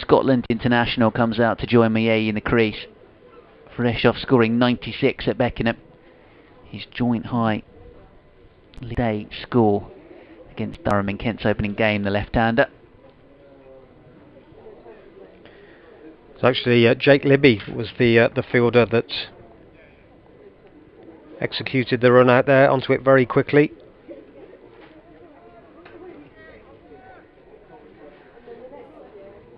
Scotland international comes out to join Mie in the crease. Fresh off scoring 96 at Beckenham. His joint high day score against Durham in Kent's opening game, the left-hander. So actually Jake Libby was the fielder that executed the run out there onto it very quickly.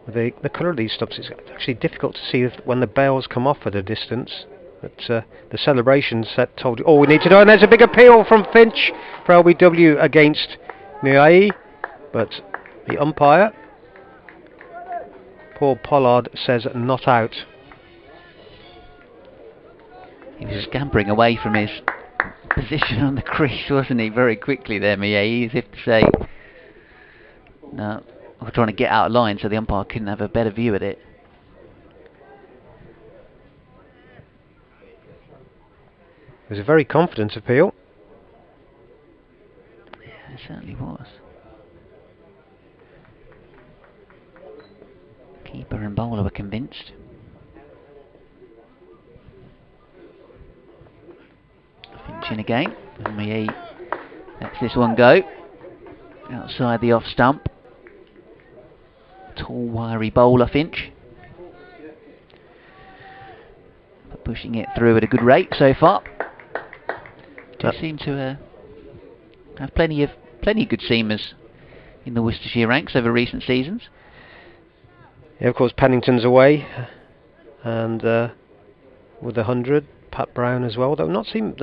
The colour of these stumps is actually difficult to see when the bails come off at a distance. But the celebration set told you all we need to know. And there's a big appeal from Finch for LBW against Mie. But the umpire, Paul Pollard, says not out. He was scampering away from his position on the crease, wasn't he? Very quickly there, Mie, as if to say, no, we're trying to get out of line so the umpire couldn't have a better view at it. It was a very confident appeal. Yeah, it certainly was. Keeper and bowler were convinced. Finch in again. And Mie lets this one go. Outside the off stump. Tall, wiry bowler, Finch. But pushing it through at a good rate so far. Do seem to have plenty of good seamers in the Worcestershire ranks over recent seasons. Yeah, of course, Pennington's away, and with 100, Pat Brown as well. Though not seen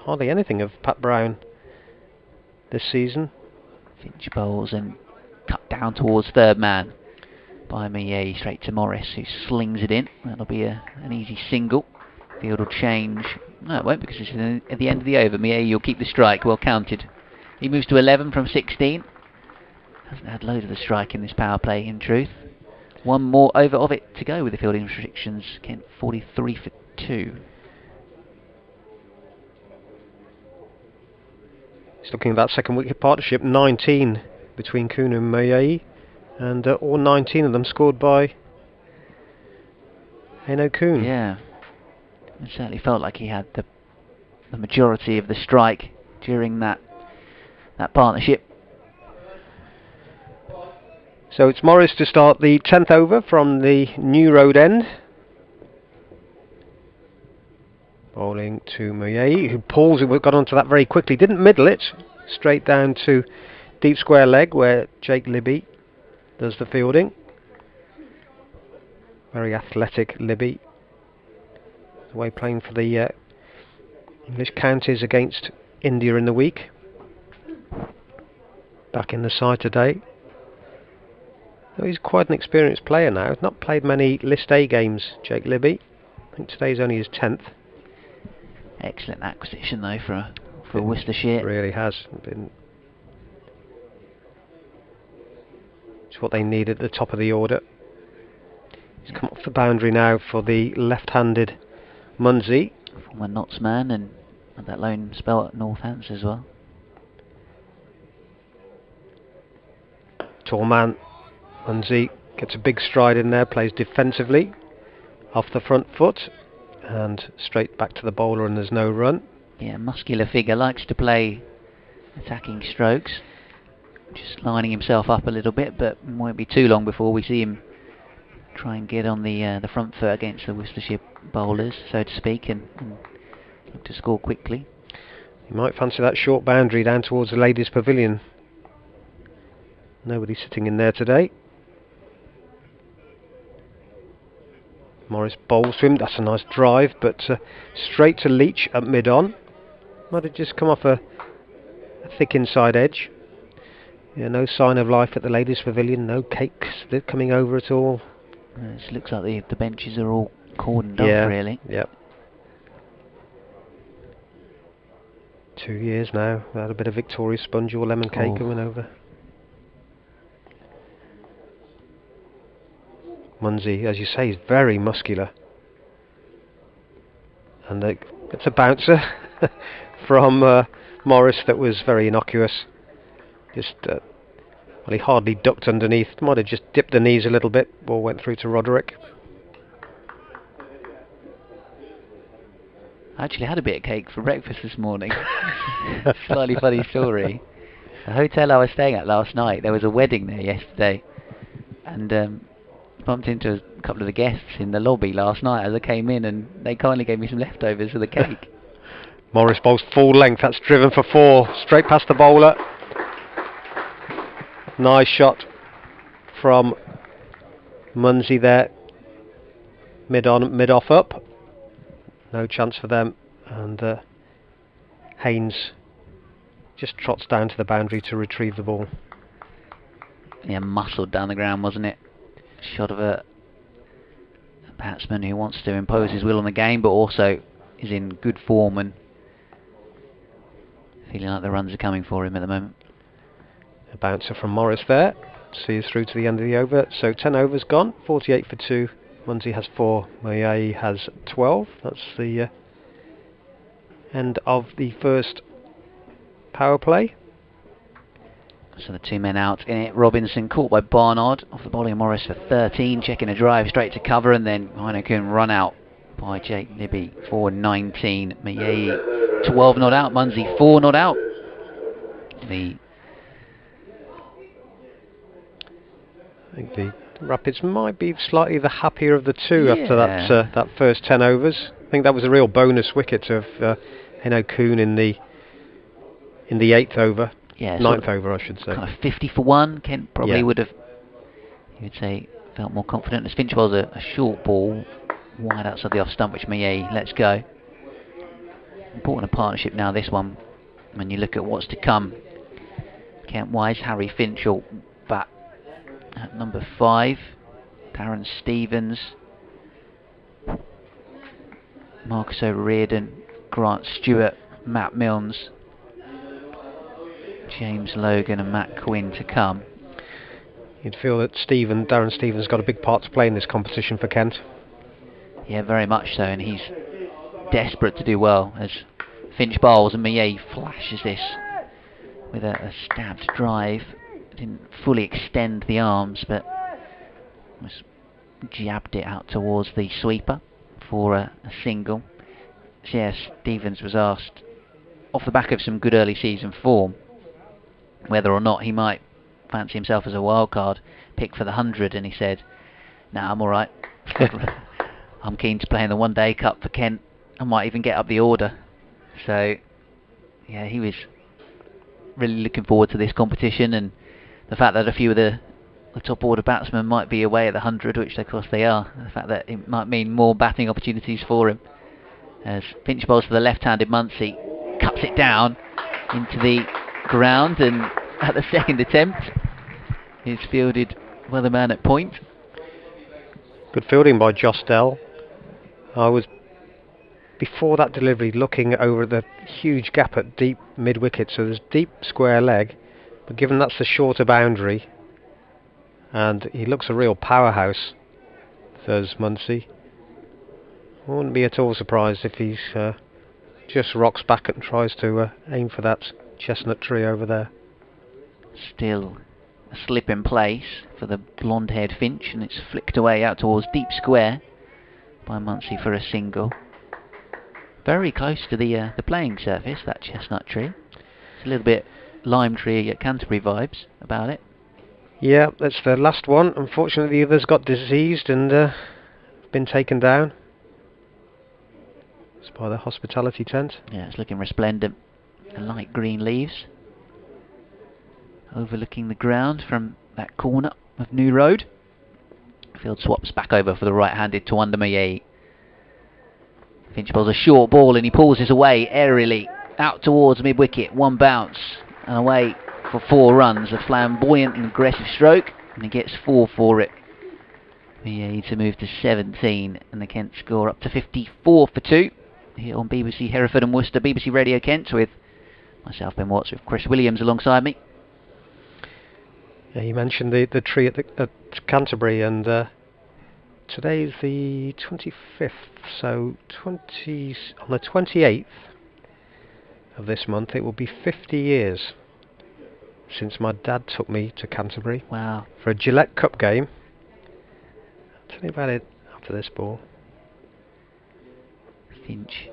hardly anything of Pat Brown this season. Finch bowls and cut down towards third man by Mie, straight to Morris, who slings it in. That'll be an easy single. Field will change. No, it won't, because it's at the end of the over. Mie, you'll keep the strike. Well counted. He moves to 11 from 16. Hasn't had loads of the strike in this power play, in truth. One more over of it to go with the fielding restrictions. Kent 43 for 2. He's looking at that second wicket partnership, 19 between Kuhn and Mie, and all 19 of them scored by Haino Kuhn. Yeah, it certainly felt like he had the majority of the strike during that partnership. So it's Morris to start the 10th over from the New Road end. Bowling to Mie, who pulls it, got onto that very quickly, didn't middle it, straight down to deep square leg where Jake Libby does the fielding. Very athletic Libby. Away playing for the English counties against India in the week. Back in the side today. Oh, he's quite an experienced player now. He's not played many List A games, Jake Libby. I think today's only his 10th. Excellent acquisition though for Worcestershire. It really has been. It's what they need at the top of the order. He's come off the boundary now for the left-handed Munsey. Former Notts man and had that lone spell at Northants as well. Tall man Munsey gets a big stride in there, plays defensively off the front foot and straight back to the bowler, and there's no run. Yeah, muscular figure, likes to play attacking strokes. Just lining himself up a little bit, but it won't be too long before we see him try and get on the front foot against the Worcestershire bowlers, so to speak, and look to score quickly. You might fancy that short boundary down towards the ladies' pavilion. Nobody sitting in there today. Morris bowls to him. That's a nice drive, but straight to Leach at mid-on. Might have just come off a thick inside edge. Yeah, no sign of life at the ladies' pavilion. No cakes coming over at all. It looks like the benches are all cordoned off, really. Yep. 2 years now without a bit of Victoria sponge or lemon cake coming over. Munsey, as you say, is very muscular. And it's a bouncer from Morris that was very innocuous. Just Well, he hardly ducked underneath. Might have just dipped the knees a little bit. Ball went through to Roderick. I actually had a bit of cake for breakfast this morning. Slightly funny story. The hotel I was staying at last night, there was a wedding there yesterday, and bumped into a couple of the guests in the lobby last night as I came in, and they kindly gave me some leftovers for the cake. Morris bowls full length. That's driven for 4. Straight past the bowler. Nice shot from Munsey there. Mid on, mid off up. No chance for them. And Haynes just trots down to the boundary to retrieve the ball. Yeah, muscled down the ground, wasn't it? Shot of a batsman who wants to impose his will on the game, but also is in good form and feeling like the runs are coming for him at the moment. A bouncer from Morris there. See us through to the end of the over. So 10 overs gone. 48 for 2. Munsey has 4. Moyai has 12. That's the end of the first power play. So the 2 men out in it. Robinson caught by Barnard off the bowling of Morris for 13, checking a drive straight to cover, and then Heineken run out by Jake Nibby for 19. Moyai 12 not out. Munsey 4 not out. I think the Rapids might be slightly the happier of the two after that first 10 overs. I think that was a real bonus wicket of Heno Kuhn in the 8th over. Yeah, 9th over, I should say. Kind of 50 for 1. Kent probably would have, you would say, felt more confident. As Finch was a short ball wide outside the off stump, which Moyai lets go. Important a partnership now, this one, when you look at what's to come. Kent wise, Harry Finch will bat at number 5. Darren Stevens, Marcus O'Riordan, Grant Stewart, Matt Milnes, James Logan and Matt Quinn to come. You'd feel that Darren Stevens got a big part to play in this competition for Kent. Yeah, very much so, and he's desperate to do well as Finch bowls and Moyai flashes this with a stabbed drive. Didn't fully extend the arms, but was jabbed it out towards the sweeper for a single. So yeah, Stevens was asked, off the back of some good early season form, whether or not he might fancy himself as a wild card pick for the 100, and he said, "Nah, I'm alright. I'm keen to play in the One Day Cup for Kent. I might even get up the order." So yeah, he was really looking forward to this competition, and the fact that a few of the top order batsmen might be away at the 100, which of course they are, the fact that it might mean more batting opportunities for him. As Finch bowls for the left-handed Munsey, cuts it down into the ground, and at the second attempt he's fielded well the man at point. Good fielding by Jostel. I was, before that delivery, looking over the huge gap at deep mid-wicket, so there's deep square leg, but given that's the shorter boundary, and he looks a real powerhouse, does Munsey. I wouldn't be at all surprised if he's just rocks back and tries to aim for that chestnut tree over there. Still a slip in place for the blonde-haired Finch, and it's flicked away out towards deep square by Munsey for a single. Very close to the playing surface, that chestnut tree. It's a little bit lime tree at Canterbury vibes about it. Yeah, that's the last one. Unfortunately, the others got diseased and been taken down. It's by the hospitality tent. Yeah, it's looking resplendent. The light green leaves overlooking the ground from that corner of New Road. Field swaps back over for the right-handed Tawanda Moyai. Finch bowls a short ball and he pulls this away aerially out towards mid-wicket. One bounce and away for 4 runs. A flamboyant and aggressive stroke, and he gets 4 for it. Moyai to move to 17, and the Kent score up to 54 for 2 here on BBC Hereford and Worcester, BBC Radio Kent, with myself, Ben Watts, with Chris Williams alongside me. Yeah, you mentioned the tree at Canterbury, and today is the 25th, so on the 28th of this month it will be 50 years since my dad took me to Canterbury Wow. for a Gillette Cup game. I'll tell you about it after this ball. Finch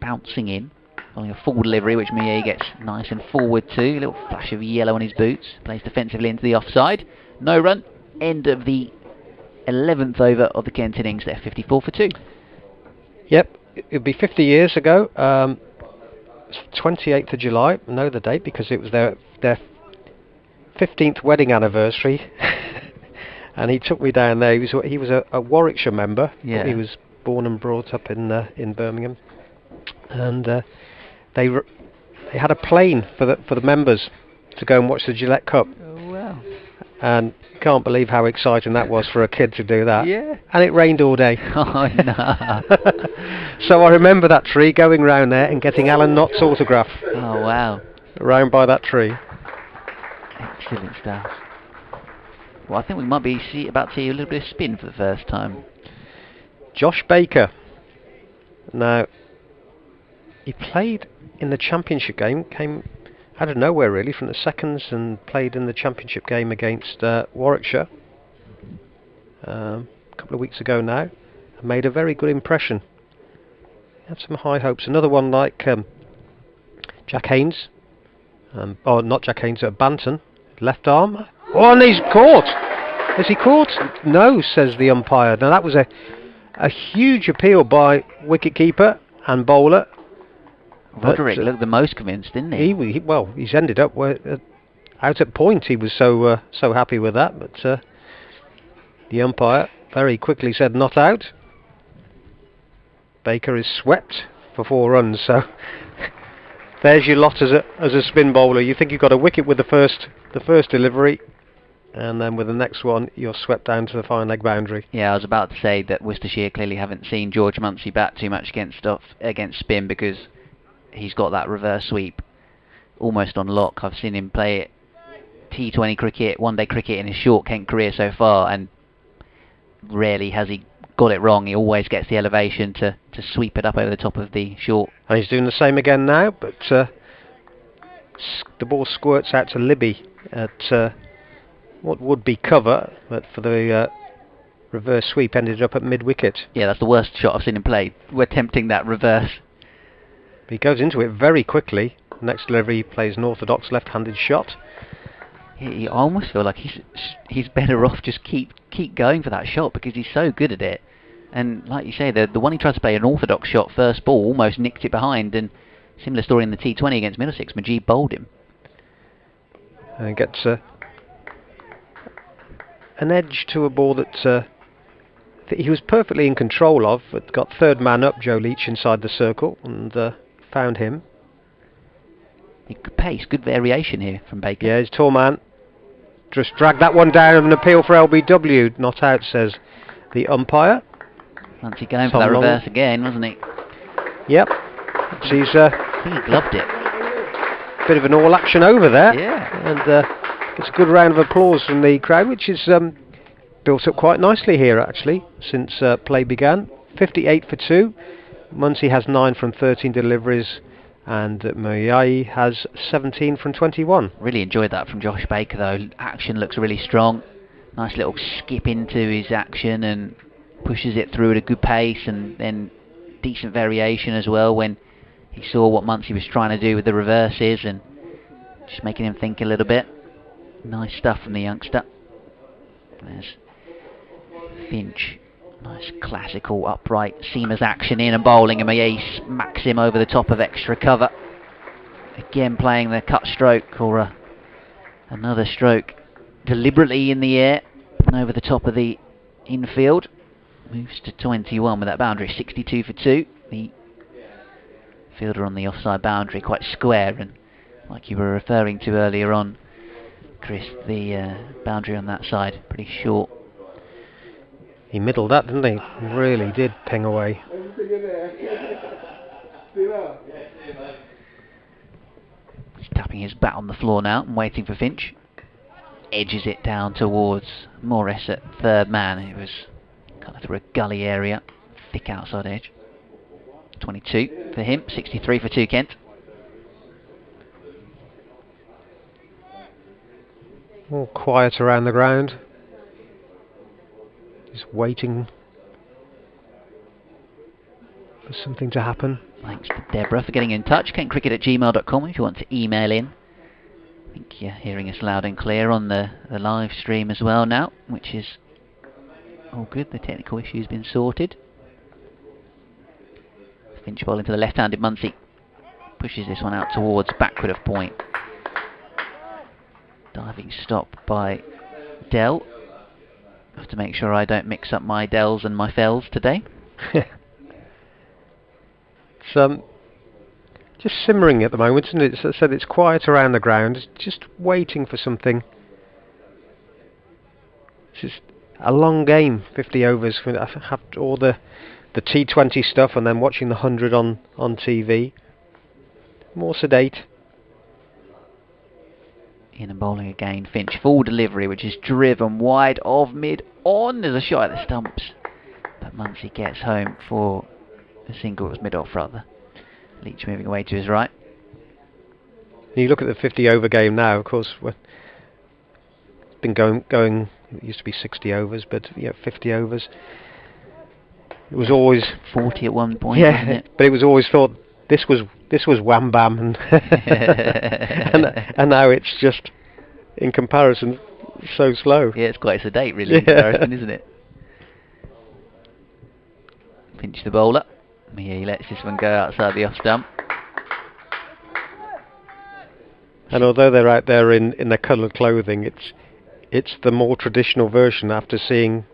bouncing in, following a full delivery, which Millet gets nice and forward to. A little flash of yellow on his boots. Plays defensively into the offside. No run. End of the 11th over of the Kent innings. They're 54 for 2. Yep, it'd be 50 years ago. 28th of July. I know the date because it was their 15th wedding anniversary. And he took me down there. He was a Warwickshire member. Yeah. He was born and brought up in Birmingham. And they had a plane for the members to go and watch the Gillette Cup. Oh, wow. And can't believe how exciting that was for a kid to do that. Yeah. And it rained all day. Oh, no. So I remember that tree, going round there and getting Alan Knott's autograph. Oh, wow. Round by that tree. Excellent stuff. Well, I think we might be about to see a little bit of spin for the first time. Josh Baker. Now, he played in the championship game, came out of nowhere really from the seconds, and played in the championship game against Warwickshire a couple of weeks ago now, and made a very good impression. He had some high hopes. Another one like Jack Haynes, or not Jack Haynes, Banton, left arm. Oh, and he's caught! Is he caught? No, says the umpire. Now that was a huge appeal by wicketkeeper and bowler. Roderick looked the most convinced, didn't he? He's ended up out at point. He was so happy with that, but the umpire very quickly said not out. Baker is swept for 4 runs. So there's your lot as a spin bowler. You think you've got a wicket with the first delivery, and then with the next one you're swept down to the fine leg boundary. Yeah, I was about to say that Worcestershire clearly haven't seen George Munsey bat too much against spin, because he's got that reverse sweep almost on lock. I've seen him play it T20 cricket, one-day cricket in his short Kent career so far, and rarely has he got it wrong. He always gets the elevation to sweep it up over the top of the short. And he's doing the same again now, but the ball squirts out to Libby at what would be cover, but for the reverse sweep ended up at mid-wicket. Yeah, that's the worst shot I've seen him play. We're attempting that reverse. He goes into it very quickly. Next delivery, he plays an orthodox left-handed shot. I almost feel like he's better off just keep going for that shot, because he's so good at it. And like you say, the one he tried to play an orthodox shot first ball almost nicked it behind. And similar story in the T20 against Middlesex, Majid bowled him. And gets an edge to a ball that he was perfectly in control of. It got third man up, Joe Leach, inside the circle, and found him. Good pace, good variation here from Baker. Yeah, his tall man just dragged that one down. An appeal for LBW, not out, says the umpire. Fancy going for that reverse again, wasn't he? Yep. I think he gloved it. Bit of an all-action over there. Yeah. And it's a good round of applause from the crowd, which is built up quite nicely here, actually, since play began. 58 for 2. Munsey has 9 from 13 deliveries, and Moyai has 17 from 21. Really enjoyed that from Josh Baker, though. Action looks really strong. Nice little skip into his action and pushes it through at a good pace, and then decent variation as well when he saw what Munsey was trying to do with the reverses, and just making him think a little bit. Nice stuff from the youngster. There's Finch. Nice classical upright seamers action in and bowling, and Maye smacks him over the top of extra cover. Again playing the cut stroke, or another stroke deliberately in the air and over the top of the infield. Moves to 21 with that boundary, 62 for 2. The fielder on the offside boundary quite square, and like you were referring to earlier on, Chris, the boundary on that side pretty short. He middled that, didn't he? Really did ping away. He's tapping his bat on the floor now and waiting for Finch. Edges it down towards Morris at third man. It was kind of through a gully area, thick outside edge. 22 for him, 63 for 2 Kent. All quiet around the ground. Just waiting for something to happen. Thanks to Deborah for getting in touch. KentCricket@gmail.com if you want to email in. I think you're hearing us loud and clear on the live stream as well now, which is all good. The technical issue's been sorted. Finch ball into the left-handed Muncie. Pushes this one out towards backward of point. Diving stop by Dell. Have to make sure I don't mix up my Dells and my Fells today. It's just simmering at the moment, isn't it? As I said, it's quiet around the ground. It's just waiting for something. It's just a long game, 50 overs. I have all the T20 stuff and then watching the 100 on TV. More sedate. In and bowling again, Finch. Full delivery, which is driven wide of mid-on. There's a shot at the stumps. But Muncie gets home for a single. It was mid-off, rather. Leach moving away to his right. You look at the 50 over game now, of course, it's been going, it used to be 60 overs, but 50 overs. It was always 40 at one point, wasn't it? But it was always thought this was wham bam, and and now it's just, in comparison, so slow. Yeah, it's quite sedate, really, in comparison, isn't it? Finch the bowler. He lets this one go outside the off stump. And although they're out there in their coloured clothing, it's the more traditional version after seeing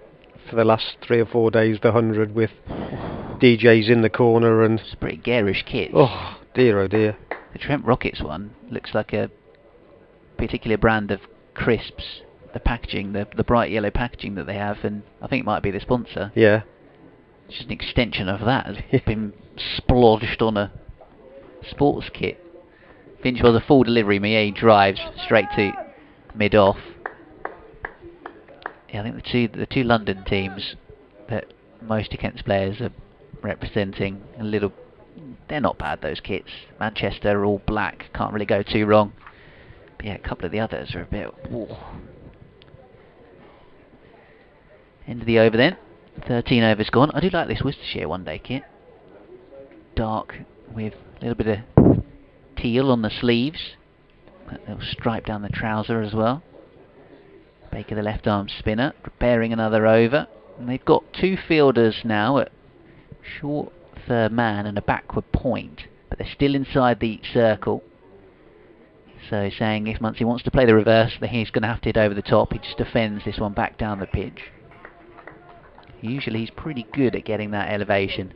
for the last 3 or 4 days the 100 with DJs in the corner and... It's pretty garish kits. Oh dear. The Trent Rockets one looks like a particular brand of crisps. The packaging, the bright yellow packaging that they have, and I think it might be the sponsor. Yeah. It's just an extension of that. It's been splodged on a sports kit. Finch was a full delivery. Millet drives straight to mid-off. Yeah, I think the two London teams that most of Kent's players are representing they're not bad, those kits. Manchester are all black, can't really go too wrong. But yeah, a couple of the others are a bit... Ooh. End of the over then. 13 overs gone. I do like this Worcestershire one-day kit. Dark with a little bit of teal on the sleeves. A little stripe down the trouser as well. Baker, the left-arm spinner, preparing another over. And they've got 2 fielders now at short third man and a backward point. But they're still inside the circle. So saying if Muncie wants to play the reverse, then he's going to have to hit over the top. He just defends this one back down the pitch. Usually he's pretty good at getting that elevation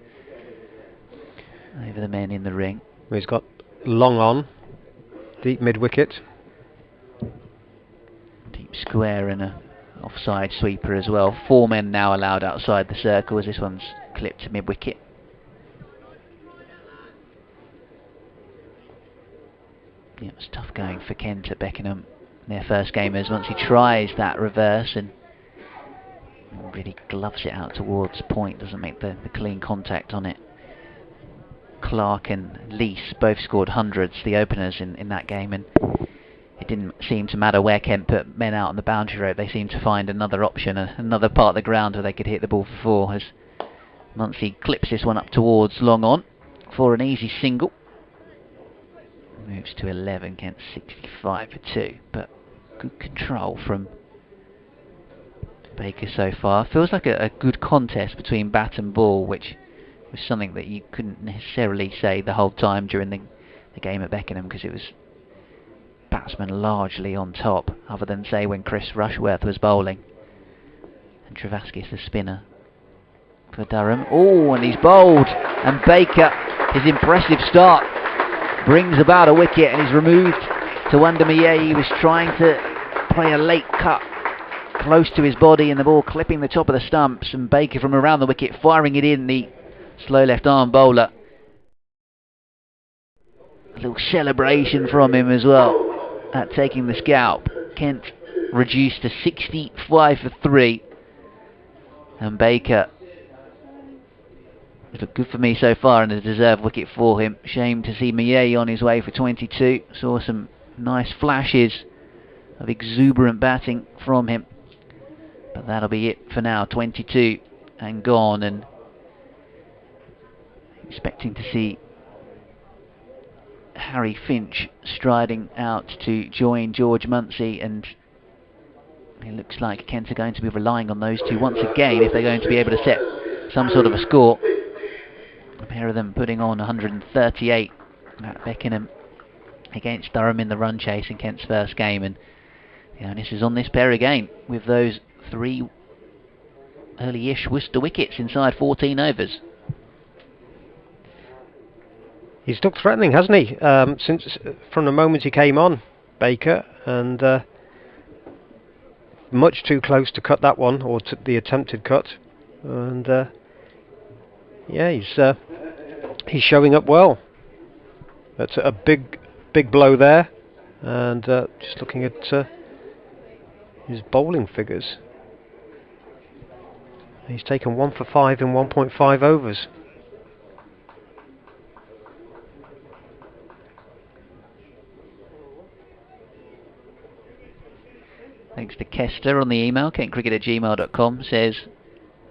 over the men in the ring. He's got long on, deep mid-wicket. Deep square and a offside sweeper as well. 4 men now allowed outside the circle as this one's clipped to mid-wicket. Yeah, it was tough going for Kent at Beckenham in their first gamers. Once he tries that reverse and really gloves it out towards point, doesn't make the clean contact on it. Clark and Lease both scored hundreds, the openers in that game, and it didn't seem to matter where Kent put men out on the boundary road. They seemed to find another option, another part of the ground where they could hit the ball for 4, as Muncie clips this one up towards long on for an easy single. Moves to 11, Kent 65 for 2, but good control from Baker so far. Feels like a good contest between bat and ball, which was something that you couldn't necessarily say the whole time during the game at Beckenham, because it was batsmen largely on top, other than say when Chris Rushworth was bowling. And Travaskis the spinner for Durham. Oh, and he's bowled, and Baker, his impressive start, brings about a wicket, and he's removed to under Millet. He was trying to play a late cut close to his body, and the ball clipping the top of the stumps, and Baker from around the wicket firing it in, the slow left arm bowler. A little celebration from him as well at taking the scalp. Kent reduced to 65 for 3, and Baker has looked good for me so far, and a deserved wicket for him. Shame to see Millet on his way for 22. Saw some nice flashes of exuberant batting from him. But that'll be it for now. 22 and gone, and expecting to see Harry Finch striding out to join George Munsey, and it looks like Kent are going to be relying on those two once again if they're going to be able to set some sort of a score. A pair of them putting on 138 at Beckenham against Durham in the run chase in Kent's first game, and the onus is on this pair again with those 3 early-ish Worcester wickets inside 14 overs. He's looked threatening, hasn't he? Since from the moment he came on, Baker, and much too close to cut that one, or to the attempted cut. And yeah, he's showing up well. That's a big blow there, and just looking at his bowling figures, he's taken 1 for 5 in 1.5 overs. Thanks to Kester on the email. KentCricket@gmail.com says,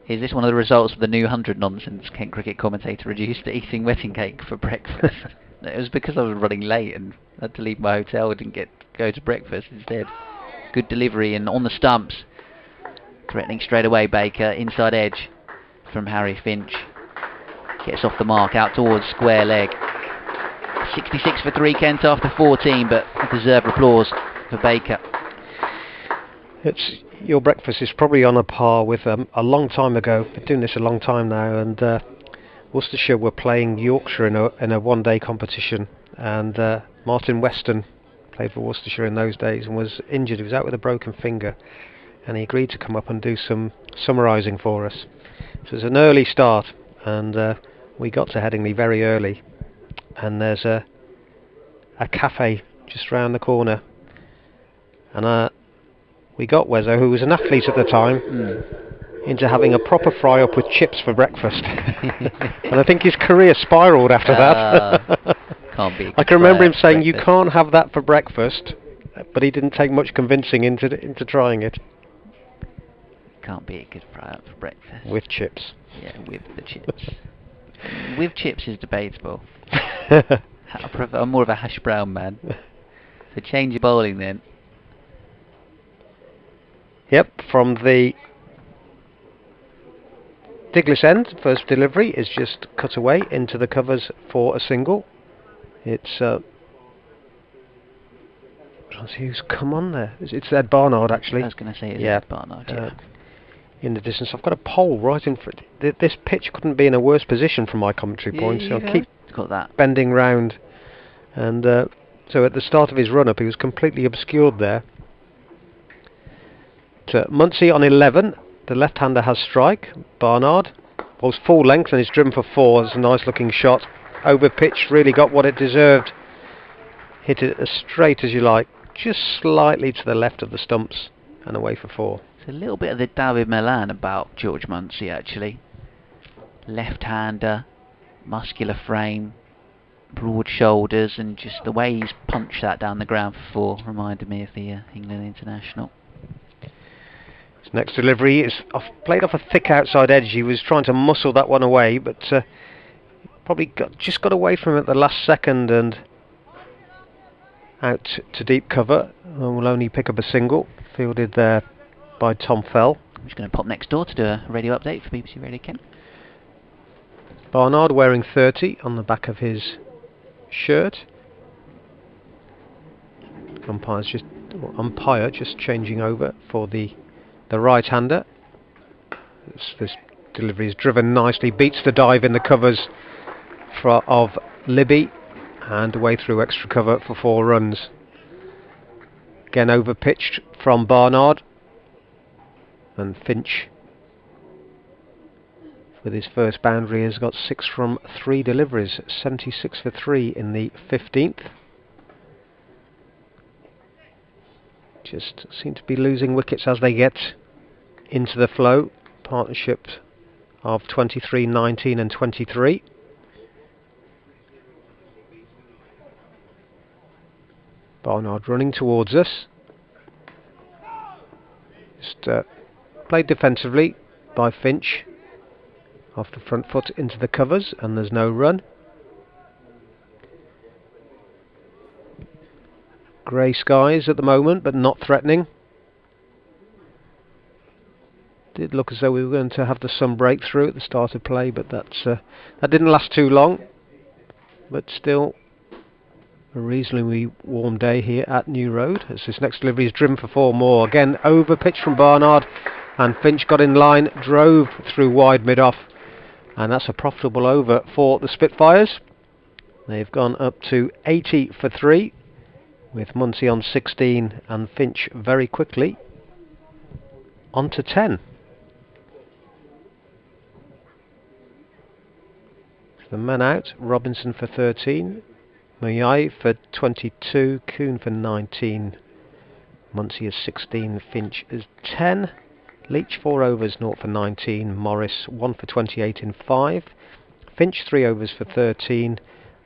is this one of the results of the new 100 nonsense? Kent Cricket commentator reduced to eating wedding cake for breakfast. It was because I was running late and had to leave my hotel. Didn't go to breakfast instead. Good delivery and on the stumps. Threatening straight away, Baker. Inside edge from Harry Finch. Gets off the mark out towards square leg. 66 for 3 Kent after 14, but deserved applause for Baker. Your breakfast is probably on a par with a long time ago. Been doing this a long time now, and Worcestershire were playing Yorkshire in a one-day competition, and Martin Weston played for Worcestershire in those days and was injured. He was out with a broken finger, and he agreed to come up and do some summarising for us. So it was an early start, and we got to Headingley very early, and there's a cafe just round the corner, and we got Wezzo, who was an athlete at the time, into having a proper fry-up with chips for breakfast. And I think his career spiralled after that. Can't be. I can remember him saying, you can't have that for breakfast, but he didn't take much convincing into trying it. Can't be a good fry-up for breakfast. With chips. Yeah, with the chips. With chips is debatable. I'm more of a hash brown man. So change your bowling then. Yep, from the Diglis end, first delivery is just cut away into the covers for a single. It's trying to see who's come on there. It's Ed Barnard, actually. I was going to say, Ed Barnard, yeah. In the distance, I've got a pole right in front. This pitch couldn't be in a worse position from my commentary point, so I'll keep bending round. And so at the start of his run-up, he was completely obscured there. Munsey on 11, the left-hander has strike. Barnard was full length and is driven for 4. It's a nice looking shot. Over pitch, really got what it deserved. Hit it as straight as you like, just slightly to the left of the stumps, and away for 4. It's a little bit of the David Milan about George Munsey, actually. Left-hander, muscular frame, broad shoulders, and just the way he's punched that down the ground for 4 reminded me of the England international. His next delivery is played off a thick outside edge. He was trying to muscle that one away, but probably just got away from it at the last second and out to deep cover. And will only pick up a single, fielded there by Tom Fell. I'm just going to pop next door to do a radio update for BBC Radio Kent. Barnard wearing 30 on the back of his shirt. Umpire just changing over for the right-hander. This delivery is driven nicely, beats the dive in the covers of Libby, and away through extra cover for 4 runs. Again over-pitched from Barnard, and Finch with his first boundary has got 6 from 3 deliveries, 76 for 3 in the 15th. Just seem to be losing wickets as they get into the flow. Partnership of 23, 19 and 23. Barnard running towards us. Just played defensively by Finch. Off the front foot into the covers, and there's no run. Grey skies at the moment, but not threatening. Did look as though we were going to have the sun break through at the start of play, but that didn't last too long. But still, a reasonably warm day here at New Road, as this next delivery is driven for 4 more. Again, over pitch from Barnard, and Finch got in line, drove through wide mid-off, and that's a profitable over for the Spitfires. They've gone up to 80 for 3, with Muncie on 16 and Finch very quickly on to 10. The men out, Robinson for 13, Muyai for 22, Kuhn for 19, Muncie is 16, Finch is 10, Leach 4 overs, 0 for 19, Morris 1 for 28 in 5, Finch 3 overs for 13,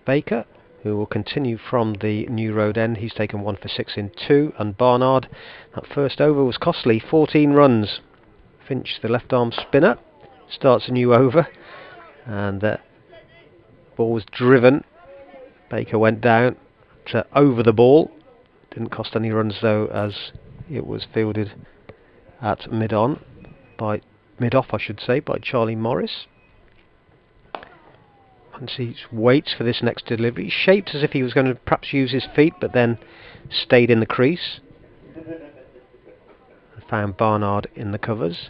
Baker, who will continue from the New Road end, he's taken 1 for 6 in 2, and Barnard, that first over was costly, 14 runs. Finch, the left arm spinner, starts a new over, and ball was driven. Baker went down to over the ball, didn't cost any runs though, as it was fielded at mid-off, I should say, by Charlie Morris. Muncie waits for this next delivery, shaped as if he was going to perhaps use his feet, but then stayed in the crease. Found Barnard in the covers.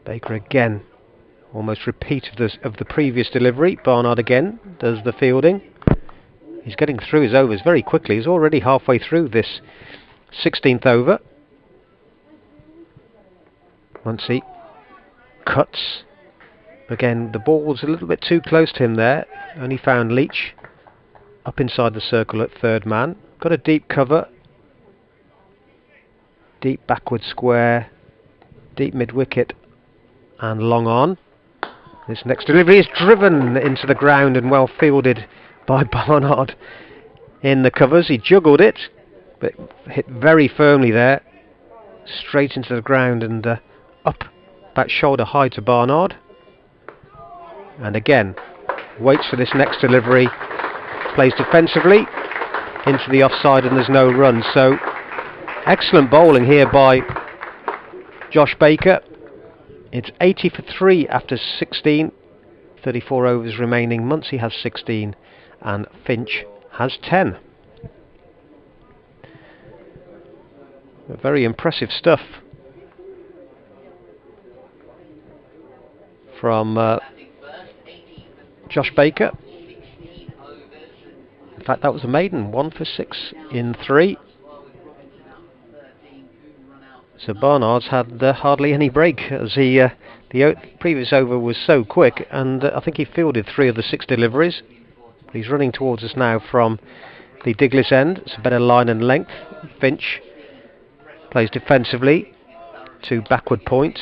Baker again, almost repeat of the previous delivery. Barnard again does the fielding. He's getting through his overs very quickly. He's already halfway through this 16th over. Muncie cuts. Again, the ball was a little bit too close to him there. Only found Leach up inside the circle at third man. Got a deep cover. Deep backward square. Deep mid-wicket. And long on. This next delivery is driven into the ground and well fielded by Barnard in the covers. He juggled it, but hit very firmly there. Straight into the ground and up, back shoulder high to Barnard. And again, waits for this next delivery, plays defensively into the offside, and there's no run. So excellent bowling here by Josh Baker. It's 80 for 3 after 16, 34 overs remaining. Muncie has 16 and Finch has 10. Very impressive stuff from Josh Baker. In fact, that was a maiden, 1 for 6 in 3. So Barnard's had hardly any break, as the previous over was so quick, and I think he fielded 3 of the 6 deliveries. He's running towards us now from the Diglis end. It's a better line and length. Finch plays defensively to backward point,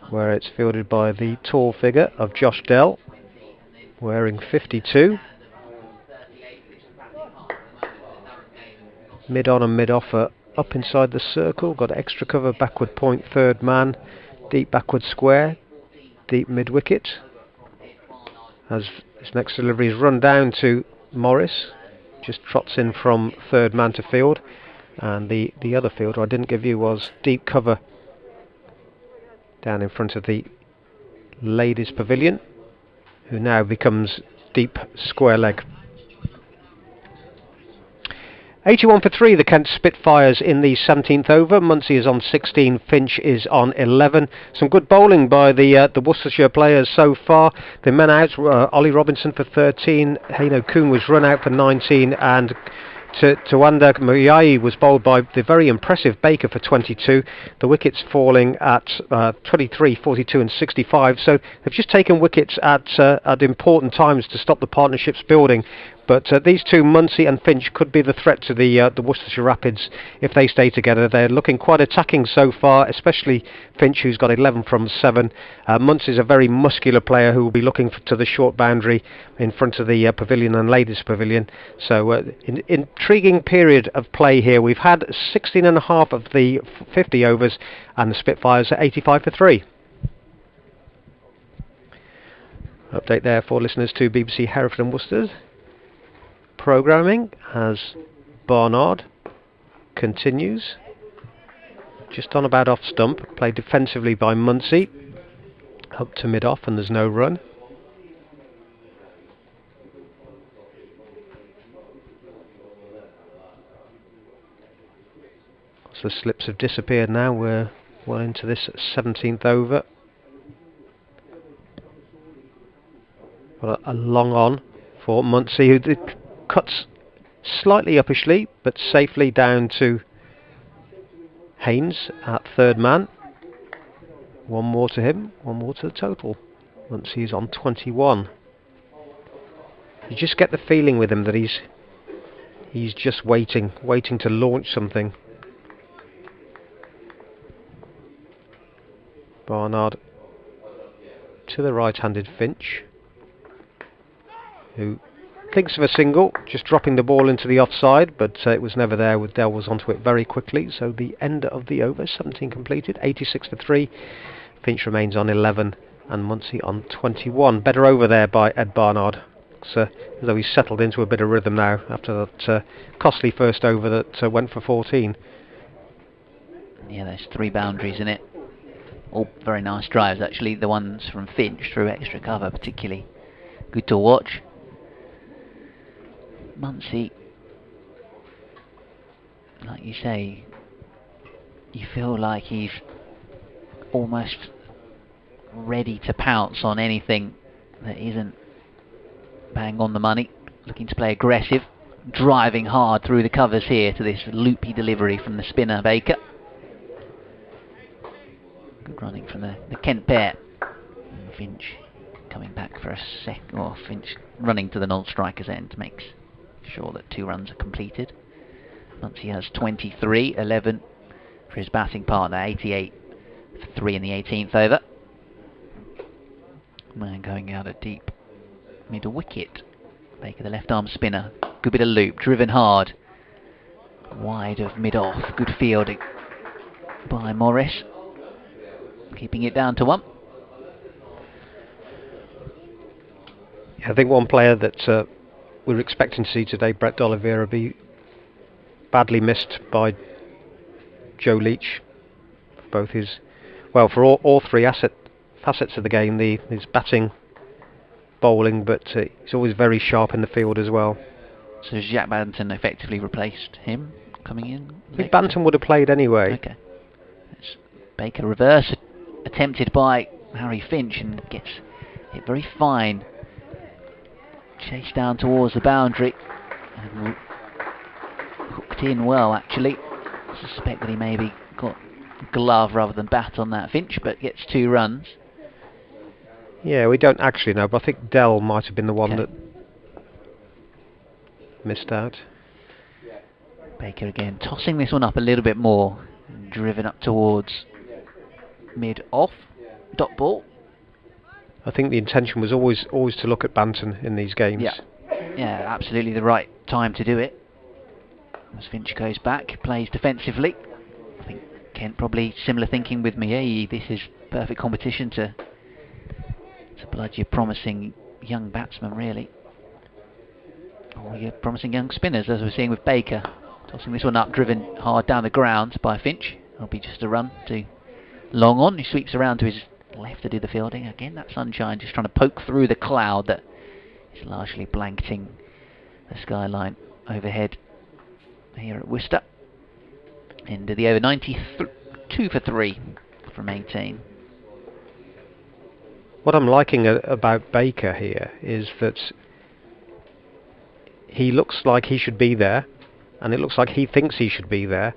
where it's fielded by the tall figure of Josh Dell, wearing 52. Mid-on and mid-offer up inside the circle. Got extra cover, backward point, third man. Deep backward square. Deep mid-wicket. As this next delivery is run down to Morris. Just trots in from third man to field. And the other fielder I didn't give you was deep cover down in front of the ladies' pavilion, who now becomes deep square leg. 81 for 3, the Kent Spitfires in the 17th over. Muncie is on 16, Finch is on 11. Some good bowling by the Worcestershire players so far. The men out, Ollie Robinson for 13, Haino Kuhn was run out for 19, and Tuanda Muyai was bowled by the very impressive Baker for 22. The wickets falling at 23, 42 and 65. So they've just taken wickets at important times to stop the partnerships building. But these two, Munsey and Finch, could be the threat to the Worcestershire Rapids if they stay together. They're looking quite attacking so far, especially Finch, who's got 11 from 7. Munsey's a very muscular player who will be looking to the short boundary in front of the pavilion and ladies' pavilion. So intriguing period of play here. We've had 16.5 of the 50 overs, and the Spitfires are 85 for 3. Update there for listeners to BBC Hereford and Worcester. Programming as Barnard continues. Just on about off stump. Played defensively by Munsey. Up to mid-off, and there's no run. So the slips have disappeared now. We're well into this 17th over. Got a long on for Munsey, who cuts slightly uppishly but safely down to Haynes at third man. One more to him, one more to the total. Munsey is on 21. You just get the feeling with him that he's just waiting to launch something. Barnard to the right-handed Finch, who thinks of a single, just dropping the ball into the offside, but it was never there. Dell was onto it very quickly. So the end of the over, 17 completed, 86 for 3. Finch remains on 11 and Munsey on 21. Better over there by Ed Barnard. Looks as though he's settled into a bit of rhythm now after that costly first over that went for 14. Yeah, there's 3 boundaries in it. All very nice drives, actually. The ones from Finch through extra cover, particularly good to watch. Munsey, like you say, you feel like he's almost ready to pounce on anything that isn't bang on the money. Looking to play aggressive, driving hard through the covers here to this loopy delivery from the spinner Baker. Good running from the Kent pair. And Finch coming back for a sec, or Finch running to the non-striker's end makes sure that 2 runs are completed. Munsey has 23, 11 for his batting partner, 88 for 3 in the 18th over. Man going out a deep middle wicket. Baker, the left arm spinner, good bit of loop, driven hard, wide of mid-off. Good fielding by Morris, keeping it down to 1. I think one player that we're expecting to see today, Brett D'Oliveira, be badly missed by Joe Leach. Both his, well, for all 3 facets of the game, his batting, bowling, but he's always very sharp in the field as well. So Jack Banton effectively replaced him coming in? I think Banton would have played anyway. Okay. It's Baker reverse attempted by Harry Finch and gets it very fine. Chased down towards the boundary and hooked in well, actually. I suspect that he maybe got glove rather than bat on that Finch, but gets 2 runs. Yeah, we don't actually know, but I think Dell might have been the one that missed out. Baker again tossing this one up a little bit more, driven up towards mid-off, dot ball. I think the intention was always to look at Banton in these games. Yeah, absolutely the right time to do it. As Finch goes back, plays defensively. I think Kent probably similar thinking with me. This is perfect competition to blood your promising young batsmen, really. Or your promising young spinners, as we're seeing with Baker. Tossing this one up, driven hard down the ground by Finch. It'll be just a run to long on. He sweeps around to his left to do the fielding. Again, that sunshine just trying to poke through the cloud that is largely blanketing the skyline overhead here at Worcester. End of the over, 92 for 3 from 18. What I'm liking about Baker here is that he looks like he should be there, and it looks like he thinks he should be there.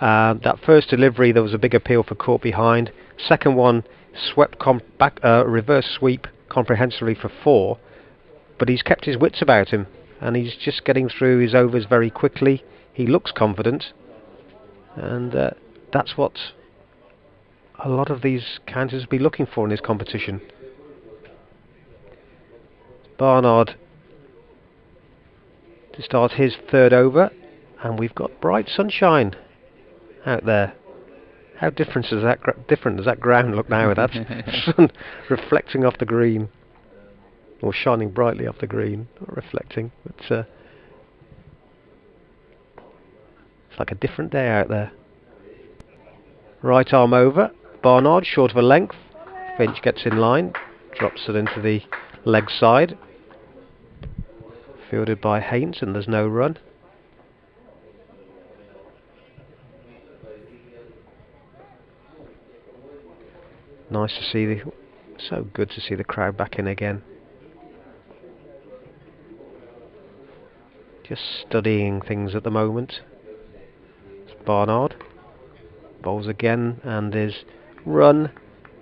That first delivery, there was a big appeal for caught behind. Second one, swept back, reverse sweep comprehensively for 4, but he's kept his wits about him. and he's just getting through his overs very quickly. He looks confident, and that's what a lot of these counters will be looking for in this competition. Barnard to start his third over, and we've got bright sunshine out there. How different does that ground look now with that sun reflecting off the green, or shining brightly off the green, not reflecting, but it's like a different day out there. Right arm over, Barnard short of a length. Finch gets in line, drops it into the leg side. Fielded by Haynes, and there's no run. Nice to see so good to see the crowd back in again. Just studying things at the moment. It's Barnard. Bowls again, and is run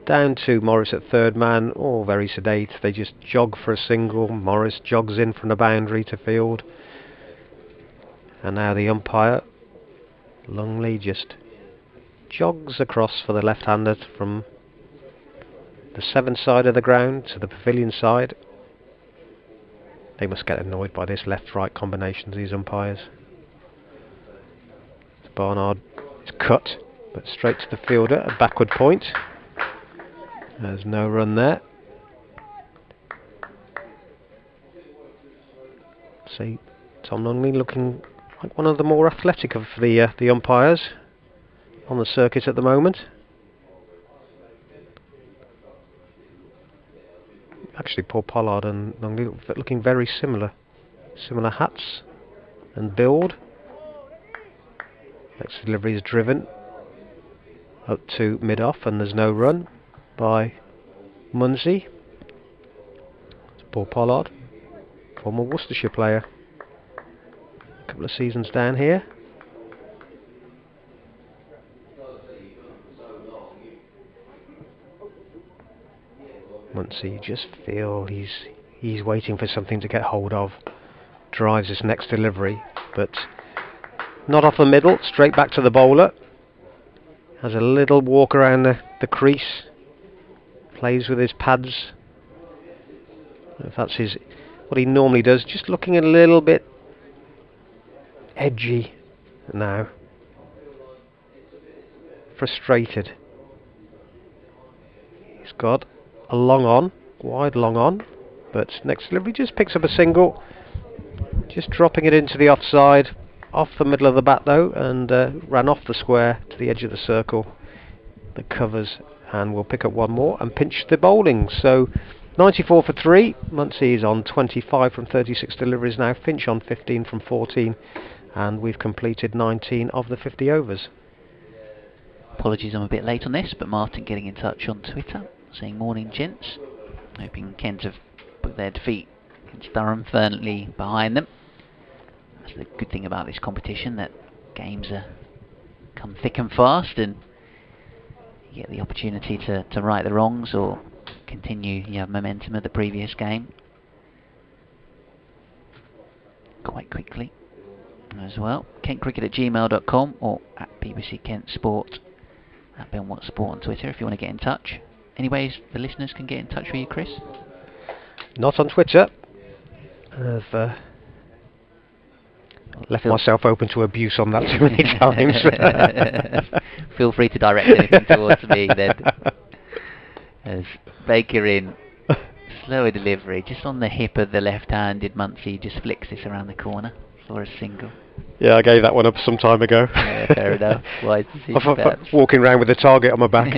down to Morris at third man. All very sedate. They just jog for a single. Morris jogs in from the boundary to field. And now the umpire, Lungley, just jogs across for the left-hander from the 7 side of the ground to the pavilion side. They must get annoyed by this left-right combination, these umpires. Barnard is cut, but straight to the fielder, a backward point. There's no run there. See, Tom Lungley looking like one of the more athletic of the umpires on the circuit at the moment. Actually, Paul Pollard and Lungley looking very similar. Similar hats and build. Next delivery is driven up to mid-off, and there's no run by Munsey. It's Paul Pollard, former Worcestershire player. A couple of seasons down here. Munsey, you just feel he's waiting for something to get hold of. Drives his next delivery, but not off the middle, straight back to the bowler. Has a little walk around the crease. Plays with his pads. If that's what he normally does, just looking a little bit edgy now. Frustrated. He's got a long on, wide long on, but next delivery just picks up a single, just dropping it into the offside, off the middle of the bat though, and ran off the square to the edge of the circle that covers, and we'll pick up one more and pinch the bowling. So 94 for 3, Munsey is on 25 from 36 deliveries now, Finch on 15 from 14, and we've completed 19 of the 50 overs. Apologies I'm a bit late on this, but Martin getting in touch on Twitter, saying morning gents, hoping Kent have put their defeat against Durham firmly behind them. That's the good thing about this competition, that games come thick and fast, and you get the opportunity to right the wrongs or continue your momentum of the previous game quite quickly as well. KentCricket@gmail.com or at BBC Kent Sport, at Ben Watt Sport on Twitter if you want to get in touch. Any ways the listeners can get in touch with you, Chris? Not on Twitter. I've left myself open to abuse on that too many times. Feel free to direct anything towards me then. As Baker in, slower delivery, just on the hip of the left-handed Munsey, just flicks this around the corner for a single. Yeah, I gave that one up some time ago. Yeah, fair enough. Wise decision, perhaps. Walking around with a target on my back.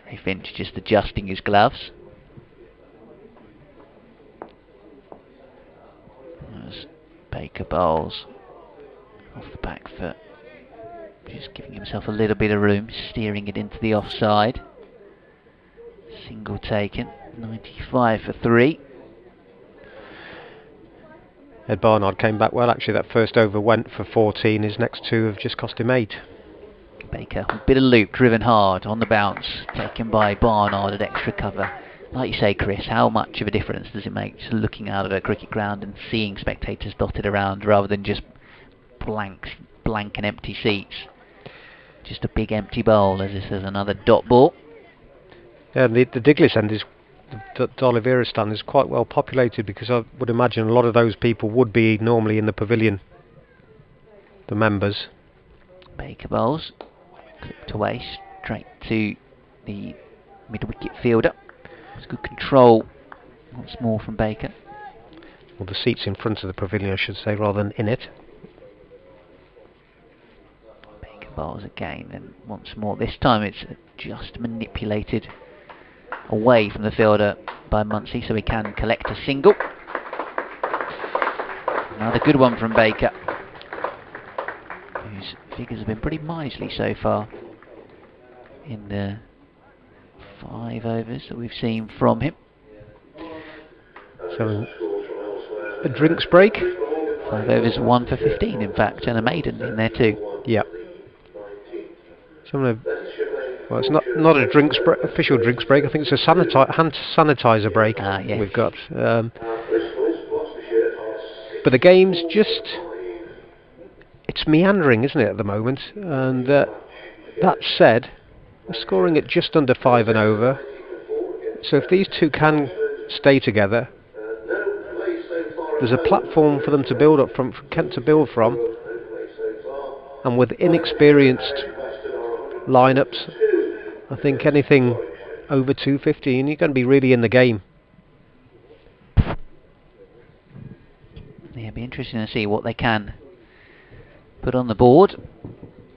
Harry Finch just adjusting his gloves. As Baker bowls off the back foot, just giving himself a little bit of room, steering it into the offside. Single taken, 95 for 3. Ed Barnard came back well. Actually, that first over went for 14. His next two have just cost him 8. Baker, a bit of loop, driven hard on the bounce, taken by Barnard at extra cover. Like you say, Chris, how much of a difference does it make to looking out at a cricket ground and seeing spectators dotted around rather than just blank and empty seats? Just a big empty bowl as this is another dot ball. Yeah, the Diglis end is, the Oliveira stand is quite well populated, because I would imagine a lot of those people would be normally in the pavilion, the members. Baker bowls, clipped away straight to the mid-wicket fielder. It's good control once more from Baker. Well, the seats in front of the pavilion, I should say, rather than in it. Baker bowls again, and once more. This time it's just manipulated away from the fielder by Muncie, so he can collect a single. Another good one from Baker, whose figures have been pretty miserly so far in the 5 overs that we've seen from him. So a drinks break. 5 overs, 1 for 15 in fact, and a maiden in there too. Yeah. Well, it's not a drinks official drinks break. I think it's a hand sanitizer break Yes. we've got. But the game's it's meandering, isn't it, at the moment? And that said, we're scoring at just under 5 and over. So if these two can stay together, there's a platform for them to build up from, for Kent to build from. And with inexperienced lineups, I think anything over 215, you're going to be really in the game. Yeah, it'll be interesting to see what they can put on the board.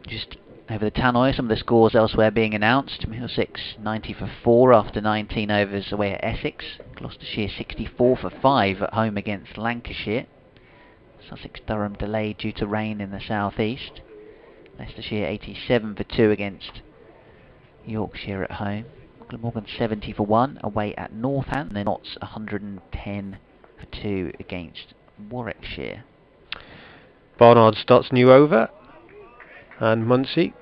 Just over the tannoy, some of the scores elsewhere being announced. Middlesex 90 for 4 after 19 overs away at Essex. Gloucestershire 64 for 5 at home against Lancashire. Sussex Durham delayed due to rain in the southeast. Leicestershire 87 for 2 against Yorkshire at home. Glamorgan 70 for 1 away at Northampton. And Notts 110 for 2 against Warwickshire. Barnard starts new over, and Muncie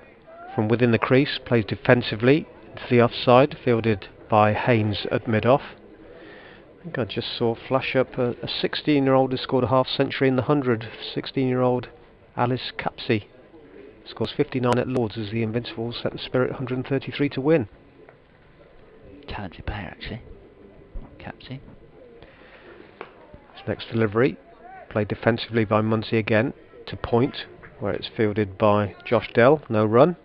from within the crease plays defensively to the offside, fielded by Haynes at mid-off. I think I just saw flash up a 16-year-old who scored a half-century in the 100. 16-year-old Alice Capsey scores 59 at Lords as the Invincibles set the Spirit 133 to win. Talented player, actually. Capsey. His next delivery, played defensively by Muncie again, to point, where it's fielded by Josh Dell. No run.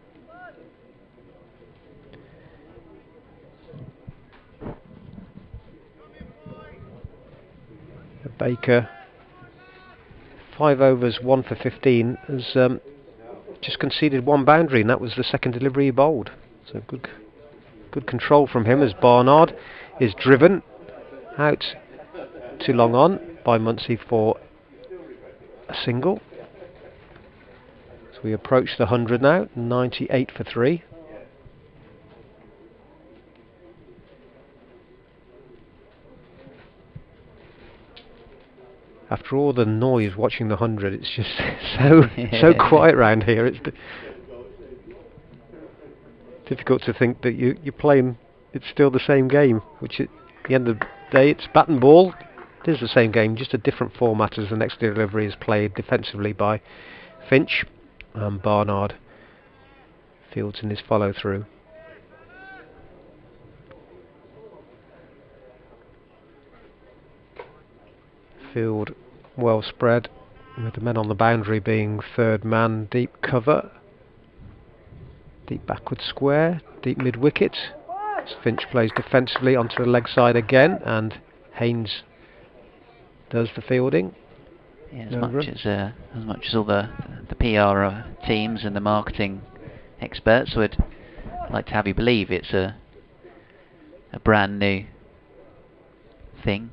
Baker, 5 overs, 1 for 15, has just conceded 1 boundary, and that was the second delivery he bowled. So good control from him as Barnard is driven out too long on by Muncie for a single. So we approach the 100 now, 98 for 3. After all the noise watching the 100, it's just so quiet around here. It's difficult to think that you're playing. It's still the same game, which at the end of the day, it's bat and ball. It is the same game, just a different format as the next delivery is played defensively by Finch, and Barnard fields in his follow through. Field well spread, with the men on the boundary being third man, deep cover, deep backward square, deep mid wicket. Finch plays defensively onto the leg side again, and Haynes does the fielding. Yeah, as much as all the PR teams and the marketing experts would like to have you believe it's a brand new thing,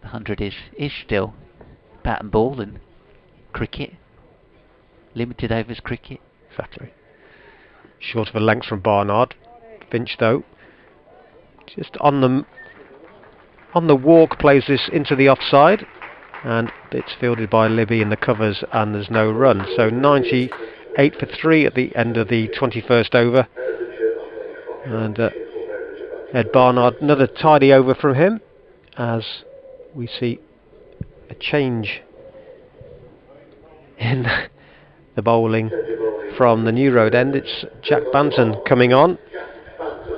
the 100 is still bat and ball and cricket, limited overs cricket. Exactly. Short of a length from Barnard. Finch though, just on the walk, plays this into the offside, and it's fielded by Libby in the covers, and there's no run. So 90 8 for 3 at the end of the 21st over. And Ed Barnard, another tidy over from him, as we see a change in the bowling from the New Road end. It's Jack Banton coming on,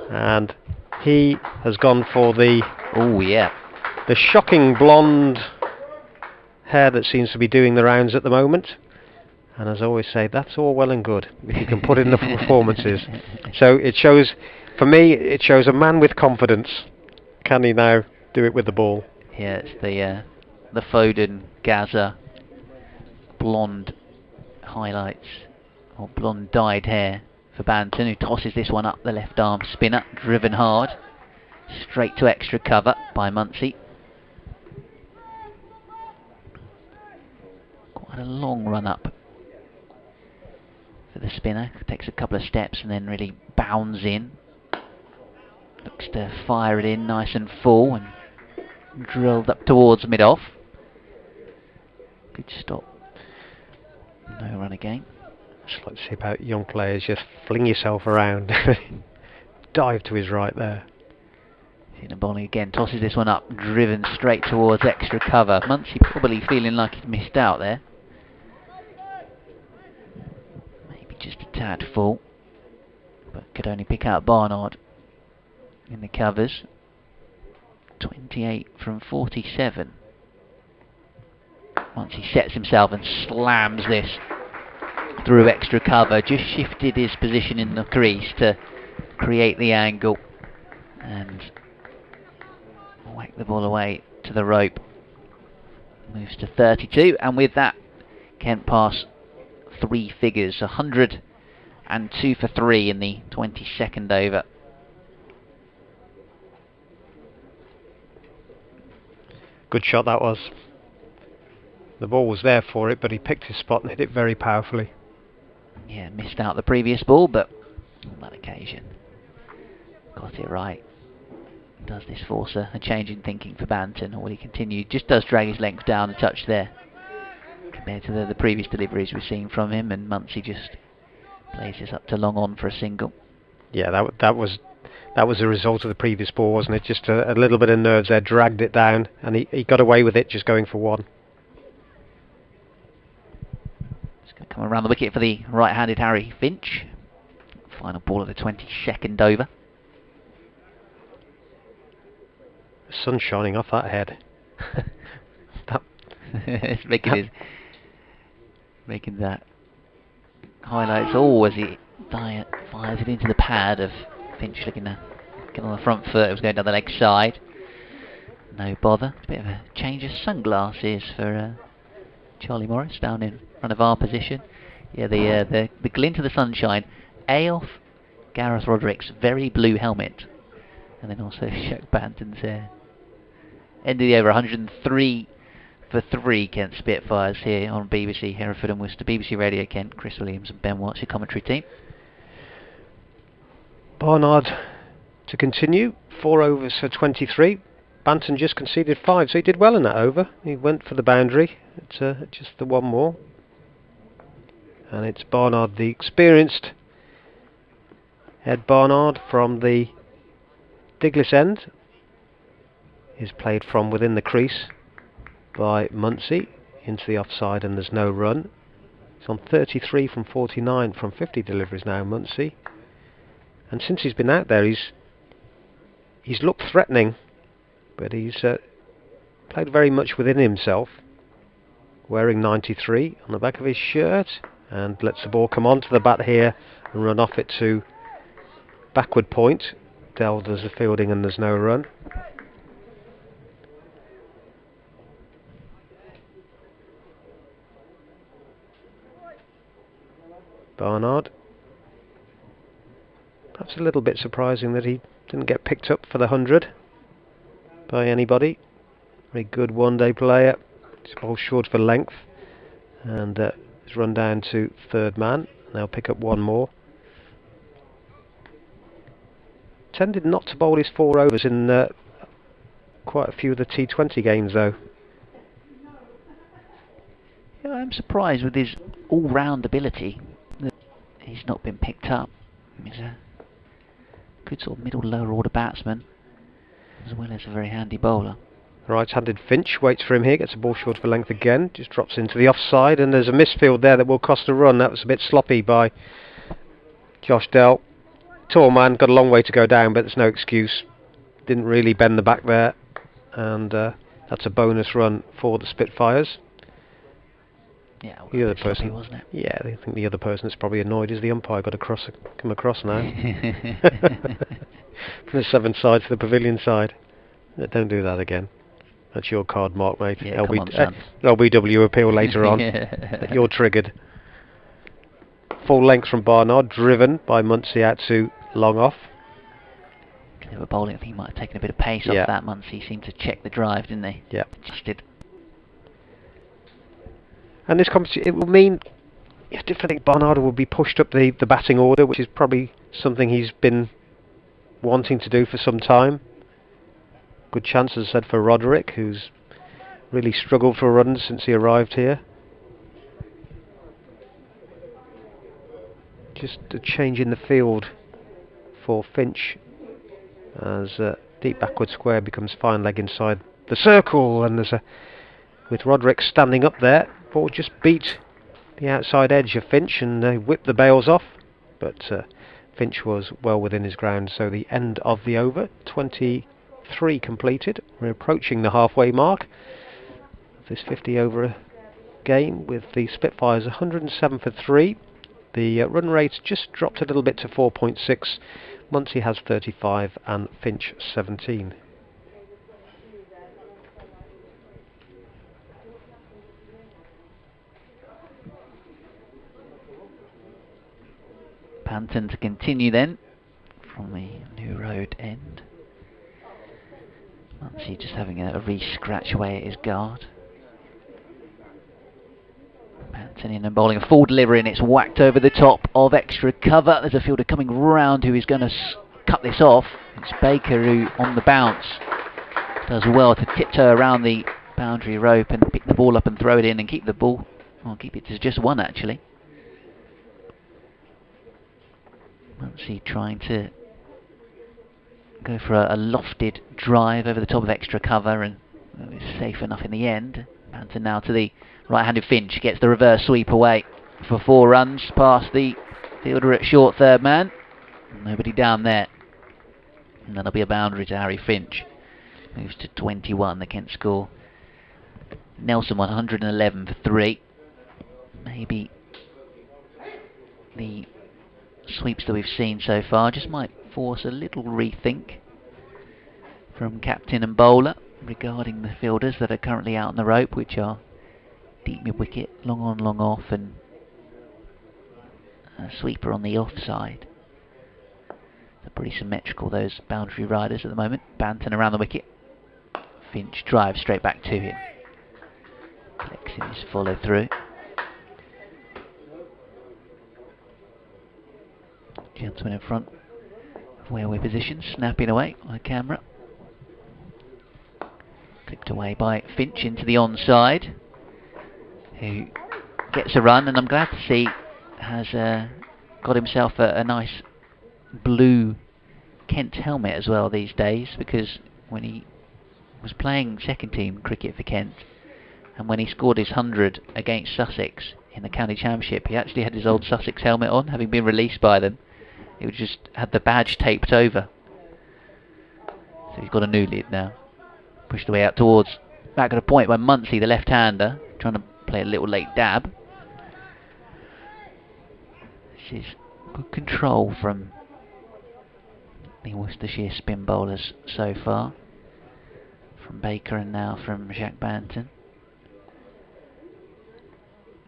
and he has gone for the shocking blonde hair that seems to be doing the rounds at the moment. And as I always say, that's all well and good if you can put in the performances. So it shows, for me, it shows a man with confidence. Can he now do it with the ball? Yeah, it's the Foden Gaza blonde highlights, or blonde dyed hair for Banton, who tosses this one up the left arm spinner, driven hard, straight to extra cover by Muncie. Quite a long run up for the spinner, takes a couple of steps and then really bounds in. Looks to fire it in nice and full and drilled up towards mid-off. Good stop. No run again. Just like to see about young players, just fling yourself around. Dive to his right there. Seeing bowling again, tosses this one up, driven straight towards extra cover. Muncie probably feeling like he'd missed out there. Maybe just a tad full, but could only pick out Barnard in the covers. 28 from 47. Once he sets himself and slams this through extra cover, just shifted his position in the crease to create the angle and whack the ball away to the rope. Moves to 32, and with that, Kent pass 3 figures, 102 for 3 in the 22nd over. Good shot that was. The ball was there for it, but he picked his spot and hit it very powerfully. Yeah, missed out the previous ball, but on that occasion got it right. Does this force a change in thinking for Banton, or will he continue? Just does drag his length down a touch there compared to the previous deliveries we've seen from him, and Muncie just plays this up to long on for a single. Yeah, that was a result of the previous ball, wasn't it? Just a little bit of nerves there, dragged it down, and he got away with it, just going for one. It's going to come around the wicket for the right-handed Harry Finch. Final ball of the 22nd over. The sun's shining off that head. It's making that highlights as he fires it into the pad of Finch, looking to get on the front foot. It was going down the leg side. No bother. It's a bit of a change of sunglasses for Charlie Morris down in front of our position. Yeah, the glint of the sunshine. Off Gareth Roderick's very blue helmet, and then also Shaq Banton's hair. End of the over, 103 for 3 Kent Spitfires here on BBC Hereford and Worcester. BBC Radio Kent, Chris Williams and Ben Watts, your commentary team. Barnard to continue, 4 overs for 23. Banton just conceded 5, so he did well in that over. He went for the boundary. It's just the one more. And it's Barnard, the experienced Ed Barnard from the Diglis end. Is played from within the crease by Muncie into the offside, and there's no run. He's on 33 from 49 from 50 deliveries now, Muncie. And since he's been out there, he's looked threatening, but he's played very much within himself, wearing 93 on the back of his shirt, and lets the ball come onto the bat here and run off it to backward point. Dell does the fielding and there's no run. Barnard. Perhaps a little bit surprising that he didn't get picked up for the 100 by anybody. Very good one-day player. He's bowled short for length, and he's run down to third man. They'll pick up one more. Tended not to bowl his 4 overs in quite a few of the T20 games, though. Yeah, I'm surprised with his all-round ability. The he's not been picked up. He's a good sort of middle lower order batsman, as well as a very handy bowler. Right-handed Finch waits for him here, gets a ball short of a length again, just drops into the offside, and there's a misfield there that will cost a run. That was a bit sloppy by Josh Dell. Tall man, got a long way to go down, but there's no excuse. Didn't really bend the back there, and that's a bonus run for the Spitfires. Yeah, The other person, sloppy, wasn't it? yeah, I think the other person that's probably annoyed is the umpire. Got to come across now from the 7 side to the pavilion side. Don't do that again. That's your card, Mark, mate. Yeah, come on, son. LBW appeal later on. Yeah. You're triggered. Full length from Barnard, driven by Muncie out to long off. Clever bowling. I think he might have taken a bit of pace off that. Muncie seemed to check the drive, didn't they? Yeah. Adjusted. And this competition, it will mean, I think Barnard will be pushed up the batting order, which is probably something he's been wanting to do for some time. Good chance, as I said, for Roderick, who's really struggled for runs since he arrived here. Just a change in the field for Finch, as deep backward square becomes fine leg inside the circle, and there's with Roderick standing up there, ball just beat the outside edge of Finch and they whipped the bails off, but Finch was well within his ground. So the end of the over, 23 completed. We're approaching the halfway mark of this 50 over game, with the Spitfires 107 for 3. The run rate just dropped a little bit to 4.6. Muncie has 35 and Finch 17. Panton to continue then from the New Road end. Muncie just having a re-scratch away at his guard. Panton in and bowling a full delivery, and it's whacked over the top of extra cover. There's a fielder coming round who is going to cut this off. It's Baker who, on the bounce, does well to tiptoe around the boundary rope and pick the ball up and throw it in and keep the ball, well, keep it to just one actually. Muncie trying to go for a lofted drive over the top of extra cover, and it was safe enough in the end. Panton now to the right-handed Finch, gets the reverse sweep away for 4 runs past the fielder at short third man. Nobody down there, and that'll be a boundary to Harry Finch. Moves to 21, the Kent score. Nelson 111 for 3. Maybe the sweeps that we've seen so far just might force a little rethink from captain and bowler regarding the fielders that are currently out on the rope, which are deep mid-wicket, long on, long off, and a sweeper on the offside. They're pretty symmetrical, those boundary riders at the moment. Banton around the wicket. Finch drives straight back to him. Collects in his follow through. Gentleman in front of where-away position, snapping away on the camera. Clipped away by Finch into the onside, who gets a run, and I'm glad to see has got himself a nice blue Kent helmet as well these days, because when he was playing second team cricket for Kent, and when he scored his 100 against Sussex in the county championship, he actually had his old Sussex helmet on, having been released by them. He just had the badge taped over, so he's got a new lid now. Pushed away out towards back at a point by Muncie, the left-hander, trying to play a little late dab. This is good control from the Worcestershire spin bowlers so far, from Baker and now from Jacques Banton.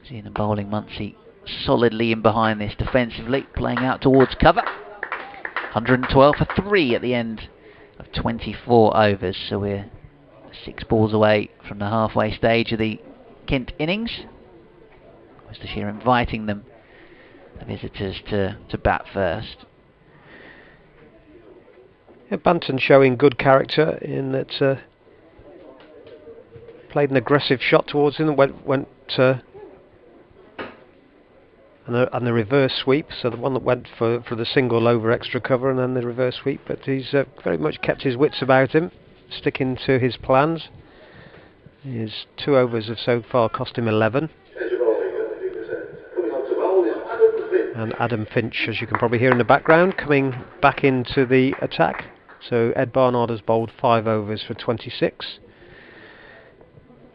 Seeing the bowling, Muncie solidly in behind this defensively, playing out towards cover. 112 for 3 at the end of 24 overs, so we're 6 balls away from the halfway stage of the Kent innings. Worcestershire inviting them, the visitors, to bat first. Yeah, Banton showing good character in that played an aggressive shot towards him and went and the reverse sweep, so the one that went for the single over extra cover and then the reverse sweep, but he's very much kept his wits about him, sticking to his plans. His 2 overs have so far cost him 11. And Adam Finch, as you can probably hear in the background, coming back into the attack. So Ed Barnard has bowled 5 overs for 26,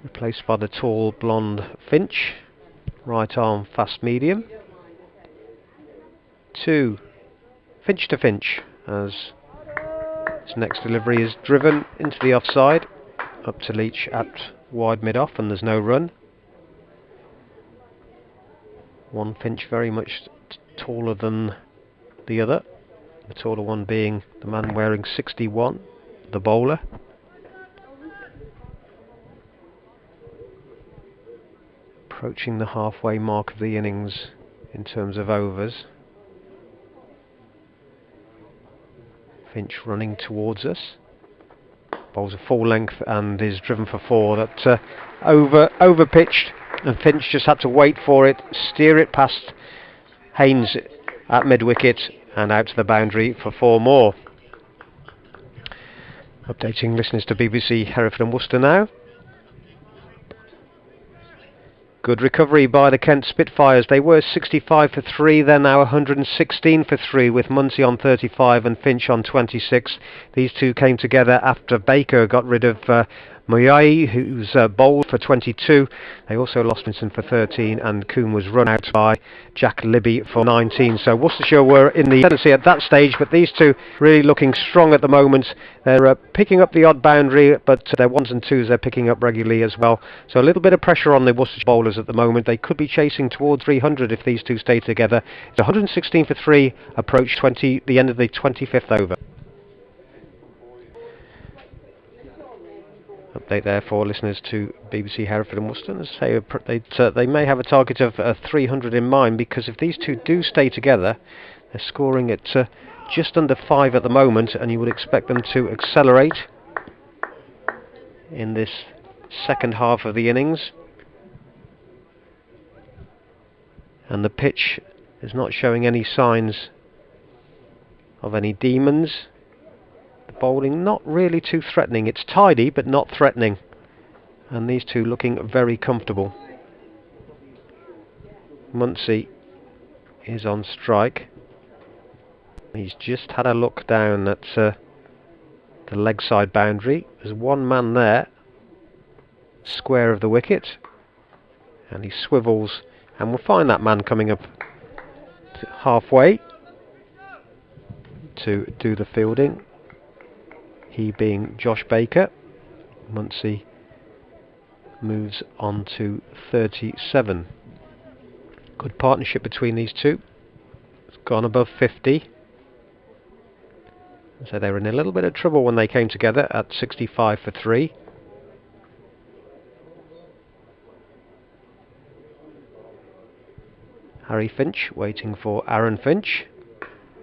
replaced by the tall blonde Finch, right arm fast medium. 2 Finch to Finch, as his next delivery is driven into the offside, up to Leach at wide mid off, and there's no run. One Finch very much taller than the other, the taller one being the man wearing 61, the bowler. Approaching the halfway mark of the innings in terms of overs. Finch running towards us, bowls a full length and is driven for 4. That over pitched, and Finch just had to wait for it, steer it past Haynes at mid wicket and out to the boundary for 4 more. Updating listeners to BBC Hereford and Worcester now. Good recovery by the Kent Spitfires. They were 65 for 3, they're now 116 for 3 with Muncie on 35 and Finch on 26. These two came together after Baker got rid of Moyai, who's bowled for 22. They also lost Vincent for 13, and Coombe was run out by Jack Libby for 19. So Worcestershire were in the ascendancy at that stage, but these two really looking strong at the moment. They're picking up the odd boundary, but their 1s and 2s they're picking up regularly as well. So a little bit of pressure on the Worcestershire bowlers at the moment. They could be chasing towards 300 if these two stay together. It's 116 for 3, approach the end of the 25th over. Update there for listeners to BBC Hereford and Worcester. As I say, they may have a target of 300 in mind, because if these two do stay together, they're scoring at just under 5 at the moment, and you would expect them to accelerate in this second half of the innings. And the pitch is not showing any signs of any demons. Bowling not really too threatening. It's tidy but not threatening, and these two looking very comfortable. Muncie is on strike. He's just had a look down at the leg side boundary. There's one man there, square of the wicket, and he swivels, and we'll find that man coming up to halfway to do the fielding. He being Josh Baker. Muncie moves on to 37. Good partnership between these two. It's gone above 50. So they were in a little bit of trouble when they came together at 65 for 3. Harry Finch waiting for Aaron Finch.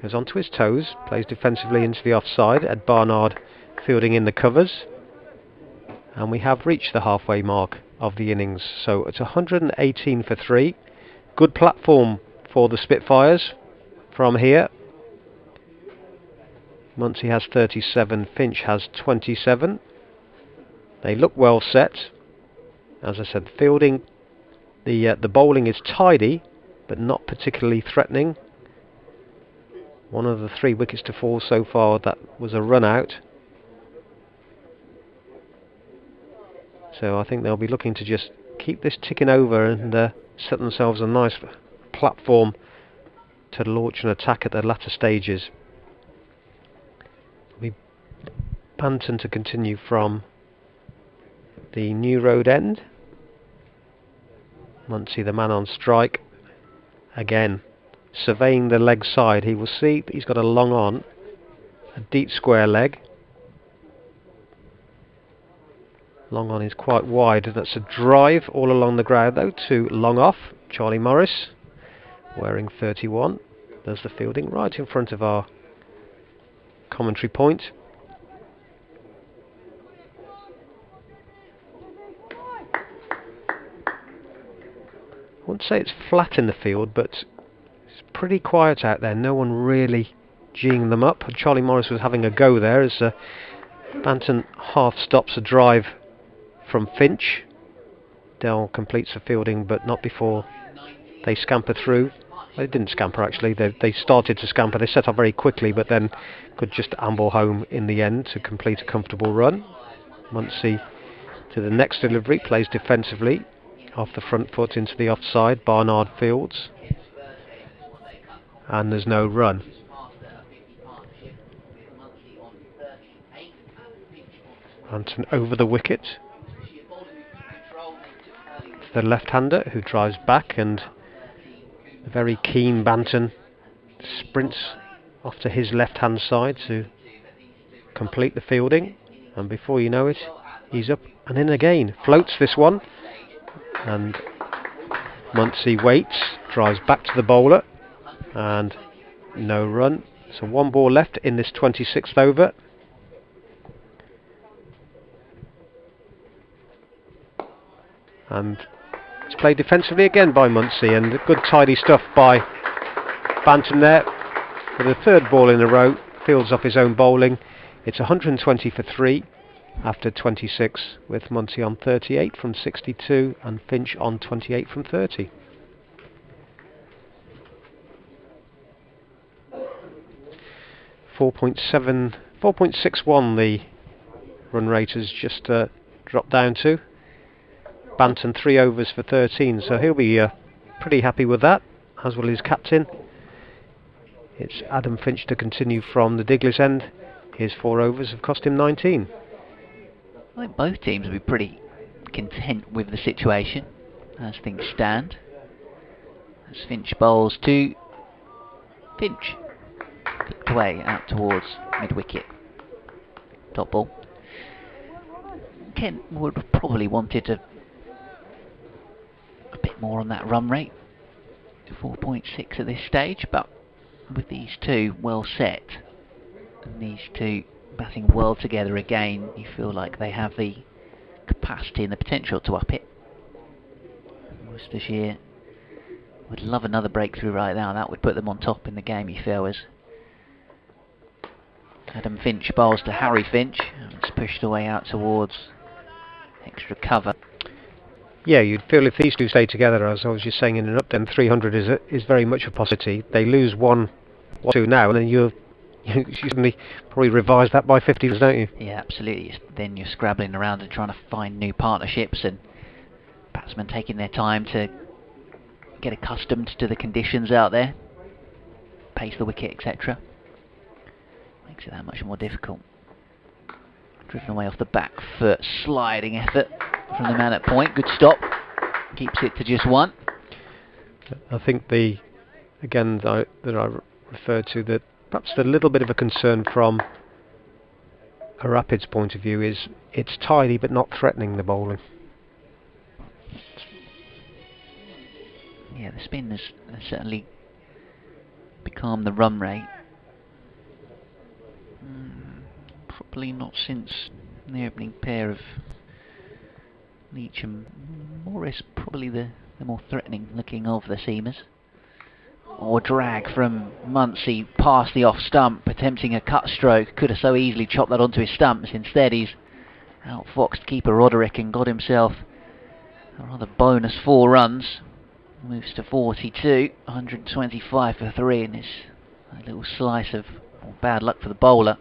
Goes onto his toes, plays defensively into the offside. Ed Barnard fielding in the covers, and we have reached the halfway mark of the innings. So it's 118 for 3. Good platform for the Spitfires from here. Muncie has 37, Finch has 27. They look well set. As I said, fielding, the bowling is tidy but not particularly threatening. One of the 3 wickets to fall so far, that was a run out. So I think they'll be looking to just keep this ticking over and set themselves a nice platform to launch an attack at the latter stages. We Banton to continue from the New Road end. Muncie, the man on strike, again surveying the leg side. He will see that he's got a long on, a deep square leg. Long on is quite wide. That's a drive all along the ground though to long off. Charlie Morris wearing 31. There's the fielding right in front of our commentary point. I wouldn't say it's flat in the field, but It's pretty quiet out there, no one really geeing them up. Charlie Morris was having a go there as Banton half stops a drive from Finch. Dell completes the fielding, but not before they scamper through. They didn't scamper actually, they started to scamper. They set up very quickly, but then could just amble home in the end to complete a comfortable run. Muncie to the next delivery, plays defensively off the front foot into the offside, Barnard Fields, and there's no run. Banton over the wicket. It's the left-hander who drives back, and the very keen Banton sprints off to his left-hand side to complete the fielding, and before you know it, he's up and in again. Floats this one, and Muncie waits, drives back to the bowler, and no run. So 1 ball left in this 26th over. And it's played defensively again by Muncie, and good tidy stuff by Banton there. For the 3rd ball in a row, fields off his own bowling. It's 120 for 3 after 26, with Muncie on 38 from 62 and Finch on 28 from 30. .61 the run rate has just dropped down to. Banton 3 overs for 13, so he'll be pretty happy with that, as will his captain. It's Adam Finch to continue from the Diglis end. His 4 overs have cost him 19. I think both teams will be pretty content with the situation as things stand. As Finch bowls to Finch, flicked away out towards mid-wicket. Top ball. Kent would have probably wanted a bit more on that run rate, 4.6 at this stage, but with these two well set and these two batting well together again, you feel like they have the capacity and the potential to up it. Worcestershire would love another breakthrough right now. That would put them on top in the game, you feel, as Adam Finch bowls to Harry Finch, and it's pushed away out towards extra cover. Yeah, you'd feel if these two stay together, as I was just saying in an up, then 300 is very much a possibility. They lose 1 or 2 now, and then you suddenly probably revise that by 50, don't you? Yeah, absolutely. Then you're scrabbling around and trying to find new partnerships, and batsmen taking their time to get accustomed to the conditions out there, pace the wicket, etc. Makes it that much more difficult. Driven away off the back foot, sliding effort from the man at point. Good stop. Keeps it to just 1. I think that I referred to, that perhaps the little bit of a concern from a Rapids point of view is it's tidy but not threatening the bowling. Yeah, the spin has certainly become the run rate. Probably not since the opening pair of Leach and Morris, probably the more threatening looking of the seamers. Or drag from Muncie past the off stump, attempting a cut stroke. Could have so easily chopped that onto his stumps. Instead he's outfoxed keeper Roderick and got himself a rather bonus 4 runs. Moves to 42, 125 for 3, and it's a little slice of bad luck for the bowler.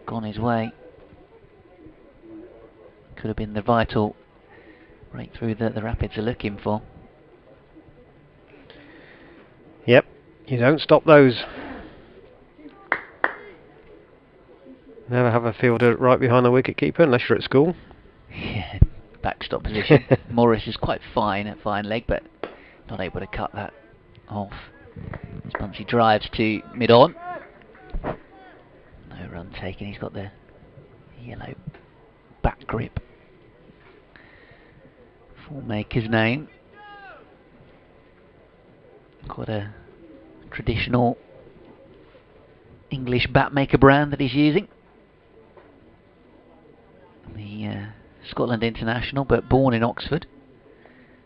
Gone his way. Could have been the vital breakthrough that the Rapids are looking for. Yep, you don't stop those. Never have a fielder right behind the wicketkeeper unless you're at school. Yeah, backstop position. Morris is quite fine at fine leg, but not able to cut that off. As Muncie drives to mid-on. No run taken. He's got the yellow back grip. Fullmaker's name. Quite a traditional English batmaker brand that he's using. The Scotland international, but born in Oxford.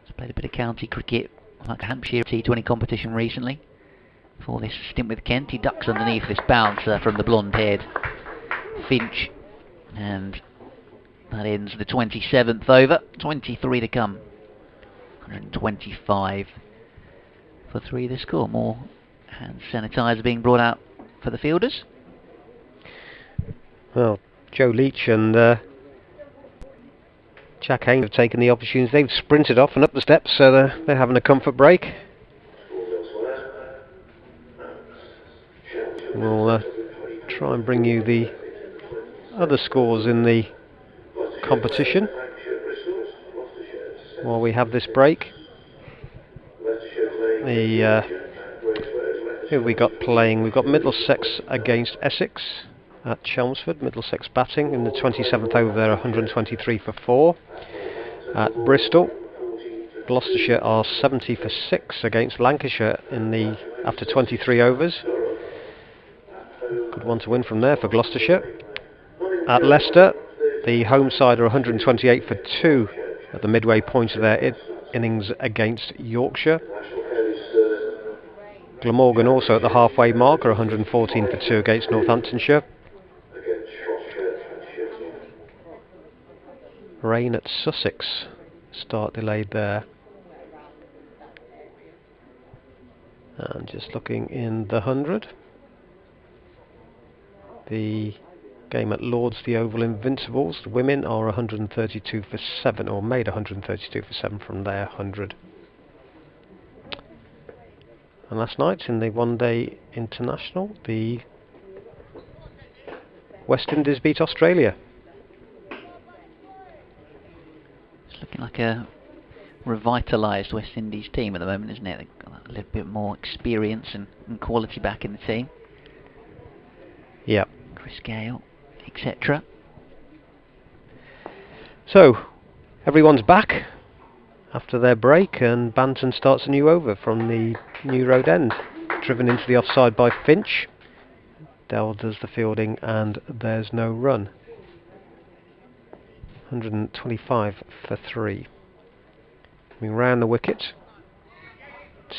He's played a bit of county cricket like Hampshire T20 competition recently. For this stint with Kent, he ducks underneath this bouncer from the blonde-haired Finch, and that ends the 27th over. 23 to come. 125 for 3 the score. More hand sanitizer being brought out for the fielders. Well, Joe Leach and Jack Haynes have taken the opportunity. They've sprinted off and up the steps, so they're having a comfort break. We'll try and bring you the other scores in the competition while we have this break. Who have we got playing? We've got Middlesex against Essex at Chelmsford. Middlesex batting in the 27th over there, 123 for 4. At Bristol, Gloucestershire are 70 for 6 against Lancashire after 23 overs. Good one to win from there for Gloucestershire. At Leicester, the home side are 128 for 2 at the midway point of their innings against Yorkshire. Glamorgan also at the halfway mark are 114 for 2 against Northamptonshire. Rain at Sussex, start delayed there. And just looking in the 100. The game at Lords, the Oval Invincibles, the women are 132 for 7, or made 132 for 7 from their 100. And last night in the one-day international, the West Indies beat Australia. It's looking like a revitalised West Indies team at the moment, isn't it? They've got a little bit more experience and quality back in the team. Yeah. Chris Gale, etc. So, everyone's back after their break, and Banton starts a new over from the New Road End. Driven into the offside by Finch. Dell does the fielding, and there's no run. 125 for 3. Coming round the wicket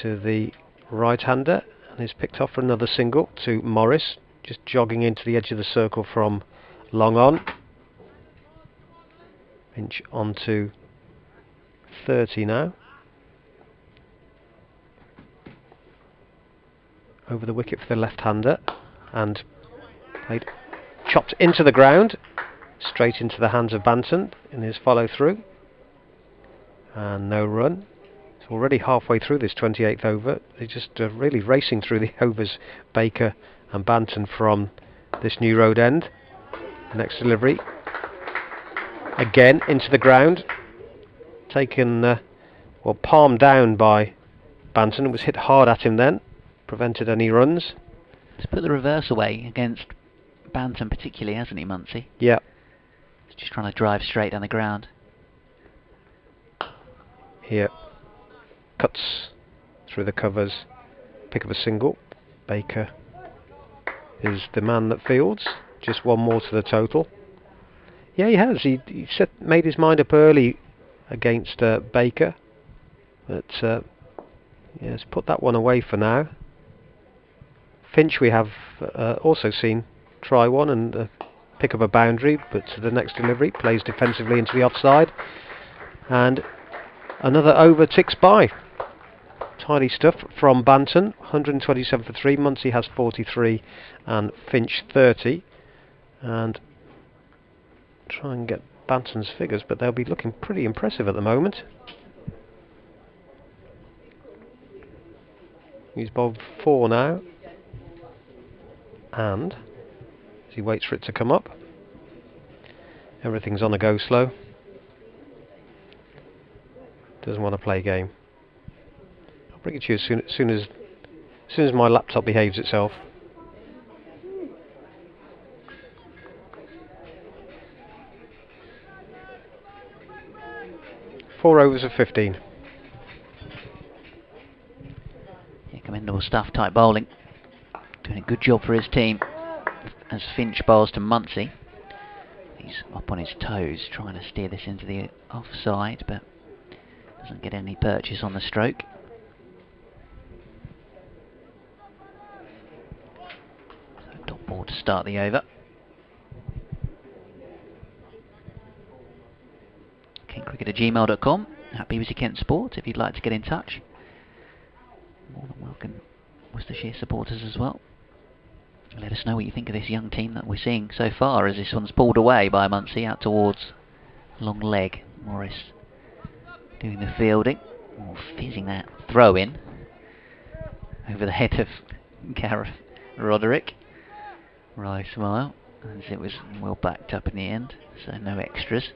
to the right-hander, and is picked off for another single to Morris. Just jogging into the edge of the circle from long on. Finch on to 30 now. Over the wicket for the left-hander, and played, chopped into the ground, straight into the hands of Banton in his follow-through. And no run. It's already halfway through this 28th over. They're just really racing through the overs, Baker and Banton from this New Road End. Next delivery, again into the ground, taken, well, palmed down by Banton. It was hit hard at him then, prevented any runs. He's put the reverse away against Banton particularly, hasn't he, Muncie? Yeah. He's just trying to drive straight down the ground. Here, cuts through the covers, pick up a single. Baker is the man that fields. Just one more to the total. Yeah, he has. He made his mind up early against Baker, but yeah, let's put that one away for now. Finch we have also seen try one and pick up a boundary, but the next delivery plays defensively into the offside, and another over ticks by. Tidy stuff from Banton, 127 for 3. Muncie has 43 and Finch 30. And try and get Banton's figures, but they'll be looking pretty impressive at the moment. He's bowled 4 now. And as he waits for it to come up, everything's on a go slow. Doesn't want to play game. I'll bring it to you as soon as my laptop behaves itself. Four overs of 15. Yeah, commendable stuff, type bowling. Doing a good job for his team as Finch bowls to Muncie. He's up on his toes trying to steer this into the offside, but doesn't get any purchase on the stroke. to start the over. KentCricket@gmail.com. @BBC Kent Sport if you'd like to get in touch. More than welcome, Worcestershire supporters as well. Let us know what you think of this young team that we're seeing so far, as this one's pulled away by Muncie out towards long leg. Morris doing the fielding, fizzing that throw in over the head of Gareth Roderick. Wry smile, as it was well backed up in the end, so no extras.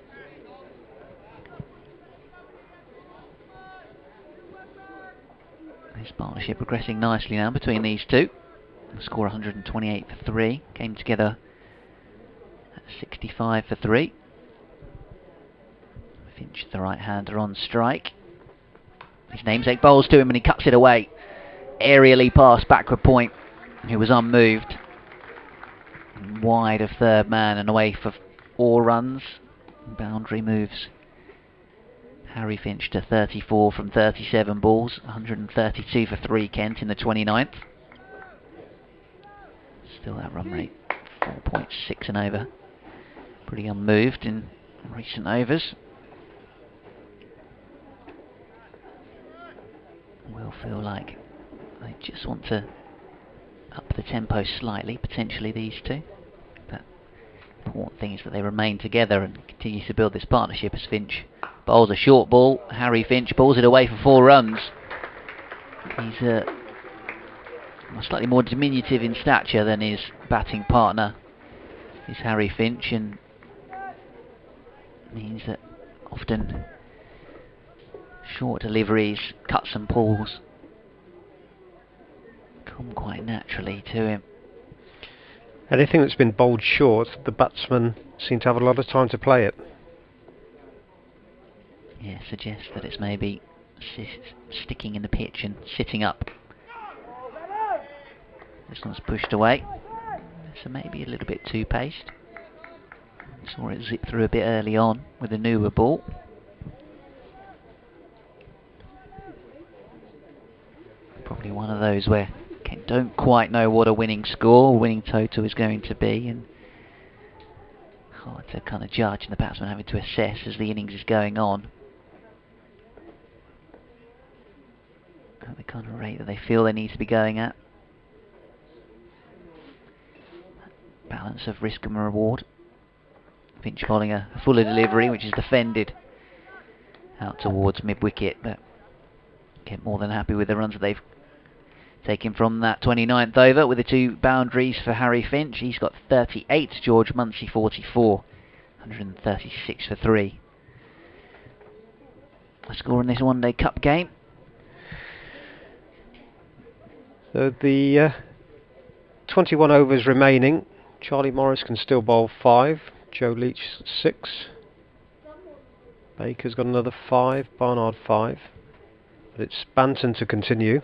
This partnership progressing nicely now between these two. The score 128 for 3. Came together at 65 for 3. Finch, the right-hander, on strike. His namesake bowls to him and he cuts it away. Aerially past backward point, who was unmoved. Wide of third man and away for 4 runs. Boundary moves Harry Finch to 34 from 37 balls. 132 for 3, Kent in the 29th. Still that run rate, 4.6 and over. Pretty unmoved in recent overs. Will feel like they just want to up the tempo slightly, potentially these two. But the important thing is that they remain together and continue to build this partnership as Finch bowls a short ball. Harry Finch balls it away for 4 runs. He's slightly more diminutive in stature than his batting partner is Harry Finch, and means that often short deliveries, cuts and pulls come quite naturally to him. Anything that's been bowled short, the batsmen seem to have a lot of time to play it. Yeah, suggests that it's maybe sticking in the pitch and sitting up. This one's pushed away, so maybe a little bit too paced. Saw it zip through a bit early on with a newer ball. Probably one of those where Kent don't quite know what a winning score or winning total is going to be, and hard to kind of judge, and the batsman having to assess as the innings is going on at the kind of rate that they feel they need to be going at. Balance of risk and reward. Finch bowling a fuller delivery, which is defended out towards mid-wicket, but Kent more than happy with the runs that they've taken from that 29th over with the 2 boundaries for Harry Finch. He's got 38, George Muncie 44, 136 for 3. A score in this one-day cup game. So the 21 overs remaining. Charlie Morris can still bowl 5. Joe Leach 6. Baker's got another 5. Barnard 5. But it's Banton to continue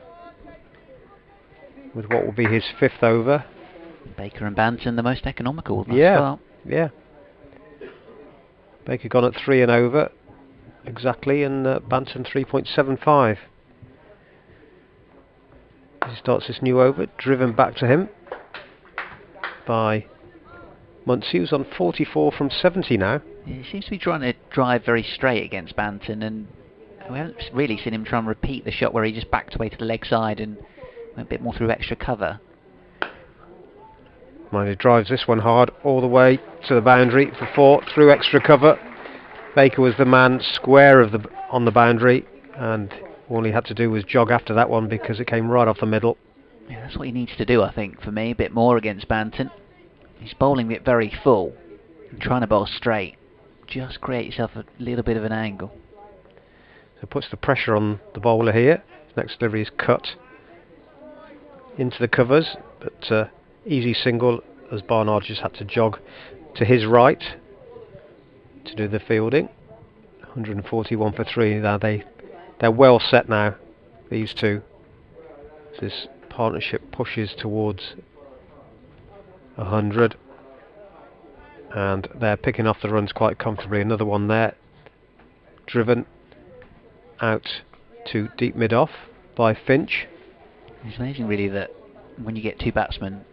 with what will be his 5th over. Baker and Banton the most economical thus far. Yeah. Baker gone at 3 and over exactly, and Banton 3.75. He starts this new over, driven back to him by Muncie, who's on 44 from 70 now. Yeah, he seems to be trying to drive very straight against Banton, and we haven't really seen him try and repeat the shot where he just backed away to the leg side and went a bit more through extra cover. Mind, he drives this one hard all the way to the boundary for 4 through extra cover. Baker was the man square on the boundary, and all he had to do was jog after that one because it came right off the middle. Yeah, that's what he needs to do, I think, for me, a bit more against Banton. He's bowling it very full and trying to bowl straight. Just create yourself a little bit of an angle. So it puts the pressure on the bowler here. His next delivery is cut into the covers, but easy single as Barnard just had to jog to his right to do the fielding. 141 for 3. Now they're well set now, these two. This partnership pushes towards 100, and they're picking off the runs quite comfortably. Another one there, driven out to deep mid-off by Finch. It's amazing really that when you get 2 batsmen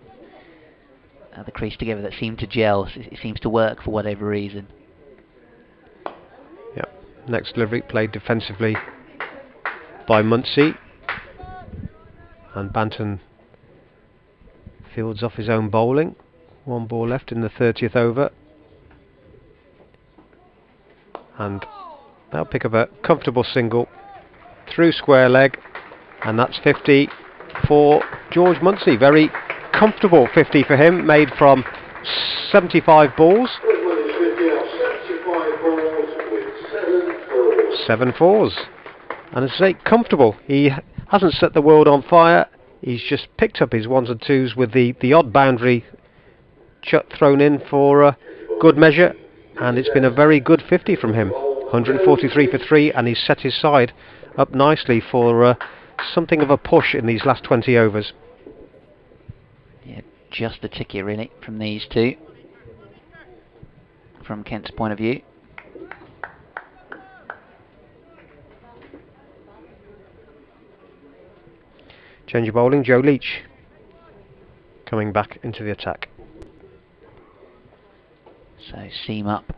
the crease together that seem to gel. It seems to work for whatever reason. Yep. Next delivery played defensively by Muncie, and Banton fields off his own bowling. One ball left in the 30th over, and they'll pick up a comfortable single through square leg, and that's 50 for George Muncie. Very comfortable 50 for him, made from 75 balls. 7 fours. And as I say, comfortable. He hasn't set the world on fire. He's just picked up his ones and twos with the odd boundary thrown in for good measure, and it's been a very good 50 from him. 143 for 3, and he's set his side up nicely for something of a push in these last 20 overs. Yeah, just a ticket really from these two, from Kent's point of view. Change of bowling, Joe Leach coming back into the attack. So seam up,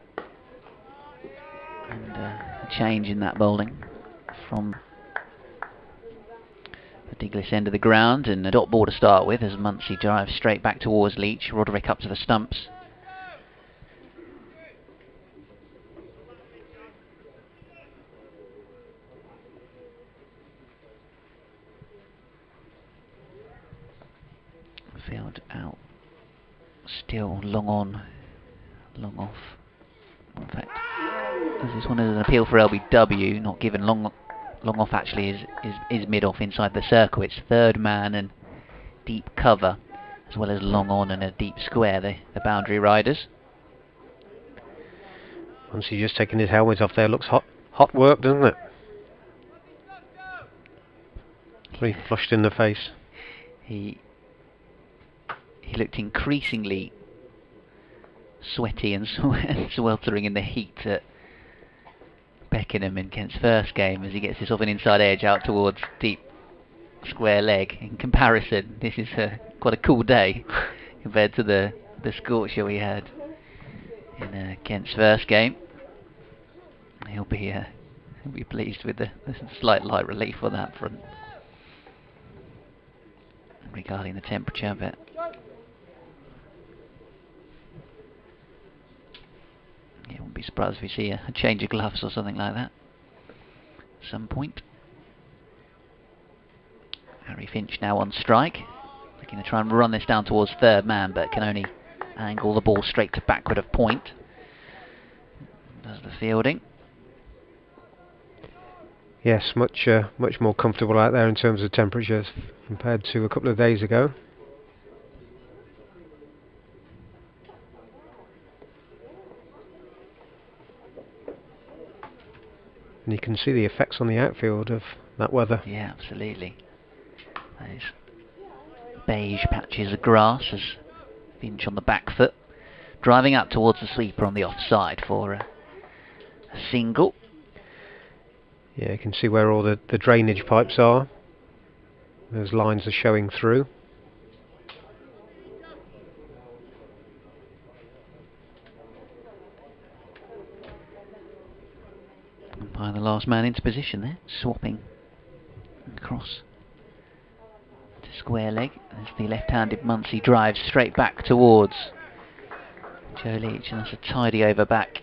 and a change in that bowling from the Diglis end of the ground, and a dot ball to start with as Muncie drives straight back towards Leach. Roderick up to the stumps. Field out, still long on, long off. In fact, this one is an appeal for LBW, not given. Long off actually is mid off inside the circle. It's third man and deep cover, as well as long on and a deep square, the boundary riders. Once he's just taking his helmet off there, looks hot work, doesn't it? Pretty flushed in the face. He looked increasingly sweaty and sweltering in the heat at Beckenham in Kent's first game as he gets this off an inside edge out towards deep square leg. In comparison, this is quite a cool day compared to the scorcher we had in Kent's first game. He'll be pleased with the slight light relief on that front regarding the temperature, but yeah, wouldn't be surprised if we see a change of gloves or something like that at some point. Harry Finch now on strike, looking to try and run this down towards third man, but can only angle the ball straight to backward of point. Does the fielding. Yes, much more comfortable out there in terms of temperatures compared to a couple of days ago. And you can see the effects on the outfield of that weather. Yeah, absolutely. Those beige patches of grass as Finch on the back foot, driving up towards the sweeper on the offside for a single. Yeah, you can see where all the drainage pipes are. Those lines are showing through. By the last man into position there, swapping across to square leg as the left-handed Muncie drives straight back towards Joe Leach, and that's a tidy over back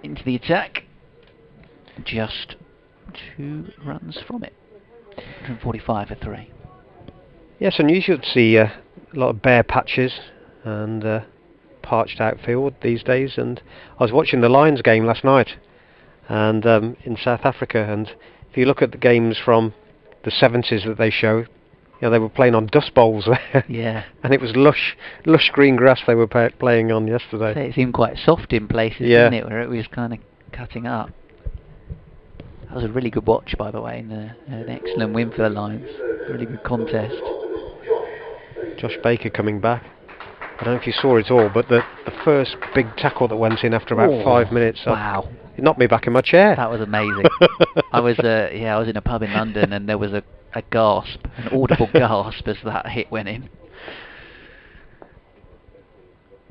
into the attack. Just 2 runs from it. 145 for 3. Yes, unusual to see a lot of bare patches and parched outfield these days. And I was watching the Lions game last night, and in South Africa, and if you look at the games from the 70s that they show, you know, they were playing on dust bowls there. Yeah. And it was lush green grass they were playing on yesterday. So it seemed quite soft in places, yeah, didn't it, where it was kind of cutting up. That was a really good watch, by the way, and an excellent win for the Lions. Really good contest. Josh Baker coming back. I don't know if you saw it all, but the first big tackle that went in after about 5 minutes. Wow. It knocked me back in my chair. That was amazing. I was in a pub in London, and there was a gasp, an audible gasp as that hit went in.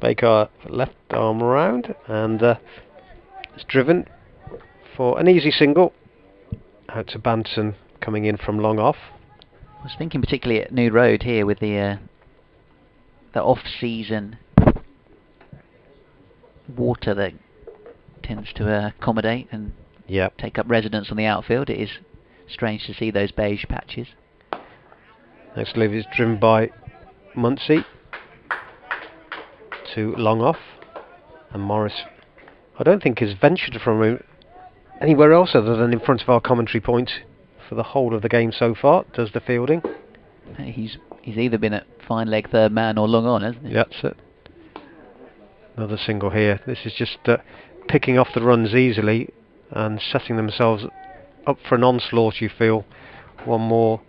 Baker left arm round, and it's driven for an easy single out to Banton, coming in from long off. I was thinking particularly at New Road here with the off-season water that tends to accommodate and take up residence on the outfield. It is strange to see those beige patches. Next lead is driven by Muncie to long off, and Morris, I don't think, has ventured from anywhere else other than in front of our commentary point for the whole of the game so far. Does the fielding? He's either been at fine leg third man or long on, hasn't he? Yeah, that's it. Another single here. This is just picking off the runs easily and setting themselves up for an onslaught, you feel. One more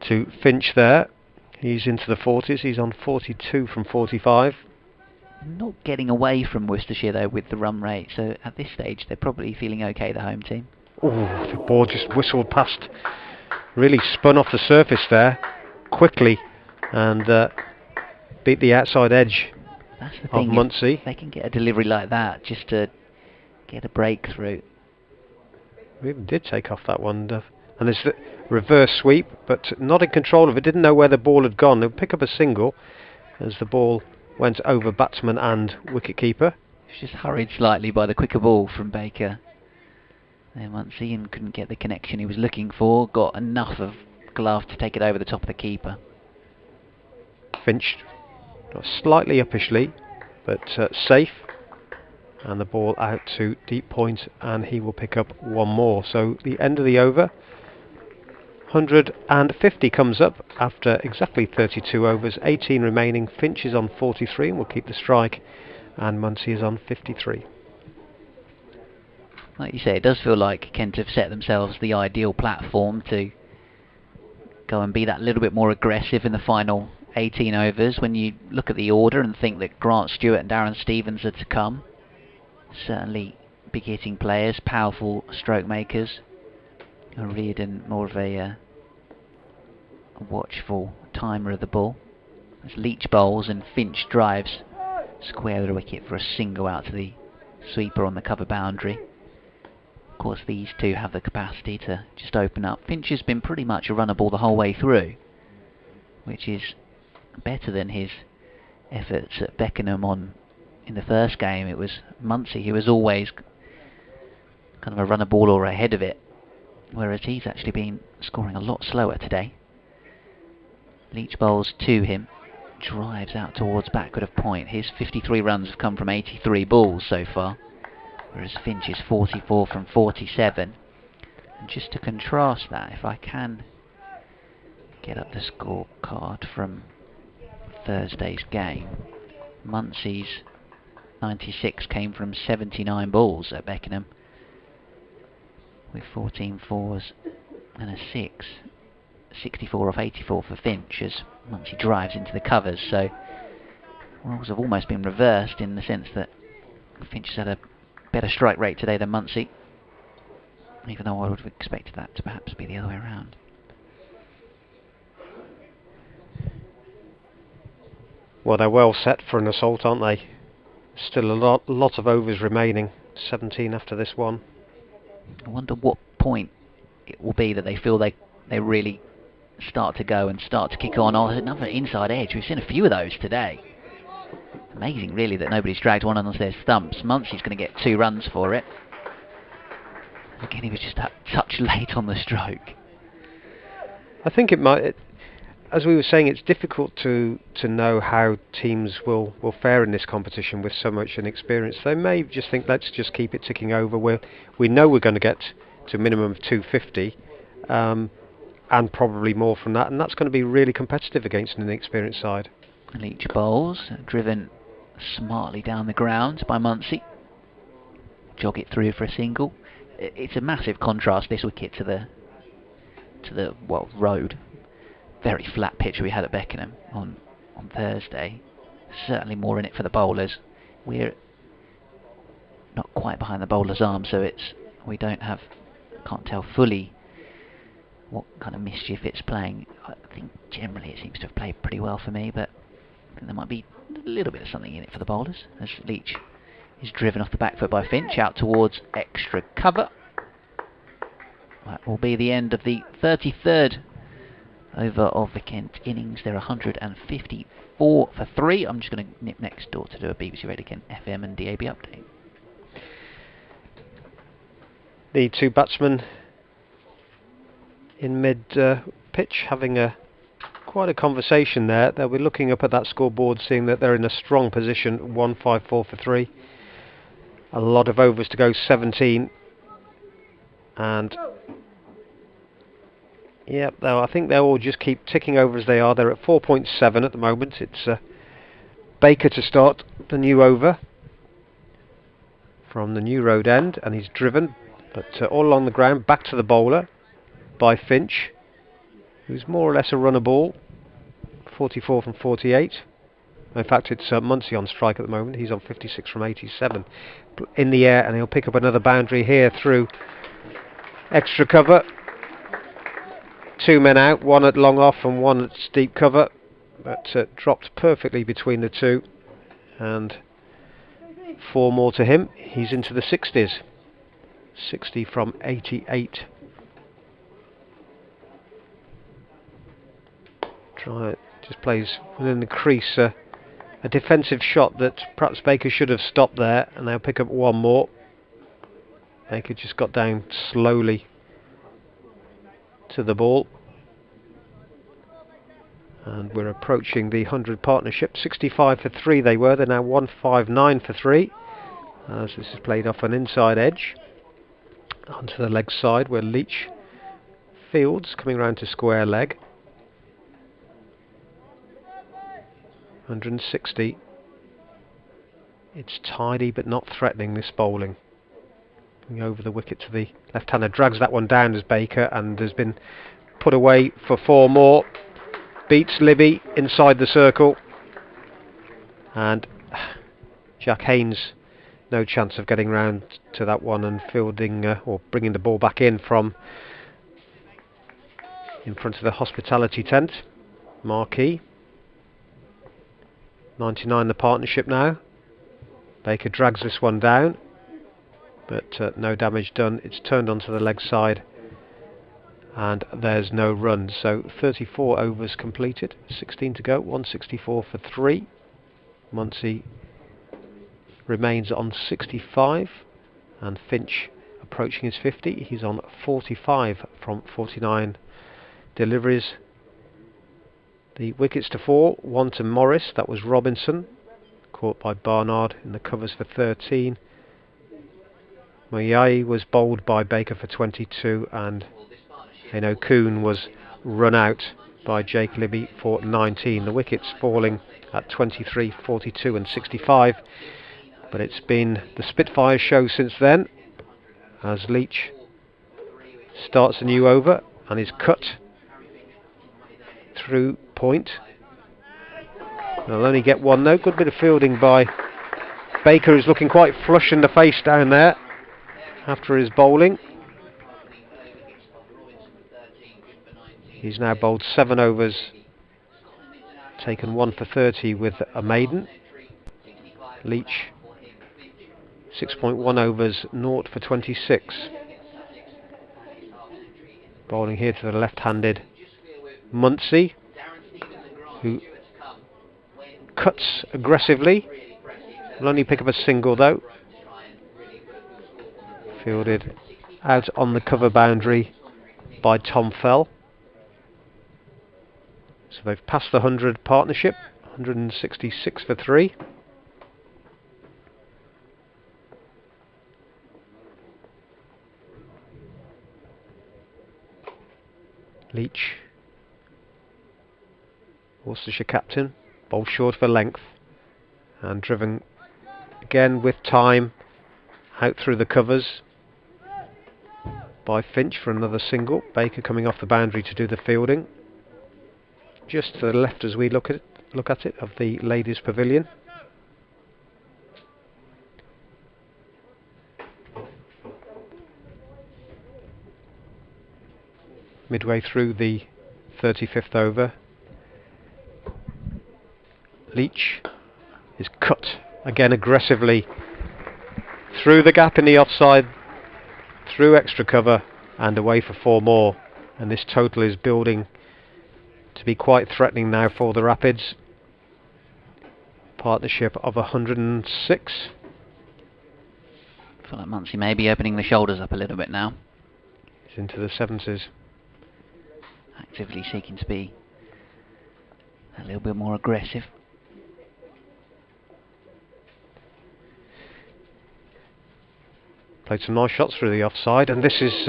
to Finch there. He's into the 40s. He's on 42 from 45. Not getting away from Worcestershire though with the run rate, so at this stage they're probably feeling okay, the home team. Oh, the ball just whistled past. Really spun off the surface there quickly and beat the outside edge. That's the thing, of Muncie. They can get a delivery like that just to get a breakthrough. We even did take off that one. And there's the reverse sweep, but not in control of it. Didn't know where the ball had gone. They'll pick up a single as the ball went over batsman and wicketkeeper. It's just hurried slightly by the quicker ball from Baker. There, Muncie, and couldn't get the connection he was looking for. Got enough of glove to take it over the top of the keeper. Finch, slightly uppishly, but safe. And the ball out to deep point, and he will pick up one more. So the end of the over. 150 comes up after exactly 32 overs, 18 remaining. Finch is on 43 and will keep the strike, and Muncie is on 53. Like you say, it does feel like Kent have set themselves the ideal platform to go and be that little bit more aggressive in the final 18 overs. When you look at the order and think that Grant Stewart and Darren Stevens are to come, certainly big hitting players, powerful stroke makers. Reardon more of a watchful timer of the ball. As Leach bowls and Finch drives square the wicket for a single out to the sweeper on the cover boundary. Of course, these two have the capacity to just open up. Finch has been pretty much a runner ball the whole way through, which is better than his efforts at Beckenham in the first game. It was Muncie who was always kind of a runner ball or ahead of it, whereas he's actually been scoring a lot slower today. Leach bowls to him, drives out towards backward of point. His 53 runs have come from 83 balls so far, whereas Finch is 44 from 47. And just to contrast that, if I can get up the scorecard from Thursday's game, Muncie's 96 came from 79 balls at Beckenham, with 14 fours and a 6. 64 off 84 for Finch as Muncie drives into the covers. So roles have almost been reversed in the sense that Finch has had a better strike rate today than Muncie, even though I would have expected that to perhaps be the other way around. Well, they're well set for an assault, aren't they? Still a lot of overs remaining. 17 after this one. I wonder what point it will be that they feel they really start to go and start to kick on. Oh, there's another inside edge. We've seen a few of those today. Amazing, really, that nobody's dragged one onto their stumps. Muncie's going to get 2 runs for it. Again, he was just that touch late on the stroke. I think it might... as we were saying, it's difficult to know how teams will fare in this competition with so much inexperience. They may just think, let's just keep it ticking over. We know we're going to get to a minimum of 250, and probably more from that, and that's going to be really competitive against an inexperienced side. Leach bowls, driven smartly down the ground by Muncie. Jog it through for a single. It's a massive contrast, this wicket, to the road. Very flat pitch we had at Beckenham on Thursday. Certainly more in it for the bowlers. We're not quite behind the bowler's arm, so we can't tell fully what kind of mischief it's playing. I think generally it seems to have played pretty well for me, but I think there might be a little bit of something in it for the bowlers, as Leach is driven off the back foot by Finch, out towards extra cover. That will be the end of the 33rd over of the Kent innings. They're 154 for 3. I'm just going to nip next door to do a BBC Radio Kent FM and DAB update. The two batsmen in mid-pitch having quite a conversation there. They'll be looking up at that scoreboard, seeing that they're in a strong position, 154 for 3. A lot of overs to go, 17. And yeah, I think they'll all just keep ticking over as they are. They're at 4.7 at the moment. It's Baker to start the new over from the New Road end, and he's driven, but all along the ground, back to the bowler by Finch, who's more or less a runner ball, 44 from 48. In fact, it's Muncie on strike at the moment. He's on 56 from 87 in the air, and he'll pick up another boundary here through extra cover. 2 men out, one at long off and one at steep cover, but dropped perfectly between the two, and 4 more to him. He's into the 60s, 60 from 88. Just plays within the crease, a defensive shot that perhaps Baker should have stopped there, and they'll pick up 1 more. Baker just got down slowly to the ball, and we're approaching the 100 partnership. 65 for 3 they were. They're now 159 for 3, as this is played off an inside edge onto the leg side, where Leach fields, coming round to square leg. 160. It's tidy but not threatening, this bowling. Coming over the wicket to the left-hander, drags that one down as Baker, and has been put away for 4 more. Beats Libby inside the circle, and Jack Haynes no chance of getting round to that one and fielding or bringing the ball back in from in front of the hospitality tent marquee. 99 the partnership now. Baker drags this one down, but no damage done. It's turned onto the leg side, and there's no runs. So 34 overs completed, 16 to go, 164 for 3. Muncie remains on 65, and Finch approaching his 50. He's on 45 from 49 deliveries. The wickets to fall, 1 to Morris, that was Robinson, caught by Barnard in the covers for 13. Moyai was bowled by Baker for 22, and Eno Kuhn was run out by Jake Libby for 19. The wickets falling at 23, 42 and 65, but it's been the Spitfires show since then, as Leach starts a new over and is cut through point. They'll only get 1 though. Good bit of fielding by Baker, who's looking quite flush in the face down there after his bowling. He's now bowled 7 overs, taken 1 for 30 with a maiden. Leach 6.1 overs, 0 for 26. Bowling here to the left-handed Muncie, who cuts aggressively. Will only pick up a single though. Fielded out on the cover boundary by Tom Fell. So they've passed the 100 partnership, 166 for 3. Leach, Worcestershire captain, bowled short for length, and driven again with time out through the covers by Finch for another single. Baker coming off the boundary to do the fielding, just to the left as we look at it of the ladies' pavilion. Midway through the 35th over, Leach is cut again aggressively through the gap in the offside, through extra cover and away for 4 more, and this total is building to be quite threatening now for the Rapids. Partnership of 106. I feel like Muncie may be opening the shoulders up a little bit now. He's into the 70s. Actively seeking to be a little bit more aggressive. Played some nice shots through the offside, and this is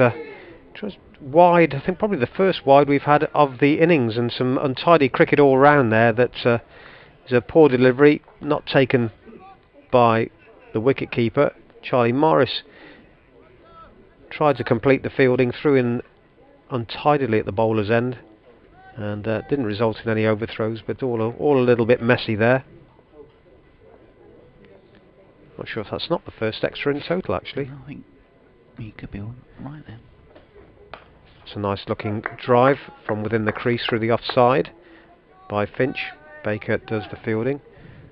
just wide. I think probably the first wide we've had of the innings, and some untidy cricket all round there. That is a poor delivery, not taken by the wicket-keeper. Charlie Morris tried to complete the fielding, threw in untidily at the bowler's end, and didn't result in any overthrows, but all a little bit messy there. Not sure if that's not the first extra in total, actually. I think you could be right there. It's a nice looking drive from within the crease through the offside by Finch. Baker does the fielding.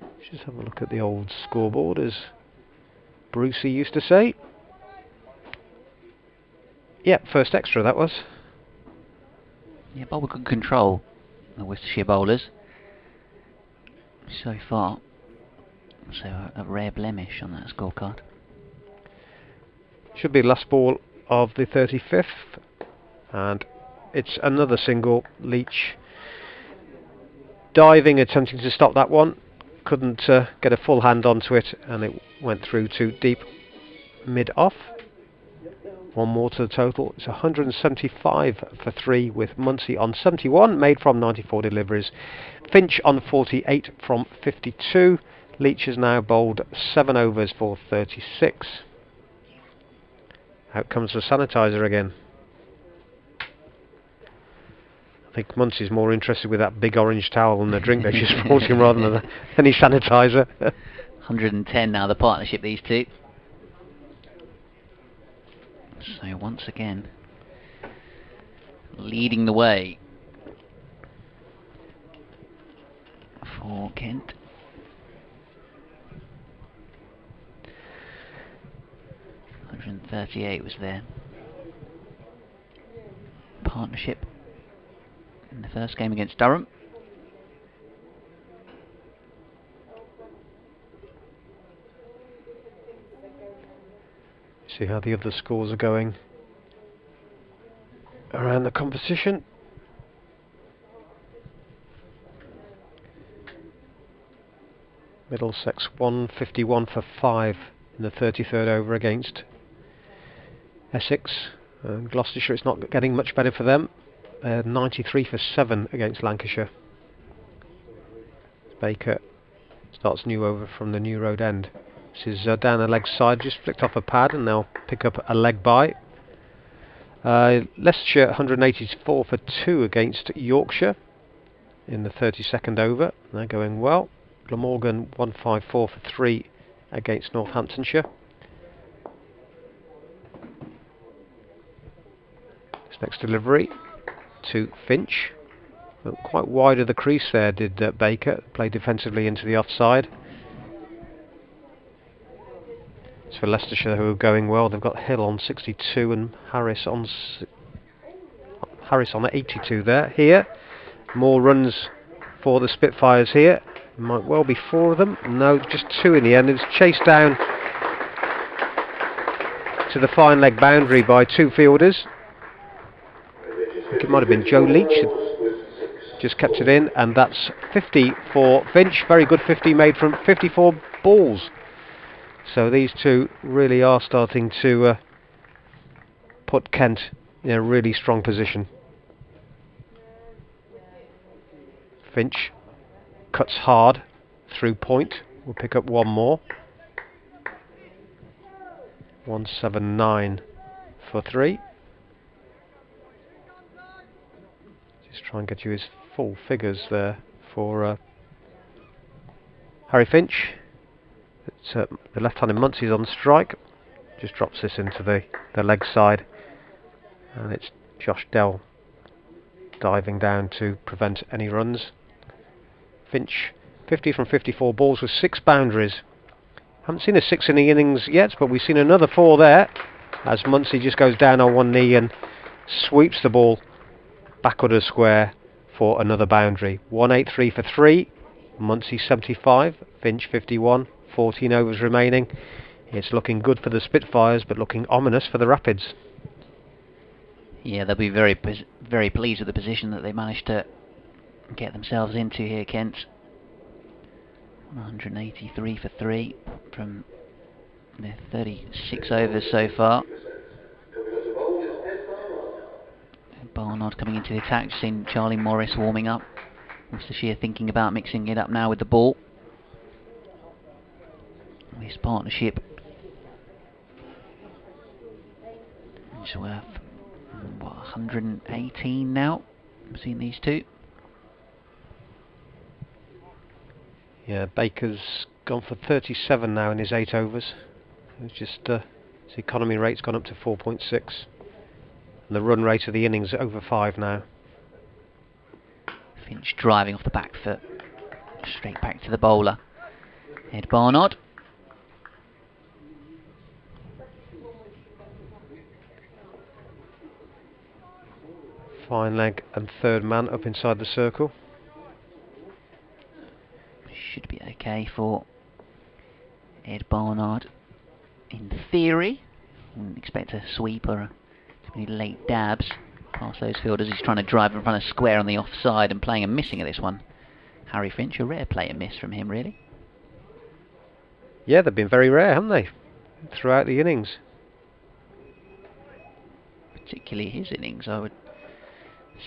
Let's just have a look at the old scoreboard, as Brucey used to say. Yep, first extra that was. Yeah, bowler good control, the Worcestershire bowlers. So far. So a rare blemish on that scorecard. Should be last ball of the 35th, and it's another single. Leach diving, attempting to stop that one, couldn't get a full hand onto it, and it went through to deep mid off. One more to the total. It's 175 for 3, with Muncie on 71, made from 94 deliveries. Finch on 48 from 52. Leach has now bowled 7 overs for 36. Out comes the sanitizer again. I think Muncie's more interested with that big orange towel and the drink they just brought him rather than any sanitizer. 110 now, the partnership, these two. So once again, leading the way for Kent. .138 was their partnership in the first game against Durham. See how the other scores are going around the competition. Middlesex 151 for 5 in the 33rd over against Essex. And Gloucestershire, it's not getting much better for them. 93 for 7 against Lancashire. Baker starts new over from the New Road end. This is down the leg side, just flicked off a pad, and they'll pick up a leg by. Leicestershire 184 for 2 against Yorkshire in the 32nd over. They're going well. Glamorgan 154 for 3 against Northamptonshire. This next delivery to Finch. Quite wide of the crease there did Baker. Played defensively into the offside. It's for Leicestershire, who are going well. They've got Hill on 62 and Harris on 82 there. Here, more runs for the Spitfires here. Might well be 4 of them. No, just 2 in the end. It's chased down to the fine leg boundary by 2 fielders. I think it might have been Joe Leach. Just kept it in, and that's 50 for Finch. Very good 50 made from 54 balls. So these two really are starting to put Kent in a really strong position. Finch cuts hard through point. We'll pick up one more. 179 for 3. Just try and get you his full figures there for Harry Finch. It's, the left-handed Muncie's on strike. Just drops this into the leg side, and it's Josh Dell diving down to prevent any runs. Finch 50 from 54 balls with 6 boundaries. Haven't seen a 6 in the innings yet, but we've seen another 4 there, as Muncie just goes down on one knee and sweeps the ball backward of square for another boundary. 183 for 3, Muncie 75, Finch 51, 14 overs remaining. It's looking good for the Spitfires, but looking ominous for the Rapids. Yeah, they'll be very pleased with the position that they managed to get themselves into here, Kent. 183 for 3 from their 36 overs so far. Barnard coming into the attack. Just seen Charlie Morris warming up. Worcestershire thinking about mixing it up now with the ball. This partnership is worth 118 now. I've seen these two. Yeah, Baker's gone for 37 now in his 8 overs. It's just his economy rate's gone up to 4.6, and the run rate of the innings over 5 now. Finch driving off the back foot, straight back to the bowler. Ed Barnard. Fine leg and third man up inside the circle. Should be okay for Ed Barnard in theory. Wouldn't expect a sweep or too many late dabs past those fielders. He's trying to drive in front of square on the offside and playing and missing at this one. Harry Finch, a rare play and miss from him, really. Yeah, they've been very rare, haven't they, throughout the innings. Particularly his innings, I would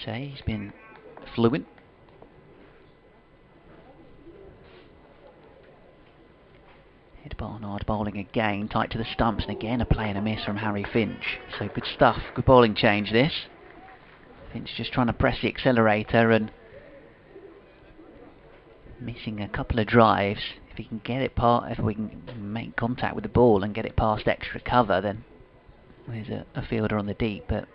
say. He's been fluent. Ed Barnard bowling again, tight to the stumps, and again a play and a miss from Harry Finch. So good stuff, good bowling change this. Finch just trying to press the accelerator and missing a couple of drives. If he can get it if we can make contact with the ball and get it past extra cover, then there's a fielder on the deep, but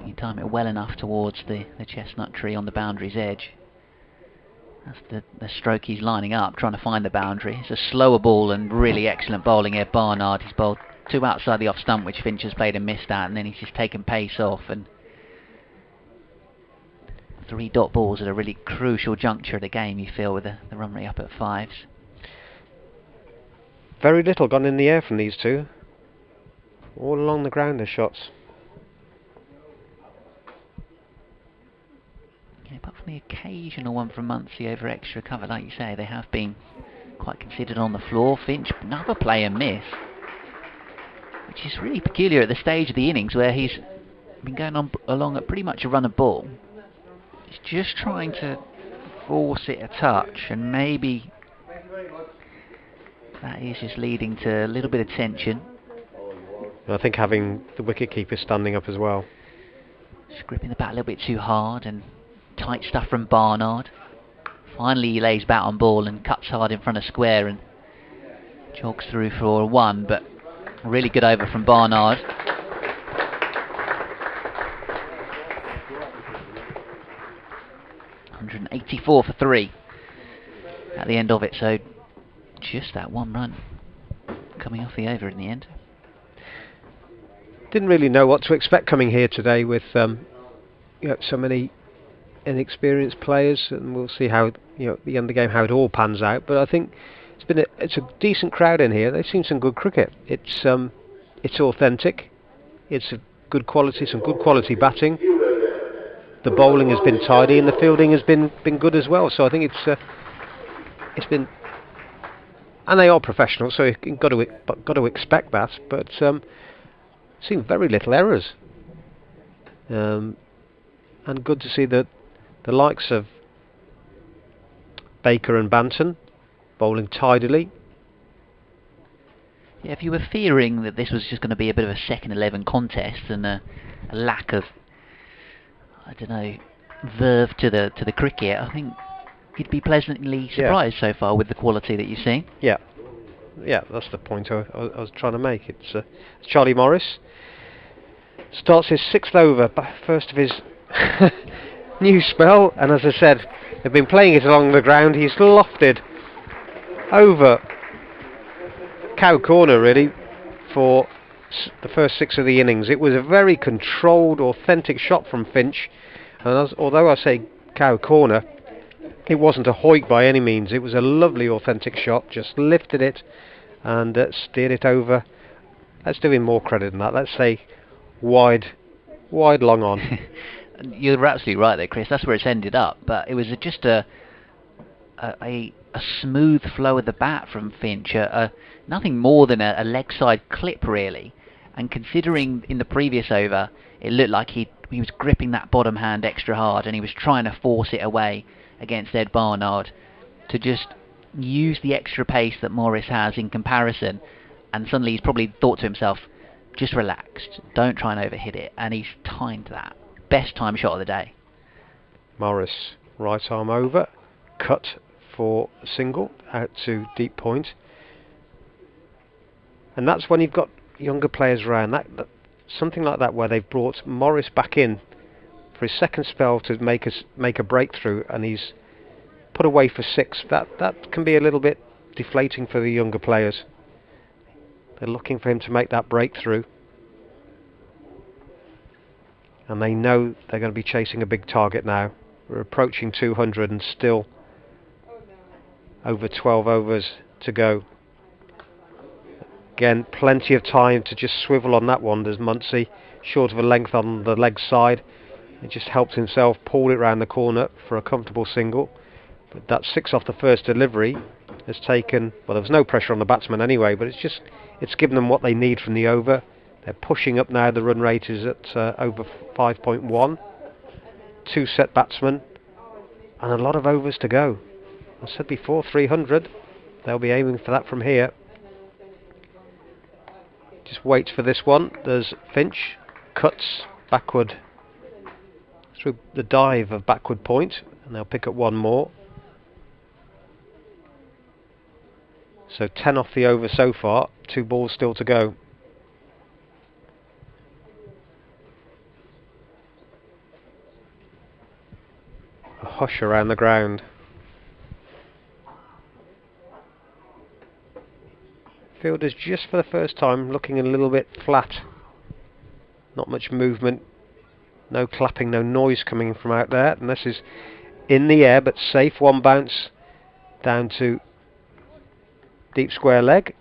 you time it well enough towards the chestnut tree on the boundary's edge. That's the stroke he's lining up, trying to find the boundary. It's a slower ball and really excellent bowling here. Barnard, he's bowled 2 outside the off stump, which Finch has played and missed at, and then he's just taken pace off. And 3 dot balls at a really crucial juncture of the game, you feel, with the run rate up at 5s. Very little gone in the air from these two. All along the ground are shots. Yeah, apart from the occasional one from Muncie over extra cover, like you say, they have been quite considered on the floor. Finch, another play and miss, which is really peculiar at the stage of the innings where he's been going on along at pretty much a run of ball. He's just trying to force it a touch, and maybe that is just leading to a little bit of tension. I think having the wicketkeeper standing up as well. Just gripping the bat a little bit too hard, and tight stuff from Barnard. Finally he lays bat on ball and cuts hard in front of square and jogs through for a 1, but a really good over from Barnard. .184 for 3 at the end of it, so just that 1 run coming off the over in the end. Didn't really know what to expect coming here today with so many inexperienced players, and we'll see how the end of the game how it all pans out. But I think it's a decent crowd in here. They've seen some good cricket. It's authentic. It's a good quality, some good quality batting. The bowling has been tidy and the fielding has been good as well. So I think it's been, and they are professional, so you've got to expect that. But seen very little errors, and good to see that the likes of Baker and Banton bowling tidily. Yeah, if you were fearing that this was just going to be a bit of a second 11 contest and a lack of, I don't know, verve to the cricket, I think you'd be pleasantly surprised so far with the quality that you've seen. Yeah, that's the point I was trying to make. It's Charlie Morris starts his 6th over, first of his new spell, and as I said, they've been playing it along the ground. He's lofted over cow corner really for the first 6 of the innings. It was a very controlled, authentic shot from Finch, and although I say cow corner, it wasn't a hoik by any means. It was a lovely authentic shot, just lifted it and steered it over. Let's do him more credit than that. Let's say wide long on. You're absolutely right there, Chris. That's where it's ended up, but it was just a smooth flow of the bat from Finch, nothing more than a leg side clip really. And considering in the previous over it looked like he was gripping that bottom hand extra hard and he was trying to force it away against Ed Barnard, to just use the extra pace that Morris has in comparison, and suddenly he's probably thought to himself, just relax, don't try and overhit it, and he's timed that. Best time shot of the day. Morris, right arm over, cut for single out to deep point, and that's when you've got younger players around that something like that, where they've brought Morris back in for his second spell to make a breakthrough, and he's put away for 6. That can be a little bit deflating for the younger players. They're looking for him to make that breakthrough, and they know they're going to be chasing a big target now. We're approaching 200 and still over 12 overs to go. Again, plenty of time to just swivel on that one. There's Muncie, short of a length on the leg side. He just helped himself, pulled it round the corner for a comfortable single. But that 6 off the first delivery has taken, well, there was no pressure on the batsman anyway, but it's given them what they need from the over. They're pushing up now. The run rate is at over 5.1. 2 set batsmen and a lot of overs to go. I said before, 300. They'll be aiming for that from here. Just waits for this one. There's Finch, cuts backward through the dive of backward point, and they'll pick up one more. So 10 off the over so far, 2 balls still to go. A hush around the ground. Fielders just for the first time looking a little bit flat. Not much movement, no clapping, no noise coming from out there, and this is in the air but safe. One bounce down to deep square leg,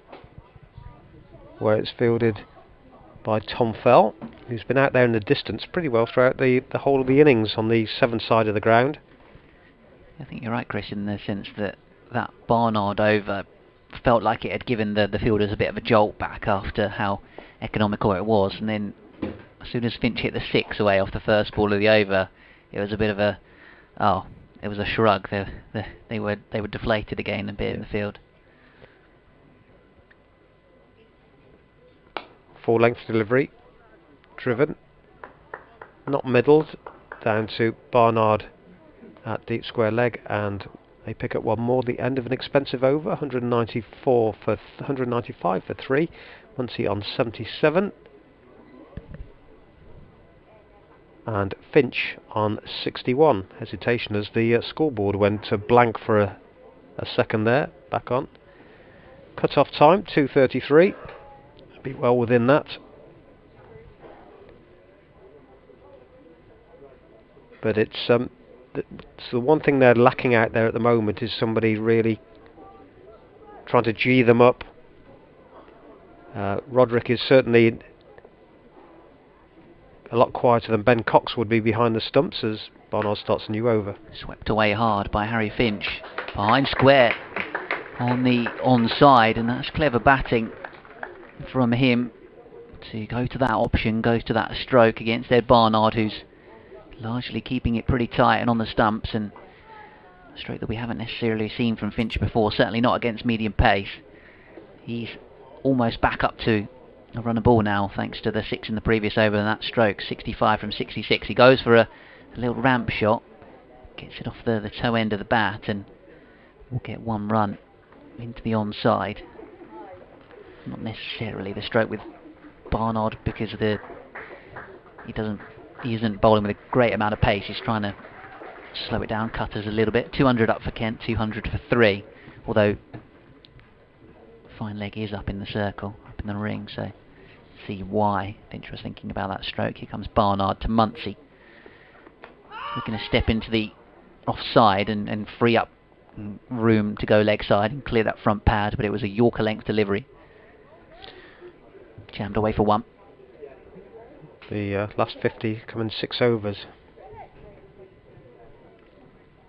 where it's fielded by Tom Fell, who's been out there in the distance pretty well throughout the whole of the innings on the 7 side of the ground. I think you're right, Chris, in the sense that that Barnard over felt like it had given the fielders a bit of a jolt back after how economical it was, and then as soon as Finch hit the 6 away off the first ball of the over, it was a bit of a it was a shrug. They were deflated again a bit in the field. Full length delivery, driven, not middled, down to Barnard at deep square leg, and they pick up one more. The end of an expensive over, 195 for 3. Muncie on 77, and Finch on 61. Hesitation as the scoreboard went to blank for a second there. Back on. Cut off time 2:33. Be well within that. But it's the one thing they're lacking out there at the moment is somebody really trying to G them up. Roderick is certainly a lot quieter than Ben Cox would be behind the stumps as Barnard starts a new over. Swept away hard by Harry Finch. Behind square on the onside, and that's clever batting from him to go to that option, goes to that stroke against Ed Barnard, who's largely keeping it pretty tight and on the stumps, and a stroke that we haven't necessarily seen from Finch before, certainly not against medium pace. He's almost back up to a run a ball now thanks to the 6 in the previous over, and that stroke 65 from 66. He goes for a little ramp shot, gets it off the toe end of the bat, and will get one run into the onside. Not necessarily the stroke with Barnard, because he isn't bowling with a great amount of pace. He's trying to slow it down, cutters a little bit. 200 up for Kent, 200 for 3. Although fine leg is up in the circle, up in the ring, so see why Finch was thinking about that stroke. Here comes Barnard to Muncie. Looking to step into the offside and free up room to go leg side and clear that front pad, but it was a Yorker length delivery. Jammed away for one. The last 50 coming 6 overs.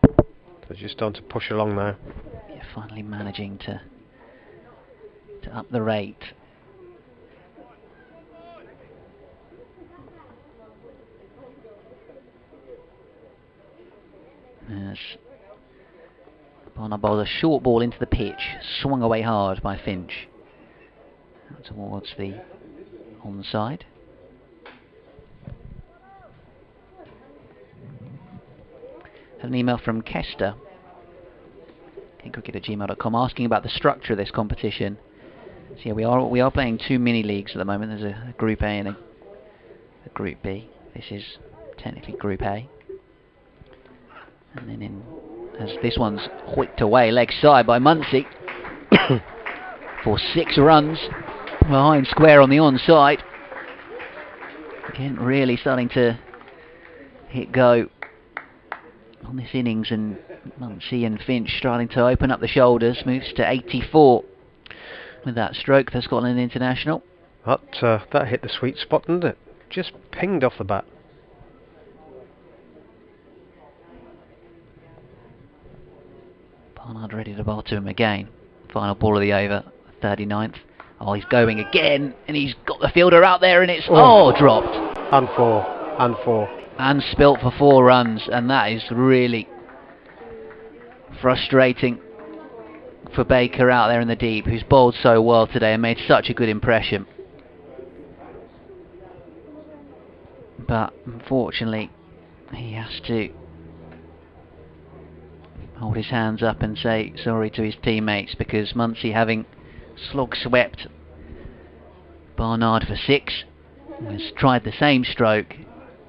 So just starting to push along now. Yeah, finally managing to up the rate. As Barnard bowls a short ball into the pitch, swung away hard by Finch. Out towards the onside. Had an email from Kester, cricket@gmail.com, asking about the structure of this competition. So yeah, we are playing 2 mini leagues at the moment. There's a Group A and a Group B. This is technically Group A. And then as this one's whipped away leg side by Muncie for 6 runs behind square on the onside. Again, really starting to hit go on this innings, and Muncie and Finch starting to open up the shoulders. Moves to 84 with that stroke for Scotland International. That hit the sweet spot, didn't it? Just pinged off the bat. Barnard ready to bowl to him again. Final ball of the over, 39th. Oh, he's going again, and he's got the fielder out there, and it's dropped. And 4. And spilt for 4 runs, and that is really frustrating for Baker out there in the deep, who's bowled so well today and made such a good impression. But unfortunately, he has to hold his hands up and say sorry to his teammates, because Muncie, having slog swept Barnard for 6, has tried the same stroke,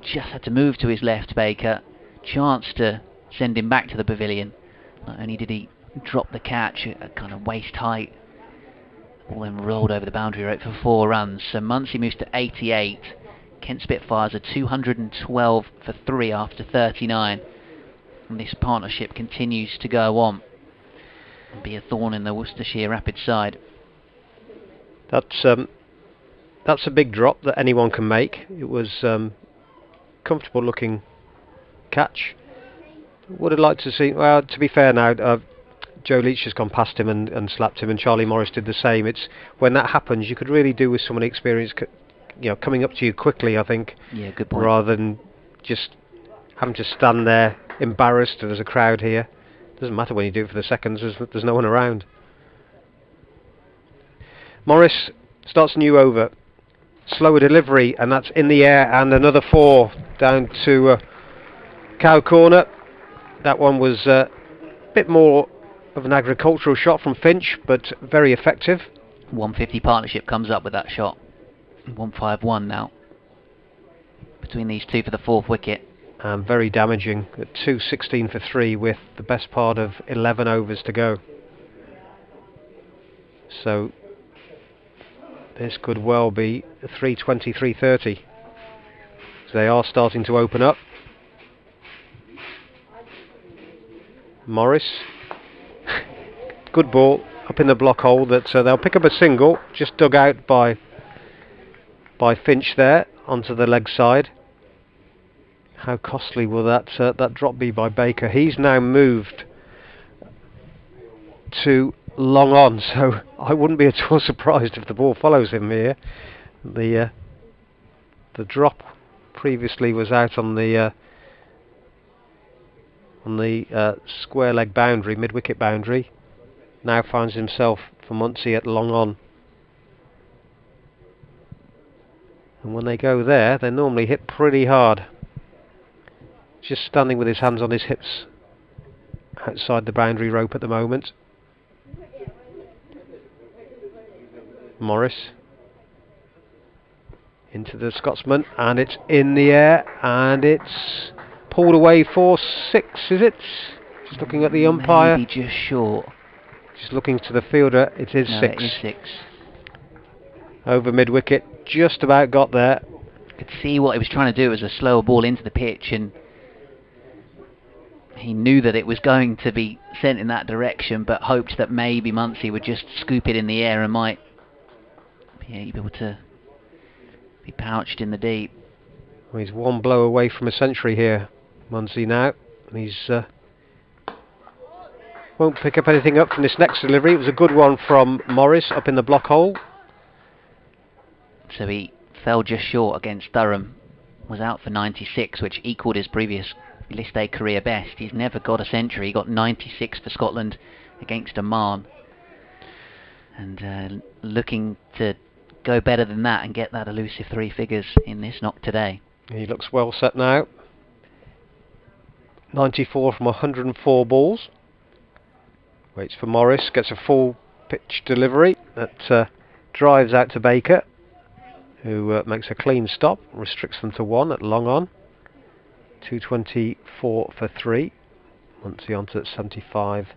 just had to move to his left. Baker, chance to send him back to the pavilion. Not only did he drop the catch at kind of waist height, the ball then rolled over the boundary rope for 4 runs. So Muncie moves to 88. Kent Spitfires are 212 for 3 after 39. And this partnership continues to go on and be a thorn in the Worcestershire Rapids side. That's a big drop that anyone can make. It was comfortable looking catch. Would have liked to see, well, to be fair now, Joe Leach has gone past him and slapped him, and Charlie Morris did the same. It's when that happens, you could really do with someone experienced, coming up to you quickly, I think. Yeah, good point. Rather than just having to stand there embarrassed. There's a crowd here. Doesn't matter when you do it for the seconds. There's no one around. Morris starts a new over. Slower delivery, and that's in the air, and another 4 down to cow corner. That one was a bit more of an agricultural shot from Finch, but very effective. 150 partnership comes up with that shot. 151 now between these two for the 4th wicket. And very damaging at 216 for 3 with the best part of 11 overs to go. So this could well be 320, 330. So they are starting to open up. Morris, good ball up in the block hole that they'll pick up a single, just dug out by Finch there onto the leg side. How costly will that drop be by Baker? He's now moved to long on, so I wouldn't be at all surprised if the ball follows him here. The drop previously was out on the square leg boundary, mid wicket boundary. Now finds himself for Muncie at long on. And when they go there, they normally hit pretty hard. Just standing with his hands on his hips outside the boundary rope at the moment. Morris into the Scotsman, and it's in the air, and it's pulled away for 6, is it? Just looking at the umpire. Maybe just short. Just looking to the fielder, it is No, 6. it is 6. Over mid-wicket, just about got there. Could see what he was trying to do as a slower ball into the pitch, and he knew that it was going to be sent in that direction, but hoped that maybe Muncie would just scoop it in the air and might be able to be pouched in the deep. Well, he's one blow away from a century here, Muncie now. He's won't pick up anything up from this next delivery. It was a good one from Morris up in the block hole. So he fell just short against Durham, was out for 96, which equalled his previous List A career best. He's never got a century. He got 96 for Scotland against Oman, and looking to go better than that and get that elusive 3 figures in this knock today. He looks well set now. 94 from 104 balls. Waits for Morris, gets a full pitch delivery that drives out to Baker, who makes a clean stop, restricts them to 1 at long on. 224 for 3. Muncie on to 75.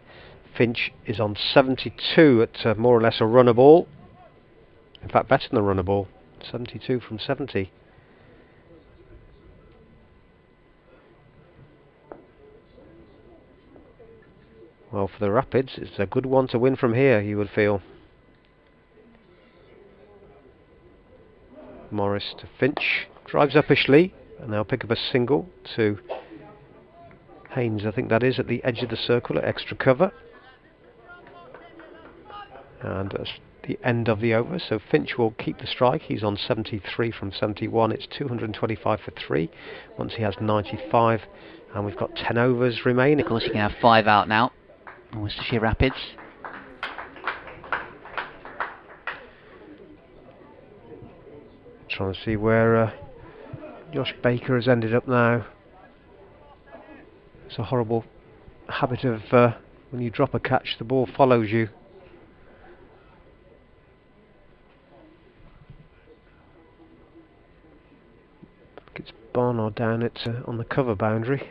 Finch is on 72 at more or less a runner ball. In fact, better than a runner ball. 72 from 70. Well, for the Rapids, it's a good one to win from here, you would feel. Morris to Finch, drives uppishly, and they'll pick up a single to Haynes, I think that is, at the edge of the circle at extra cover. And that's the end of the over, so Finch will keep the strike. He's on 73 from 71. It's 225 for 3. Once he has 95, and we've got 10 overs remaining. Of course, you can have 5 out now. Worcestershire Rapids. Trying to see where Josh Baker has ended up now. It's a horrible habit of when you drop a catch, the ball follows you. It's Barnard down at on the cover boundary.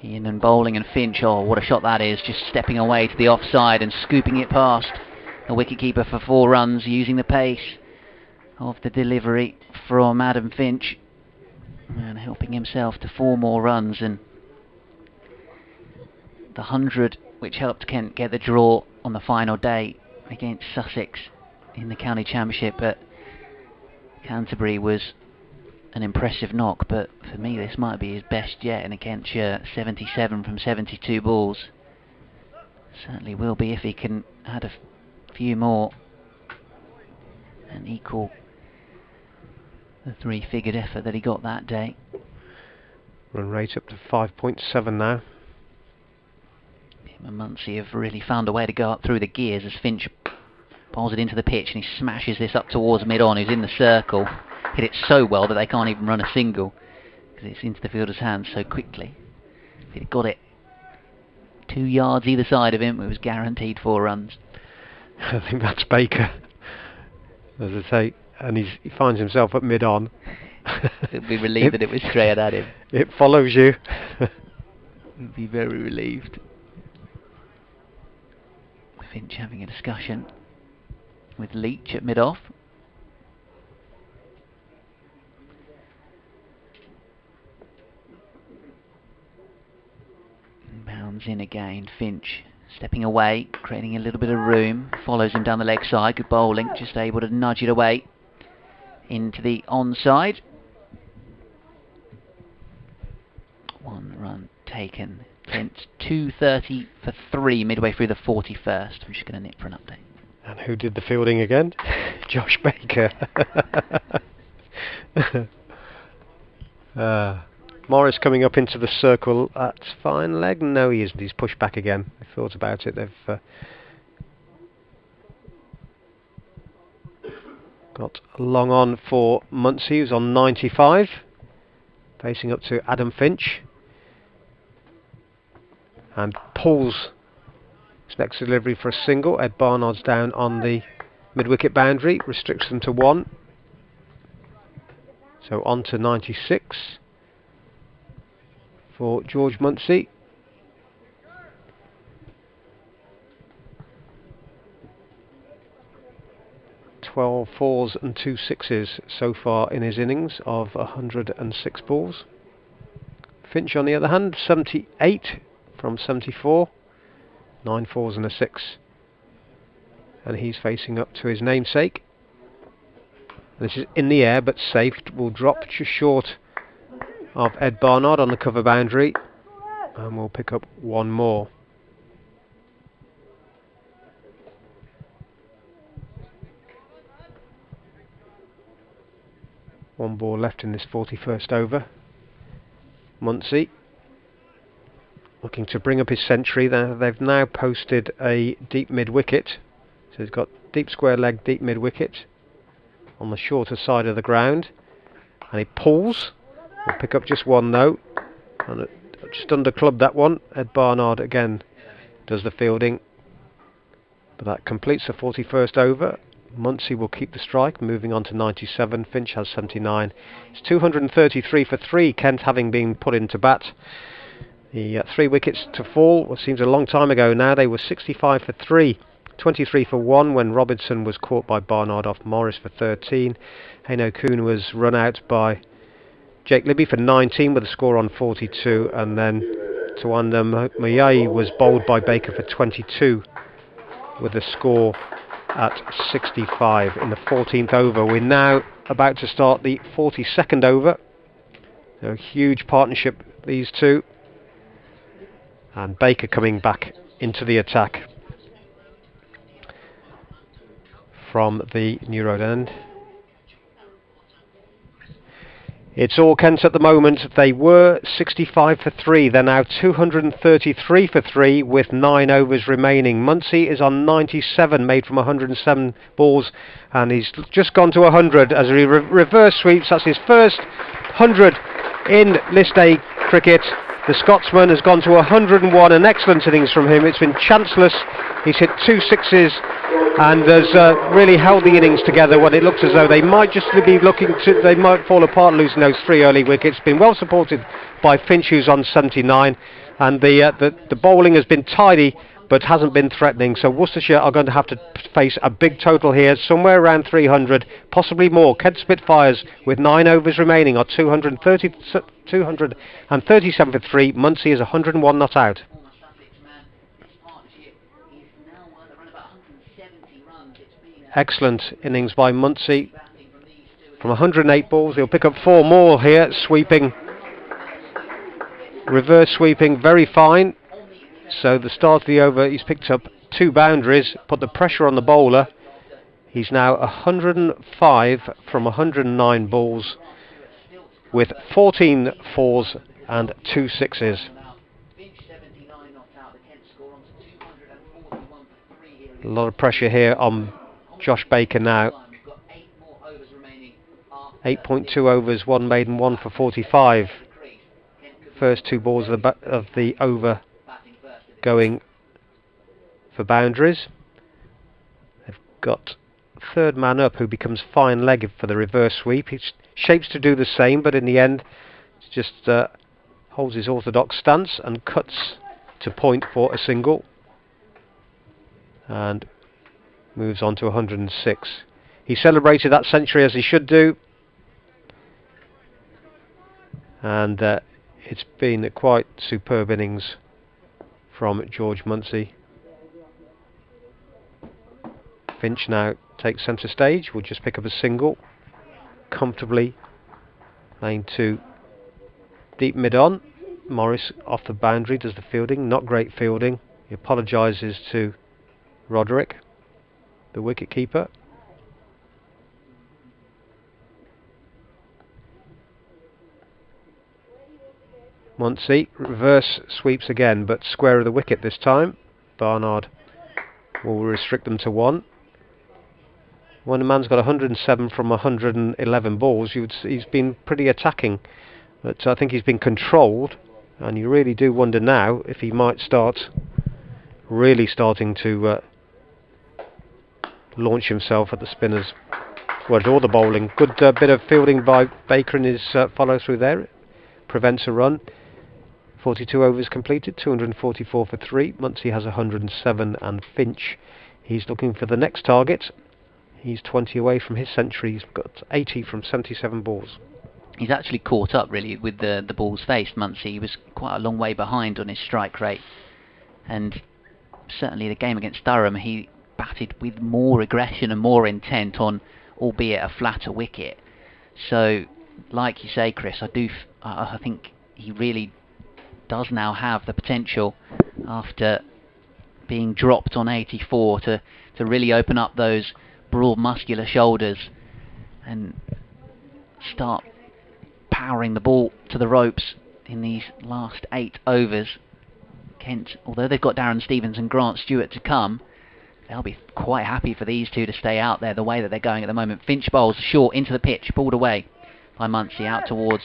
Ian and Bowling and Finch, oh what a shot that is, just stepping away to the offside and scooping it past the wicketkeeper for 4 runs, using the pace of the delivery from Adam Finch and helping himself to 4 more runs, and the 100 which helped Kent get the draw on the final day against Sussex in the county championship at Canterbury was an impressive knock, but for me this might be his best yet in a Kent shirt. 77 from 72 balls. Certainly will be if he can add a few more and equal the 3-figured effort that he got that day. Run rate up to 5.7 now. Him and Muncie have really found a way to go up through the gears as Finch bowls it into the pitch, and he smashes this up towards mid-on, who's in the circle. Hit it so well that they can't even run a single because it's into the fielder's hands so quickly. If he'd got it 2 yards either side of him, it was guaranteed 4 runs. I think that's Baker, as I say, and he finds himself at mid-on. He'd be relieved that it was straight at him. It follows you. He'd be very relieved. Finch having a discussion with Leach at mid-off. Bounds in again, Finch stepping away, creating a little bit of room, follows him down the leg side, good bowling, just able to nudge it away into the onside. 1 run taken. Kent 230 for 3 midway through the 41st. I'm just going to nip for an update. And who did the fielding again? Josh Baker. Morris coming up into the circle at fine leg. No, he isn't. He's pushed back again. They've thought about it. They've got long on for Muncie, who's on 95. Facing up to Adam Finch. And pulls his next delivery for a single. Ed Barnard's down on the mid-wicket boundary. Restricts them to 1. So on to 96. For George Muncie. 4s and 2 6s so far in his innings of 106 balls. Finch, on the other hand, 78 from 74, 9 4s and a 6. And he's facing up to his namesake. This is in the air but safe, will drop just short of Ed Barnard on the cover boundary, and we'll pick up one more. One ball left in this 41st over. Muncie looking to bring up his century. They've now posted a deep mid-wicket, so he's got deep square leg, deep mid-wicket on the shorter side of the ground, and he pulls. We'll pick up just one though, and just under club that one. Ed Barnard again does the fielding, but that completes the 41st over. Muncie will keep the strike, moving on to 97. Finch has 79. It's 233 for 3, Kent having been put into bat. The 3 wickets to fall, what seems a long time ago now. They were 65 for 3, 23 for 1 when Robinson was caught by Barnard off Morris for 13. Haino Kuhn was run out by Jake Libby for 19 with a score on 42, and then Tuanda Mayai was bowled by Baker for 22 with a score at 65 in the 14th over. We're now about to start the 42nd over. A huge partnership, these two, and Baker coming back into the attack from the New Road end. It's all Kent at the moment. They were 65 for 3. They're now 233 for 3 with 9 overs remaining. Muncie is on 97, made from 107 balls, and he's just gone to 100 as he reverse sweeps. That's his first 100 in List A cricket. The Scotsman has gone to 101. An excellent innings from him. It's been chanceless. He's hit 2 sixes and has really held the innings together when it looks as though they might just be they might fall apart losing those 3 early wickets. Been well supported by Finch, who's on 79, and the bowling has been tidy but hasn't been threatening. So Worcestershire are going to have to face a big total here, somewhere around 300, possibly more. Kent Spitfires with 9 overs remaining are 237 for 3. Muncie is 101 not out. Excellent innings by Muncie. From 108 balls, he'll pick up 4 more here, sweeping, reverse sweeping, very fine. So the start of the over, he's picked up 2 boundaries, put the pressure on the bowler. He's now 105 from 109 balls with 14 4s and 2 6s. A lot of pressure here on Josh Baker now. 8.2 overs, 1 maiden, 1 for 45. First 2 balls of the over going for boundaries. They've got third man up, who becomes fine legged for the reverse sweep. He shapes to do the same, but in the end just holds his orthodox stance and cuts to point for a single, and moves on to 106. He celebrated that century as he should do, and it's been a quite superb innings from George Muncie. Finch now takes centre stage. We'll just pick up a single comfortably, lane 2, deep mid on. Morris off the boundary does the fielding. Not great fielding. He apologises to Roderick, the wicket keeper. Muncie reverse sweeps again, but square of the wicket this time. Barnard will restrict them to 1. When a man's got 107 from 111 balls, he's been pretty attacking, but I think he's been controlled, and you really do wonder now if he might start really starting to launch himself at the spinners. Well, all the bowling. Good bit of fielding by Baker in his follow through there. Prevents a run. 42 overs completed, 244 for 3. Muncie has 107, and Finch, he's looking for the next target. He's 20 away from his century. He's got 80 from 77 balls. He's actually caught up really with the balls faced, Muncie. He was quite a long way behind on his strike rate, and certainly the game against Durham he batted with more aggression and more intent on, albeit a flatter wicket. So like you say, Chris, I think he really does now have the potential, after being dropped on 84, to really open up those broad muscular shoulders and start powering the ball to the ropes in these last 8 overs. Kent, although they've got Darren Stevens and Grant Stewart to come, they'll be quite happy for these two to stay out there the way that they're going at the moment. Finch bowls short into the pitch, pulled away by Muncie out towards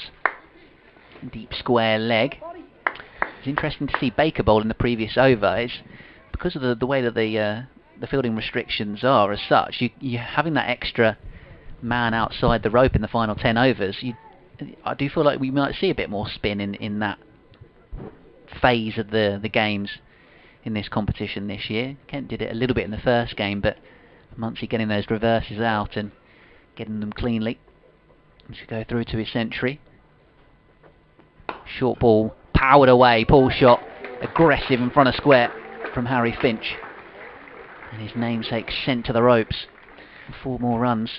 deep square leg. It's interesting to see Baker bowl in the previous over. It's because of the way that the fielding restrictions are as such. You're having that extra man outside the rope in the final 10 overs. I do feel like we might see a bit more spin in that phase of the games in this competition this year. Kent did it a little bit in the first game, but Muncie getting those reverses out and getting them cleanly to go through to his century. Short ball powered away, pull shot, aggressive in front of square from Harry Finch, and his namesake sent to the ropes for 4 more runs.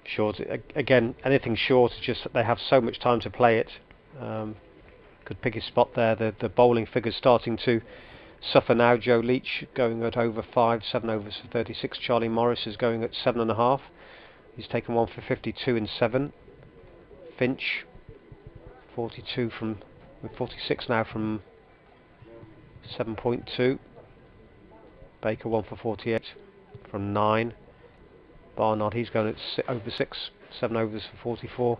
Short again, anything short, just that they have so much time to play it. Could pick his spot there. The bowling figures starting to suffer now. Joe Leach going at over 5, 7 overs for 36. Charlie Morris is going at 7.5. He's taken one for 52 in 7. Finch 42 with 46 now from 7.2. Baker 1 for 48 from 9. Barnard, he's going at over 6, 7 overs for 44.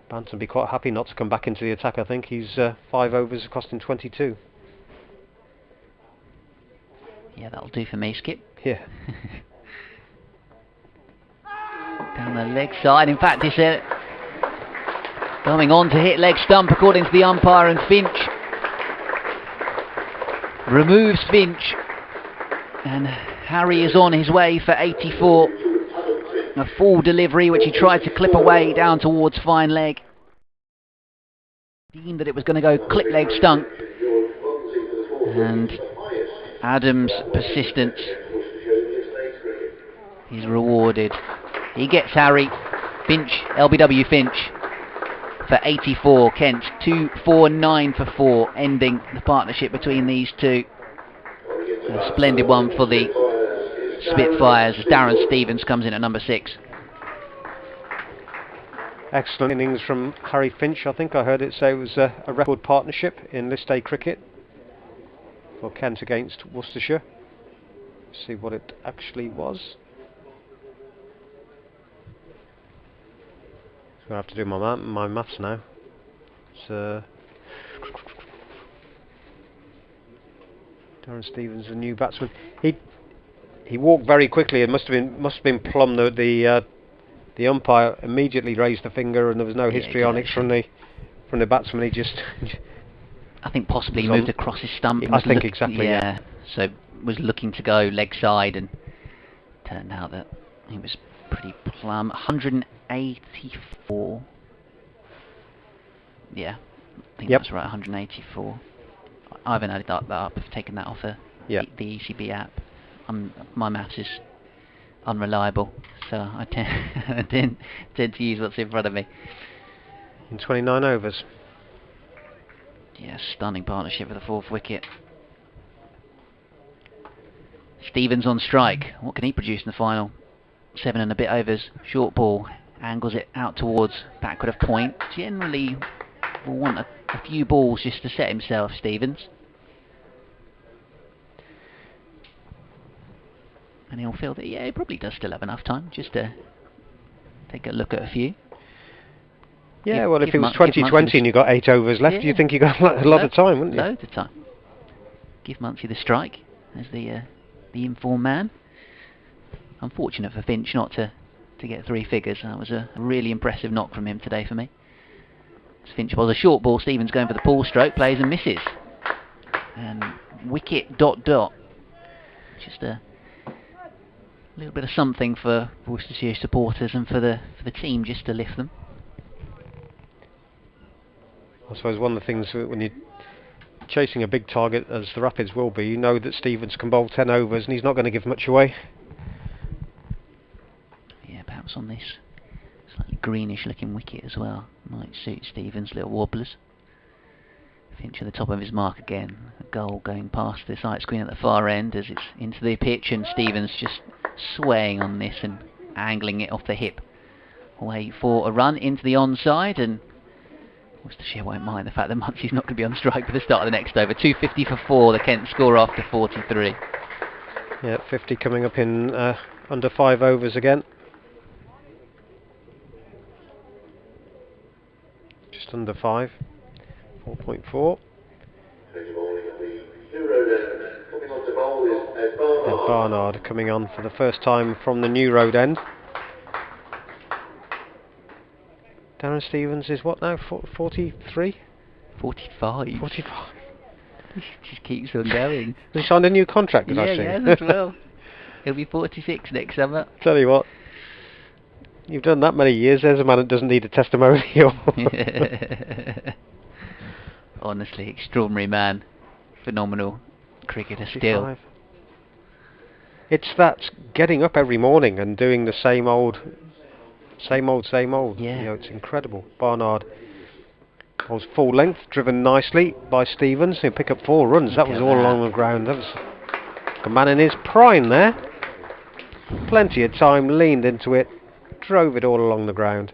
Banton be quite happy not to come back into the attack. I think he's 5 overs, costing 22. Yeah, that'll do for me, Skip. Yeah. Down the leg side. In fact, it's coming on to hit leg stump according to the umpire, and Finch removes Finch, and Harry is on his way for 84. A full delivery which he tried to clip away down towards fine leg. Deemed that it was going to go clip leg stump, and Adams' persistence is rewarded. He gets Harry. Finch, LBW Finch for 84. Kent 2-4-9 for 4, ending the partnership between these two. A splendid one for the Spitfires as Darren Stevens comes in at number 6. Excellent innings from Harry Finch. I think I heard it say it was a record partnership in List A cricket for Kent against Worcestershire. Let's see what it actually was. So I have to do my maths now. It's Darren Stevens, a new batsman. He walked very quickly. It must have been plumb. The umpire immediately raised the finger, and there was no histrionics from the batsman. He just I think possibly moved across his stump. I think exactly. Yeah. So was looking to go leg side, and turned out that he was pretty plumb. 184. Yeah, I think that's right. 184. I haven't added that up. I've taken that off the ECB app. My maths is unreliable, so I tend to use what's in front of me. In 29 overs. Yeah, stunning partnership for the 4th wicket. Stevens on strike. What can he produce in the final 7 and a bit overs? Short ball, angles it out towards backward of point. Generally will want a few balls just to set himself, Stevens. And he'll feel that, he probably does still have enough time just to take a look at a few. Yeah, well, if it was 2020 and you got 8 overs left, you think you got a lot of time, wouldn't you? Loads of time. Give Muncie the strike as the informed man. Unfortunate for Finch not to get 3 figures. That was a really impressive knock from him today for me. As Finch was a short ball, Stevens going for the pull stroke, plays and misses. And wicket ... Just a A little bit of something for Worcestershire supporters and for the team just to lift them. I suppose one of the things when you're chasing a big target, as the Rapids will be, you know that Stevens can bowl 10 overs and he's not going to give much away. Yeah, perhaps on this slightly greenish looking wicket as well. Might suit Stevens' little wobblers. Finch at the top of his mark again. A goal going past the sight screen at the far end as it's into the pitch, and Stevens just swaying on this and angling it off the hip. Away for a run into the onside, and Worcestershire won't mind the fact that Muncie's not going to be on strike for the start of the next over. 250 for 4, the Kent score after 43. Yeah, 50 coming up in under 5 overs again. Just under 5. 4.4. And Barnard coming on for the first time from the new road end. Darren Stevens is what now? 43? 45. 45. He just keeps on going. Has he signed a new contract, did I see? Yeah, he has as well. He'll be 46 next summer. Tell you what, you've done that many years, there's a man that doesn't need a testimonial. Honestly, extraordinary man. Phenomenal cricketer still. 55. It's that getting up every morning and doing the same old. Yeah. You know, it's incredible. Barnard was full length, driven nicely by Stevens, who picked up 4 runs. That was all along the ground. That was a man in his prime there. Plenty of time, leaned into it, drove it all along the ground.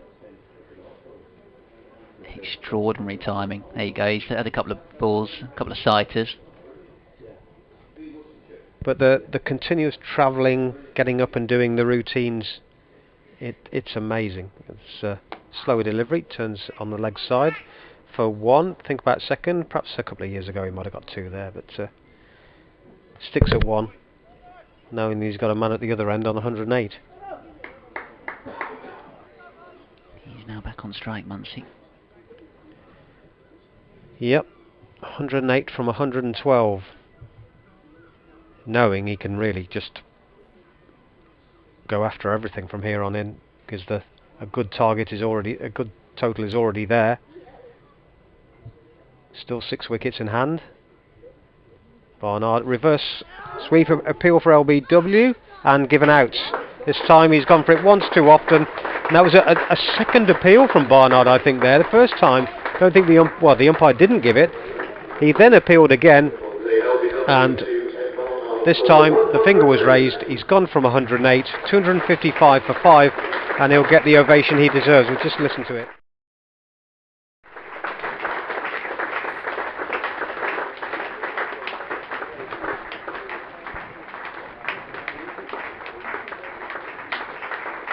Extraordinary timing. There you go. He's had a couple of balls, a couple of sighters. But the continuous travelling, getting up and doing the routines, it's amazing. It's slower delivery, turns on the leg side for 1. Think about second. Perhaps a couple of years ago he might have got 2 there, but sticks at 1, knowing he's got a man at the other end on 108. He's now back on strike, Muncie. Yep, 108 from 112. Knowing he can really just go after everything from here on in, because a good total is already there. Still 6 wickets in hand. Barnard reverse sweep appeal for LBW and given out. This time he's gone for it once too often, and that was a second appeal from Barnard, I think. There, the first time, I don't think the umpire didn't give it. He then appealed again, and this time the finger was raised. He's gone from 108, 255 for 5, and he'll get the ovation he deserves. We'll just listen to it.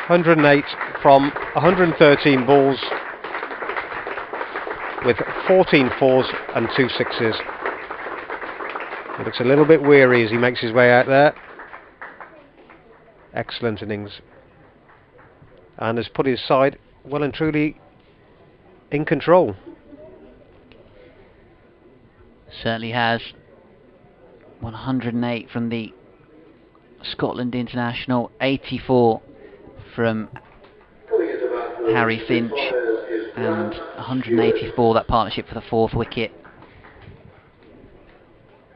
...108 from 113 balls with 14 fours and 2 sixes. He looks a little bit weary as he makes his way out there. Excellent innings. And has put his side well and truly in control. Certainly has. 108 from the Scotland international, 84 from Harry Finch, and 184 that partnership for the 4th wicket.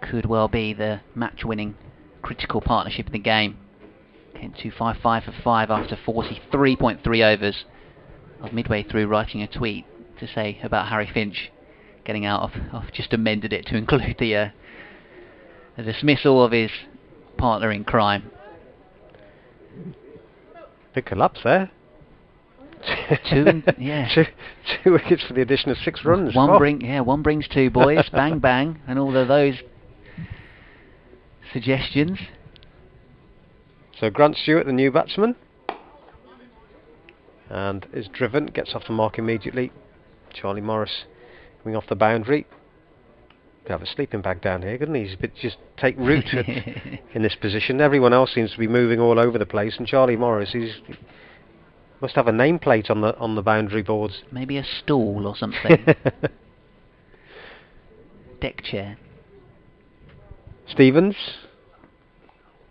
Could well be the match-winning critical partnership in the game. Kent 255 for 5 after 43.3 overs. I was midway through writing a tweet to say about Harry Finch getting out. I've just amended it to include the dismissal of his partner in crime. Big collapse there. 2 wickets for the addition of 6 runs. One brings 2, boys. Bang bang, and all of those suggestions. So Grant Stewart, the new batsman, and is driven, gets off the mark immediately. Charlie Morris coming off the boundary. Could have a sleeping bag down here, couldn't he? He's just take root in this position. Everyone else seems to be moving all over the place, and Charlie Morris, he must have a nameplate on the boundary boards. Maybe a stool or something. Deck chair. Stevens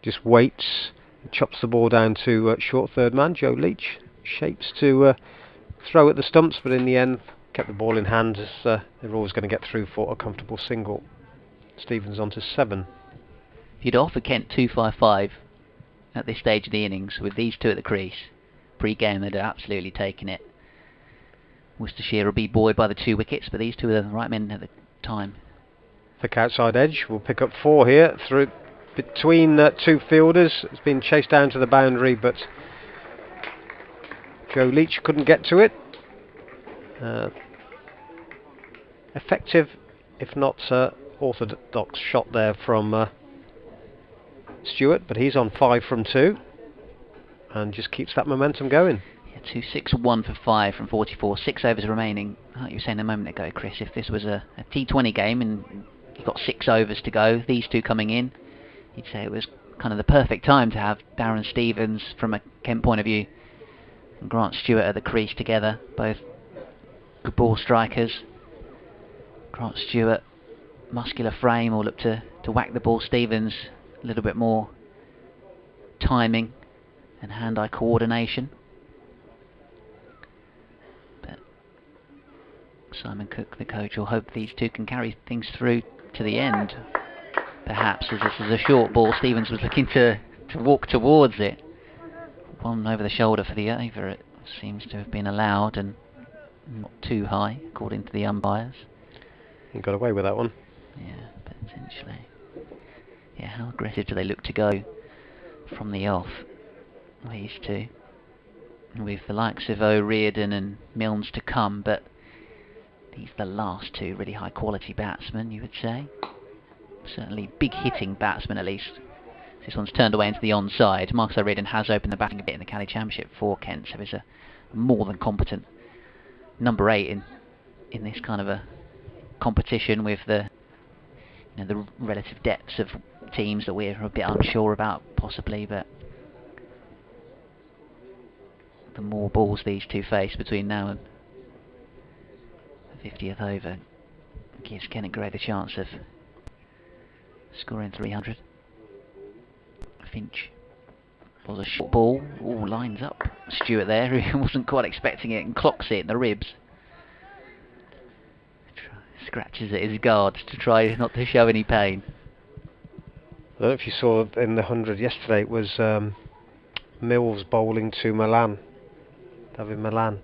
just waits Chops the ball down to short third man. Joe Leach shapes to throw at the stumps, but in the end kept the ball in hand as they're always going to get through for a comfortable single. Stevens on to 7. If you'd offer Kent 255 at this stage of the innings with these two at the crease, pre-game they'd have absolutely taken it. Worcestershire will be buoyed by the 2 wickets, but these two are the right men at the time. Thick outside edge will pick up 4 here through between 2 fielders. It's been chased down to the boundary, but Joe Leach couldn't get to it. Effective, if not orthodox shot there from Stewart, but he's on 5 from 2 and just keeps that momentum going. Yeah, 261 for 5 from 44, 6 overs remaining. Like you were saying a moment ago, Chris, if this was a T20 game and you've got 6 overs to go, these two coming in, you'd say it was kind of the perfect time to have Darren Stevens from a Kent point of view and Grant Stewart at the crease together, both good ball strikers. Grant Stewart, muscular frame, will look to whack the ball. Stevens, a little bit more timing and hand-eye coordination. But Simon Cook, the coach, will hope these two can carry things through to the end. Perhaps as this is a short ball, Stevens was looking to walk towards it. One over the shoulder for the over, it seems to have been allowed and not too high according to the umpires. He got away with that one. Yeah, potentially. Yeah, how aggressive do they look to go from the off, these two? With the likes of O'Riordan and Milnes to come, but these are the last 2 really high quality batsmen, you would say. Certainly big hitting batsmen at least. This one's turned away into the onside. Marcus O'Riordan has opened the batting a bit in the County Championship for Kent, so he's a more than competent number 8 in this kind of a competition with the the relative depths of teams that we're a bit unsure about possibly, but the more balls these two face between now and the 50th over gives Kent a greater chance of scoring 300. Finch was a short ball. All lines up. Stewart there, who wasn't quite expecting it and clocks it in the ribs. Scratches at his guard to try not to show any pain. I don't know if you saw in the 100 yesterday, it was Mills bowling to Milan. David Milan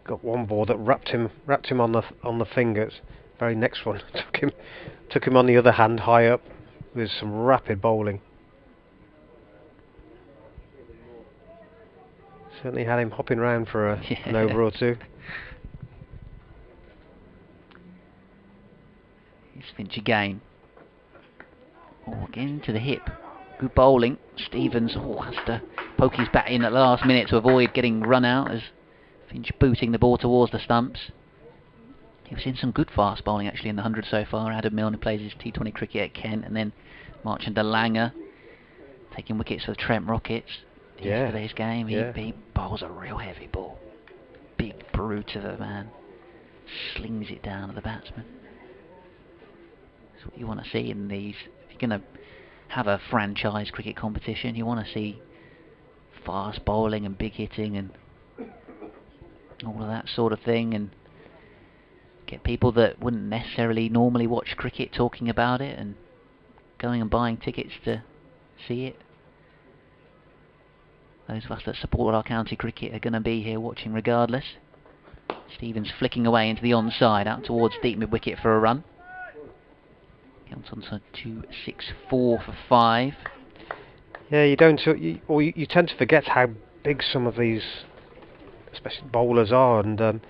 got one ball that wrapped him on the fingers. Very next one took him on the other hand high up with some rapid bowling. Certainly had him hopping around for an over or 2. Here's Finch again. Oh, again to the hip. Good bowling. Stevens has to poke his bat in at the last minute to avoid getting run out as Finch booting the ball towards the stumps. He was in some good fast bowling actually in the 100 so far. Adam Milne, who plays his T20 cricket at Kent, and then Marchand de Lange taking wickets for the Trent Rockets. Yesterday's game, he bowls a real heavy ball. Big brute of a man. Slings it down at the batsman. That's what you want to see in these. If you're going to have a franchise cricket competition, you want to see fast bowling and big hitting and all of that sort of thing, and get people that wouldn't necessarily normally watch cricket talking about it and going and buying tickets to see it. Those of us that support our county cricket are going to be here watching regardless. Stevens flicking away into the onside, out towards deep mid-wicket for a run. Counts on to 264 for 5. Yeah, you tend to forget how big some of these, especially bowlers, are. And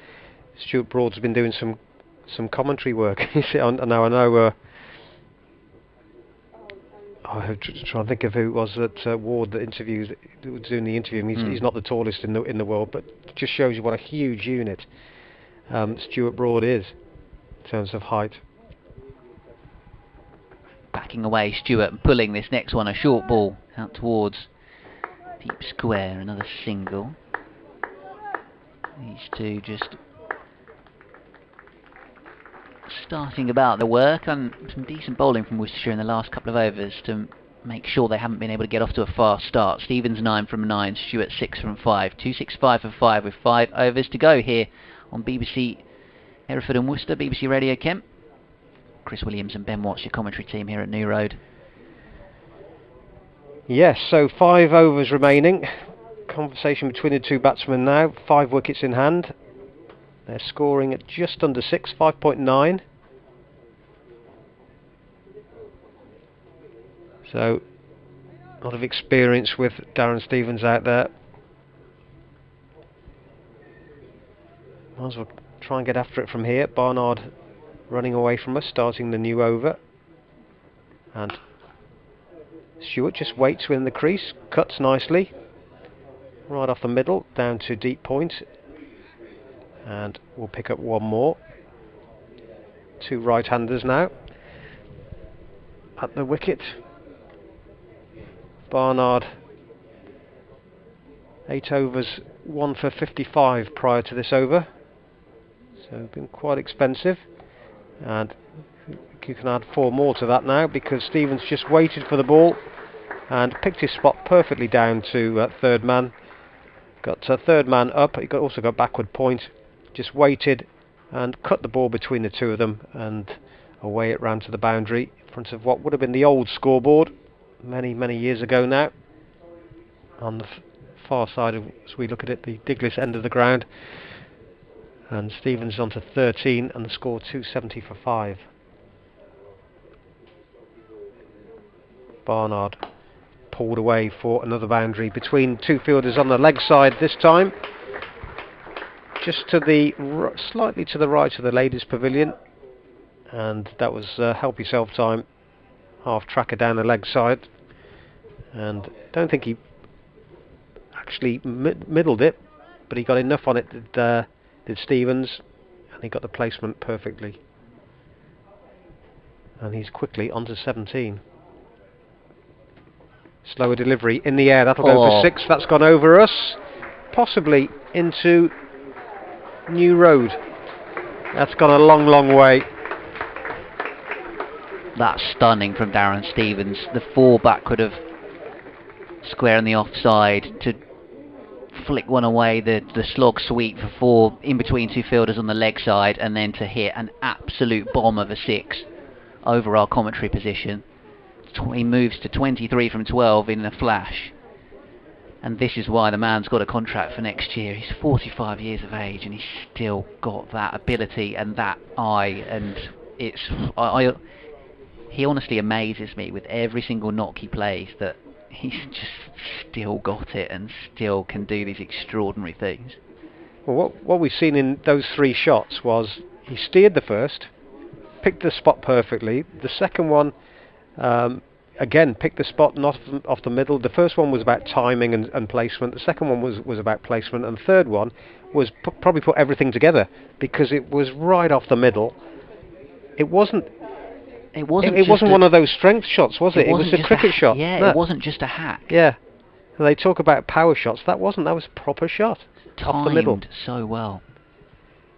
Stuart Broad's been doing some commentary work. You see, now I know. I have to try and think of who it was at Ward that was doing the interview. He's not the tallest in the world, but it just shows you what a huge unit Stuart Broad is in terms of height. Backing away Stewart and pulling this next one, a short ball out towards deep square, another single. These two just starting about the work, and some decent bowling from Worcestershire in the last couple of overs to make sure they haven't been able to get off to a fast start. Stevens 9 from 9, Stewart 6 from 5. 265 for 5 with 5 overs to go here on BBC Hereford and Worcester, BBC Radio Kent. Chris Williams and Ben Watts, your commentary team here at New Road. Yes, so 5 overs remaining. Conversation between the two batsmen now. 5 wickets in hand. They're scoring at just under 6, 5.9. So, a lot of experience with Darren Stevens out there. Might as well try and get after it from here. Barnard running away from us, starting the new over. And Stewart just waits within the crease, cuts nicely. Right off the middle, down to deep point. And we'll pick up one more. 2 right-handers now at the wicket. Barnard, 8 overs, 1 for 55 prior to this over. So been quite expensive. And you can add 4 more to that now, because Stevens just waited for the ball and picked his spot perfectly down to third man. Got third man up, he also got backward point, just waited and cut the ball between the two of them, and away it ran to the boundary in front of what would have been the old scoreboard many years ago now. On the far side, as we look at it, the Diglis end of the ground. And Stevens on to 13 and the score 270 for 5. Barnard pulled away for another boundary between 2 fielders on the leg side this time. Just to the slightly to the right of the ladies' pavilion, and that was help yourself time, half tracker down the leg side, and don't think he actually middled it, but he got enough on it that did Stevens, and he got the placement perfectly, and he's quickly on to 17. Slower delivery in the air, that'll go for 6. That's gone over us, possibly into New Road. That's gone a long way. That's stunning from Darren Stevens. The 4 backward of square on the offside to flick one away, the slog sweep for 4 in between 2 fielders on the leg side, and then to hit an absolute bomb of a 6 over our commentary position. He moves to 23 from 12 in a flash, and this is why the man's got a contract for next year. He's 45 years of age and he's still got that ability and that eye, and it's he honestly amazes me with every single knock he plays, that he's just still got it and still can do these extraordinary things. Well, what we've seen in those 3 shots was he steered the first, picked the spot perfectly. The second one, again, picked the spot not off the middle. The first one was about timing and placement. The second one was about placement, and the third one was probably put everything together, because it was right off the middle. It wasn't one of those strength shots, was it? It was a cricket shot. Yeah, no. It wasn't just a hack. Yeah. And they talk about power shots. That wasn't. That was a proper shot. Off the middle. So well.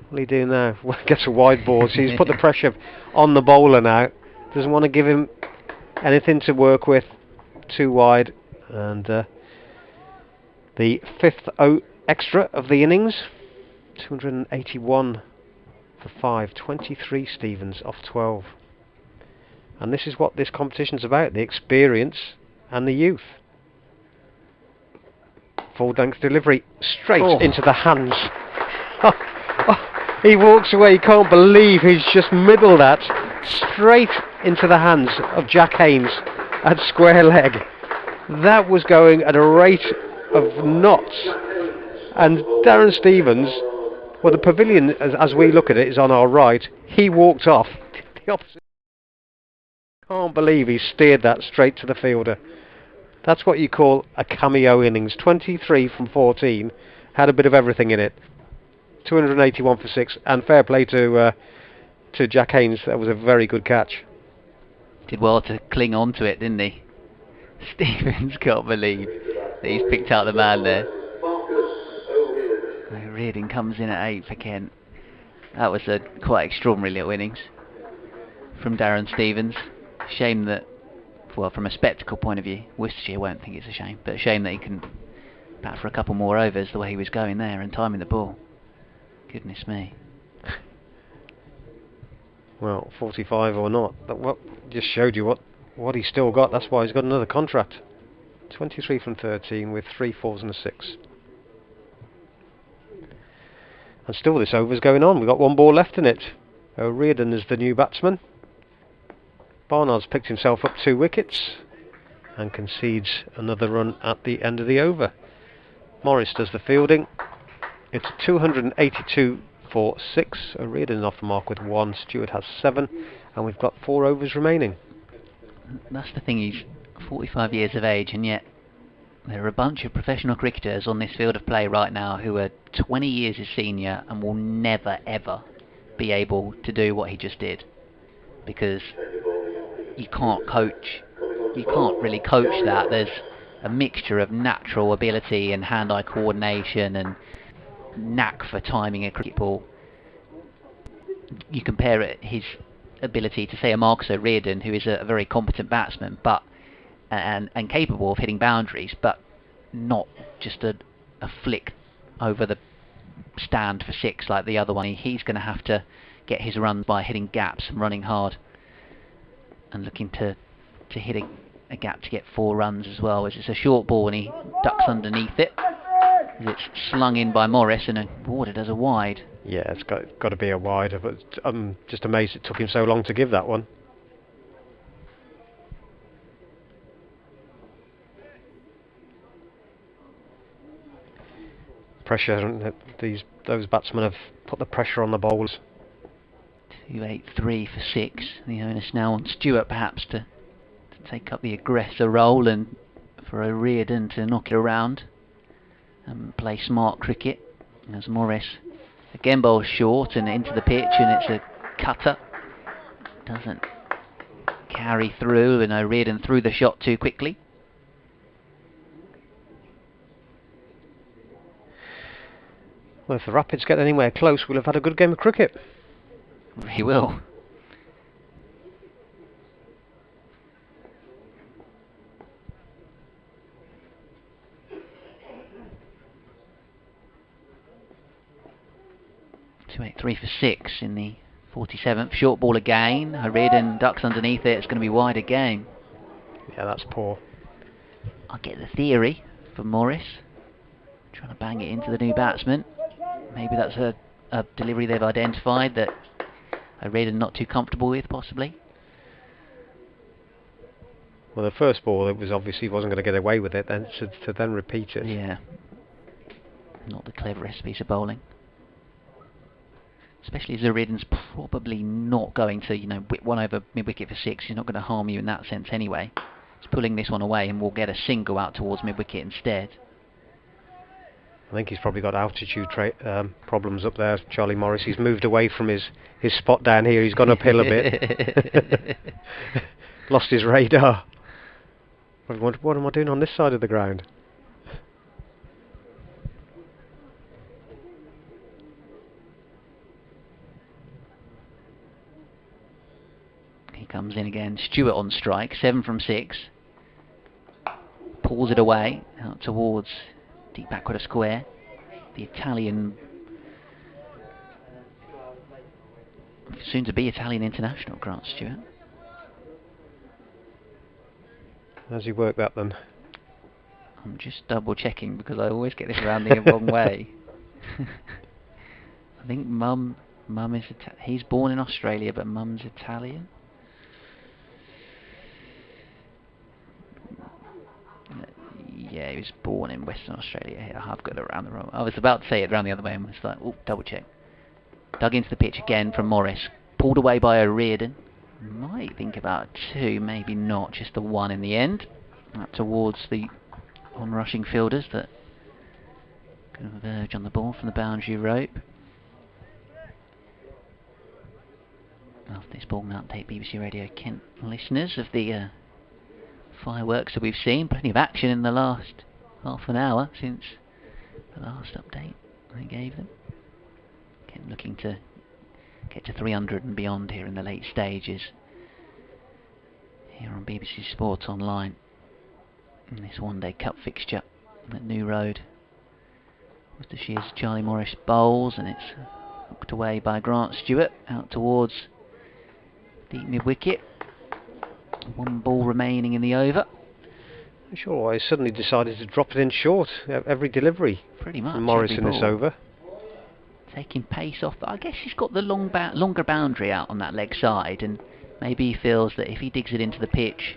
What are you doing now? Gets a wide ball, so he's put the pressure on the bowler now. Doesn't want to give him anything to work with. Too wide. And the 5th extra of the innings. 281 for 5. 23 Stevens off 12. And this is what this competition's about, the experience and the youth. Full length delivery, straight into the hands. He walks away, he can't believe he's just middled that straight into the hands of Jack Haynes at square leg. That was going at a rate of knots. And Darren Stevens, well, the pavilion, as we look at it, is on our right. He walked off the opposite. Can't believe he steered that straight to the fielder. That's what you call a cameo innings. 23 from 14, had a bit of everything in it. 281 for 6, and fair play to Jack Haynes. That was a very good catch. Did well to cling on to it, didn't he? Stevens can't believe that he's picked out the man there. Reardon comes in at 8 for Kent. That was a quite extraordinary little innings from Darren Stevens. Shame that well, from a spectacle point of view, Worcestershire won't think it's a shame, but a shame that he can bat for a couple more overs the way he was going there and timing the ball. Goodness me. Well, 45 or not, that just showed you what he's still got. That's why he's got another contract. 23 from 13 with 3 fours and a 6. And still this over's going on. We've got 1 ball left in it. O'Riordan is the new batsman. Barnard's picked himself up 2 wickets and concedes another run at the end of the over. Morris does the fielding. It's 282 for 6. O'Riordan off the mark with 1. Stewart has 7, and we've got 4 overs remaining. That's the thing, he's 45 years of age, and yet there are a bunch of professional cricketers on this field of play right now who are 20 years his senior and will never ever be able to do what he just did, because you can't really coach that. There's a mixture of natural ability and hand-eye coordination and knack for timing a cricket ball. You compare his ability to, say, a Marcus O'Riordan, who is a very competent batsman, but and capable of hitting boundaries, but not just a flick over the stand for 6 like the other one. He's going to have to get his runs by hitting gaps and running hard, and looking to hit a gap to get 4 runs as well, as it's a short ball and he ducks underneath it. It's slung in by Morris and awarded as a wide. Yeah, it's got to be a wide, but I'm just amazed it took him so long to give that one. Pressure, those batsmen have put the pressure on the bowlers. 283 for 6. The onus now on Stewart perhaps to take up the aggressor role, and for O'Riordan to knock it around and play smart cricket, as Morris again bowls short and into the pitch, and it's a cutter. Doesn't carry through, and O'Riordan threw the shot too quickly. Well, if the Rapids get anywhere close, we'll have had a good game of cricket. He will. .283 for 6 in the 47th. Short ball again. O'Riordan ducks underneath it. It's going to be wide again. Yeah, that's poor. I get the theory for Morris, trying to bang it into the new batsman. Maybe that's a delivery they've identified that O'Riordan not too comfortable with, possibly. Well, the first ball, it was obviously he wasn't going to get away with it, then to then repeat it. Yeah, not the cleverest piece of bowling. Especially as O'Riordan's probably not going to, whip one over mid-wicket for 6. He's not going to harm you in that sense anyway. He's pulling this one away and will get a single out towards mid-wicket instead. I think he's probably got altitude problems up there, Charlie Morris. He's moved away from his spot down here. He's gone uphill a bit. Lost his radar. What am I doing on this side of the ground? He comes in again. Stewart on strike. 7 from 6. Pulls it away out towards deep backward of square. The Italian, soon to be Italian international, Grant Stewart. How's he work that then? I'm just double checking because I always get this around the wrong way. I think mum is he's born in Australia, but mum's Italian. Yeah, he was born in Western Australia. I've got it around the wrong. I was about to say it around the other way, and it's like, oh, double check. Dug into the pitch again from Morris. Pulled away by O'Riordan. Might think about 2, maybe not. Just the 1 in the end. Up towards the on-rushing fielders that converge on the ball from the boundary rope. After this ball, now update BBC Radio Kent listeners of the fireworks that we've seen. Plenty of action in the last half an hour since the last update I gave them. Again, looking to get to 300 and beyond here in the late stages. here on BBC Sport Online in this one-day cup fixture at New Road. Worcestershire's Charlie Morris bowls, and it's hooked away by Grant Stewart out towards deep mid-wicket. One ball remaining in the over. I'm sure why he suddenly decided to drop it in short every delivery. Pretty much from Morris in ball. this over. Taking pace off, but I guess he's got the longer boundary out on that leg side, and maybe he feels that if he digs it into the pitch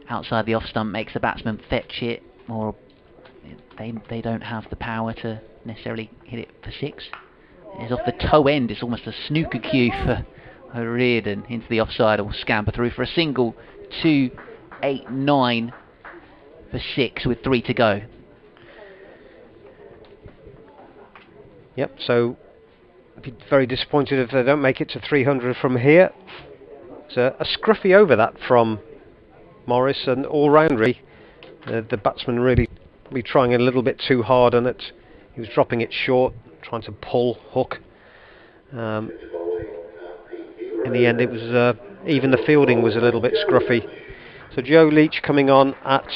outside the off stump, makes the batsman fetch it, or they don't have the power to necessarily hit it for six. It's off the toe end. It's almost a snooker cue for O'Riordan into the offside. Will scamper through for a single. 2, 8, 9 for 6 with 3 to go. Yep, so I'd be very disappointed if they don't make it to 300 from here. It's a scruffy over that from Morris, and all round really. The batsman really trying a little bit too hard on it. He was dropping it short, trying to pull, hook. In the end it was even the fielding was a little bit scruffy. So Joe Leach coming on at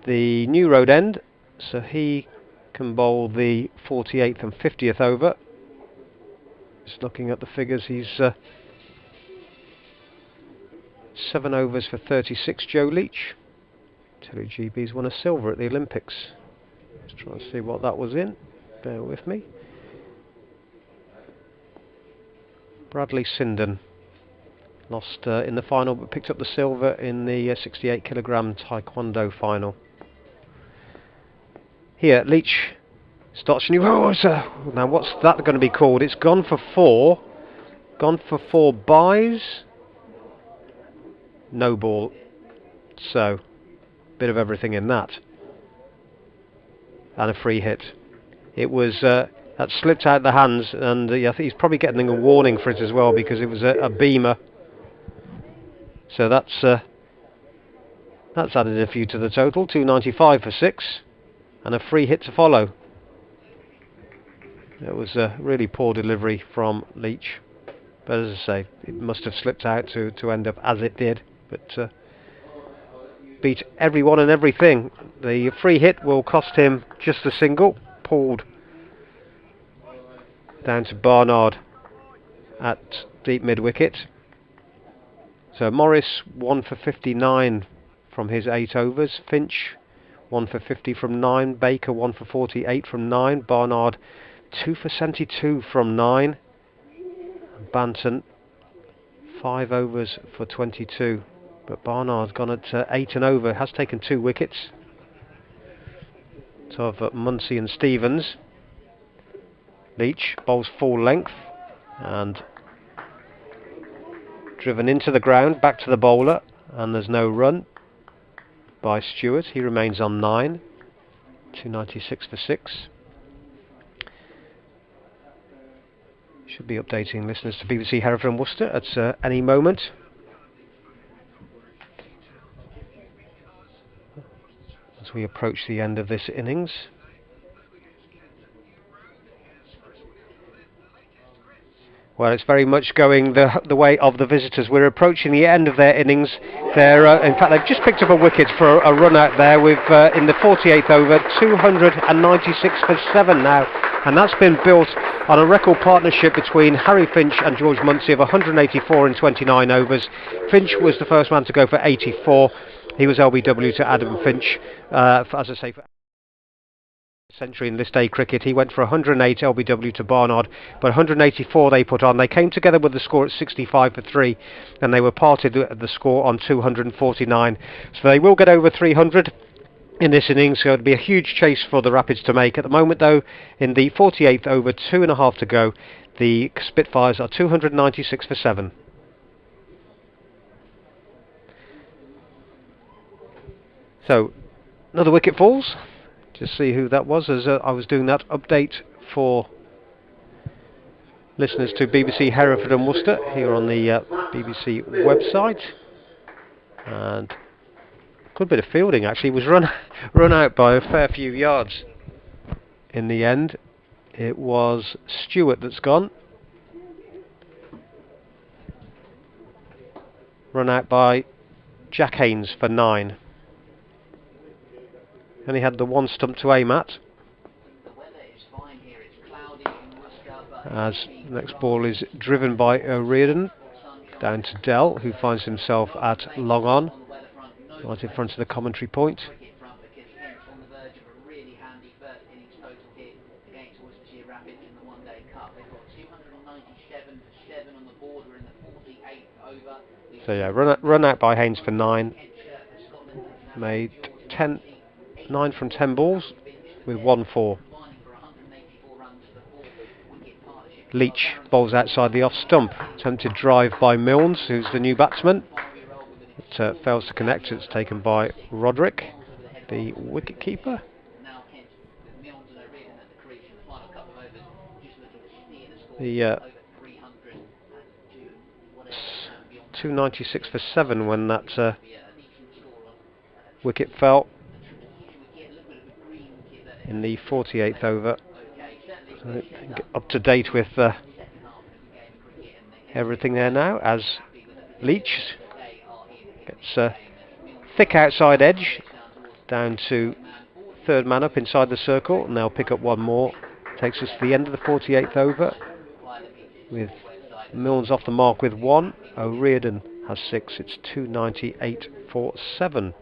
the New Road end, so he can bowl the 48th and 50th over. Just looking at the figures, he's 7 overs for 36, Joe Leach. Terry GB's won a silver at the Olympics. Let's try and see what that was in. Bear with me. Bradley Sinden lost in the final, but picked up the silver in the 68 kilogram taekwondo final. Here, Leach starts a new. Now what's that going to be called? It's gone for 4. Gone for 4 buys. No ball. So, bit of everything in that. And a free hit. It was that slipped out the hands, and I think he's probably getting a warning for it as well, because it was a beamer. So that's added a few to the total. 295 for 6. And a free hit to follow. It was a really poor delivery from Leach, but as I say, it must have slipped out to end up as it did. But beat everyone and everything. The free hit will cost him just a single, pulled down to Barnard at deep mid wicket. So Morris 1 for 59 from his 8 overs. Finch 1 for 50 from 9, Baker 1 for 48 from 9, Barnard 2 for 72 from 9, Banton 5 overs for 22, but Barnard's gone at 8 and over, has taken 2 wickets. So of Munsey and Stevens. Leach bowls full length and driven into the ground, back to the bowler, and there's no run by Stewart. He remains on 9. 296 for 6. Should be updating listeners to BBC Hereford and Worcester at any moment. As we approach the end of this innings. Well, it's very much going the way of the visitors. We're approaching the end of their innings. In fact, they've just picked up a wicket for a run out there with in the 48th over, 296 for 7 now. And that's been built on a record partnership between Harry Finch and George Munsey of 184 in 29 overs. Finch was the first man to go for 84. He was LBW to Adam Finch, as I say, for century in list A cricket. He went for 108 LBW to Barnard, but 184 they put on. They came together with the score at 65 for 3, and they were parted at the score on 249. So they will get over 300 in this innings, so it'll be a huge chase for the Rapids to make. At the moment though, in the 48th over, 2.5 to go, the Spitfires are 296 for 7. So another wicket falls. Just see who that was as I was doing that update for listeners to BBC Hereford and Worcester here on the BBC website. And good bit of fielding actually. It was run out by a fair few yards in the end. It was Stewart that's gone. Run out by Jack Haynes for 9. And he had the one stump to aim at. As the next ball is driven by O'Riordan down to Dell, who finds himself at long on, right in front of the commentary point. So yeah, run out by Haynes for 9. Made 9 from 10 balls with 1-4. Leach bowls outside the off stump. Attempted drive by Milnes, who's the new batsman. It fails to connect. It's taken by Roderick, the wicket keeper. The 296 for 7 when that wicket fell in the 48th over. So up to date with everything there now, as Leach gets thick outside edge down to third man up inside the circle, and they'll pick up one more. Takes us to the end of the 48th over with Milnes off the mark with 1. O'Riordan has 6. It's 298 for 7.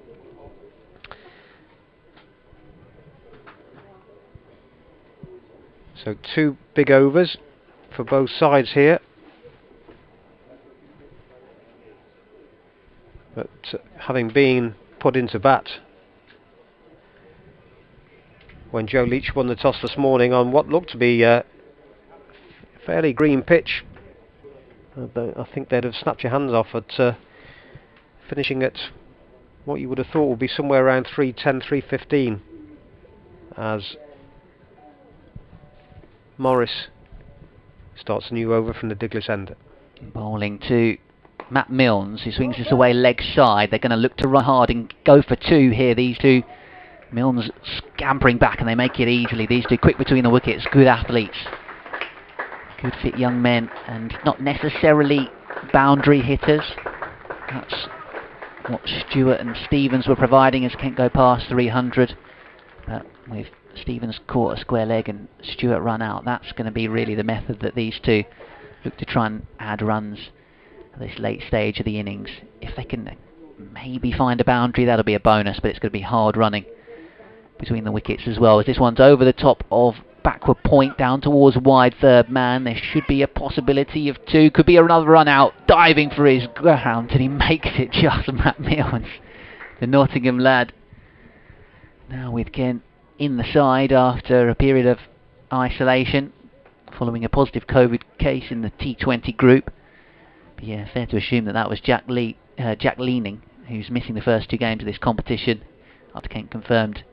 So 2 big overs for both sides here. But having been put into bat when Joe Leach won the toss this morning on what looked to be a fairly green pitch, I think they'd have snapped your hands off at finishing at what you would have thought would be somewhere around 310, 315, as Morris starts a new over from the Diglis end. Bowling to Matt Milnes, who swings this away leg side. They're going to look to run hard and go for 2 here, these two. Milnes scampering back, and they make it easily. These two quick between the wickets, good athletes, good fit young men, and not necessarily boundary hitters. That's what Stewart and Stevens were providing as Kent go past 300. But with Stevens caught a square leg and Stewart run out, that's going to be really the method that these two look to try and add runs at this late stage of the innings. If they can maybe find a boundary, that'll be a bonus, but it's going to be hard running between the wickets as well, as this one's over the top of backward point down towards wide third man. There should be a possibility of 2, could be another run out, diving for his ground, and he makes it just. Matt Milnes, the Nottingham lad, now with Kent in the side after a period of isolation following a positive COVID case in the T20 group. But yeah, fair to assume that was Jack Leaning, who's missing the first 2 games of this competition after Kent confirmed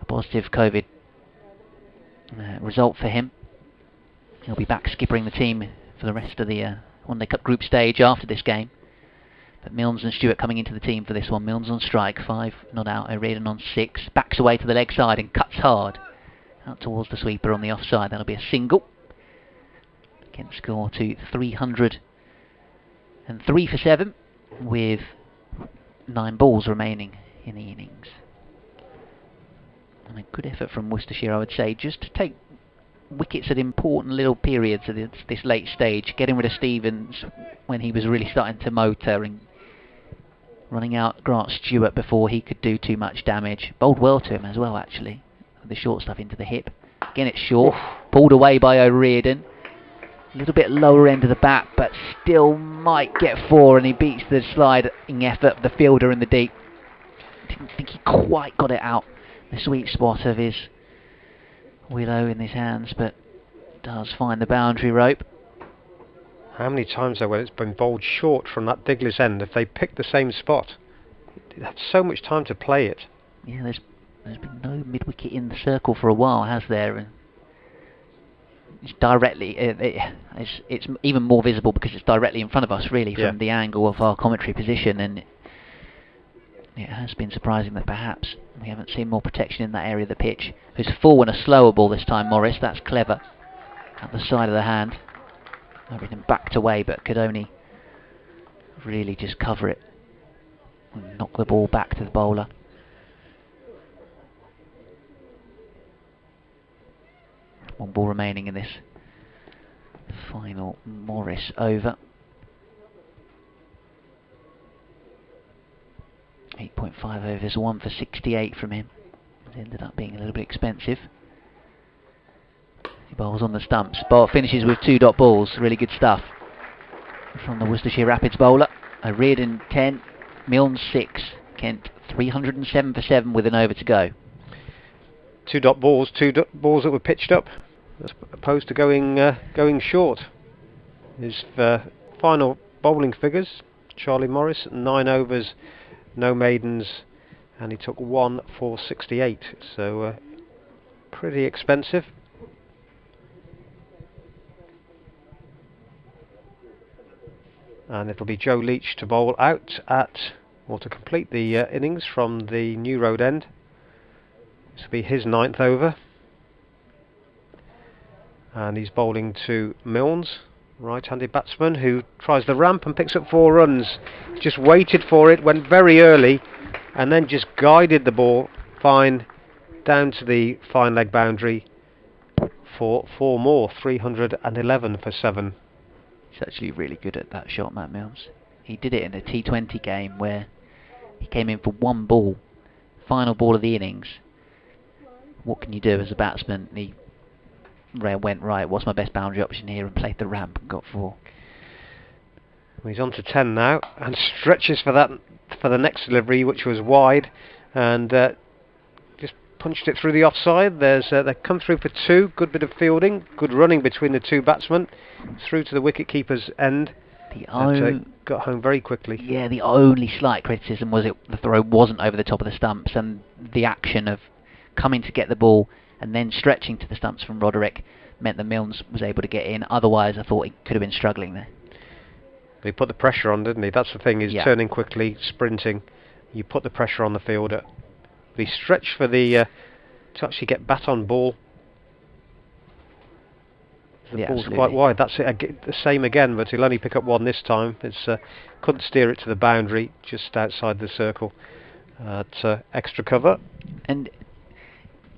a positive COVID result for him. He'll be back skippering the team for the rest of the One Day Cup group stage after this game. But Milnes and Stewart coming into the team for this one. Milnes on strike, 5 not out, O'Riordan on 6. Backs away to the leg side and cuts hard out towards the sweeper on the offside. That'll be a single. Kent score to 303 for 7 with 9 balls remaining in the innings. And a good effort from Worcestershire, I would say, just to take wickets at important little periods of this late stage, getting rid of Stevens when he was really starting to motor, and running out Grant Stewart before he could do too much damage. Bowled well to him as well, actually, with the short stuff into the hip. Again, it's short, pulled away by O'Riordan. A little bit lower end of the bat, but still might get 4, and he beats the sliding effort of the fielder in the deep. Didn't think he quite got it out the sweet spot of his willow in his hands, but does find the boundary rope. How many times though when it's been bowled short from that Diglis end, if they pick the same spot, it had so much time to play it. Yeah, there's been no mid-wicket in the circle for a while, has there? And it's directly, it's even more visible because it's directly in front of us, really, from the angle of our commentary position, and it has been surprising that perhaps we haven't seen more protection in that area of the pitch. Who's full and a slower ball this time, Morris. That's clever. At the side of the hand. Everything backed away, but could only really just cover it and knock the ball back to the bowler. One ball remaining in this final Morris over. 8.5 overs, 1 for 68 from him. It ended up being a little bit expensive. He bowls on the stumps. Ball finishes with 2 dot balls. Really good stuff from the Worcestershire Rapids bowler. O'Riordan 10, Milnes 6, Kent 307 for 7 with an over to go. 2 dot balls, balls that were pitched up, as opposed to going short. His final bowling figures: Charlie Morris, 9 overs, no maidens, and he took 1 for 68. So pretty expensive. And it'll be Joe Leach to bowl out at, or to complete the innings from the New Road end. This will be his 9th over. And he's bowling to Milnes, right-handed batsman, who tries the ramp and picks up 4 runs. Just waited for it, went very early, and then just guided the ball fine down to the fine leg boundary for 4 more, 311 for 7. He's actually really good at that shot, Matt Milnes. He did it in a T20 game where he came in for 1 ball, final ball of the innings. What can you do as a batsman? And he went, right, what's my best boundary option here, and played the ramp and got 4. Well, he's on to 10 now, and stretches for the next delivery, which was wide, and just punched it through the offside. They come through for 2. Good bit of fielding, good running between the 2 batsmen, through to the wicket-keeper's end. Got home very quickly. Yeah, the only slight criticism was the throw wasn't over the top of the stumps, and the action of coming to get the ball and then stretching to the stumps from Roderick meant that Milnes was able to get in. Otherwise, I thought he could have been struggling there. He put the pressure on, didn't he? That's the thing, is turning quickly, sprinting. You put the pressure on the fielder. He stretched for the to actually get bat on ball. The ball's quite wide. That's it. The same again, but he'll only pick up 1 this time. It's couldn't steer it to the boundary, just outside the circle. Extra cover. And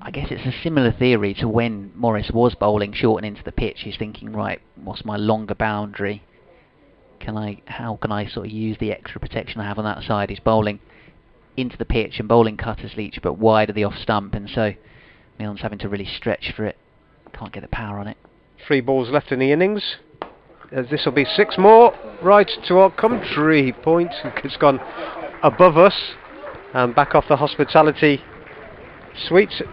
I guess it's a similar theory to when Morris was bowling short and into the pitch. He's thinking, right, what's my longer boundary? How can I sort of use the extra protection I have on that side? He's bowling into the pitch and bowling cutters Leach, but wide of the off stump, and so Milnes having to really stretch for it. Can't get the power on it. 3 balls left in the innings. This will be 6 more. Right to our commentary point. It's gone above us and back off the hospitality suite.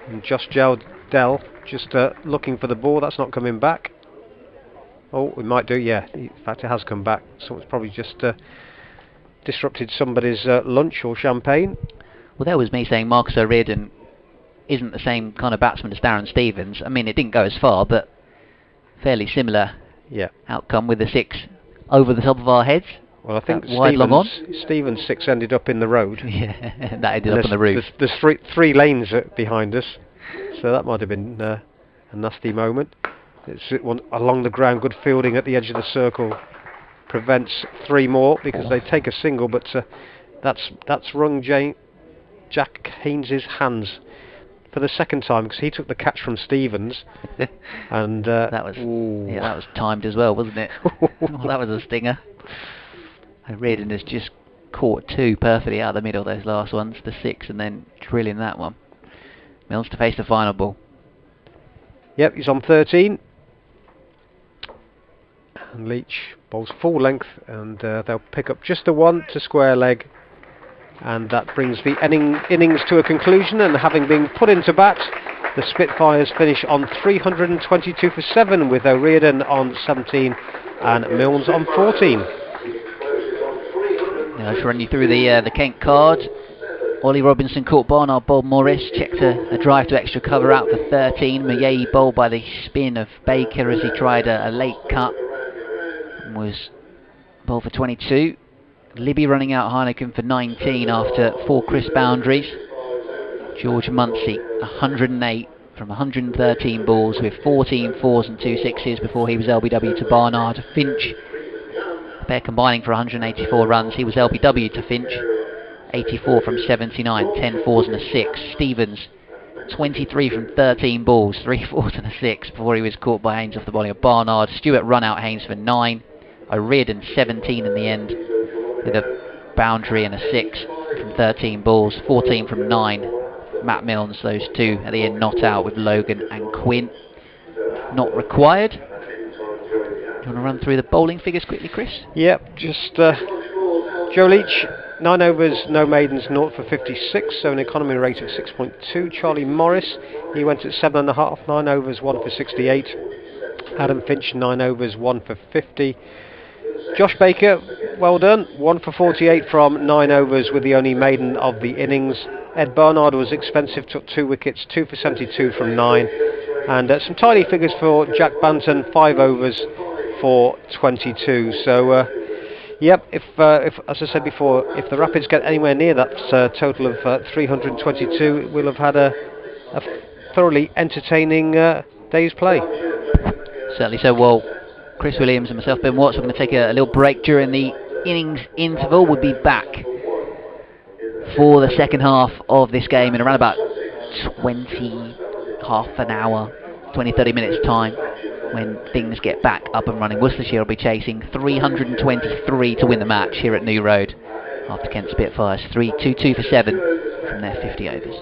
And Josh Dell just looking for the ball. That's not coming back. Oh, it might do, yeah. In fact, it has come back. So it's probably just disrupted somebody's lunch or champagne. Well, that was me saying Marcus O'Riordan isn't the same kind of batsman as Darren Stevens. I mean, it didn't go as far, but fairly similar outcome with the 6 over the top of our heads. Well, I think Stevens' 6 ended up in the road. Yeah, that ended up on the roof. There's 3 lanes behind us, so that might have been a nasty moment. It's along the ground, good fielding at the edge of the circle. Prevents 3 more because they take a single, but that's wrung Jack Haynes' hands for the second time, because he took the catch from Stevens. And that was timed as well, wasn't it? Well, that was a stinger. O'Riordan has just caught 2 perfectly out of the middle, those last ones, the 6, and then drilling that one. Milnes to face the final ball. Yep, he's on 13. And Leach bowls full length, and they'll pick up just the 1 to square leg, and that brings the innings to a conclusion. And having been put into bat, the Spitfires finish on 322 for 7, with O'Riordan on 17 and Milnes on 14. Now, let's run you through the Kent card. Ollie Robinson caught Barnard bowled Morris, checked a drive to extra cover out for 13. Maye bowled by the spin of Baker as he tried a late cut and was bowled for 22. Libby running out Heineken for 19 after 4 crisp boundaries. George Munsey 108 from 113 balls with 14 4s and 2 6s before he was LBW to Barnard. Finch pair combining for 184 runs. He was LBW to Finch, 84 from 79, 10 fours and a 6. Stevens, 23 from 13 balls, 3 fours and a 6 before he was caught by Haynes off the bowling of Barnard. Stewart run out Haynes for 9. O'Riordan 17 in the end with a boundary and a 6 from 13 balls, 14 from 9. Matt Milnes, those two at the end not out with Logan and Quinn. Not required. Do you want to run through the bowling figures quickly, Chris? Yep, just Joe Leach, 9 overs, no maidens, 0 for 56, so an economy rate of 6.2. Charlie Morris, he went at 7.5, 9 overs, 1 for 68. Adam Finch, 9 overs, 1 for 50. Josh Baker, well done, 1 for 48 from 9 overs with the only maiden of the innings. Ed Barnard was expensive, took 2 wickets, 2 for 72 from 9. And some tidy figures for Jack Banton, 5 overs for 22. So, yep, if as I said before, if the Rapids get anywhere near that total of 322, we'll have had a thoroughly entertaining day's play. Certainly so. Well, Chris Williams and myself, Ben Watts, are going to take a little break during the innings interval. We'll be back for the second half of this game in around about half an hour, 20-30 minutes time, when things get back up and running. Worcestershire will be chasing 323 to win the match here at New Road after Kent Spitfires 2 for 7 from their 50 overs.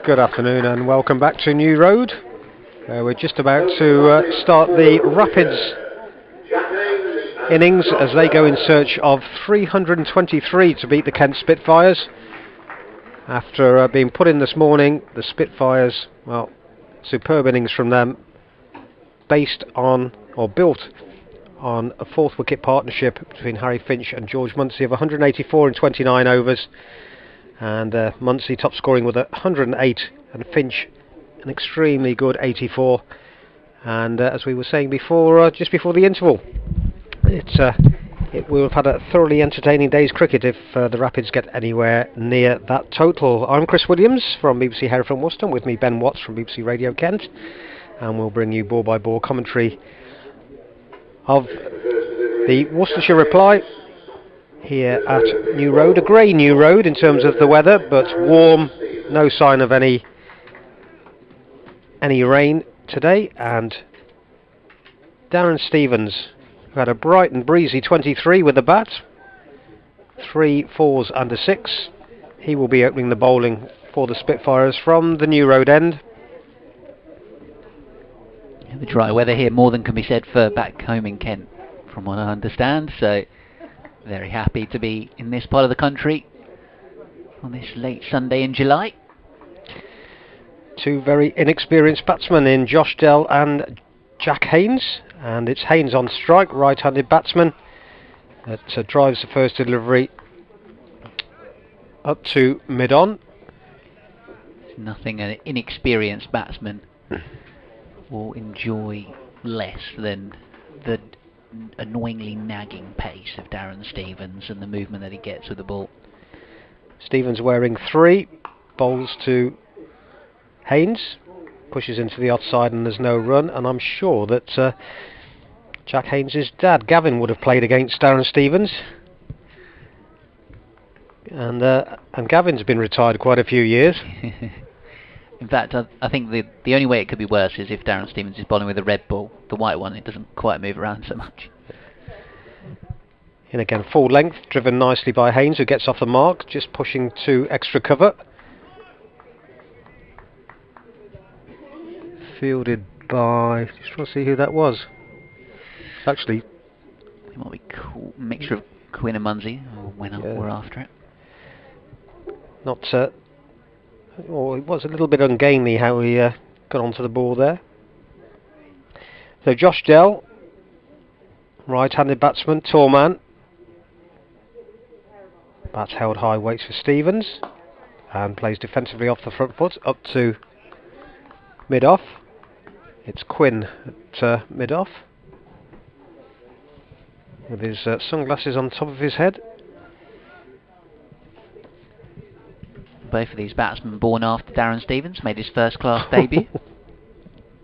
Good afternoon and welcome back to New Road. We're just about to start the Rapids innings as they go in search of 323 to beat the Kent Spitfires. After being put in this morning, the Spitfires, well, superb innings from them, based on, or built on, a fourth wicket partnership between Harry Finch and George Munsey of 184 in 29 overs. And Munsey top scoring with 108 and Finch an extremely good 84. And as we were saying before, just before the interval, we'll have had a thoroughly entertaining day's cricket if the Rapids get anywhere near that total. I'm Chris Williams from BBC Hereford and Worcester, with me Ben Watts from BBC Radio Kent, and we'll bring you ball by ball commentary of the Worcestershire reply here at New Road. A grey New Road in terms of the weather, but warm, no sign of any rain today. And Darren Stevens, who had a bright and breezy 23 with the bat, 3 4s under 6, he will be opening the bowling for the Spitfires from the New Road end. The dry weather here more than can be said for back home in Kent, from what I understand, so very happy to be in this part of the country on this late Sunday in July. Two very inexperienced batsmen in Josh Dell and Jack Haynes, and it's Haynes on strike, right-handed batsman, that drives the first delivery up to mid-on. Nothing an inexperienced batsman will enjoy less than the annoyingly nagging pace of Darren Stevens and the movement that he gets with the ball. Stevens wearing 3, bowls to Haynes, pushes into the offside and there's no run, and I'm sure that Jack Haynes' dad Gavin would have played against Darren Stevens, and Gavin's been retired quite a few years. In fact, I think the only way it could be worse is if Darren Stevens is bowling with a red ball. The white one, it doesn't quite move around so much. And again, full length, driven nicely by Haynes, who gets off the mark, just pushing to extra cover. Fielded by, just trying to see who that was. Actually, it might be a mixture of Quinn and Munsey, or when we're after it. Not. It was a little bit ungainly how he got onto the ball there. So Josh Dell, right-handed batsman, tall man. Bat's held high, waits for Stevens, and plays defensively off the front foot up to mid-off. It's Quinn at mid-off, with his sunglasses on top of his head. Both of these batsmen born after Darren Stevens made his first class debut.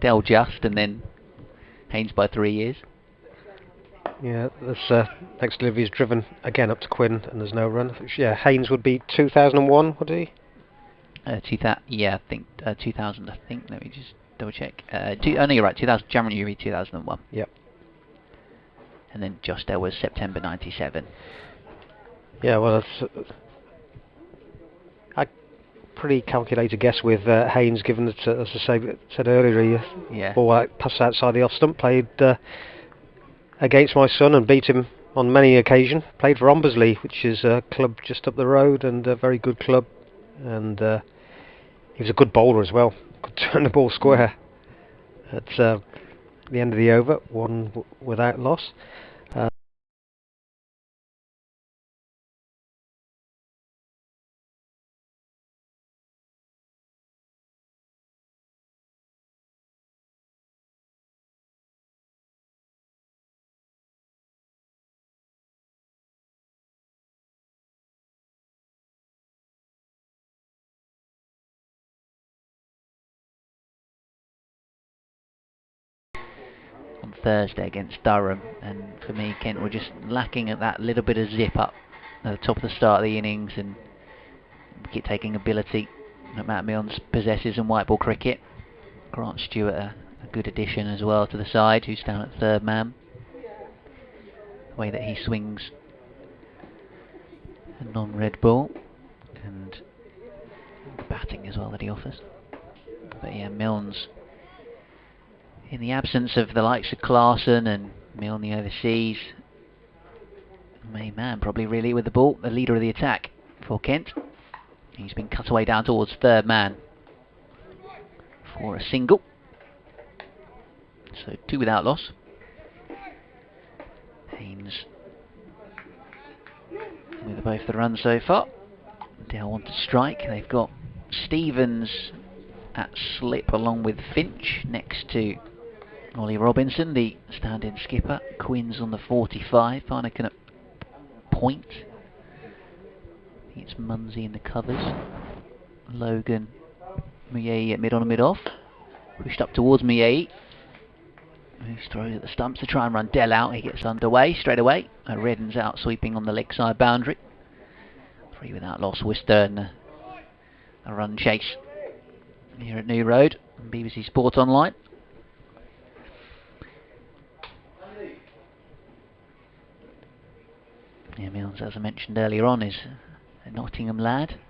Dell just, and then Haynes by 3 years. Yeah, this next delivery is driven again up to Quinn, and there's no run. Yeah, Haynes would be 2001, would he? Yeah, I think 2000. I think. Let me just double check. No, you're right. 2000, January 2001. Yep. And then Josh Dell was September 97. Yeah, well, that's a pretty calculated guess with Haynes, given that, as I said earlier, he ball passed outside the off stump, played against my son and beat him on many occasions. Played for Ombersley, which is a club just up the road, and a very good club. And he was a good bowler as well. Could turn the ball square. At the end of the over, one without loss. On Thursday against Durham, and for me, Kent were just lacking at that little bit of zip up at the top of the start of the innings and wicket taking ability that Matt Milnes possesses in white ball cricket. Grant Stewart a good addition as well to the side, who's down at third man. The way that he swings a non-red ball, and the batting as well that he offers. But yeah, Milne's, in the absence of the likes of Clarkson and Milne overseas, main man probably really with the ball, the leader of the attack for Kent. He's been cut away down towards third man for a single. So 2 without loss. Haynes with both the runs so far. Dale want to strike. They've got Stevens at slip along with Finch next to Ollie Robinson, the stand-in skipper. Quinn's on the 45. Farnacan at point. I think it's Munsey in the covers. Logan, Muyei at mid on and mid off. Pushed up towards Muyei. Who's throws at the stumps to try and run Dell out. He gets underway straight away. Redden's out sweeping on the leg side boundary. 3 without loss. Worcester and a run chase here at New Road on BBC Sport Online. Yeah, Milnes, as I mentioned earlier on, is a Nottingham lad.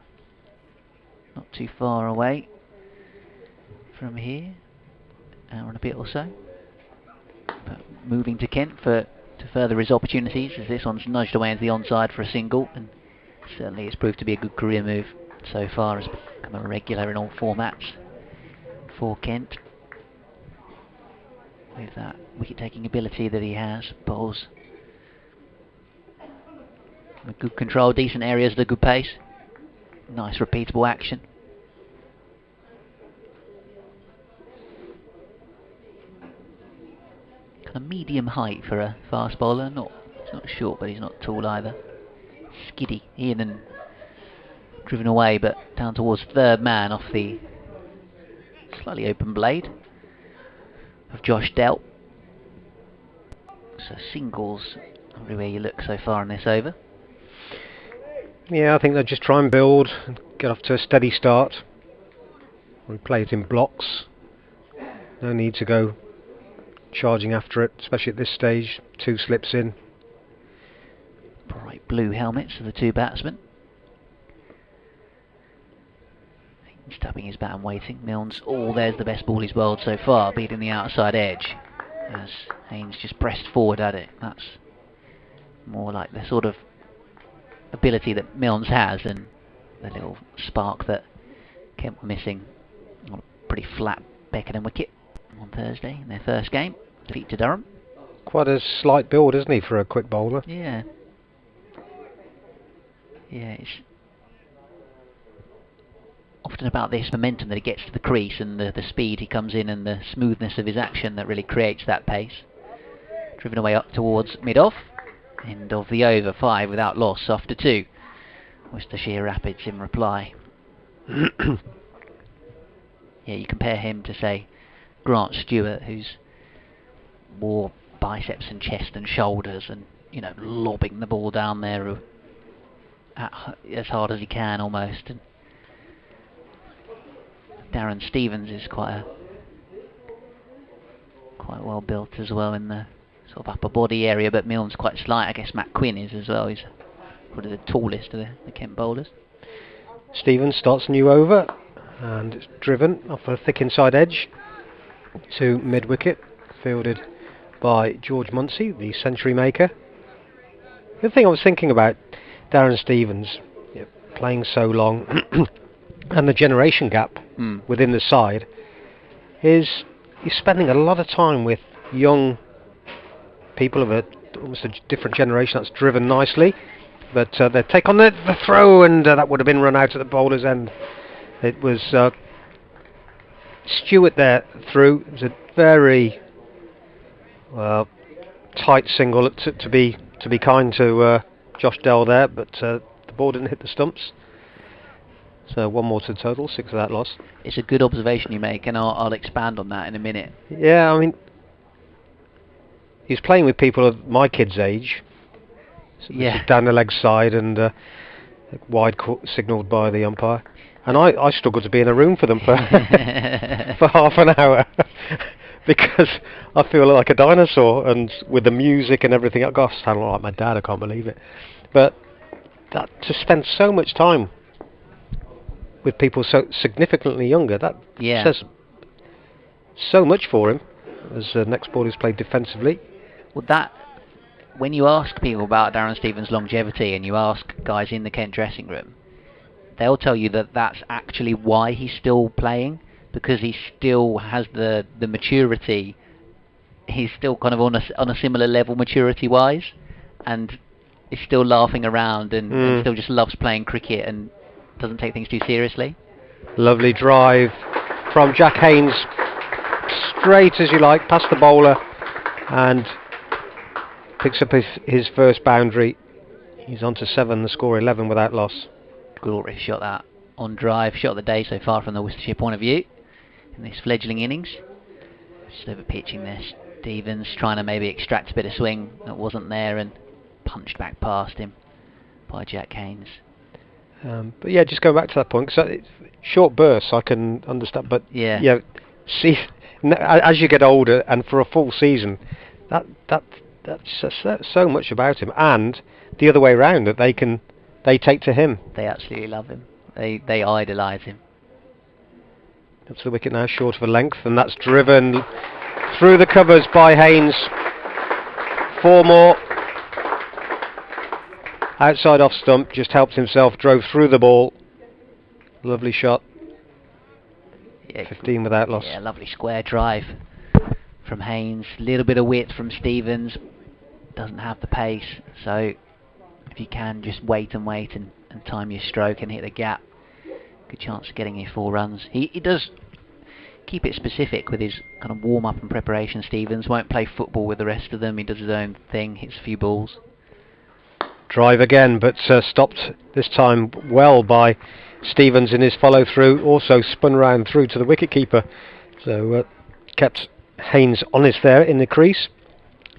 Not too far away from here. Hour and a bit or so. But moving to Kent to further his opportunities, as this one's nudged away into the onside for a single, and certainly it's proved to be a good career move so far. Has become a regular in all formats for Kent. With that wicket-taking ability that he has, bowls with good control, decent areas, the good pace, nice repeatable action. Kind of medium height for a fast bowler. He's not short, but he's not tall either. Skiddy in and driven away, but down towards third man off the slightly open blade of Josh Dell. So singles everywhere you look so far in this over. Yeah, I think they'll just try and build and get off to a steady start. We play it in blocks. No need to go charging after it, especially at this stage. 2 slips in. Bright blue helmets of the 2 batsmen. He's tapping his bat and waiting. Milnes, there's the best ball he's bowled so far, beating the outside edge. As Haynes just pressed forward at it. That's more like the sort of ability that Milnes has, and the little spark that Kent were missing on a pretty flat Beckenham wicket on Thursday in their first game, defeat to Durham. Quite a slight build, isn't he, for a quick bowler? Yeah. Yeah, it's often about this momentum that he gets to the crease and the speed he comes in and the smoothness of his action that really creates that pace. Driven away up towards mid-off. End of the over, 5 without loss after 2. Worcestershire Rapids in reply. Yeah, you compare him to, say, Grant Stewart, who's more biceps and chest and shoulders and, lobbing the ball down there as hard as he can almost. And Darren Stevens is quite well built as well in the sort of upper body area, but Milne's quite slight. I guess Matt Quinn is as well. He's probably the tallest of the Kent bowlers. Stevens starts a new over, and it's driven off a thick inside edge to mid-wicket, fielded by George Munsey, the century maker. The thing I was thinking about Darren Stevens, playing so long, and the generation gap within the side, is he's spending a lot of time with young people of almost a different generation. That's driven nicely, but they take on the throw, and that would have been run out at the bowler's end. It was Stewart there through. It was a very tight single to be kind to Josh Dell there, but the ball didn't hit the stumps. So 1 more to the total, 6 without loss. It's a good observation you make, and I'll expand on that in a minute. Yeah, I mean, he's playing with people of my kid's age. So down the leg side and wide signalled by the umpire. And I struggled to be in a room for them for for half an hour because I feel like a dinosaur, and with the music and everything. Gosh, I sound like my dad. I can't believe it. But to spend so much time with people so significantly younger. That Yeah. says so much for him, as next ball is played defensively. Well, that when you ask people about Darren Stevens' longevity, and you ask guys in the Kent dressing room, they'll tell you that that's actually why he's still playing, because he still has the maturity. He's still kind of on a similar level maturity-wise, and is still laughing around and still just loves playing cricket and doesn't take things too seriously. Lovely drive from Jack Haynes, straight as you like, past the bowler, and picks up his first boundary. He's on to 7, the score 11 without loss. Glorious shot that, on drive, shot of the day so far from the Worcestershire point of view in this fledgling innings. Just over pitching there, Stevens trying to maybe extract a bit of swing that wasn't there and punched back past him by Jack Haynes. But yeah, just go back to that point, because short bursts I can understand, but yeah, see, as you get older and for a full season, that's so much about him, and the other way around, that they take to him. They absolutely love him. They idolise him. That's the wicket now, short of a length, and that's driven through the covers by Haynes. 4 more. Outside off stump, just helped himself, drove through the ball. Lovely shot. Yeah, 15 without loss. Yeah, lovely square drive from Haynes. Little bit of width from Stevens. Doesn't have the pace, so if you can just wait and time your stroke and hit the gap, good chance of getting your 4 runs. He does keep it specific with his kind of warm-up and preparation. Stevens won't play football with the rest of them. He does his own thing, hits a few balls. Drive again, but stopped this time well by Stevens in his follow-through. Also spun round through to the wicket-keeper. So kept Haynes honest there in the crease.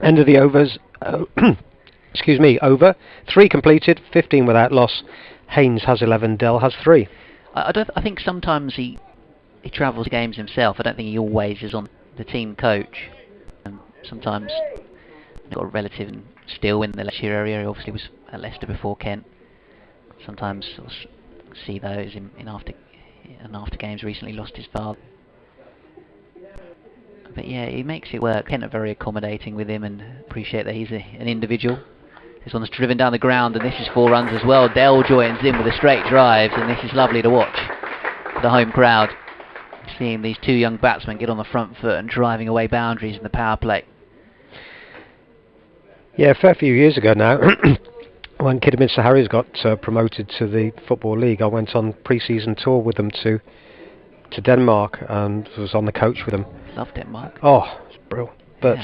End of the overs. Excuse me, over. 3 completed, 15 without loss. Haynes has 11, Dell has 3. I think sometimes he travels games himself. I don't think he always is on the team coach. Sometimes he's got a relative still in the Leicestershire area. He obviously was at Leicester before Kent. Sometimes sort of see those in after games. Recently lost his father. But yeah, he makes it work. Kent are very accommodating with him and appreciate that he's an individual. This one's driven down the ground, and this is 4 runs as well. Dell joins in with a straight drive, and this is lovely to watch for the home crowd. Seeing these 2 young batsmen get on the front foot and driving away boundaries in the power play. Yeah, a fair few years ago now, when Kidderminster Harriers got promoted to the Football League, I went on pre-season tour with them to Denmark and was on the coach with them. Love Denmark. Oh, it's brilliant. But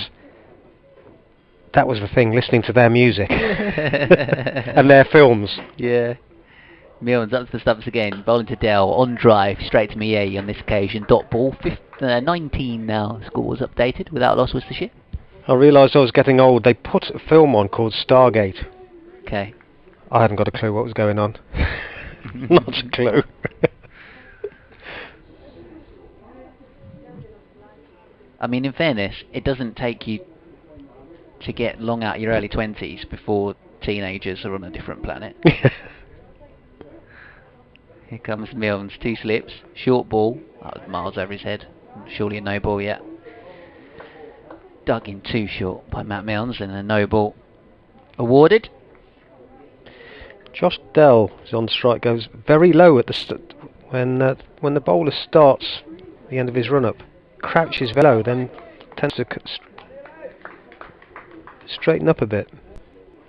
that was the thing, listening to their music and their films. Yeah. Milnes up to the stumps again, bowling to Dell, on drive, straight to Mie on this occasion. Dot ball, 19 now, score was updated, without loss Worcestershire. I realised I was getting old. They put a film on called Stargate. Okay. I hadn't got a clue what was going on. Not a clue. I mean, in fairness, it doesn't take you to get long out your early 20s before teenagers are on a different planet. Here comes Milnes, 2 slips, short ball, that was miles over his head, surely a no ball yet. Dug in too short by Matt Milnes, and a no ball awarded. Josh Dell is on strike, goes very low at the when the bowler starts the end of his run-up. Crouches very low, then tends to straighten up a bit.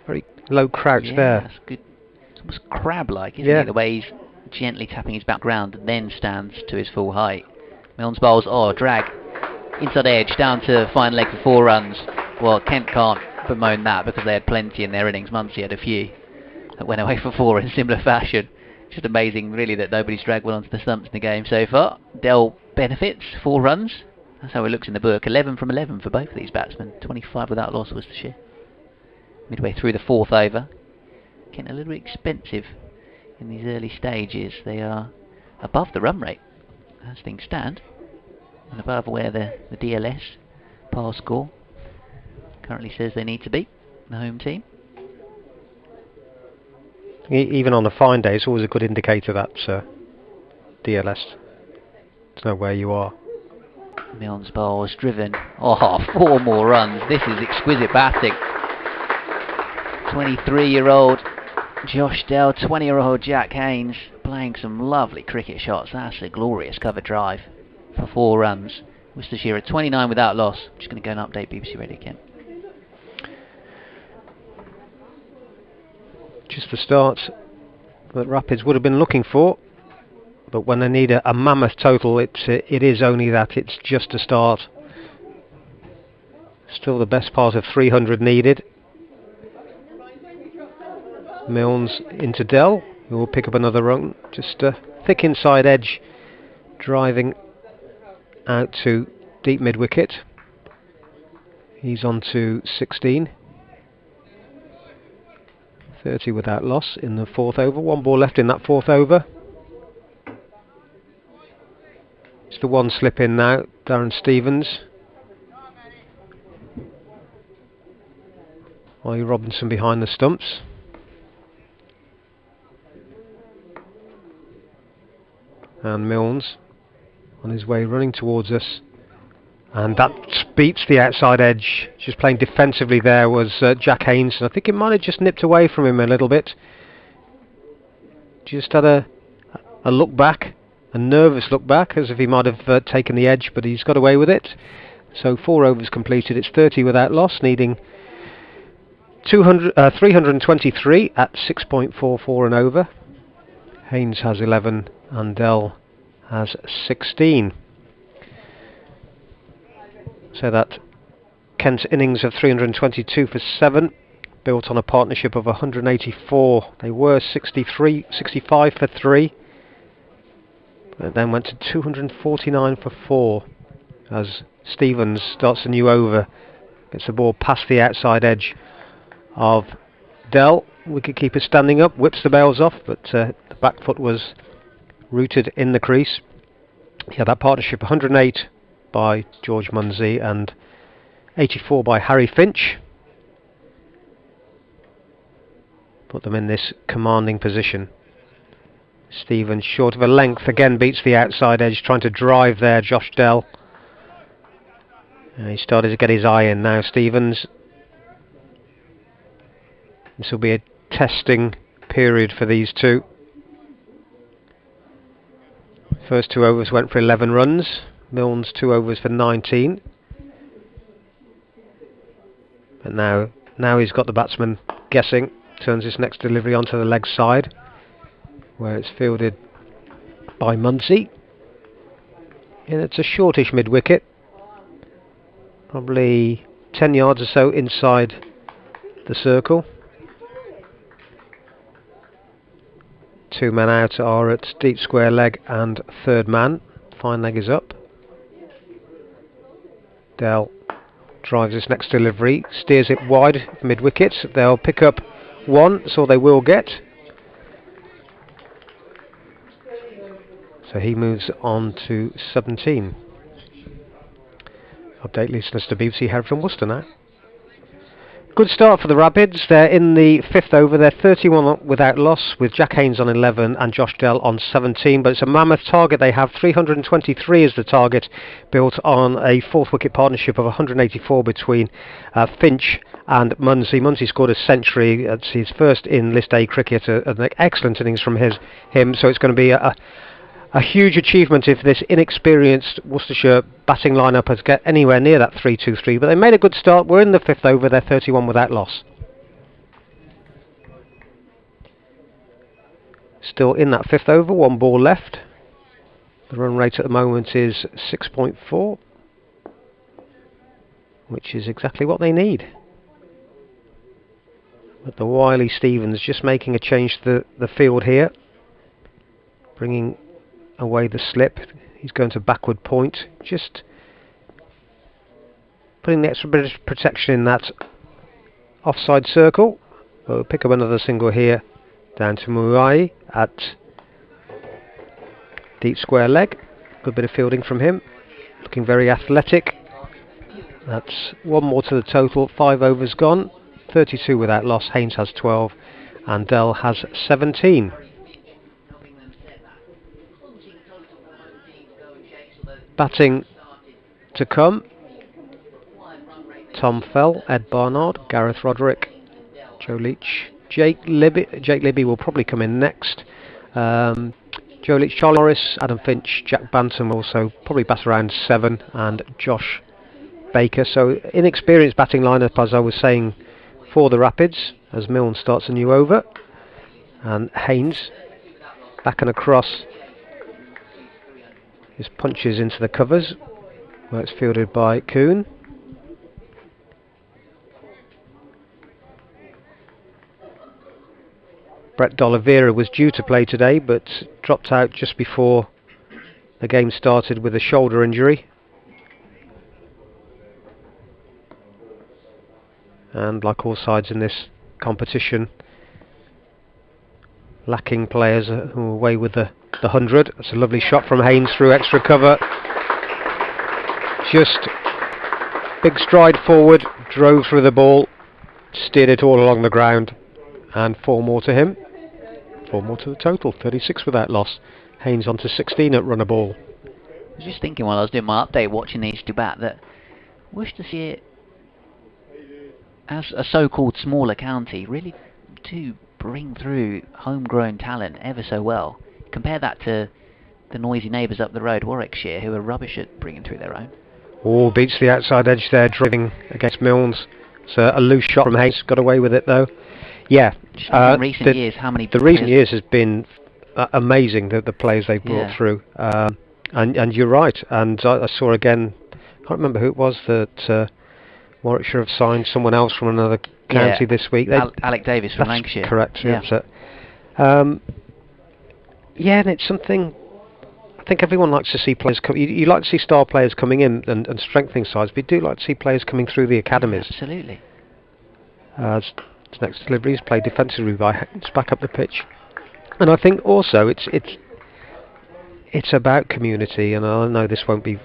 Very low crouch there. That's good. It's almost crab-like, isn't it? The way he's gently tapping his background and then stands to his full height. Milnes bowls, drag. Inside edge, down to fine leg for 4 runs. Well, Kent can't bemoan that because they had plenty in their innings. Muncie had a few that went away for 4 in similar fashion. Just amazing, really, that nobody's dragged one onto the stumps in the game so far. Dell benefits, 4 runs. That's how it looks in the book. 11 from 11 for both of these batsmen. 25 without loss Worcestershire. Midway through the 4th over. Getting a little bit expensive in these early stages. They are above the run rate as things stand, and above where the DLS par score currently says they need to be, the home team. Even on a fine day, it's always a good indicator that DLS to know where you are. Milne's ball was driven. Oh, 4 more runs. This is exquisite batting. 23-year-old Josh Dell, 20-year-old Jack Haynes playing some lovely cricket shots. That's a glorious cover drive for 4 runs. Worcestershire at 29 without loss. Just going to go and update BBC Radio Kent. Just the start that Rapids would have been looking for, but when they need a mammoth total, it is only that. It's just a start. Still the best part of 300 needed. Milne's into Dell, who will pick up another run. Just a thick inside edge, driving out to deep mid wicket. He's on to 16. 30 without loss in the 4th over. 1 ball left in that 4th over. It's the one slip in now. Darren Stevens. Ollie Robinson behind the stumps. And Milne's on his way running towards us. And that beats the outside edge. Just playing defensively there was Jack Haynes. And I think it might have just nipped away from him a little bit. Just had a look back, a nervous look back, as if he might have taken the edge, but he's got away with it. So 4 overs completed. It's 30 without loss, needing 323 at 6.44 and over. Haynes has 11 and Dell has 16. So that Kent's innings of 322 for 7, built on a partnership of 184. They were 65 for 3, but then went to 249 for 4 as Stevens starts a new over, gets the ball past the outside edge of Dell. Wicketkeeper standing up, whips the bails off, but the back foot was rooted in the crease. Yeah, that partnership 108 by George Munsey and 84 by Harry Finch put them in this commanding position. Stevens short of a length again, beats the outside edge, trying to drive there, Josh Dell. He started to get his eye in now, Stevens. This will be a testing period for these two. First 2 overs went for 11 runs. Milne's 2 overs for 19. But now he's got the batsman guessing. Turns his next delivery onto the leg side, where it's fielded by Munsey. And it's a shortish mid-wicket. Probably 10 yards or so inside the circle. 2 men out are at deep square leg and 3rd man. Fine leg is up. Dell drives his next delivery, steers it wide mid-wicket. They'll pick up 1, so they will get. So he moves on to 17. Update listeners to BBC Hereford and Worcester now. Good start for the Rapids. They're in the 5th over. They're 31 without loss, with Jack Haynes on 11 and Josh Dell on 17. But it's a mammoth target. They have 323 as the target, built on a 4th wicket partnership of 184 between Finch and Munsey. Munsey scored a century. It's his first in List A cricket. An excellent innings from him. So it's going to be a huge achievement if this inexperienced Worcestershire batting lineup has get anywhere near that 3-2-3, but they made a good start. We're in the 5th over. They're 31 without loss. Still in that 5th over, 1 ball left. The run rate at the moment is 6.4, which is exactly what they need. But the wily Stevens just making a change to the field here, bringing away the slip. He's going to backward point, just putting the extra bit of protection in that offside circle. We'll pick up another single here, down to Murai at deep square leg. Good bit of fielding from him, looking very athletic. That's 1 more to the total. 5 overs gone, 32 without loss. Haynes has 12 and Dell has 17. batting to come. Tom Fell, Ed Barnard, Gareth Roderick, Joe Leach, Jake Libby will probably come in next. Joe Leach, Charlie Morris, Adam Finch, Jack Bantam will also probably bat around 7, and Josh Baker. So inexperienced batting lineup, as I was saying, for the Rapids as Milne starts a new over. And Haynes back and across. His punches into the covers, where it's fielded by Kuhn. Brett D'Oliveira was due to play today, but dropped out just before the game started with a shoulder injury. And like all sides in this competition, lacking players who are away with the 100. That's a lovely shot from Haynes through extra cover. Just big stride forward, drove through the ball, steered it all along the ground, and 4 more to him. 4 more to the total, 36 without loss. Haynes on to 16 at run a ball. I was just thinking while I was doing my update watching these two bat that I wish to see it as a so-called smaller county really to bring through homegrown talent ever so well. Compare that to the noisy neighbours up the road, Warwickshire, who are rubbish at bringing through their own. Oh, beats the outside edge there, driving against Milnes. It's a loose shot from Haynes, got away with it though. Yeah, in recent years, how many? The recent years has been amazing. The players they brought through, and you're right. And I saw again. I can't remember who it was that Warwickshire have signed someone else from another county this week. Alec Davis from Lancashire. Correct. Yeah. And it's something. I think everyone likes to see players come. You like to see star players coming in and strengthening sides, but you do like to see players coming through the academies. Yeah, absolutely. His next delivery is played defensively by Haynes back up the pitch, and I think also it's about community. And I know this won't be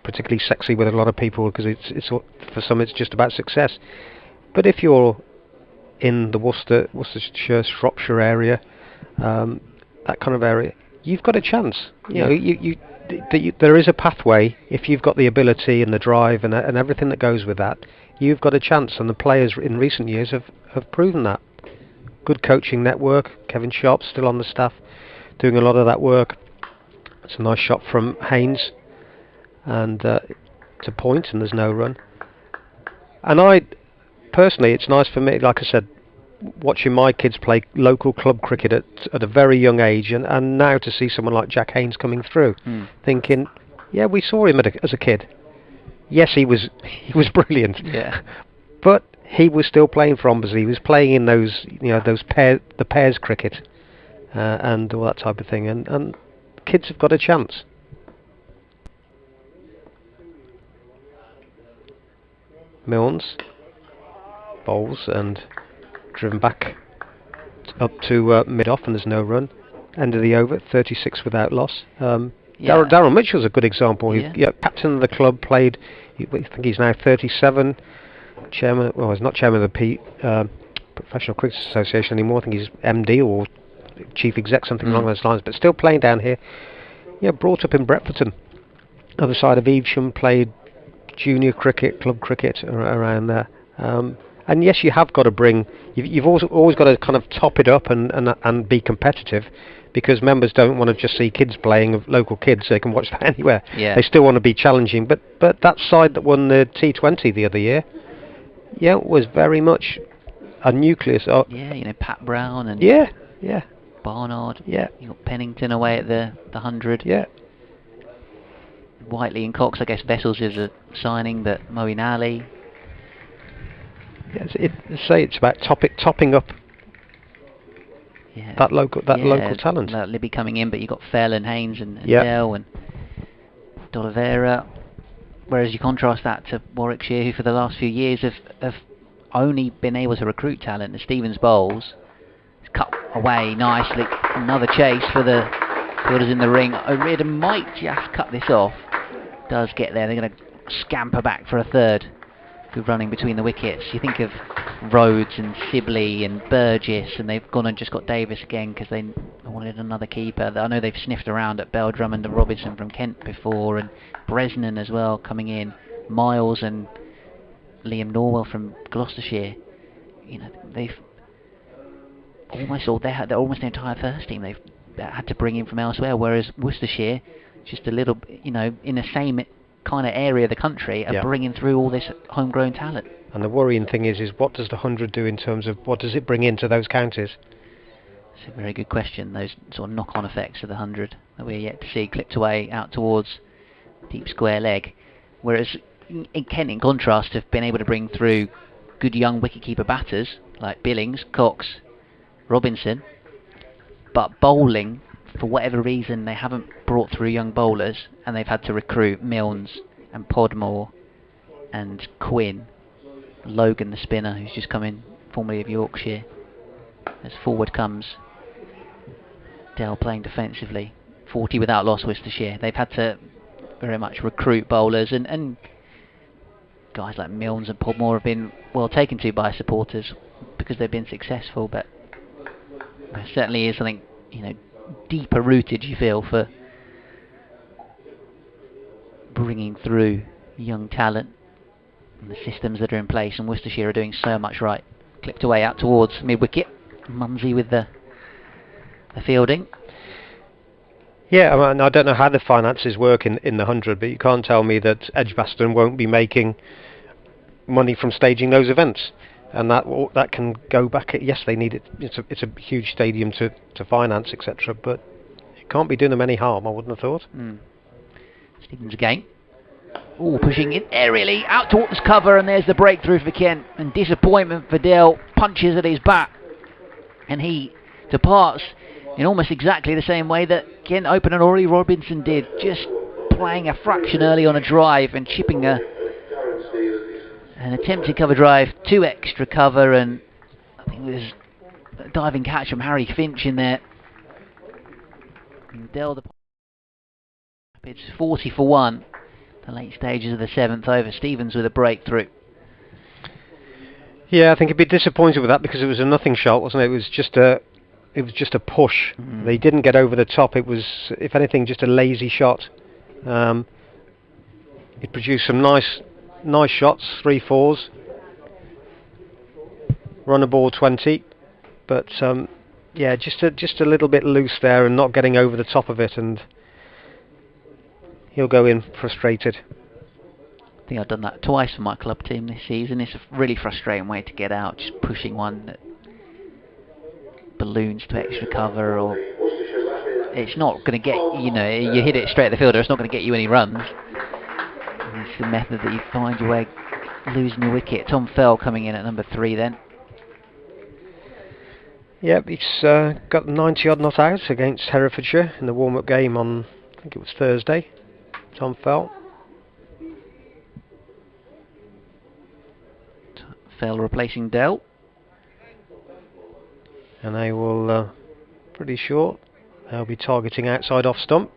particularly sexy with a lot of people because it's for some it's just about success. But if you're in the Worcestershire, Shropshire area, that kind of area, you've got a chance. There is a pathway if you've got the ability and the drive and everything that goes with that. You've got a chance, and the players in recent years have proven that. Good coaching network. Kevin Sharp still on the staff, doing a lot of that work. It's a nice shot from Haynes, and to point, and there's no run. And I personally, it's nice for me, like I said, watching my kids play local club cricket at a very young age, and now to see someone like Jack Haynes coming through, thinking, yeah, we saw him as a kid. Yes, he was brilliant. Yeah. But he was still playing for Ombersley. He was playing in those the pairs cricket and all that type of thing. And kids have got a chance. Milnes bowls and driven back up to mid-off, and there's no run. End of the over, 36 without loss. Darryl Mitchell's a good example. Captain of the club, played. I think he's now 37. Chairman. Well, he's not chairman of the Professional Cricket Association anymore. I think he's MD or chief exec, something along those lines. But still playing down here. Yeah, brought up in Brepferton, other side of Evesham. Played junior cricket, club cricket around there. And yes, you have got to bring. You've always got to kind of top it up and be competitive, because members don't want to just see kids playing, of local kids. They can watch that anywhere. Yeah. They still want to be challenging. But that side that won the T20 the other year, was very much a nucleus. Pat Brown and Barnard. Yeah. You got Pennington away at the 100. Yeah. Whiteley and Cox. I guess Vessels is a signing, but Moeen Ali. Yes, it's about topping up. Yeah. That local talent. Libby coming in, but you got Fell and Haynes and Dell and D'Oliveira. Whereas you contrast that to Warwickshire, who for the last few years have only been able to recruit talent. The Stevens bowls, it's cut away nicely. Another chase for the fielders in the ring. O'Riordan might just cut this off. Does get there. They're going to scamper back for a third. Good running between the wickets. You think of Rhodes and Sibley and Burgess, and they've gone and just got Davis again because they wanted another keeper. I know they've sniffed around at Bell Drummond and Robinson from Kent before, and Bresnan as well coming in, Miles and Liam Norwell from Gloucestershire. You know, they've almost they're almost the entire first team they've had to bring in from elsewhere, whereas Worcestershire, just a little, you know, in the same kind of area of the country, are bringing through all this homegrown talent. And the worrying thing is what does the 100 do in terms of what does it bring into those counties? It's a very good question, those sort of knock-on effects of the 100 that we're yet to see, clipped away out towards deep square leg. Whereas in Kent, in contrast, have been able to bring through good young wicketkeeper batters like Billings, Cox, Robinson, but bowling, for whatever reason, they haven't brought through young bowlers, and they've had to recruit Milnes and Podmore and Quinn, Logan the spinner, who's just come in, formerly of Yorkshire. As forward comes Dell playing defensively, 40 without loss Worcestershire. They've had to very much recruit bowlers, and guys like Milnes and Podmore have been well taken to by supporters because they've been successful, but there certainly is something, you know, deeper rooted, you feel, for bringing through young talent and the systems that are in place, and Worcestershire are doing so much right. Clipped away out towards mid-wicket, Mumsy with the fielding. Yeah, I mean, I don't know how the finances work in the 100, but you can't tell me that Edgbaston won't be making money from staging those events, and that can go back. Yes, they need it. It's a huge stadium to finance, etc. But it can't be doing them any harm, I wouldn't have thought. Stevens again. Oh, pushing it aerially out towards cover, and there's the breakthrough for Kent. And disappointment for Dell, punches at his back, and he departs in almost exactly the same way that Kent opener Ollie Robinson did, just playing a fraction early on a drive and chipping an attempted cover drive, 2 extra cover, and I think there's a diving catch from Harry Finch in there. And Dell the Rapids 40 for 1. The late stages of the 7th over. Stevens with a breakthrough. Yeah, I think he'd be disappointed with that because it was a nothing shot, wasn't it? It was just a push. They didn't get over the top. It was, if anything, just a lazy shot. It produced some nice shots, 3-4s. Run a ball 20, but yeah, just a little bit loose there and not getting over the top of it, and he'll go in frustrated. I think I've done that twice for my club team this season. It's a really frustrating way to get out, just pushing one that balloons to extra cover, or it's not going to get, you know, you hit it straight at the fielder, it's not going to get you any runs. And it's the method that you find your way losing your wicket. Tom Fell coming in at number 3 then. Yep, he's got 90 odd not out against Herefordshire in the warm-up game on, I think it was Thursday. Tom Fell. Fell replacing Dell. And they will, pretty sure, they'll be targeting outside off stump.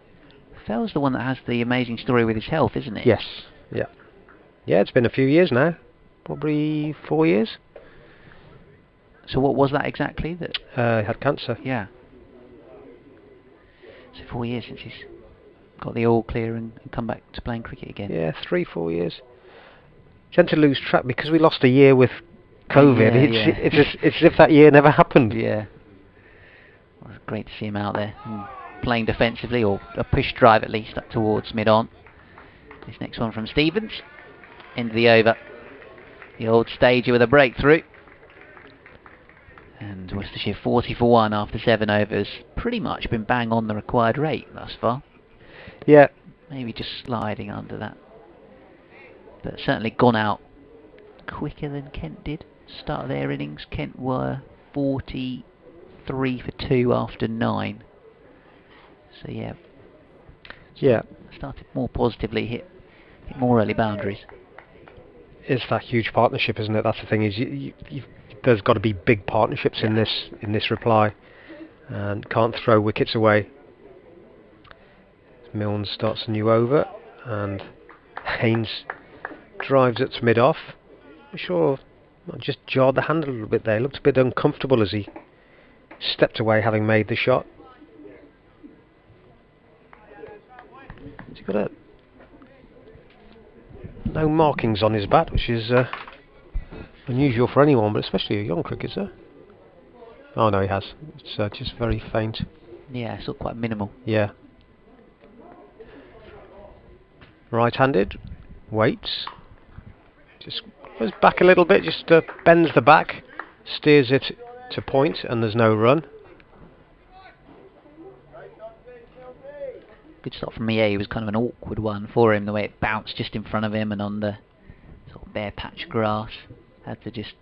Fell's the one that has the amazing story with his health, isn't it? Yes, yeah. Yeah, it's been a few years now. Probably 4 years. So what was that exactly? That he had cancer. Yeah. So 4 years since he's got the all clear and come back to playing cricket again. Yeah, 3-4 years. Tend to lose track because we lost a year with COVID. It's as if that year never happened. Yeah. Well, it's great to see him out there and playing defensively, or a push drive at least up towards mid-on. This next one from Stevens. End of the over. The old stager with a breakthrough. And Worcestershire 40 for 1 after 7 overs. Pretty much been bang on the required rate thus far. Yeah. Maybe just sliding under that. But certainly gone out quicker than Kent did. Start of their innings, Kent were 43 for 2 after 9. So yeah. Yeah. Started more positively, hit more early boundaries. It's that huge partnership, isn't it? That's the thing, is there's got to be big partnerships in this reply, and can't throw wickets away. Milnes starts a new over, and Haynes drives it to mid-off. I'm sure I just jarred the hand a little bit there. He looked a bit uncomfortable as he stepped away, having made the shot. He's got no markings on his bat, which is unusual for anyone, but especially a young cricketer. Oh no, he has. It's just very faint. Yeah, it's all quite minimal. Yeah. Right-handed, waits, just goes back a little bit, just bends the back, steers it to point, and there's no run. Good start from Mie. It was kind of an awkward one for him, the way it bounced just in front of him and on the sort of bare patch of grass. Had to just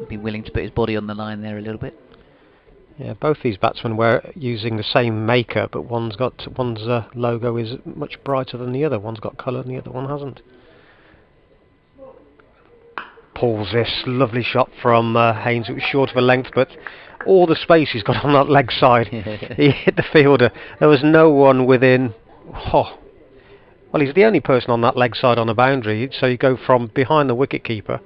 be willing to put his body on the line there a little bit. Yeah, both these batsmen were using the same maker, but one's logo is much brighter than the other. One's got colour and the other one hasn't. Pulls this lovely shot from Haynes. It was short of a length, but all the space he's got on that leg side, he hit the fielder. There was no one within. Oh, well, he's the only person on that leg side on a boundary. So you go from behind the wicket keeper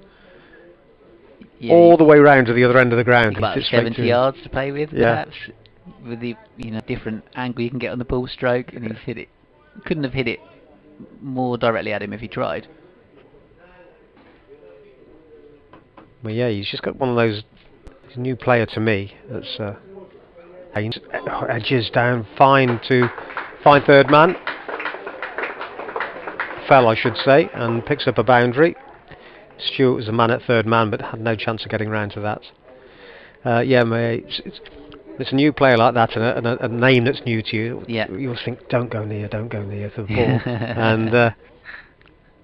all the way round to the other end of the ground. About 70 yards to play with, perhaps, with the different angle you can get on the ball stroke, and he's hit it. Couldn't have hit it more directly at him if he tried. Well, yeah, he's just got one of those. He's a new player to me. That's Haynes. Edges down, fine third man. Fell, I should say, and picks up a boundary. Stewart was the man at third man, but had no chance of getting round to that. Yeah, it's a new player like that, and a name that's new to you. Yeah. You'll think, don't go near to the ball. And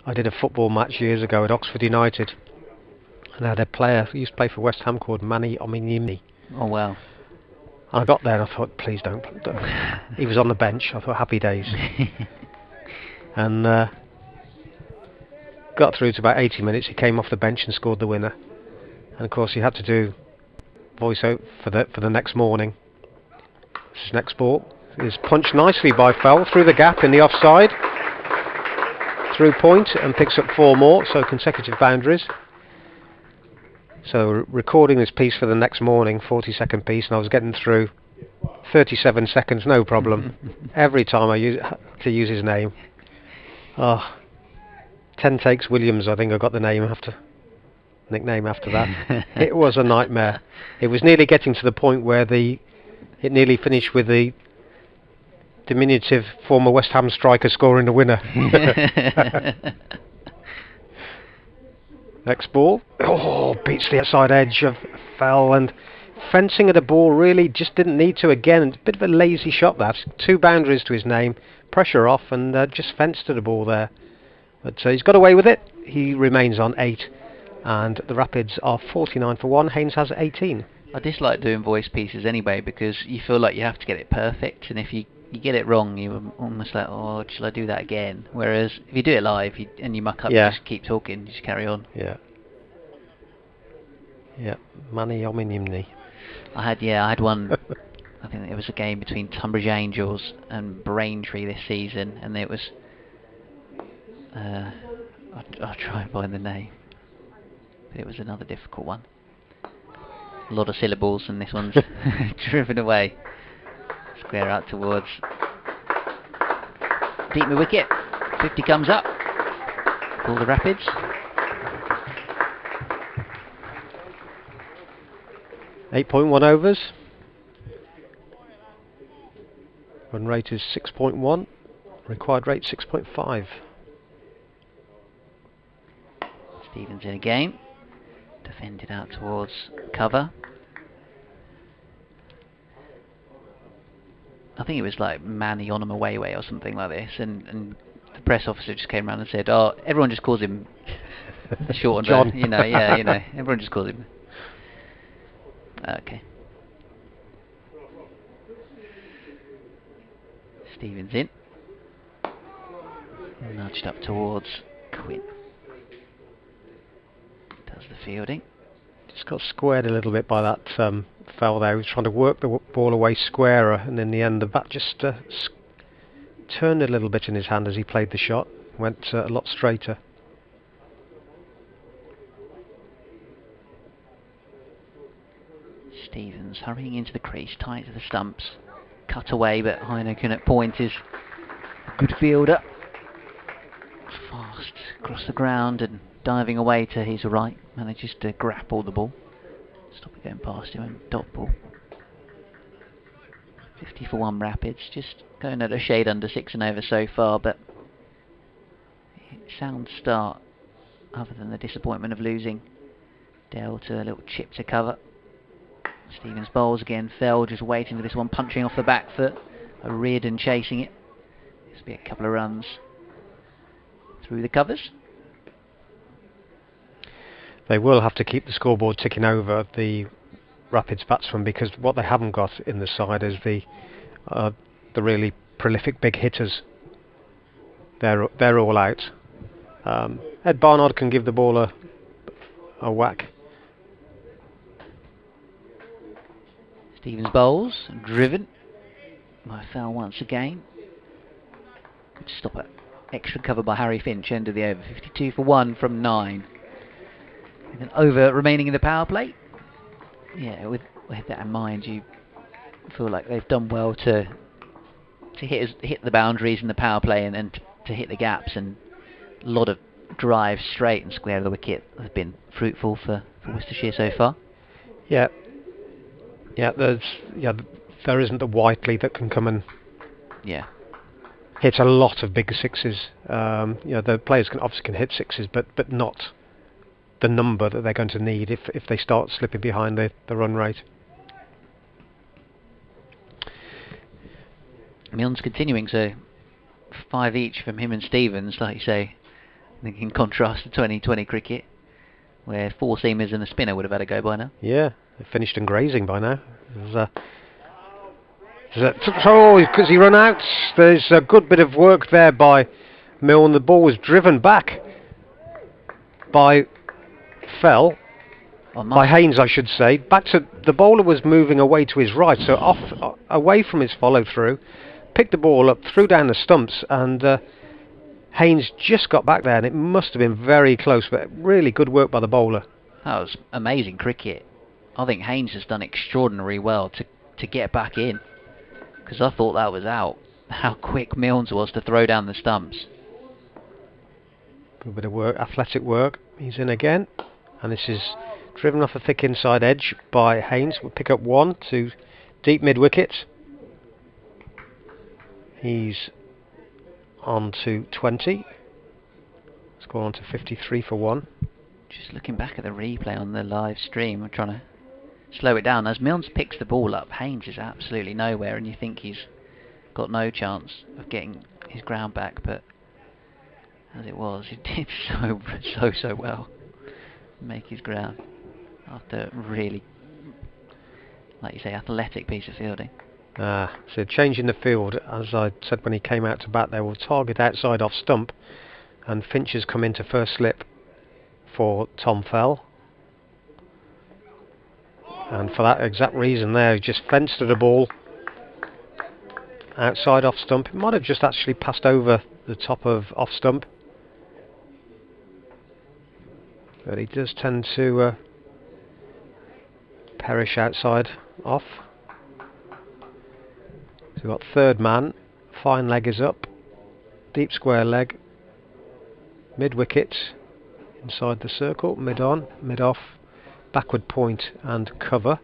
I did a football match years ago at Oxford United, and I had a player who used to play for West Ham called Manny Ominyimni. Oh wow! And I got there and I thought, please don't. He was on the bench. I thought, happy days. And got through to about 80 minutes. He came off the bench and scored the winner. And of course, he had to do voice-out for the next morning. His next ball is punched nicely by Fell through the gap in the offside, through point, and picks up 4 more, so consecutive boundaries. So recording this piece for the next morning, 40-second piece, and I was getting through 37 seconds, no problem. Every time I had to use his name. Oh, 10 Takes Williams, I think I got the nickname after that. It was a nightmare. It was nearly getting to the point where it nearly finished with the diminutive former West Ham striker scoring the winner. Next ball. Oh, beats the outside edge of Fell, and fencing at a ball really just didn't need to. Again, a bit of a lazy shot that. 2 boundaries to his name, pressure off, and just fenced at a ball there. But he's got away with it. He remains on 8, and the Rapids are 49 for 1. Haynes has 18. I dislike doing voice pieces anyway, because you feel like you have to get it perfect, and if you get it wrong, you're almost like, oh, shall I do that again? Whereas if you do it live and you muck up, you just keep talking, you just carry on. Yeah. Yeah, Manny Ominyimni. I had one. I think it was a game between Tunbridge Angels and Braintree this season, and it was. I'll try and find the name, but it was another difficult one. A lot of syllables, and this one's driven away. Square out towards deep mid wicket. 50 comes up. Ball the Rapids. .1 overs. Run rate is 6.1. Required rate 6.5. Stevens in again. Defended out towards cover. I think it was like Manny Onomaway or something like this, and the press officer just came around and said, "Oh, everyone just calls him short and John." Everyone just calls him." Okay. Stevens in. Nudged up towards Quinn. Does the fielding. Just got squared a little bit by that Fell there. He was trying to work the ball away squarer, and in the end the bat just turned a little bit in his hand as he played the shot. Went a lot straighter. Stevens hurrying into the crease, tight to the stumps. Cut away, but Heineken at point is a good fielder. Fast across the ground and diving away to his right. Manages to grapple the ball. Stop it going past him and dot ball. 50 for 1 Rapids. Just going at a shade under 6 and over so far, but sound start other than the disappointment of losing. Dale to a little chip to cover. Stevens bowls again. Fell just waiting for this one, punching off the back foot. Reardon chasing it. This will be a couple of runs through the covers. They will have to keep the scoreboard ticking over, the Rapids batsmen, because what they haven't got in the side is the really prolific big hitters. They're all out. Ed Barnard can give the ball a whack. Stevens bowls, driven by Fell once again. Good stop at extra cover by Harry Finch, end of the over. 52 for 1 from 9. With an over remaining in the power play. Yeah, with that in mind, you feel like they've done well to hit the boundaries in the power play and to hit the gaps, and a lot of drives straight and square of the wicket have been fruitful for Worcestershire so far. Yeah, there isn't the Whiteley that can come and hit a lot of big sixes. The players obviously can hit sixes, but not the number that they're going to need if they start slipping behind the run rate. Milne's continuing, so 5 each from him and Stevens, like you say. I think in contrast to 2020 cricket, where 4 seamers and a spinner would have had a go by now. Yeah, they finished and grazing by now. Because he run out. There's a good bit of work there by Milne. The ball was driven back by Fell. By Haynes, I should say. Back to the bowler was moving away to his right, so away from his follow through. Picked the ball up, threw down the stumps, and Haynes just got back there, and it must have been very close, but really good work by the bowler. That was amazing cricket. I think Haynes has done extraordinarily well to get back in, because I thought that was out. How quick Milnes was to throw down the stumps. Good bit of work, athletic work. He's in again, and this is driven off a thick inside edge by Haynes. We'll pick up 1 to deep mid wicket. He's on to 20. Let's go on to 53 for 1. Just looking back at the replay on the live stream, I'm trying to slow it down. As Milnes picks the ball up, Haynes is absolutely nowhere, and you think he's got no chance of getting his ground back, but as it was, he did so well make his ground after really, like you say, athletic piece of fielding. So change in the field, as I said when he came out to bat, they will target outside off stump, and Finch has come into first slip for Tom Fell, and for that exact reason there, he just fenced to the ball outside off stump. It might have just actually passed over the top of off stump, but he does tend to perish outside off. So we've got third man, fine leg is up, deep square leg, mid wicket, inside the circle, mid on, mid off, backward point and cover.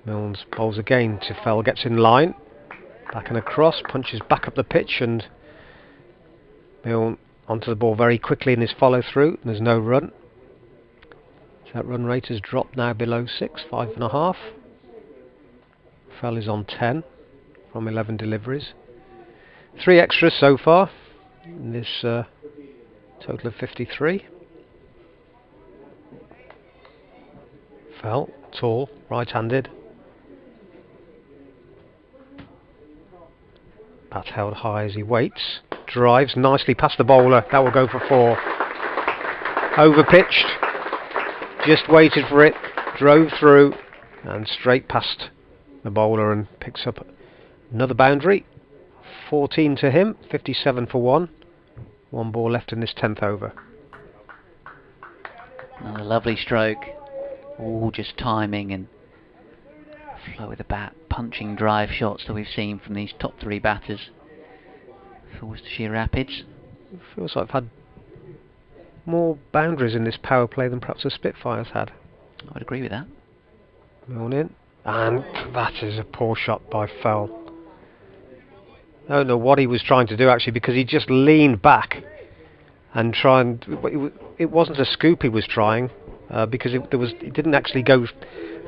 Milnes bowls again to Fell, gets in line, back and across, punches back up the pitch, and Milne onto the ball very quickly in his follow through. There's no run. So that run rate has dropped now below 6, 5.5. Fell is on 10 from 11 deliveries. 3 extras so far in this total of 53. Fell, tall, right-handed. Bat held high as he waits. Drives nicely past the bowler. That will go for 4. Over pitched. Just waited for it. Drove through and straight past the bowler and picks up another boundary. 14 to him. 57 for 1. 1 ball left in this 10th over. Another lovely stroke. All just timing and flow with the bat, punching drive shots that we've seen from these top three batters for Worcestershire Rapids. It feels like I've had more boundaries in this power play than perhaps the Spitfires had. I would agree with that. Milne in, and that is a poor shot by Fell. I don't know what he was trying to do actually, because he just leaned back and it wasn't a scoop he was trying, because it didn't actually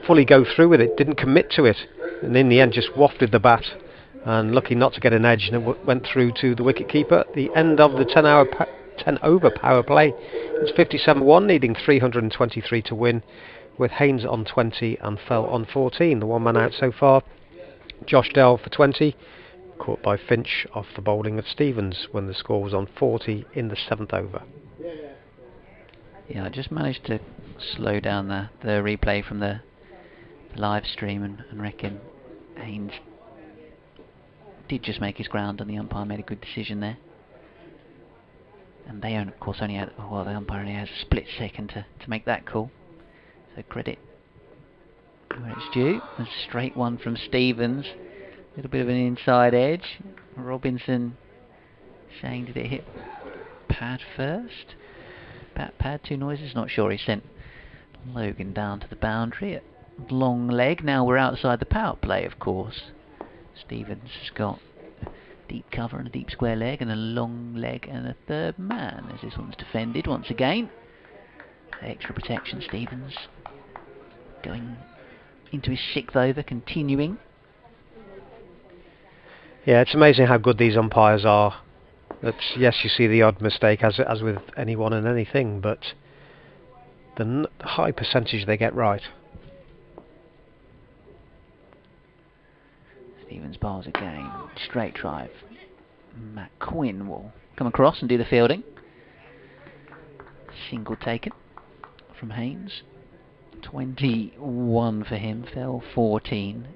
fully go through with it, didn't commit to it, and in the end just wafted the bat, and lucky not to get an edge, and it went through to the wicket keeper. The end of the 10 over power play. It's 57-1, needing 323 to win, with Haynes on 20 and Fell on 14. The one man out so far, Josh Dell for 20, caught by Finch off the bowling of Stevens when the score was on 40 in the 7th over. Yeah, I just managed to slow down the replay from the live stream and reckon Haynes did just make his ground and the umpire made a good decision there. And they, of course, only had, well, the umpire only has a split second to make that call. So credit where it's due. A straight one from Stevens. A little bit of an inside edge. Robinson saying, did it hit pad first? Pad, two noises, not sure. He sent Logan down to the boundary at long leg. Now we're outside the power play, of course. Stevens has got deep cover and a deep square leg and a long leg and a third man as this one's defended once again. Extra protection. Stevens going into his 6th over, continuing. Yeah, it's amazing how good these umpires are. That's, yes, you see the odd mistake as with anyone and anything, but the high percentage they get right. Stevens bowls again, straight drive. Matt Quinn will come across and do the fielding. Single taken from Haynes. 21 for him, Fell 14.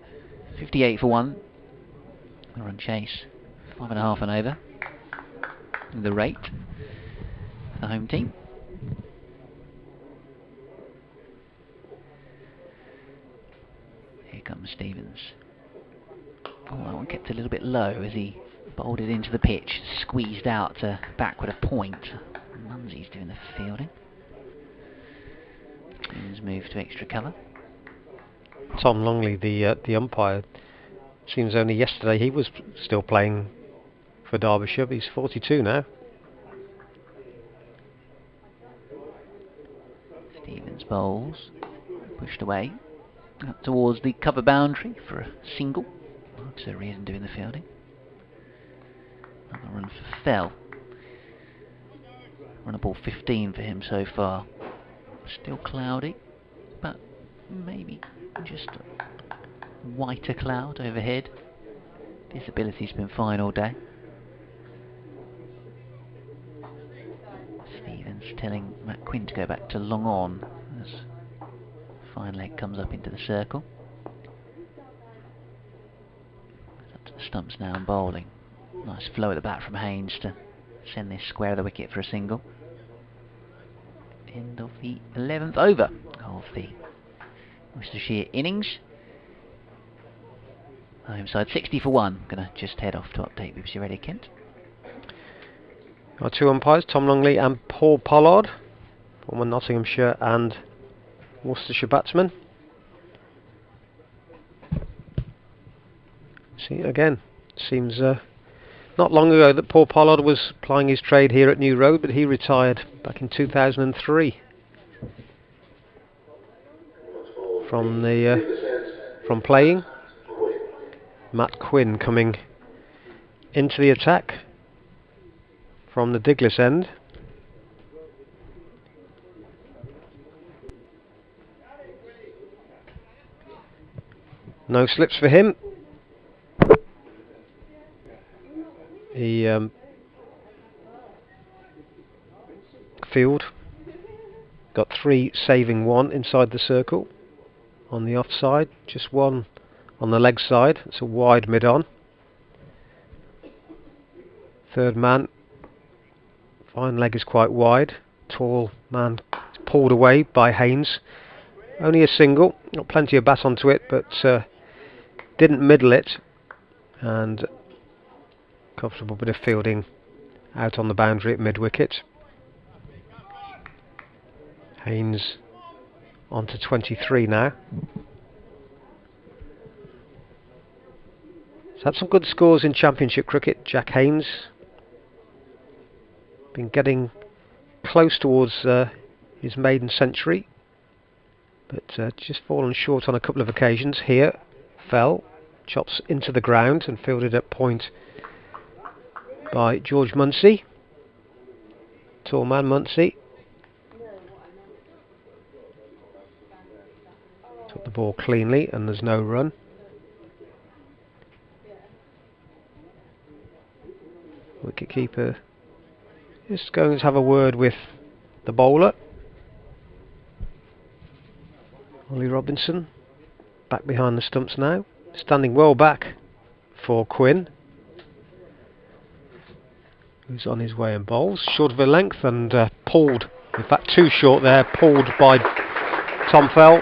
58 for 1. The run chase, 5.5 and over. The rate for the home team. Here comes Stevens. Oh, that one kept a little bit low as he bowled it into the pitch, squeezed out to backward a point. Munsey's doing the fielding. Stevens moved to extra cover. Tom Longley, the umpire, seems only yesterday he was still playing for Derbyshire, but he's 42 now. Stevens bowls, pushed away, up towards the cover boundary for a single. That's a reason doing the fielding. Another run for Fell. Run a ball 15 for him so far. Still cloudy, but maybe just a whiter cloud overhead. Visibility's been fine all day. Stevens telling Matt Quinn to go back to long on as fine leg comes up into the circle. Up to the stumps now and bowling. Nice flow at the bat from Haynes to send this square of the wicket for a single. End of the 11th over of the Worcestershire innings. Home side 60 for 1. Gonna just head off to update BBC Radio Kent. Our two umpires, Tom Longley and Paul Pollard, former Nottinghamshire and Worcestershire batsman. See, again, seems not long ago that Paul Pollard was plying his trade here at New Road, but he retired back in 2003 from playing. Matt Quinn coming into the attack from the Diglis end. No slips for him. He field got 3, saving 1 inside the circle on the offside, just 1 on the leg side. It's a wide mid-on. Third man, fine leg is quite wide. Tall man pulled away by Haynes. Only a single, got plenty of bat onto it, but didn't middle it, and comfortable bit of fielding out on the boundary at mid-wicket. Haynes on to 23 now. He's had some good scores in Championship cricket, Jack Haynes. Been getting close towards his maiden century, but just fallen short on a couple of occasions. Here, fell, chops into the ground and fielded at point by George Munsey. Tall man Munsey. Took the ball cleanly and there's no run. Wicketkeeper just going to have a word with the bowler. Ollie Robinson back behind the stumps now, standing well back for Quinn, who's on his way and bowls short of a length and pulled, in fact too short there, pulled by Tom Fell.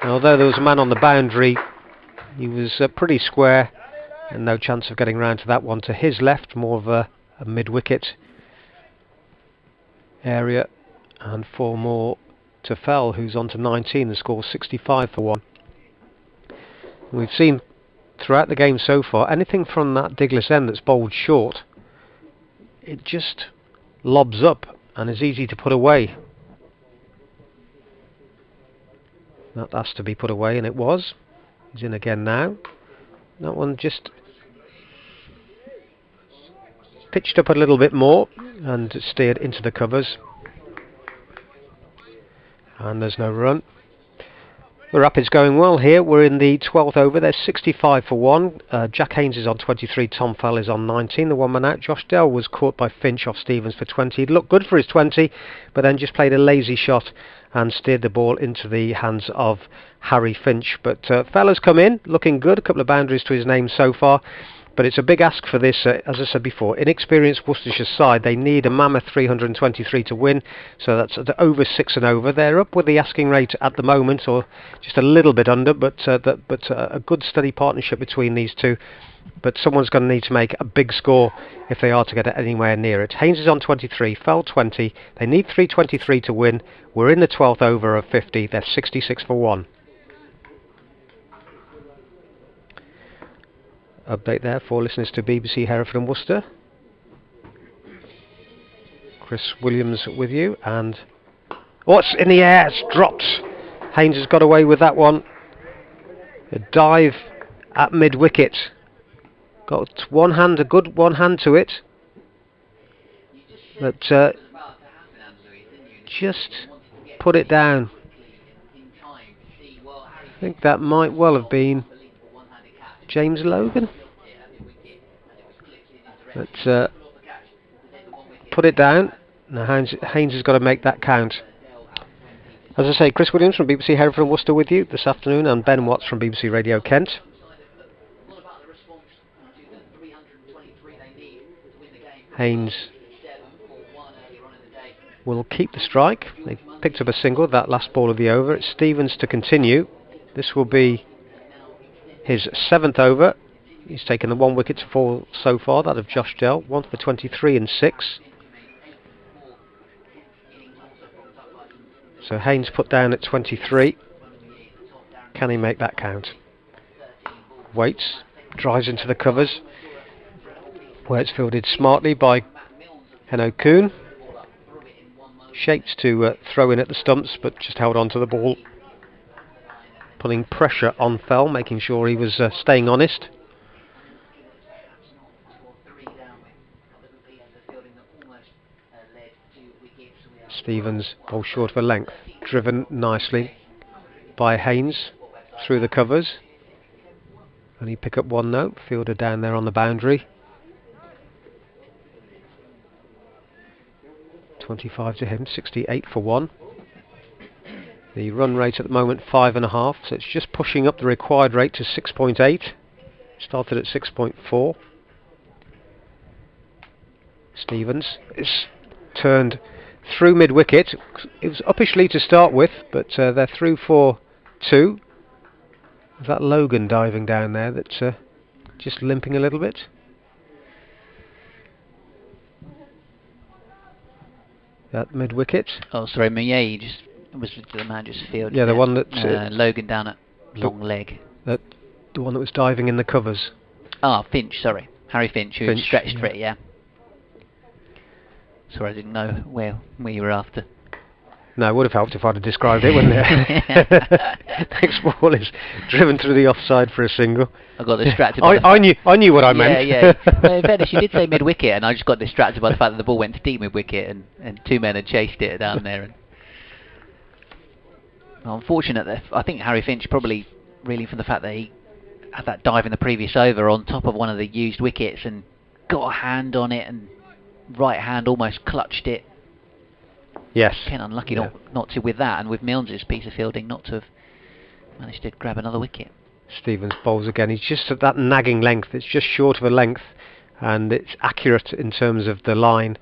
And although there was a man on the boundary, he was pretty square and no chance of getting round to that one. To his left, more of a mid-wicket area, and 4 more to Fell, who's on to 19 and scores 65 for 1. We've seen throughout the game so far, anything from that Diglis end that's bowled short, it just lobs up and is easy to put away. That has to be put away, and it was. He's in again now. That one just pitched up a little bit more and steered into the covers. And there's no run. The Rapids going well here. We're in the 12th over. There's 65 for 1. Jack Haynes is on 23. Tom Fell is on 19. The one man out. Josh Dell was caught by Finch off Stevens for 20. He'd looked good for his 20, but then just played a lazy shot and steered the ball into the hands of Harry Finch. But Fell has come in looking good. A couple of boundaries to his name so far. But it's a big ask for this, as I said before, inexperienced Worcestershire side. They need a mammoth 323 to win, so that's at over 6 and over. They're up with the asking rate at the moment, or just a little bit under, but a good steady partnership between these two. But someone's going to need to make a big score if they are to get anywhere near it. Haynes is on 23, Fell 20. They need 323 to win. We're in the 12th over of 50. They're 66 for 1. Update there for listeners to BBC Hereford and Worcester. Chris Williams with you, and it's in the air, it's dropped. Haynes has got away with that one. A dive at mid-wicket. Got one hand, a good one hand to it. But just put it down. I think that might well have been James Logan. But put it down. Now Haynes has got to make that count. As I say, Chris Williams from BBC Hereford and Worcester with you this afternoon, and Ben Watts from BBC Radio Kent. Haynes will keep the strike. They picked up a single, that last ball of the over. It's Stevens to continue. This will be his 7th over. He's taken the 1 wicket to fall so far, that of Josh Dell. 1 for 23 and 6. So Haynes put down at 23. Can he make that count? Waits, drives into the covers, where it's fielded smartly by Heno Kuhn. Shaped to throw in at the stumps, but just held on to the ball, putting pressure on Fell, making sure he was staying honest. Stevens ball short of a length, driven nicely by Haynes through the covers. Only pick up 1 note, fielder down there on the boundary. 25 to him, 68 for 1. The run rate at the moment 5.5, so it's just pushing up the required rate to 6.8. Started at 6.4. Stevens is turned through mid-wicket. It was uppishly to start with, but they're through for 2. Is that Logan diving down there that's just limping a little bit? That mid-wicket. Oh, sorry, Millet just was the man just fielded. Yeah, the one that Logan down at long leg. The one that was diving in the covers. Ah, Finch. Sorry, Harry Finch, who stretched for it. Yeah. Sorry, I didn't know where you were after. No, it would have helped if I'd have described it, wouldn't it? Next ball is driven through the offside for a single. I got distracted. I knew what I meant. Yeah. Well, in fairness, you did say mid-wicket, and I just got distracted by the fact that the ball went to deep mid-wicket, and 2 men had chased it down there. And unfortunate that I think Harry Finch probably really from the fact that he had that dive in the previous over on top of one of the used wickets and got a hand on it, and right hand almost clutched it. Yes. Kent unlucky not to with that, and with Milnes's piece of fielding not to have managed to grab another wicket. Stevens bowls again. He's just at that nagging length. It's just short of a length, and it's accurate in terms of the line.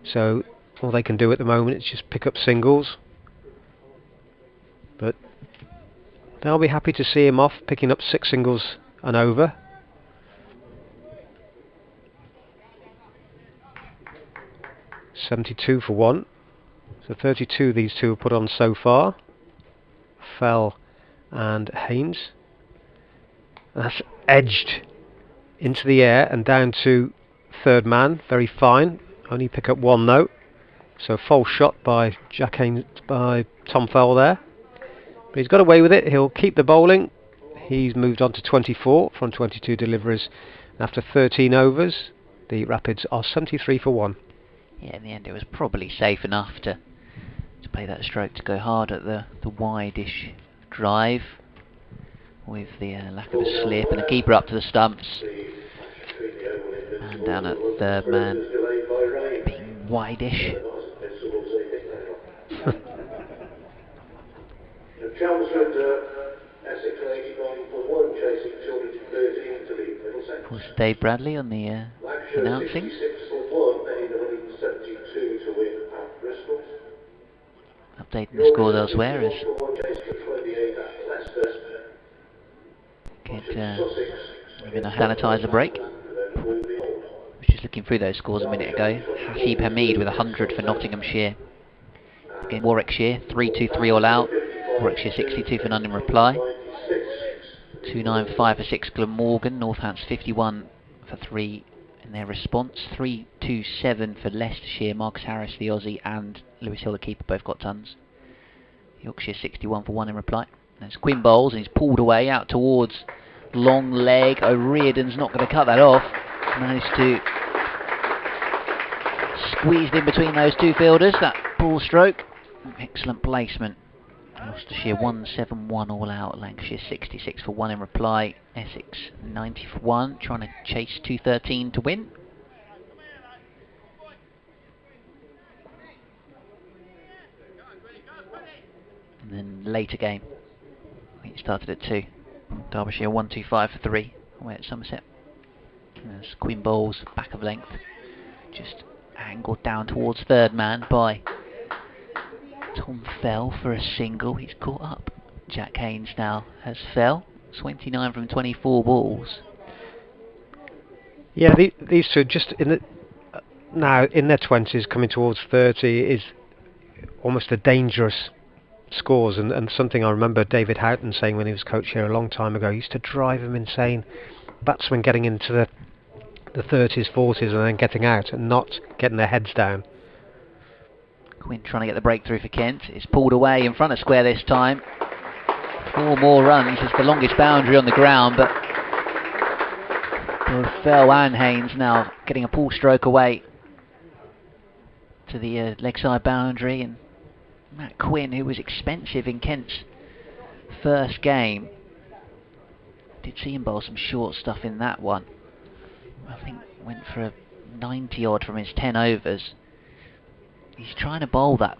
So all they can do at the moment is just pick up singles. But they'll be happy to see him off, picking up 6 singles and over. .72 for 1. So 32 these two have put on so far. Fell and Haynes. That's edged into the air and down to third man. Very fine. Only pick up 1 though. So false shot by Tom Fell there. But he's got away with it. He'll keep the bowling. He's moved on to 24 from 22 deliveries. After 13 overs, the Rapids are 73 for 1. Yeah, in the end it was probably safe enough to play that stroke to go hard at the wide-ish drive with the lack of a slip and a keeper up to the stumps. And down at third man being wide-ish. Of course, Dave Bradley on the announcing. Updating the scores elsewhere as even a sanitizer break. Was just looking through those scores a minute ago. Hasib Hamid with 100 for Nottinghamshire. Again, Warwickshire 3-2-3 all out. Warwickshire 62 for none in reply. 295 for 6 Glamorgan. Northants 51 for 3 in their response. 3-2-7 for Leicestershire. Marcus Harris, the Aussie, and Lewis Hill, the keeper, both got tons. Yorkshire 61 for 1 in reply. There's Quinn bowls and he's pulled away out towards long leg. O'Riordan's not going to cut that off. Managed to squeeze in between those 2 fielders. That ball stroke. Excellent placement. Worcestershire 171 all out. Lancashire 66 for 1 in reply. Essex 90 for 1. Trying to chase 213 to win. And then later game, I think it started at 2. Derbyshire 125 for 3 away at Somerset. There's Quinn bowls, back of length, just angled down towards third man by Tom Fell for a single. He's caught up. Jack Haynes now has Fell, 29 from 24 balls. Yeah, these two just now in their 20s, coming towards 30 is almost a dangerous scores, and something I remember David Houghton saying when he was coach here a long time ago. He used to drive him insane. Batsmen getting into the 30s, 40s and then getting out and not getting their heads down. Quinn trying to get the breakthrough for Kent. It's pulled away in front of square this time. 4 more runs. It's the longest boundary on the ground, but both Fell and Haynes now getting a pull stroke away to the leg side boundary. And Matt Quinn, who was expensive in Kent's first game, did see him bowl some short stuff in that one. I think went for a 90 odd from his 10 overs. He's trying to bowl that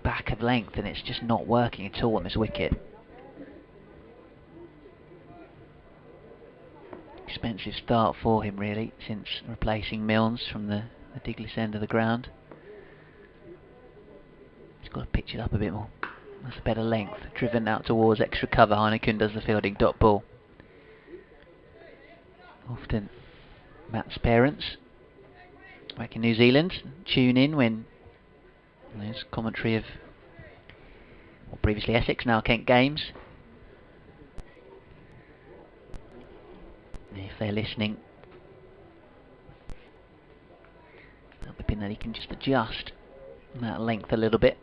back of length and it's just not working at all on this wicket. Expensive start for him really, since replacing Milnes from the Diglis end of the ground. got to pitch it up a bit more. That's a better length. Driven out towards extra cover. Heineken does the fielding. Dot ball. Often Matt's parents back in New Zealand tune in when there's commentary of previously Essex, now Kent games. If they're listening, I'm hoping that he can just adjust that length a little bit.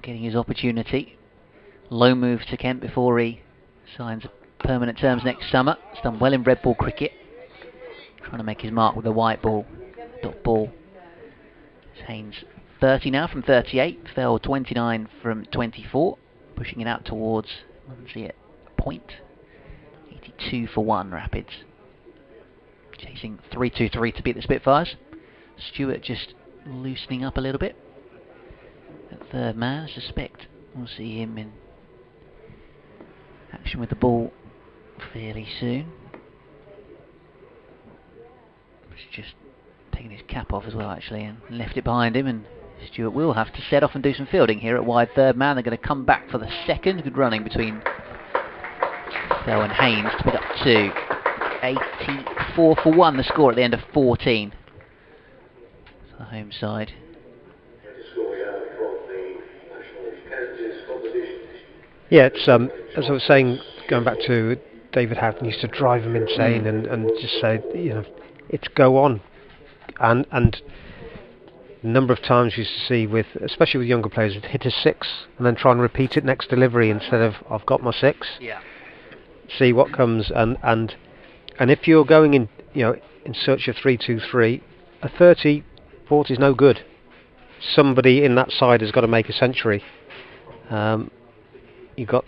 Getting his opportunity. Low move to Kent before he signs permanent terms next summer. He's done well in red ball cricket. Trying to make his mark with a white ball. Dot ball. Haynes 30 now from 38. Fell 29 from 24. Pushing it out towards, let's see it, a point. 82 for 1, Rapids. Chasing 3-2-3 to beat the Spitfires. Stewart just loosening up a little bit. At third man, I suspect we'll see him in action with the ball fairly soon. He's just taking his cap off as well, actually, and left it behind him, and Stewart will have to set off and do some fielding here at wide third man. They're going to come back for the second. Good running between Fell and Haynes to pick up 2. 84 for 1, the score at the end of 14 for the home side. Yeah, it's as I was saying, going back to David Houghton used to drive him insane and just say, you know, it's go on, and a number of times you used to see with, especially with younger players, hit a 6 and then try and repeat it next delivery instead of I've got my 6. Yeah. See what comes, and if you're going in, you know, in search of 3-2-3, a 30-40 is no good. Somebody in that side has got to make a century. You've got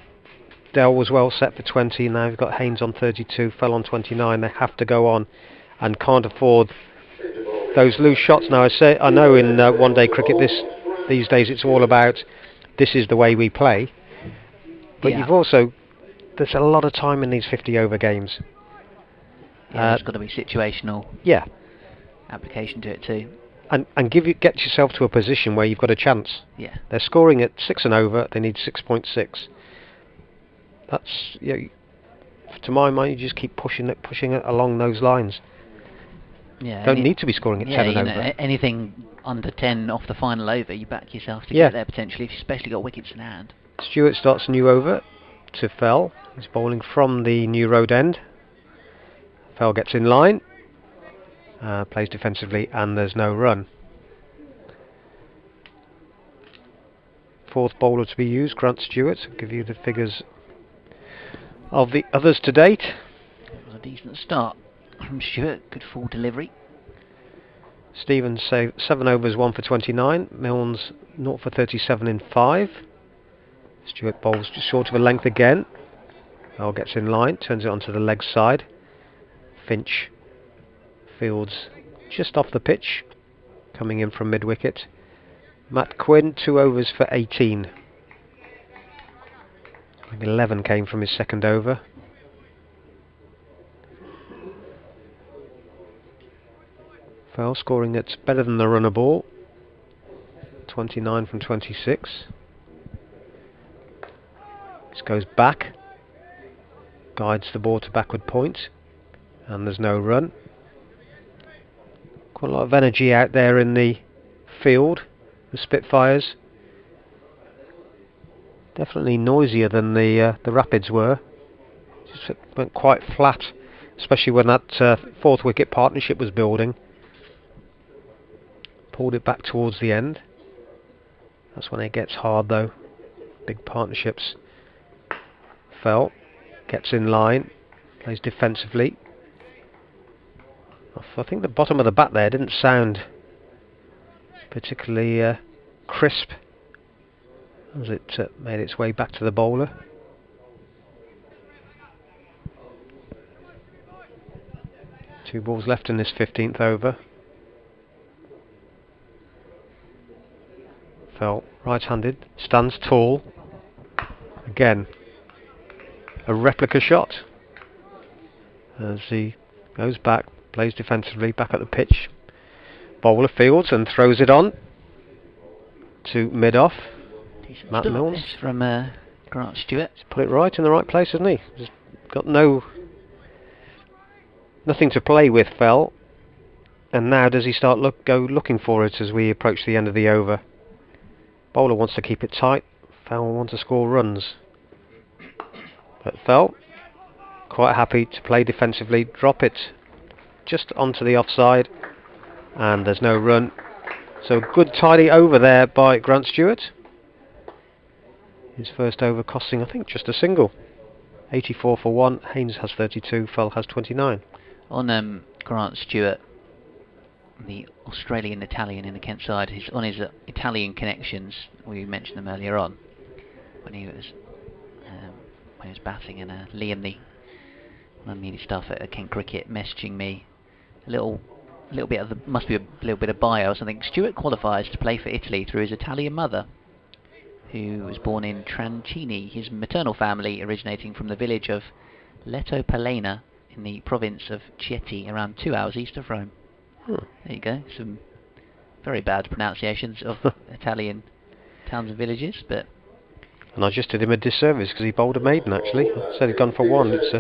Dell was well set for 20, now you've got Haynes on 32, Fell on 29. They have to go on and can't afford those loose shots. Now I know in one-day cricket these days it's all about this is the way we play, but you've also, there's a lot of time in these 50-over games. Yeah, there's got to be situational application to it too. And get yourself to a position where you've got a chance. Yeah. They're scoring at 6 and over, they need 6.6. That's, you know, to my mind, you just keep pushing it along those lines. Yeah. Don't need to be scoring at 10 and over. Anything under 10 off the final over, you back yourself to get there potentially, if you've especially got wickets in hand. Stewart starts a new over to Fell. He's bowling from the new road end. Fell gets in line, plays defensively, and there's no run. Fourth bowler to be used, Grant Stewart. I'll give you the figures of the others to date. It was a decent start from Stewart, good full delivery. Stevens 7 overs, 1 for 29. Milnes 0 for 37 in 5. Stewart bowls just short of a length again. Fell gets in line, turns it onto the leg side. Finch fields just off the pitch, coming in from mid-wicket. Matt Quinn 2 overs for 18. 11 came from his second over. Fell scoring at better than the runner ball. 29 from 26. This goes back, guides the ball to backward point, and there's no run. Quite a lot of energy out there in the field, the Spitfires. Definitely noisier than the Rapids were. Just went quite flat, especially when that fourth wicket partnership was building. Pulled it back towards the end. That's when it gets hard though. Big partnerships. Fell, gets in line, plays defensively. I think the bottom of the bat there didn't sound particularly crisp as it made its way back to the bowler. Two balls left in this 15th over. Fell right-handed, stands tall. Again, a replica shot as he goes back, plays defensively, back at the pitch. Bowler fields and throws it on. to mid-off. Decent Matt start Milnes. this from Grant Stewart. He's put it right in the right place, hasn't he? He's got nothing to play with, Fell. And now does he start go looking for it as we approach the end of the over? Bowler wants to keep it tight. Fell wants to score runs. But Fell, quite happy to play defensively, drop it just onto the offside, and there's no run. So good tidy over there by Grant Stewart. His first over costing, I think, just a single. 84 for 1, Haynes has 32, Fell has 29. On Grant Stewart, the Australian Italian in the Kent side, on his Italian connections, we mentioned them earlier on, when he was batting, and Liam, the unneeded staff at Kent Cricket, messaging me a little bit of must be a little bit of bio or something. Stewart qualifies to play for Italy through his Italian mother, who was born in Trancini, his maternal family originating from the village of Leto Palena in the province of Chieti, around 2 hours east of Rome. There you go, some very bad pronunciations of Italian towns and villages, but... And I just did him a disservice because he bowled a maiden, actually. I said he'd gone for 1. It's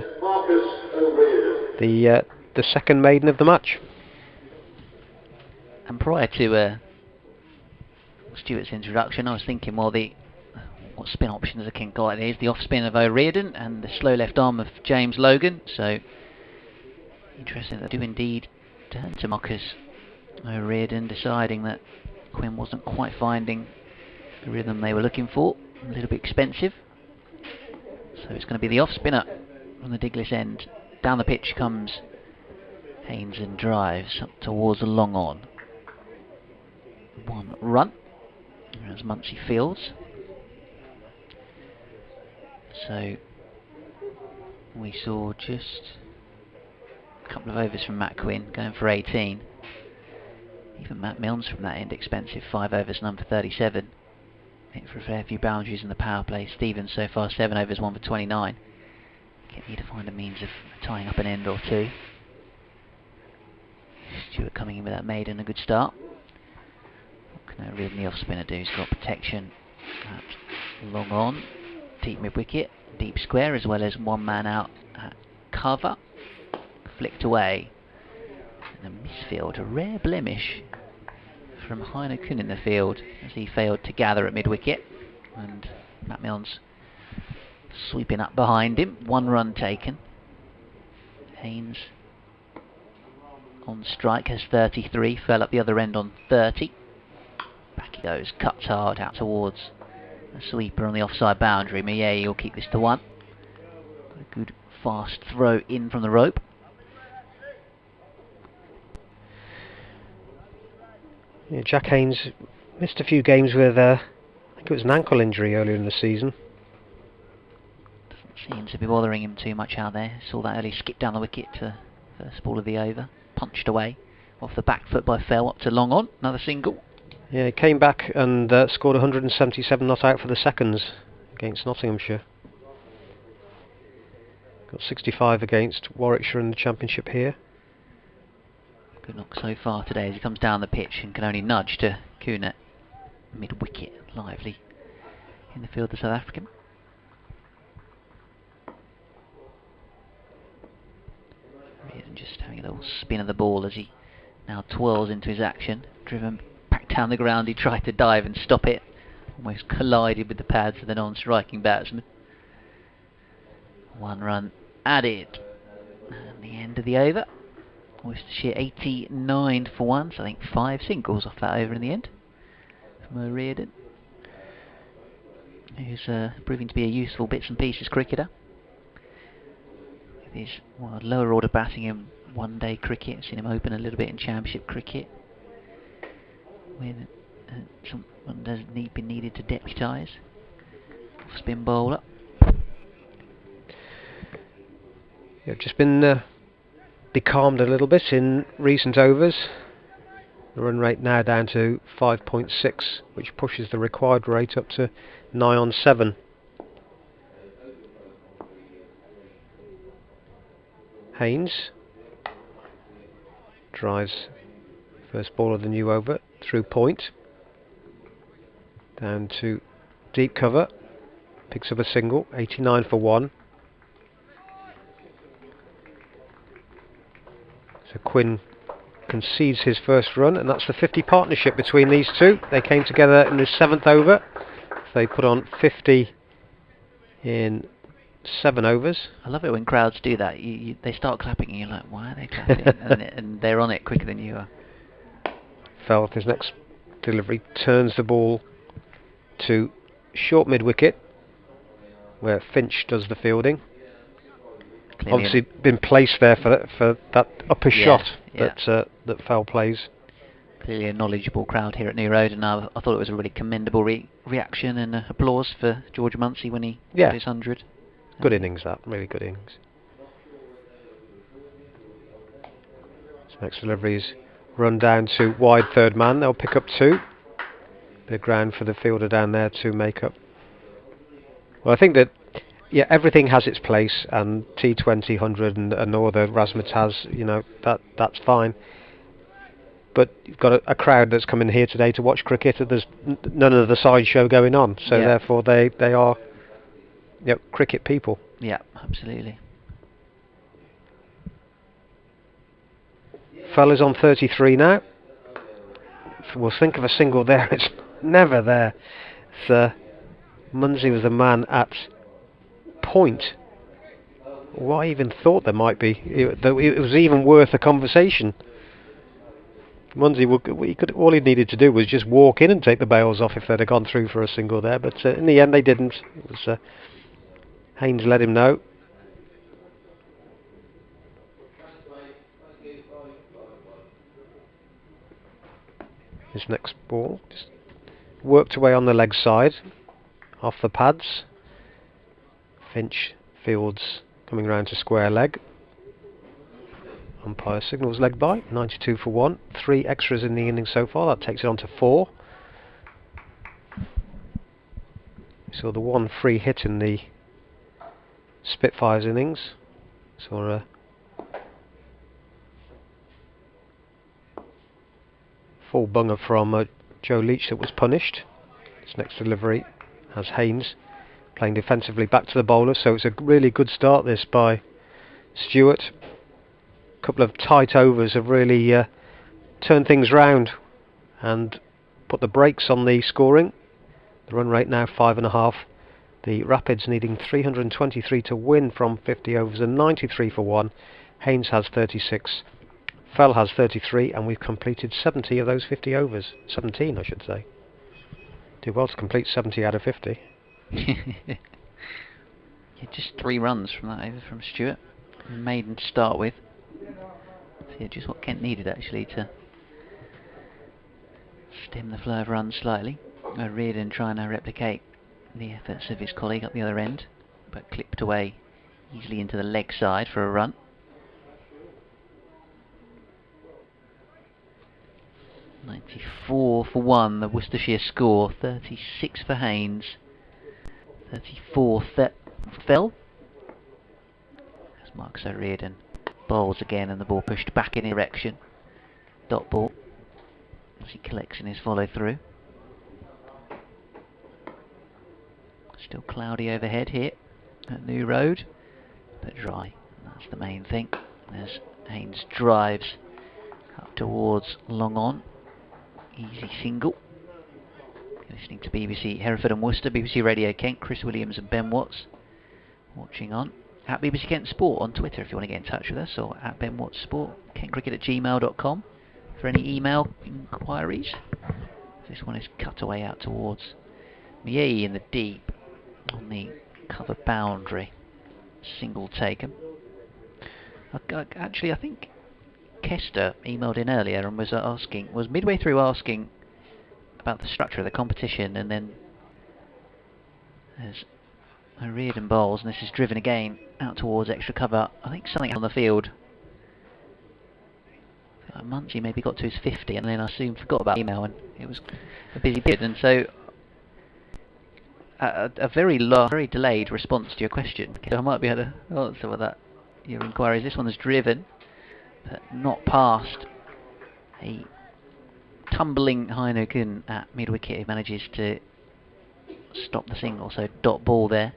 the second maiden of the match. And prior to Stewart's introduction, I was thinking, well, what spin options a Kent got like these? The off spin of O'Riordan and the slow left arm of James Logan. So interesting that they do indeed turn to Marcus O'Riordan, deciding that Quinn wasn't quite finding the rhythm they were looking for. A little bit expensive. So it's going to be the off spinner on the Diglis end. Down the pitch comes Haynes and drives up towards the long on. 1 run as Muncie fields. So we saw just a couple of overs from Matt Quinn going for 18. Even Matt Milnes from that end expensive, 5 overs, none for 37. Hit for a fair few boundaries in the power play. Stevens so far 7 overs, 1 for 29. Need to find a means of tying up an end or two. Stewart coming in with that maiden, a good start. What can O'Riordan, the off spinner, do? He's got protection at long on, deep mid wicket, deep square, as well as 1 man out at cover. Flicked away. And a misfield, a rare blemish from Heine Kuhn in the field as he failed to gather at mid wicket, and Matt Milnes sweeping up behind him. 1 run taken. Haynes on strike has 33, fell up the other end on 30. Back he goes, cuts hard out towards a sweeper on the offside boundary. Millet will keep this to 1. A good fast throw in from the rope. Yeah, Jack Haynes missed a few games with, I think it was an ankle injury earlier in the season. Doesn't seem to be bothering him too much out there. Saw that early skip down the wicket to first ball of the over. Punched away off the back foot by Fell up to long on. Another single. Yeah, he came back and scored 177 not out for the seconds against Nottinghamshire. Got 65 against Warwickshire in the Championship here. Good knock so far today as he comes down the pitch and can only nudge to Kuhn at mid-wicket. Lively in the field, the South African. Reardon just having a little spin of the ball as he now twirls into his action. Driven back down the ground, he tried to dive and stop it. Almost collided with the pads of the non-striking batsman. 1 run added. And the end of the over. Worcestershire 89 for 1, so I think 5 singles off that over in the end from O'Riordan, who's proving to be a useful bits and pieces cricketer. With his lower order batting in one-day cricket, I've seen him open a little bit in Championship cricket. When someone does be needed to deputise. Off-spin bowler. Yeah, just been becalmed a little bit in recent overs. The run rate now down to 5.6, which pushes the required rate up to nigh on 7. Haynes drives first ball of the new over through point. Down to deep cover. Picks up a single. 89 for 1. So Quinn concedes his first run, and that's the 50 partnership between these two. They came together in the 7th over. They put on 50 in 7 overs. I love it when crowds do that. They start clapping and you're like, why are they clapping? and they're on it quicker than you are. Fell with his next delivery, turns the ball to short mid-wicket, where Finch does the fielding. Clearly Obviously been placed there for that upper shot that Fell plays. Clearly a knowledgeable crowd here at New Road, and I thought it was a really commendable reaction and applause for George Munsey when he got his 100. Good innings, that. Really good innings. This next delivery is run down to wide third man. They'll pick up 2. Bit of ground for the fielder down there to make up. Well, I think that everything has its place, and T20, 100 and all the razzmatazz, you know, that's fine. But you've got a crowd that's come in here today to watch cricket, and there's none of the sideshow going on, so therefore they are cricket people. Yeah, absolutely. Fell is on 33 now. We'll think of a single there. It's never there. Munsey was the man at point. Well, I even thought there might be. It was even worth a conversation. Munsey, all he needed to do was just walk in and take the bails off if they'd have gone through for a single there. But in the end, they didn't. It was Haynes let him know. His next ball just worked away on the leg side, off the pads. Finch fields coming round to square leg. Umpire signals leg by. 92 for 1. 3 extras in the inning so far. That takes it on to 4. Saw the 1 free hit in the Spitfires innings. Saw a full bunger from Joe Leach that was punished. This next delivery has Haynes playing defensively back to the bowler, so it's a really good start this by Stewart. A couple of tight overs have really turned things round and put the brakes on the scoring. The run rate now 5.5. The Rapids needing 323 to win from 50 overs and 93 for 1. Haynes has 36. Fell has 33, and we've completed 70 of those 50 overs. 17, I should say. Do well to complete 70 out of 50. Just 3 runs from that over from Stewart. Maiden to start with. So just what Kent needed actually to stem the flow of runs slightly. Reardon trying to replicate the efforts of his colleague up the other end, but clipped away easily into the leg side for a run. 94 for 1, the Worcestershire score. 36 for Haynes. 34 for Fell. As Marcus O'Riordan bowls again, and the ball pushed back in direction. Dot ball as he collects in his follow through. Still cloudy overhead here at New Road, but dry. That's the main thing. As Haynes drives up towards long on. Easy single. You're listening to BBC Hereford and Worcester, BBC Radio Kent, Chris Williams and Ben Watts watching on. At BBC Kent Sport on Twitter if you want to get in touch with us, or at Ben Watts Sport, kentcricket@gmail.com for any email inquiries. This one is cut away out towards Miei in the deep on the cover boundary. Single taken. Actually, I think Kester emailed in earlier and was midway through asking about the structure of the competition, and then there's O'Riordan bowls, and this is driven again out towards extra cover. I think something on the field. Munchy maybe got to his 50, and then I soon forgot about the email, and it was a busy period, and so a very delayed response to your question. So I might be able to answer with that. Your inquiries. This one is driven, but not past a tumbling Heineken at mid-wicket. He manages to stop the single. So dot ball there.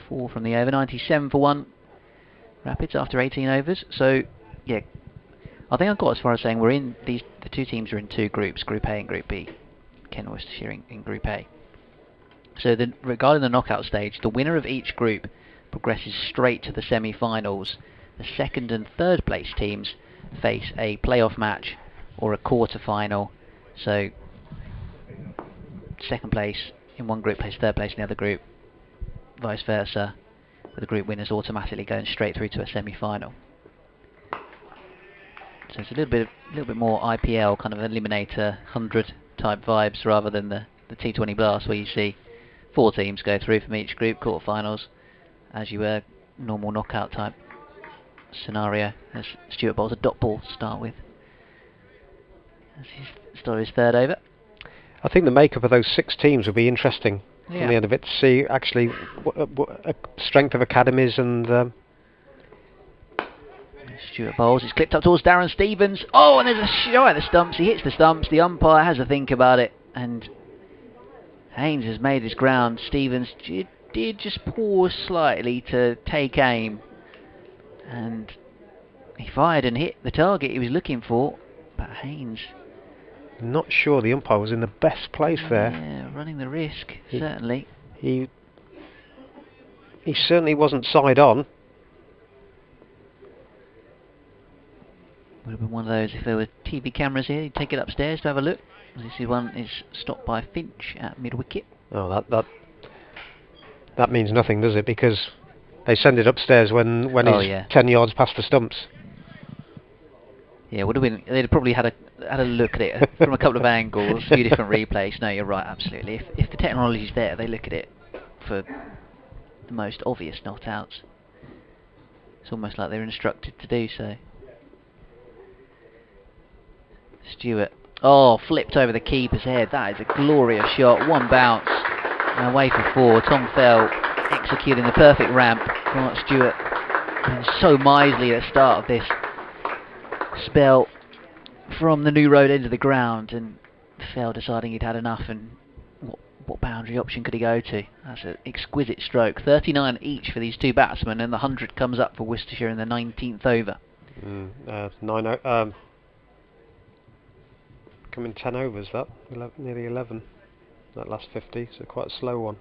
4 from the over. 97 for 1. Rapids after 18 overs. So yeah, I think I've got as far as saying we're in the 2 teams are in 2 groups, Group A and Group B. Kent Worcestershire in Group A. So regarding the knockout stage, the winner of each group progresses straight to the semi-finals. The 2nd and 3rd place teams face a playoff match or a quarter-final. So 2nd place in one group plays 3rd place in the other group, vice versa, with the group winners automatically going straight through to a semi-final. So it's a little bit more IPL, kind of Eliminator 100 type vibes, rather than the T20 Blast where you see 4 teams go through from each group, quarterfinals, as you were normal knockout type scenario. As Stuart bowls a dot ball to start with, as he started his 3rd over. I think the makeup of those 6 teams will be interesting from the end of it, to see actually what strength of academies and. Stuart bowls. It's clipped up towards Darren Stevens. Oh, and there's a shot at the stumps. He hits the stumps. The umpire has a think about it, and Haynes has made his ground. Stevens did just pause slightly to take aim, and he fired and hit the target he was looking for. But Haynes, not sure the umpire was in the best place there. Yeah, running the risk, certainly. He certainly wasn't side on. Would have been one of those if there were TV cameras here. You'd take it upstairs to have a look. This one is stopped by Finch at mid-wicket. Oh, that means nothing, does it? Because they send it upstairs when he's 10 yards past the stumps. Yeah, would have been. They'd probably had a look at it from a couple of angles, a few different replays. No, you're right, absolutely. If the technology's there, they look at it for the most obvious not outs. It's almost like they're instructed to do so. Stewart, flipped over the keeper's head. That is a glorious shot. 1 bounce and away for 4. Tom Fell executing the perfect ramp. Grant Stewart been so miserly at the start of this spell from the new road into the ground, and Fell deciding he'd had enough, and what boundary option could he go to? That's an exquisite stroke. 39 each for these 2 batsmen, and the 100 comes up for Worcestershire in the 19th over. 9 coming 10 overs, that 11, nearly 11, that last 50, so quite a slow one.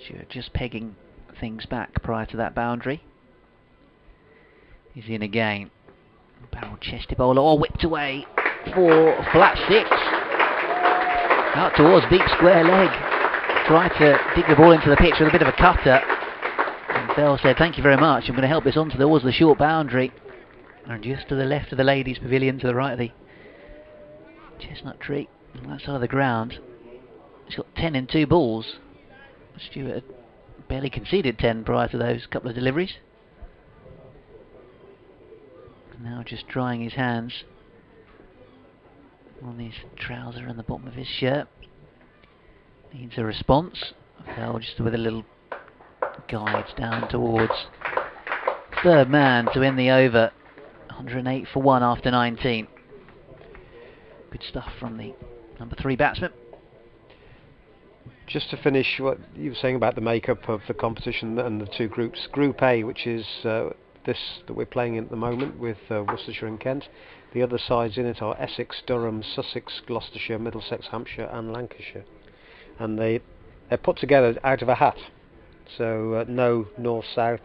Stewart just pegging things back prior to that boundary. He's in again. Barrel chested bowler, whipped away for flat 6. Out towards deep square leg. Tried to dig the ball into the pitch with a bit of a cutter. And Bell said, "Thank you very much, I'm going to help this on towards the short boundary." And just to the left of the ladies' pavilion, to the right of the chestnut tree, on that side of the ground. He's got 10 in 2 balls. Stewart had barely conceded 10 prior to those couple of deliveries. Now just drying his hands on his trouser and the bottom of his shirt. Needs a response. Fell just with a little guide down towards 3rd man to end the over. 108 for 1 after 19. Good stuff from the number 3 batsman. Just to finish what you were saying about the makeup of the competition and the 2 groups. Group A, which is this that we're playing in at the moment with Worcestershire and Kent. The other sides in it are Essex, Durham, Sussex, Gloucestershire, Middlesex, Hampshire and Lancashire. And they're put together out of a hat. So no north, south,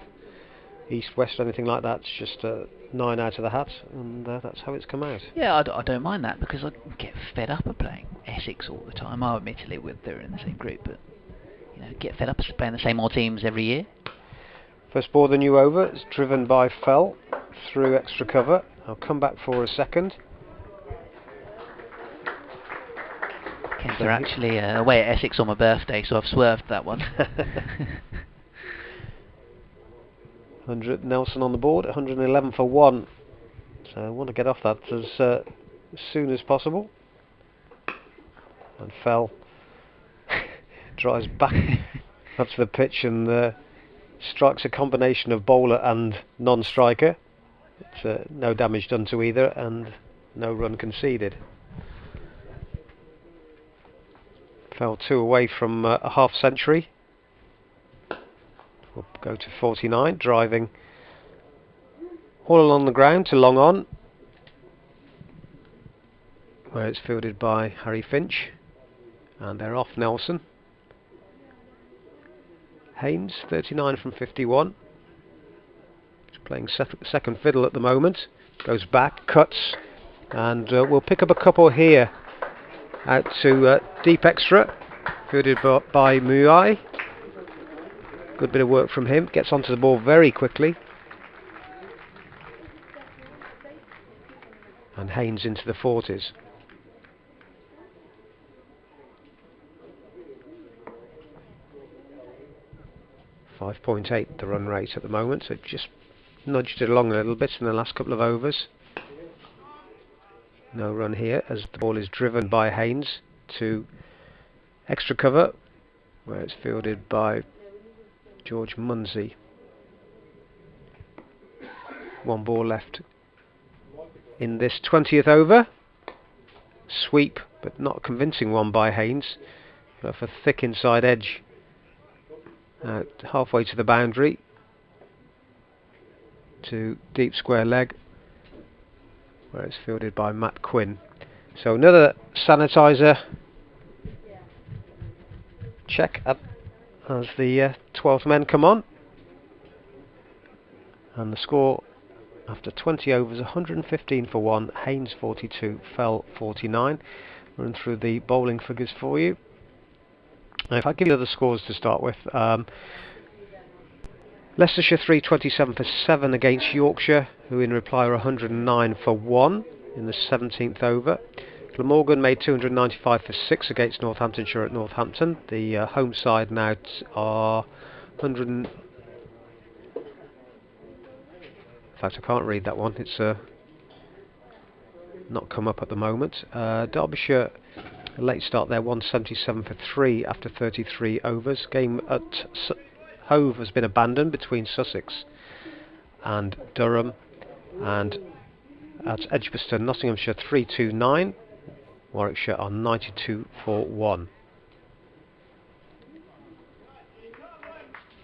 east, west, anything like that. It's just 9 out of the hat, and that's how it's come out. Yeah, I don't mind that, because I get fed up of playing Essex all the time. I admittedly they're in the same group, but get fed up of playing the same old teams every year. First ball of the new over is driven by Fell through extra cover. I'll come back for a second. Kent are actually away at Essex on my birthday, so I've swerved that one. 100 Nelson on the board, 111 for 1. So I want to get off that as soon as possible. And Fell drives back up to the pitch and strikes a combination of bowler and non-striker. It's no damage done to either and no run conceded. Fell 2 away from a half century. We'll go to 49, driving all along the ground to long on, where it's fielded by Harry Finch, and they're off Nelson. Haynes, 39 from 51. He's playing second fiddle at the moment. Goes back, cuts, and we'll pick up a couple here out to deep extra, fielded by Muai. Good bit of work from him. Gets onto the ball very quickly. And Haynes into the 40s. .8 the run rate at the moment, so just nudged it along a little bit in the last couple of overs. No run here as the ball is driven by Haynes to extra cover, where it's fielded by George Munsey. One ball left in this 20th over. Sweep, but not a convincing one by Haynes. But for thick inside edge, halfway to the boundary, to deep square leg, where it's fielded by Matt Quinn. So another sanitizer check up as the 12th men come on, and the score after 20 overs, 115 for 1, Haynes 42, Fell 49. Run through the bowling figures for you. Now, if I give you the scores to start with, Leicestershire 327 for 7 against Yorkshire, who in reply are 109 for 1 in the 17th over. Glamorgan made 295 for 6 against Northamptonshire at Northampton. The home side now are 100. In fact, I can't read that one. It's not come up at the moment. Derbyshire, a late start there, 177 for 3 after 33 overs. Game at Hove has been abandoned between Sussex and Durham, and at Edgbaston, Nottinghamshire 329. Warwickshire are 92 for 1.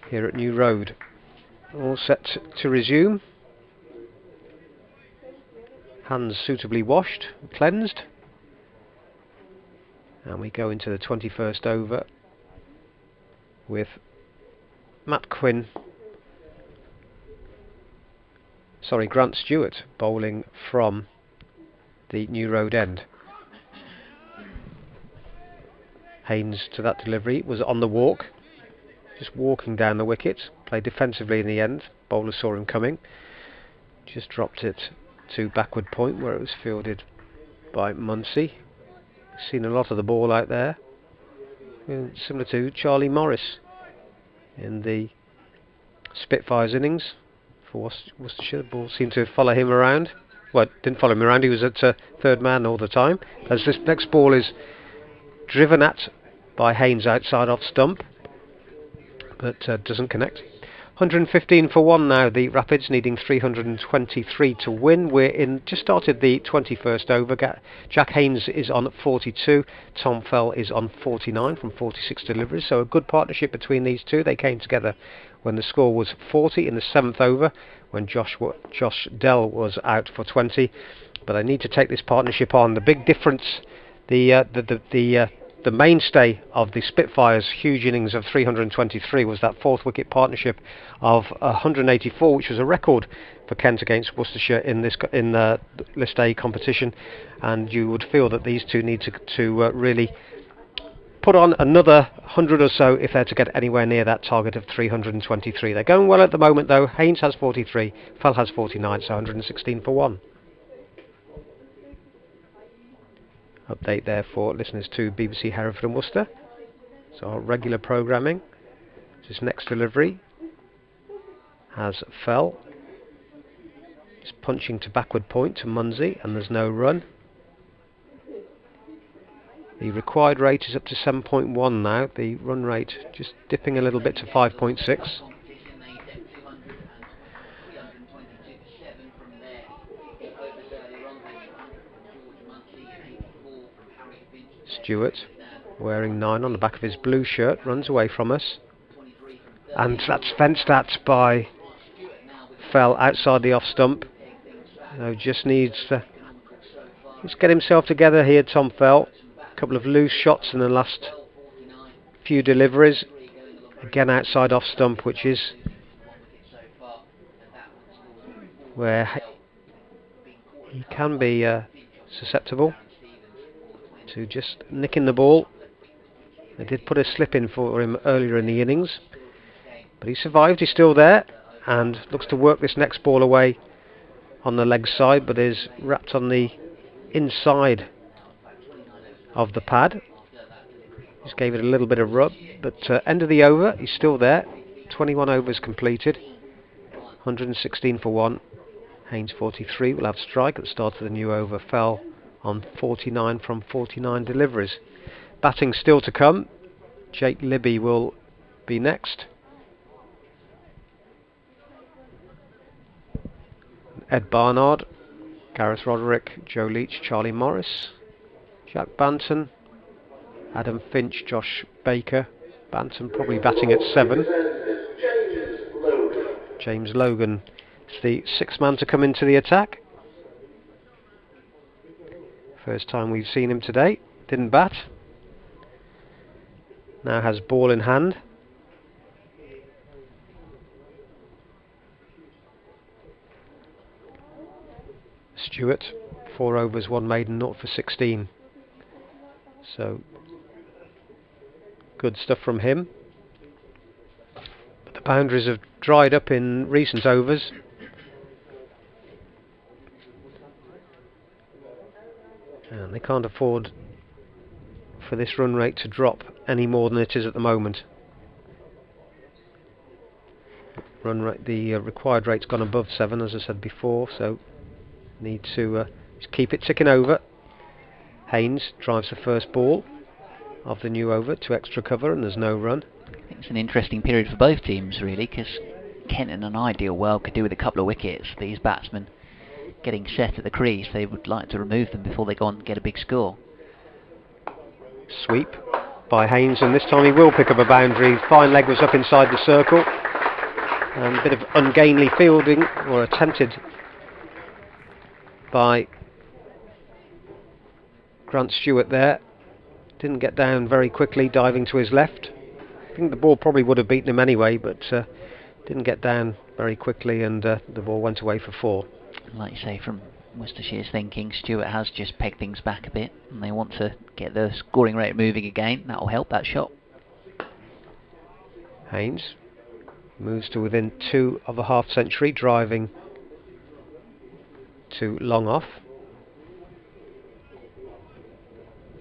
Here at New Road, all set to resume. Hands suitably washed, cleansed, and we go into the 21st over with Grant Stewart bowling from the New Road end. Haynes to that delivery was on the walk, just walking down the wicket, played defensively in the end. Bowler saw him coming, just dropped it to backward point where it was fielded by Munsey. Seen a lot of the ball out there, similar to Charlie Morris in the Spitfires innings for Worcestershire. The ball seemed to follow him around. Well, it didn't follow him around, he was at third man all the time. As this next ball is driven at by Haynes outside off stump, but doesn't connect. 115 for 1 now, the Rapids needing 323 to win. We're in, just started the 21st over. Jack Haynes is on 42, Tom Fell is on 49 from 46 deliveries, so a good partnership between these two. They came together when the score was 40 in the 7th over, when Josh Dell was out for 20, but I need to take this partnership on. The big difference, the mainstay of the Spitfires' huge innings of 323 was that 4th wicket partnership of 184, which was a record for Kent against Worcestershire in List A competition, and you would feel that these two need to really put on another 100 or so if they're to get anywhere near that target of 323. They're going well at the moment though. Haynes has 43, Fell has 49, so 116 for 1. Update there for listeners to BBC Hereford and Worcester. So our regular programming. This next delivery has Fell. He's punching to backward point to Munsey, and there's no run. The required rate is up to 7.1 now. The run rate just dipping a little bit to 5.6. Stewart wearing 9 on the back of his blue shirt, runs away from us. And that's fenced at by Fell outside the off stump. So just needs to just get himself together here, Tom Fell. A couple of loose shots in the last few deliveries. Again outside off stump, which is where he can be susceptible to just nicking the ball. They did put a slip in for him earlier in the innings, but he survived. He's still there and looks to work this next ball away on the leg side, but is wrapped on the inside of the pad. Just gave it a little bit of rub, but end of the over, he's still there. 21 overs completed, 116 for 1. Haynes 43 will have strike at the start of the new over. Fell on 49 from 49 deliveries. Batting still to come. Jake Libby will be next. Ed Barnard, Gareth Roderick, Joe Leach, Charlie Morris, Jack Banton, Adam Finch, Josh Baker. Banton probably batting at 7. James Logan is the 6th man to come into the attack. First time we've seen him today. Didn't bat. Now has ball in hand. Stewart, 4 overs, 1 maiden, 0 for 16. So good stuff from him. But the boundaries have dried up in recent overs. And they can't afford for this run rate to drop any more than it is at the moment. Run rate, the required rate's gone above 7, as I said before, so need to just keep it ticking over. Haynes drives the first ball of the new over to extra cover, and there's no run. I think it's an interesting period for both teams, really, because Kent in an ideal world could do with a couple of wickets. These batsmen getting set at the crease, they would like to remove them before they go on and get a big score. Sweep by Haynes, and this time he will pick up a boundary. Fine leg was up inside the circle, and a bit of ungainly fielding, or attempted by Grant Stewart there. Didn't get down very quickly, diving to his left. I think the ball probably would have beaten him anyway, but didn't get down very quickly, and the ball went away for 4. Like you say, from Worcestershire's thinking, Stewart has just pegged things back a bit, and they want to get the scoring rate moving again. That will help that shot. Haynes moves to within 2 of a half century, driving to long off.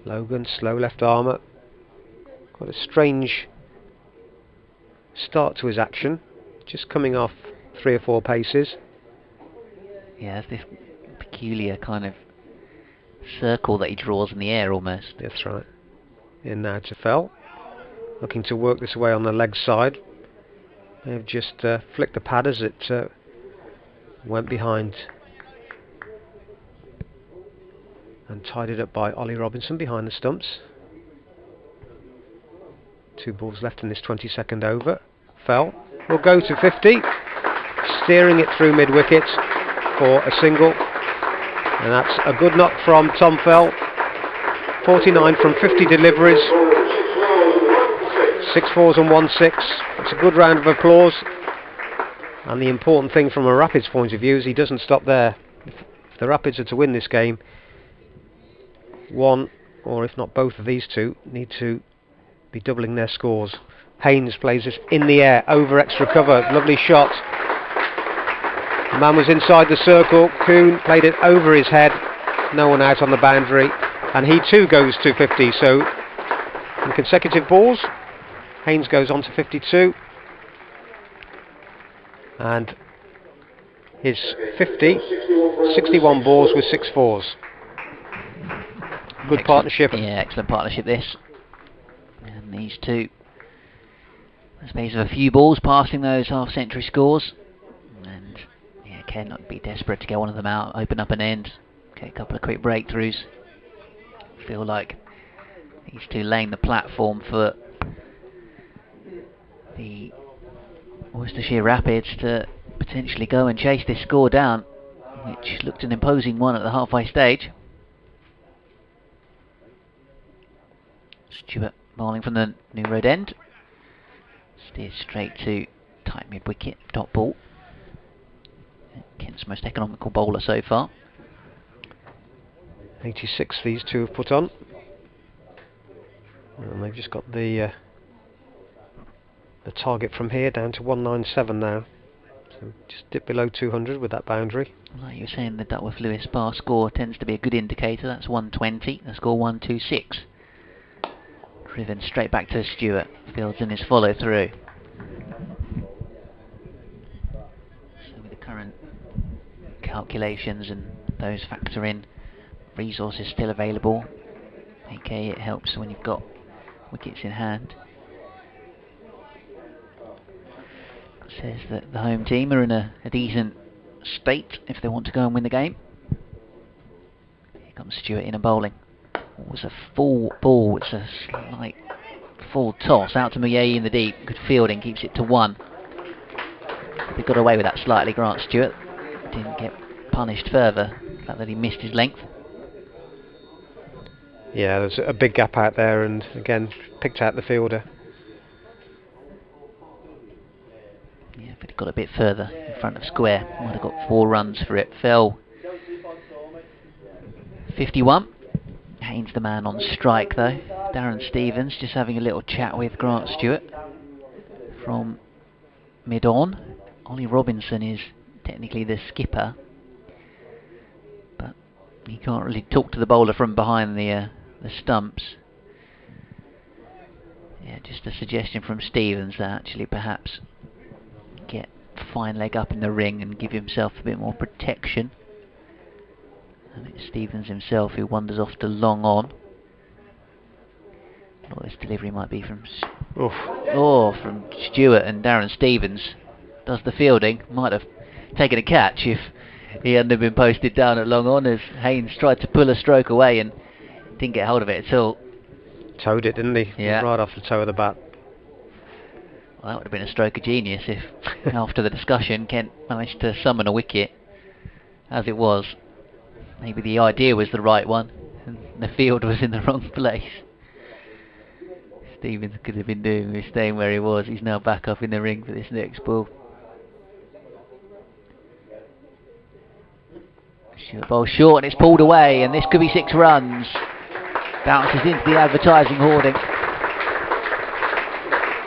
Logan, slow left armour. Got a strange start to his action, just coming off 3 or 4 paces. Yeah, there's this peculiar kind of circle that he draws in the air almost. That's right. In now to Fell, looking to work this away on the leg side. They have just flicked the pad as it went behind, and tied it up by Ollie Robinson behind the stumps. 2 balls left in this 22nd over. Fell will go to 50, steering it through mid-wicket for a single, and that's a good knock from Tom Fell. 49 from 50 deliveries, 6 fours and 1 6. It's a good round of applause, and the important thing from a Rapids point of view is he doesn't stop there. If the Rapids are to win this game, one, or if not both of these two, need to be doubling their scores. Haynes plays this in the air, over extra cover, lovely shot. The man was inside the circle, Kuhn played it over his head, no one out on the boundary, and he too goes to 50, so in consecutive balls, Haynes goes on to 52, and his 50, 61 balls with 6 fours. Good Excellent partnership. Yeah, excellent partnership this. And these two, in the space of a few balls, passing those half-century scores. And yeah, Ken not be desperate to get one of them out, open up an end, get a couple of quick breakthroughs. Feel like These two laying the platform for the Worcestershire Rapids to potentially go and chase this score down, which looked an imposing one at the halfway stage. Stewart bowling from the New Road end. Steers straight to tight mid-wicket, dot ball. Kent's most economical bowler so far. 86 these two have put on. And they've just got the target from here down to 197 now. So just dip below 200 with that boundary. Like you were saying, the Duckworth-Lewis bar score tends to be a good indicator. That's 120. The score 126. Driven straight back to Stewart. Fields in his follow through. So with the current calculations and those factor in resources still available, okay, it helps when you've got wickets in hand. Says that the home team are in a decent state if they want to go and win the game. Here comes Stewart in and bowling. It was a full ball. It's a slight full toss out to Muyay in the deep. Good fielding, keeps it to 1. He got away with that slightly, Grant Stewart. Didn't get punished further. The fact that he missed his length. Yeah, there's a big gap out there, and again picked out the fielder. Yeah, if he'd got a bit further in front of square, might have got 4 runs for it. Fell 51. Haynes the man on strike though. Darren Stevens just having a little chat with Grant Stewart from mid-on. Ollie Robinson is technically the skipper, but he can't really talk to the bowler from behind the stumps. Yeah, just a suggestion from Stevens that actually perhaps get fine leg up in the ring and give himself a bit more protection. And it's Stevens himself who wanders off to long on. What this delivery might be from from Stewart, and Darren Stevens does the fielding. Might have taken a catch if he hadn't been posted down at long on, as Haynes tried to pull a stroke away and didn't get hold of it at all. Towed it, didn't he? Yeah. Right off the toe of the bat. Well, that would have been a stroke of genius if after the discussion Kent managed to summon a wicket. As it was, maybe the idea was the right one and the field was in the wrong place. Stevens could have been doing with staying where he was. He's now back up in the ring for this next ball. Ball short and it's pulled away, and this could be 6 runs. Bounces into the advertising hoarding.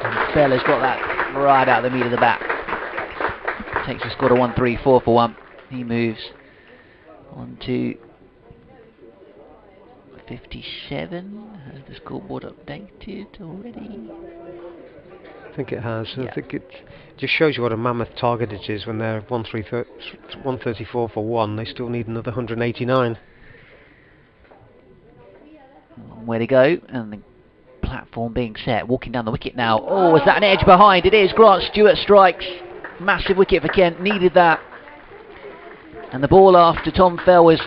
And Fella's got that right out the meat of the bat. Takes the score to 134 for 1. He moves on to 57. Has the scoreboard updated already? I think it has. Yeah. I think it just shows you what a mammoth target it is when they're 134 for 1. They still need another 189. Where to go, and the platform being set, walking down the wicket now. Oh, is that an edge behind? It is. Grant Stewart strikes. Massive wicket for Kent, needed that. And the ball after Tom Fell was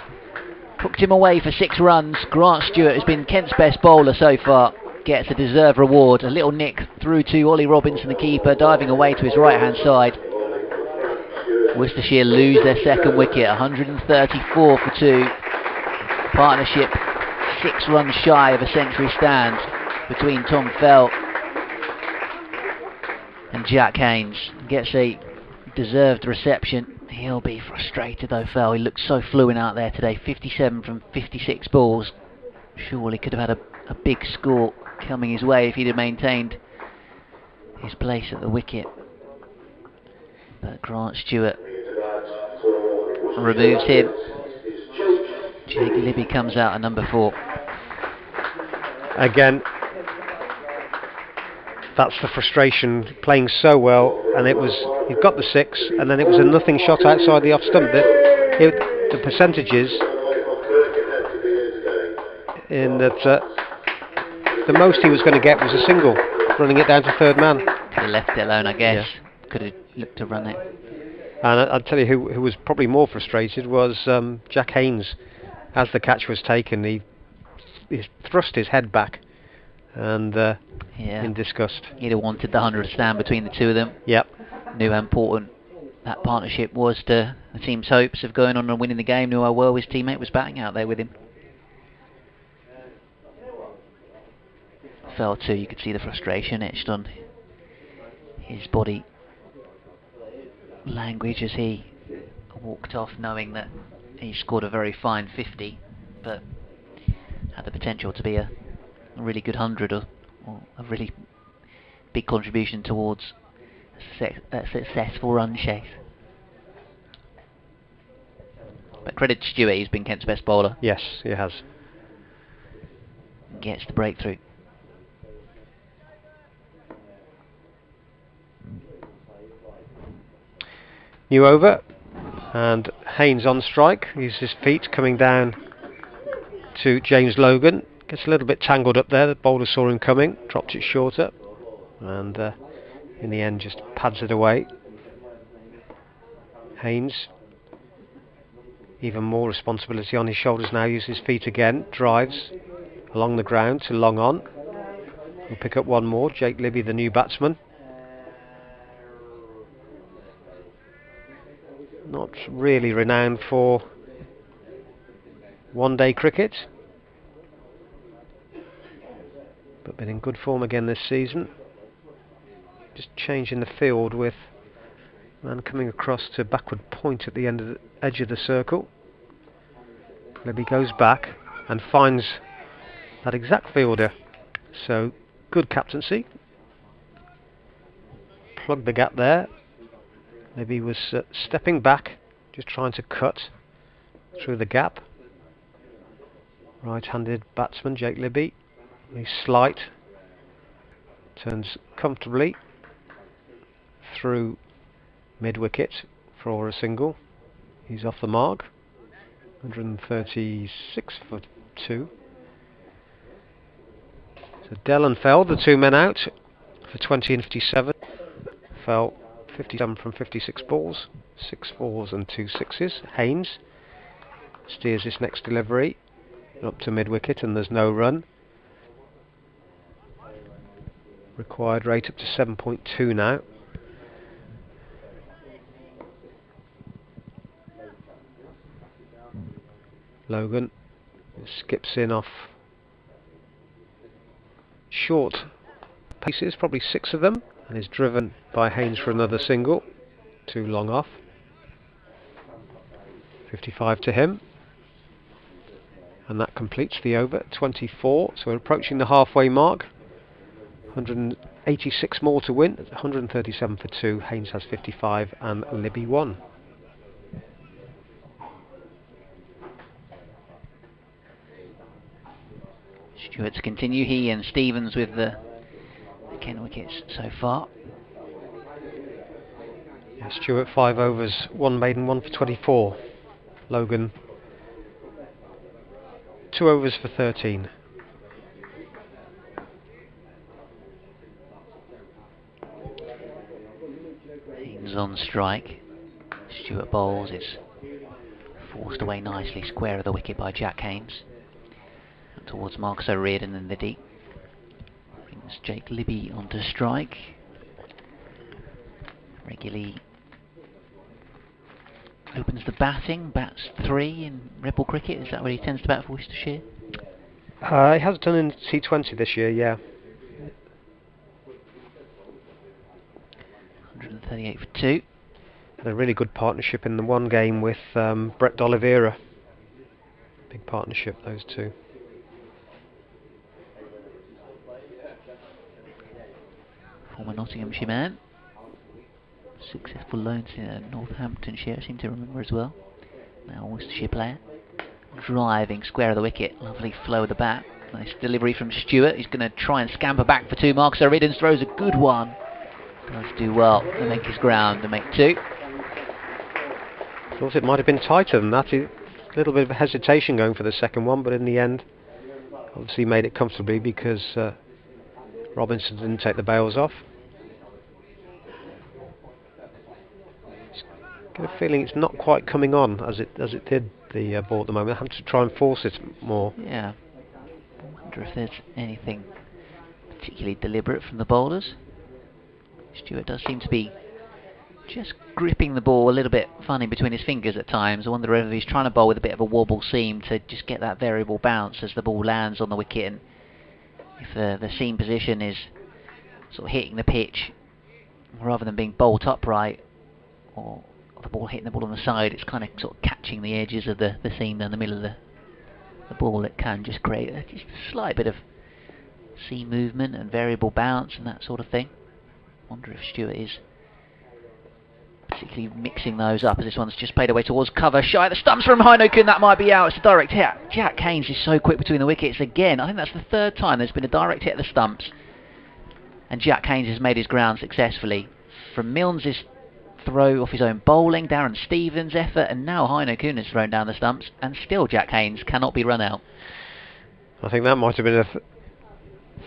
cooked him away for 6 runs. Grant Stewart has been Kent's best bowler so far. Gets a deserved reward. A little nick through to Ollie Robinson, the keeper, diving away to his right hand side. Worcestershire lose their second wicket, 134 for 2. Partnership 6 runs shy of a century stand between Tom Fell and Jack Haynes. Gets a deserved reception. He'll be frustrated though, Fell. He looks so fluent out there today. 57 from 56 balls. Surely could have had a big score coming his way if he'd have maintained his place at the wicket. But Grant Stewart removes him. Jake Libby comes out at number 4. Again, that's the frustration, playing so well, and he got the 6, and then it was a nothing shot outside the off stump. The percentages in that the most he was going to get was a single, running it down to third man. Could have left it alone, I guess. Yeah. Could have looked to run it. And I'll tell you who was probably more frustrated was Jack Haynes. As the catch was taken, he thrust his head back and Yeah. in disgust. He'd have wanted the 100 to stand between the two of them. Yep. Knew how important that partnership was to the team's hopes of going on and winning the game. Knew how well his teammate was batting out there with him. Fell too, you could see the frustration etched on his body language as he walked off, knowing that he scored a very fine 50, but had the potential to be a really good 100 or a really big contribution towards a successful run chase. But credit to Stewart, he's been Kent's best bowler. Yes, he has. Gets the breakthrough. New over, and Haynes on strike. Uses his feet coming down to James Logan. Gets a little bit tangled up there. The bowler saw him coming, dropped it shorter, and in the end just pads it away. Haynes, even more responsibility on his shoulders now. Uses his feet again, drives along the ground to long on. We'll pick up one more. Jake Libby, the new batsman. Not really renowned for one-day cricket, but been in good form again this season. Just changing the field with man coming across to backward point at the end of the edge of the circle. Libby goes back and finds that exact fielder, so good captaincy. Plugged the gap there. Libby was stepping back, just trying to cut through the gap. Right-handed batsman Jake Libby. He's slight, turns comfortably through mid-wicket for a single. He's off the mark. 136 for 2. So Dell and Feld, the two men out for 20 and 57. Fell 57 from 56 balls, 6 fours and 2 sixes. Haynes steers this next delivery up to mid-wicket, and there's no run. Required rate up to 7.2 now. Logan skips in off short paces, probably 6 of them, and is driven by Haynes for another single. Too long off. 55 to him. And that completes the over. 24, so we're approaching the halfway mark. 186 more to win. 137 for 2. Haynes has 55 and Libby 1. Stewart to continue. He and Stevens with the Kent wickets so far. Yeah, Stewart 5 overs, 1 maiden, 1 for 24. Logan 2 overs for 13. Haynes on strike. Stewart bowls. It's forced away nicely, square of the wicket by Jack Haynes. Towards Marcus O'Riordan and the deep. Brings Jake Libby onto strike. Regularly opens the batting, bats 3 in Rebel cricket. Is that where he tends to bat for Worcestershire? He has done in T20 this year, yeah. 138 for 2. Had a really good partnership in the one game with Brett D'Oliveira. Big partnership, those two. Former Nottinghamshire man. Successful loans in Northamptonshire, I seem to remember as well. Now Worcestershire player. Driving square of the wicket. Lovely flow of the bat. Nice delivery from Stewart. He's going to try and scamper back for 2 marks. O'Riordan throws a good one. Does do well to make his ground and make 2. Thought it might have been tighter than that. A little bit of hesitation going for the second one, but in the end, obviously made it comfortably because Robinson didn't take the bails off. Get a feeling it's not quite coming on as it did the ball at the moment. I have to try and force it more. Yeah. I wonder if there's anything particularly deliberate from the bowlers. Stewart does seem to be just gripping the ball a little bit funny between his fingers at times. I wonder whether he's trying to bowl with a bit of a wobble seam to just get that variable bounce as the ball lands on the wicket, and if the seam position is sort of hitting the pitch rather than being bolt upright, or the ball hitting the ball on the side, it's kind of sort of catching the edges of the seam down the middle of the ball. It can just create just a slight bit of seam movement and variable bounce and that sort of thing. Wonder if Stewart is particularly mixing those up, as this one's just played away towards cover, shy of the stumps from Heineken. That might be out. It's a direct hit. Jack Haynes is so quick between the wickets again. I think that's the third time there's been a direct hit at the stumps, and Jack Haynes has made his ground successfully. From Milnes' throw off his own bowling, Darren Stevens' effort, and now Heineken has thrown down the stumps, and still Jack Haynes cannot be run out. I think that might have been a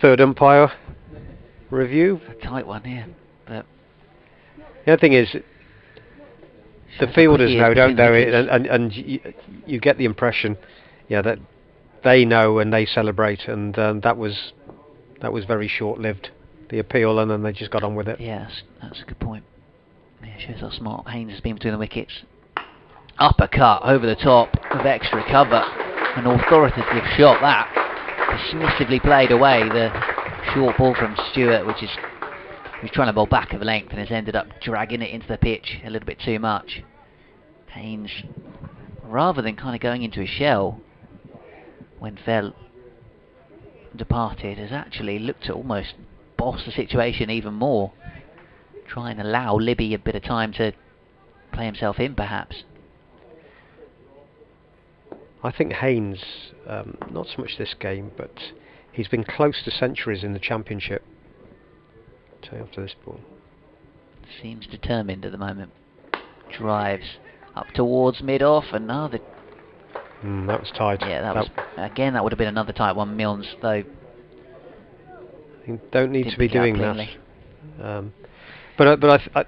third umpire review. A tight one here, but the other thing is, the fielders know, don't they? And you get the impression, that they know and they celebrate, and that was very short-lived, the appeal, and then they just got on with it. Yes, that's a good point. Yeah, shows how smart Haynes has been between the wickets. Uppercut over the top of extra cover, an authoritative shot that, dismissively played away. The short ball from Stewart, which is he's trying to bowl back of length and has ended up dragging it into the pitch a little bit too much. Haynes, rather than kind of going into his shell when Fell departed, has actually looked to almost boss the situation even more, try and allow Libby a bit of time to play himself in, perhaps. I think Haynes, not so much this game, but he's been close to centuries in the Championship. After this ball, seems determined at the moment. Drives up towards mid-off, and that was tight. Yeah, that was again. That would have been another tight one. Milnes, though, you don't need to be doing that. But I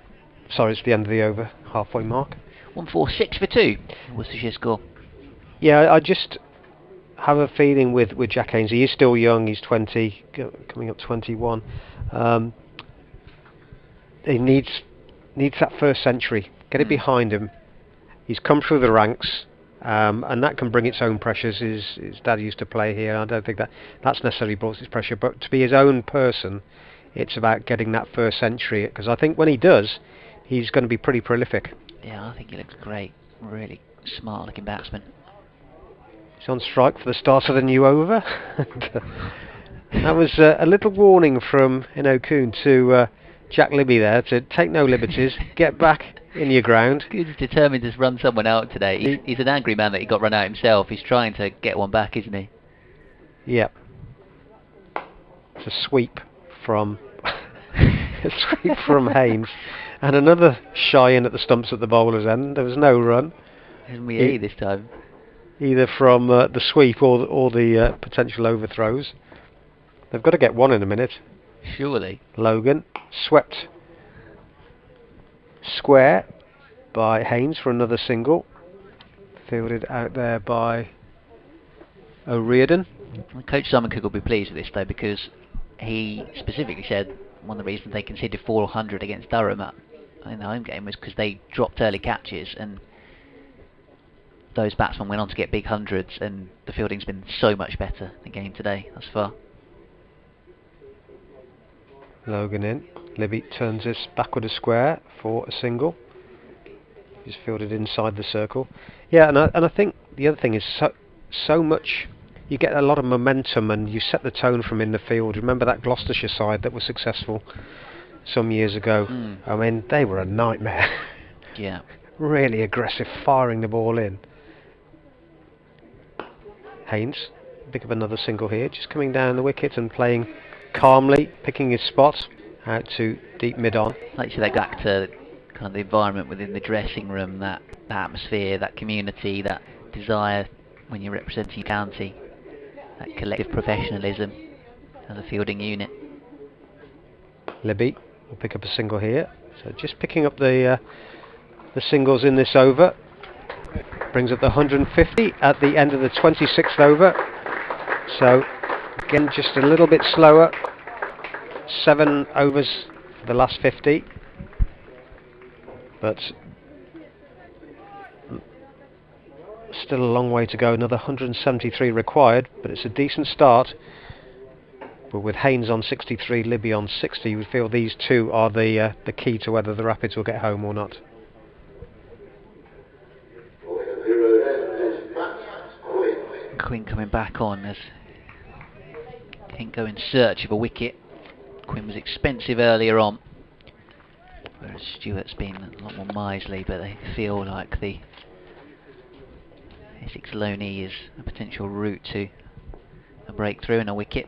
sorry, it's the end of the over, halfway mark. 1-4-6 for 2. Worcestershire score. Yeah, I just have a feeling with Jack Haynes. He is still young. He's 20, coming up 21. He needs that first century. Get it behind him. He's come through the ranks, and that can bring its own pressures. His dad used to play here. I don't think that's necessarily brought its pressure, but to be his own person, it's about getting that first century, because I think when he does, he's going to be pretty prolific. Yeah, I think he looks great. Really smart looking batsman. He's on strike for the start of the new over. That was a little warning from Inokun to Jack Libby there, to take no liberties, get back in your ground. He's determined to run someone out today. He's an angry man that he got run out himself. He's trying to get one back, isn't he? Yep. It's a sweep from Haynes, and another shy in at the stumps at the bowler's end. There was no run. MVE this time. Either from the sweep or the potential overthrows. They've got to get one in a minute. Surely. Logan swept square by Haynes for another single. Fielded out there by O'Riordan. Coach Simon Cook will be pleased with this though, because he specifically said one of the reasons they conceded 400 against Durham in the home game was because they dropped early catches, and those batsmen went on to get big hundreds, and the fielding's been so much better again today thus far. Logan in. Libby turns this backward a square for a single. He's fielded inside the circle. Yeah, and I think the other thing is so much. You get a lot of momentum and you set the tone from in the field. Remember that Gloucestershire side that was successful some years ago? I mean, they were a nightmare. Yeah. Really aggressive, firing the ball in. Haynes, pick up another single here, just coming down the wicket and playing calmly, picking his spot out to deep mid-on. Like you said, they go back to kind of the environment within the dressing room, that atmosphere, that community, that desire when you're representing your county, that collective professionalism as a fielding unit. Libby will pick up a single here, so just picking up the singles in this over. Brings up the 150 at the end of the 26th over. So again, just a little bit slower, 7 overs for the last 50, but still a long way to go. Another 173 required, but it's a decent start. But with Haynes on 63, Libby on 60, we feel these two are the key to whether the Rapids will get home or not. Quinn coming back on as Kent go in search of a wicket. Quinn was expensive earlier on, whereas Stewart's been a lot more miserly, but they feel like the Essex Loney is a potential route to a breakthrough and a wicket.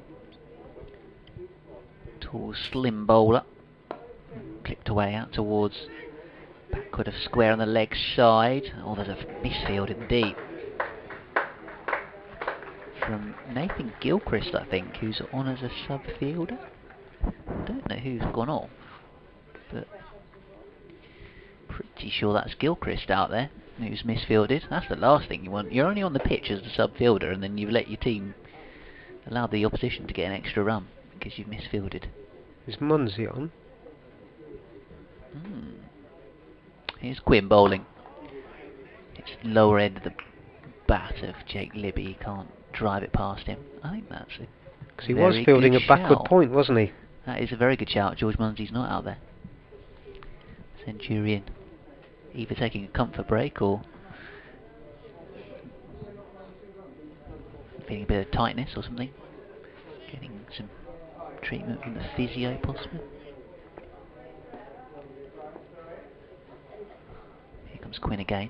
Tall, slim bowler, clipped away out towards backward of square on the leg side. Oh, there's a misfield indeed from Nathan Gilchrist, I think, who's on as a sub-fielder. I don't know who's gone off, but pretty sure that's Gilchrist out there who's misfielded. That's the last thing you want. You're only on the pitch as a sub-fielder, and then you've let your team allow the opposition to get an extra run because you've misfielded. Is Munsey on? Here's Quinn bowling. It's lower end of the bat of Jake Libby. He can't drive it past him. I think that's a because he was fielding a backward point, wasn't he? That is a very good shout. George Munsey's not out there. Centurion either taking a comfort break or feeling a bit of tightness or something. Getting some treatment from the physio, possibly. Here comes Quinn again.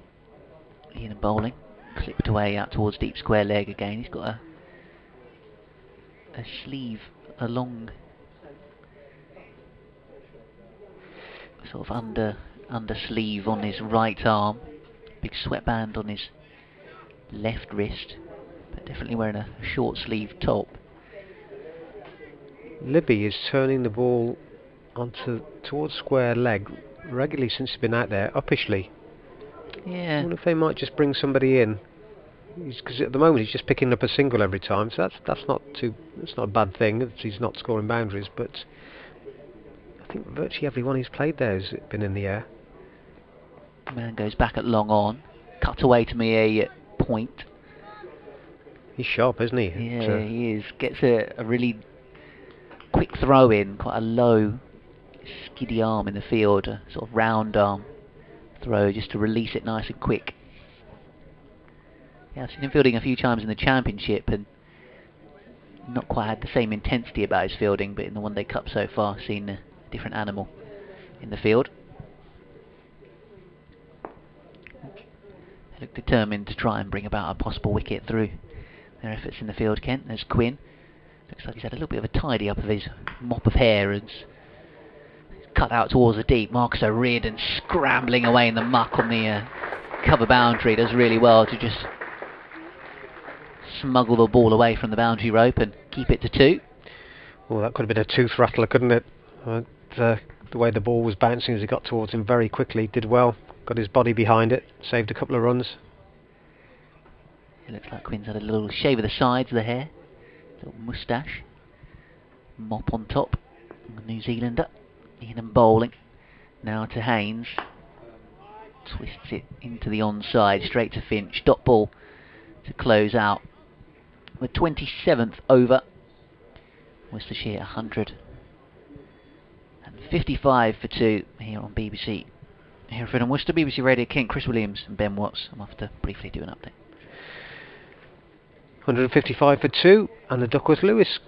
Ian bowling. Clipped away out towards deep square leg again. He's got a sleeve along, sort of under sleeve on his right arm. Big sweatband on his left wrist, but definitely wearing a short sleeve top. Libby is turning the ball towards square leg regularly since he's been out there, uppishly. Yeah. I wonder if they might just bring somebody in, because at the moment he's just picking up a single every time, so that's not a bad thing. He's not scoring boundaries, but I think virtually everyone he's played there has been in the air. Man goes back at long on, cut away to me a point. He's sharp, isn't he? Yeah, he is. Gets a really quick throw in, quite a low, skiddy arm in the field, a sort of round arm throw just to release it nice and quick. Yeah, I've seen him fielding a few times in the Championship and not quite had the same intensity about his fielding, but in the One Day Cup so far, seen a different animal in the field. They look determined to try and bring about a possible wicket through their efforts in the field, Kent. There's Quinn. Looks like he's had a little bit of a tidy up of his mop of hair and cut out towards the deep. Marcus O'Riordan scrambling away in the muck on the cover boundary. Does really well to just smuggle the ball away from the boundary rope and keep it to 2. Well, that could have been a tooth rattler, couldn't it? The way the ball was bouncing as he got towards him very quickly. Did well, got his body behind it, saved a couple of runs. It looks like Quinn's had a little shave of the sides of the hair, little moustache, mop on top. New Zealander, Ian bowling. Now to Haynes, twists it into the onside, straight to Finch. Dot ball to close out the 27th over. Worcestershire 155 for 2 here on BBC. Hereford and Worcester, BBC Radio Kent, Chris Williams and Ben Watts. I'm off to briefly do an update. 155 for 2, and the Duckworth Lewis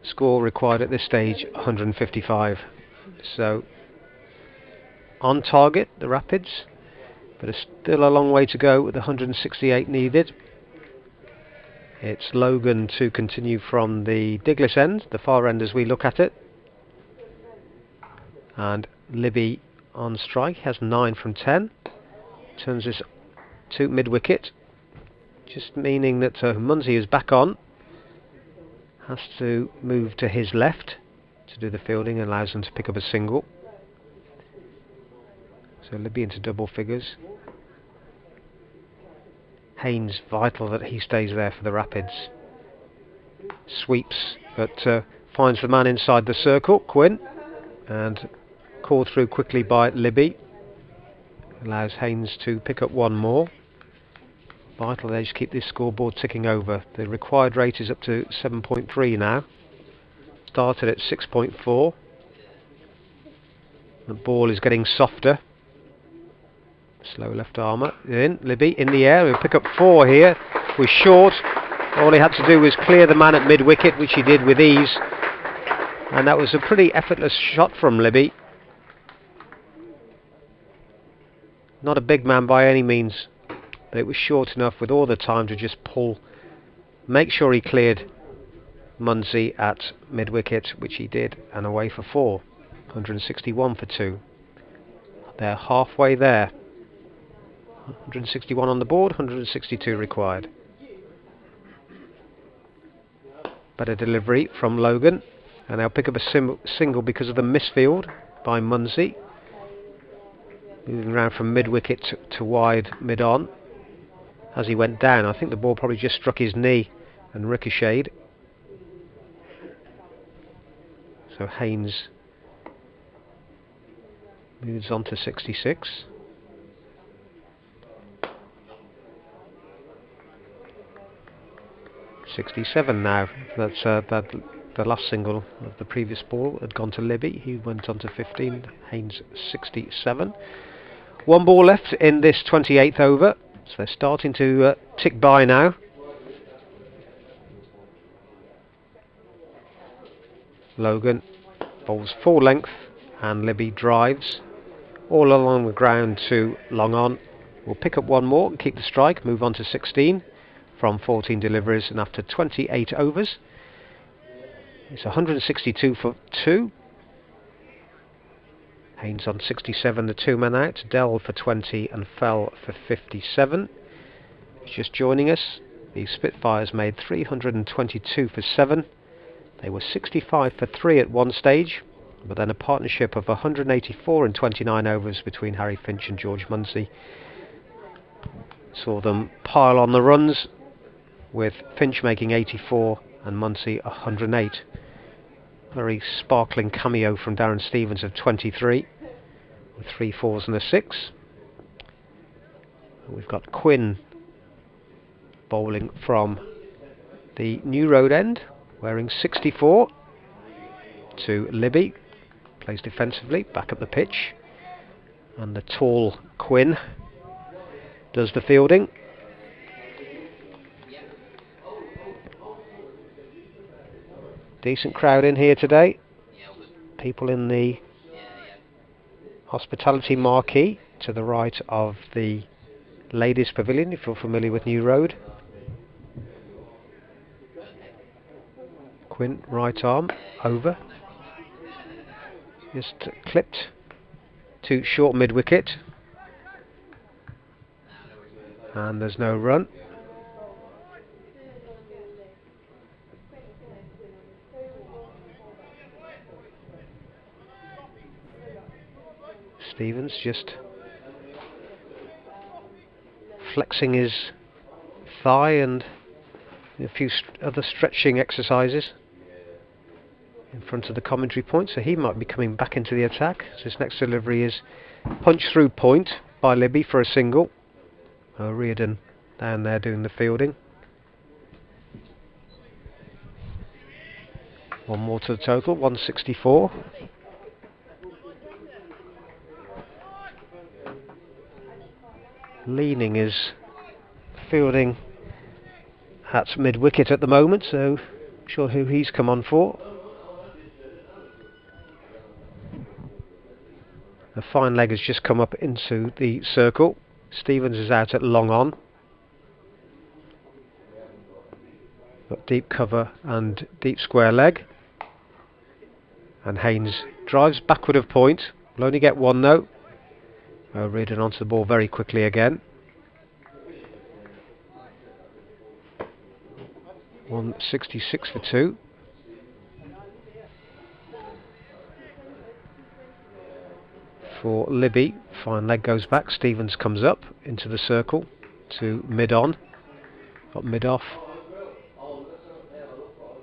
score required at this stage 155. So on target, the Rapids, but there's still a long way to go with 168 needed. It's Logan to continue from the Diglis end, the far end as we look at it. And Libby on strike has 9 from 10. Turns this to mid-wicket, just meaning that Munsey is back on. Has to move to his left to do the fielding, allows them to pick up a single. So Libby into double figures. Haynes vital that he stays there for the Rapids. Sweeps, but finds the man inside the circle, Quinn, and called through quickly by Libby. Allows Haynes to pick up one more. Vital they just keep this scoreboard ticking over. The required rate is up to 7.3 now. Started at 6.4. The ball is getting softer. Slow left armour in. Libby in the air. He'll pick up 4 here. Was short. All he had to do was clear the man at mid wicket, which he did with ease. And that was a pretty effortless shot from Libby. Not a big man by any means, but it was short enough with all the time to just pull, make sure he cleared Munsey at mid wicket, which he did, and away for 4. 161 for 2. They're halfway there. 161 on the board, 162 required. Better delivery from Logan, and they'll pick up a single because of the misfield by Munsey. Moving around from mid wicket to wide mid on. As he went down, I think the ball probably just struck his knee and ricocheted. So Haynes moves on to 66. .67 now. That's the last single of the previous ball had gone to Libby. He went on to 15. Haynes 67. One ball left in this 28th over, so they're starting to tick by now. Logan bowls full length and Libby drives all along the ground to long on. We'll pick up one more and keep the strike, move on to 16 from 14 deliveries, and after 28 overs it's 162 for 2. Haynes on 67, the 2-man out. Dell for 20 and Fell for 57. Just joining us, the Spitfires made 322 for 7. They were 65 for 3 at one stage, but then a partnership of 184 in 29 overs between Harry Finch and George Munsey saw them pile on the runs, with Finch making 84 and Munsey 108. Very sparkling cameo from Darren Stevens of 23, with 3 4s and a 6. We've got Quinn bowling from the New Road end, wearing 64, to Libby, plays defensively, back up the pitch, and the tall Quinn does the fielding. Decent crowd in here today. People in the hospitality marquee to the right of the ladies pavilion, if you're familiar with New Road. Quinn right arm over, just clipped to short mid wicket, and there's no run. Stevens just flexing his thigh and a few other stretching exercises in front of the commentary point, so he might be coming back into the attack. So his next delivery is punch through point by Libby for a single. Reardon down there doing the fielding. One more to the total, 164. Leaning is fielding at mid wicket at the moment, so I'm sure who he's come on for. A fine leg has just come up into the circle. Stevens is out at long on. Got deep cover and deep square leg. And Haynes drives backward of point. Will only get one though. Reardon onto the ball very quickly again. 166 for 2. For Libby, fine leg goes back. Stevens comes up into the circle to mid on. Got mid off.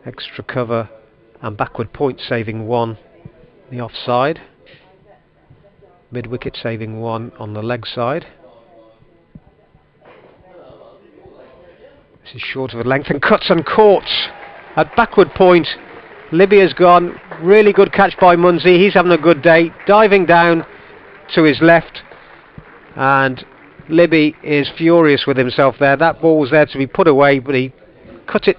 Extra cover and backward point saving 1 the offside. Mid wicket saving 1 on the leg side. This is short of a length and cuts and caught at backward point. Libby has gone. Really good catch by Munsey. He's having a good day. Diving down to his left. And Libby is furious with himself there. That ball was there to be put away, but he cut it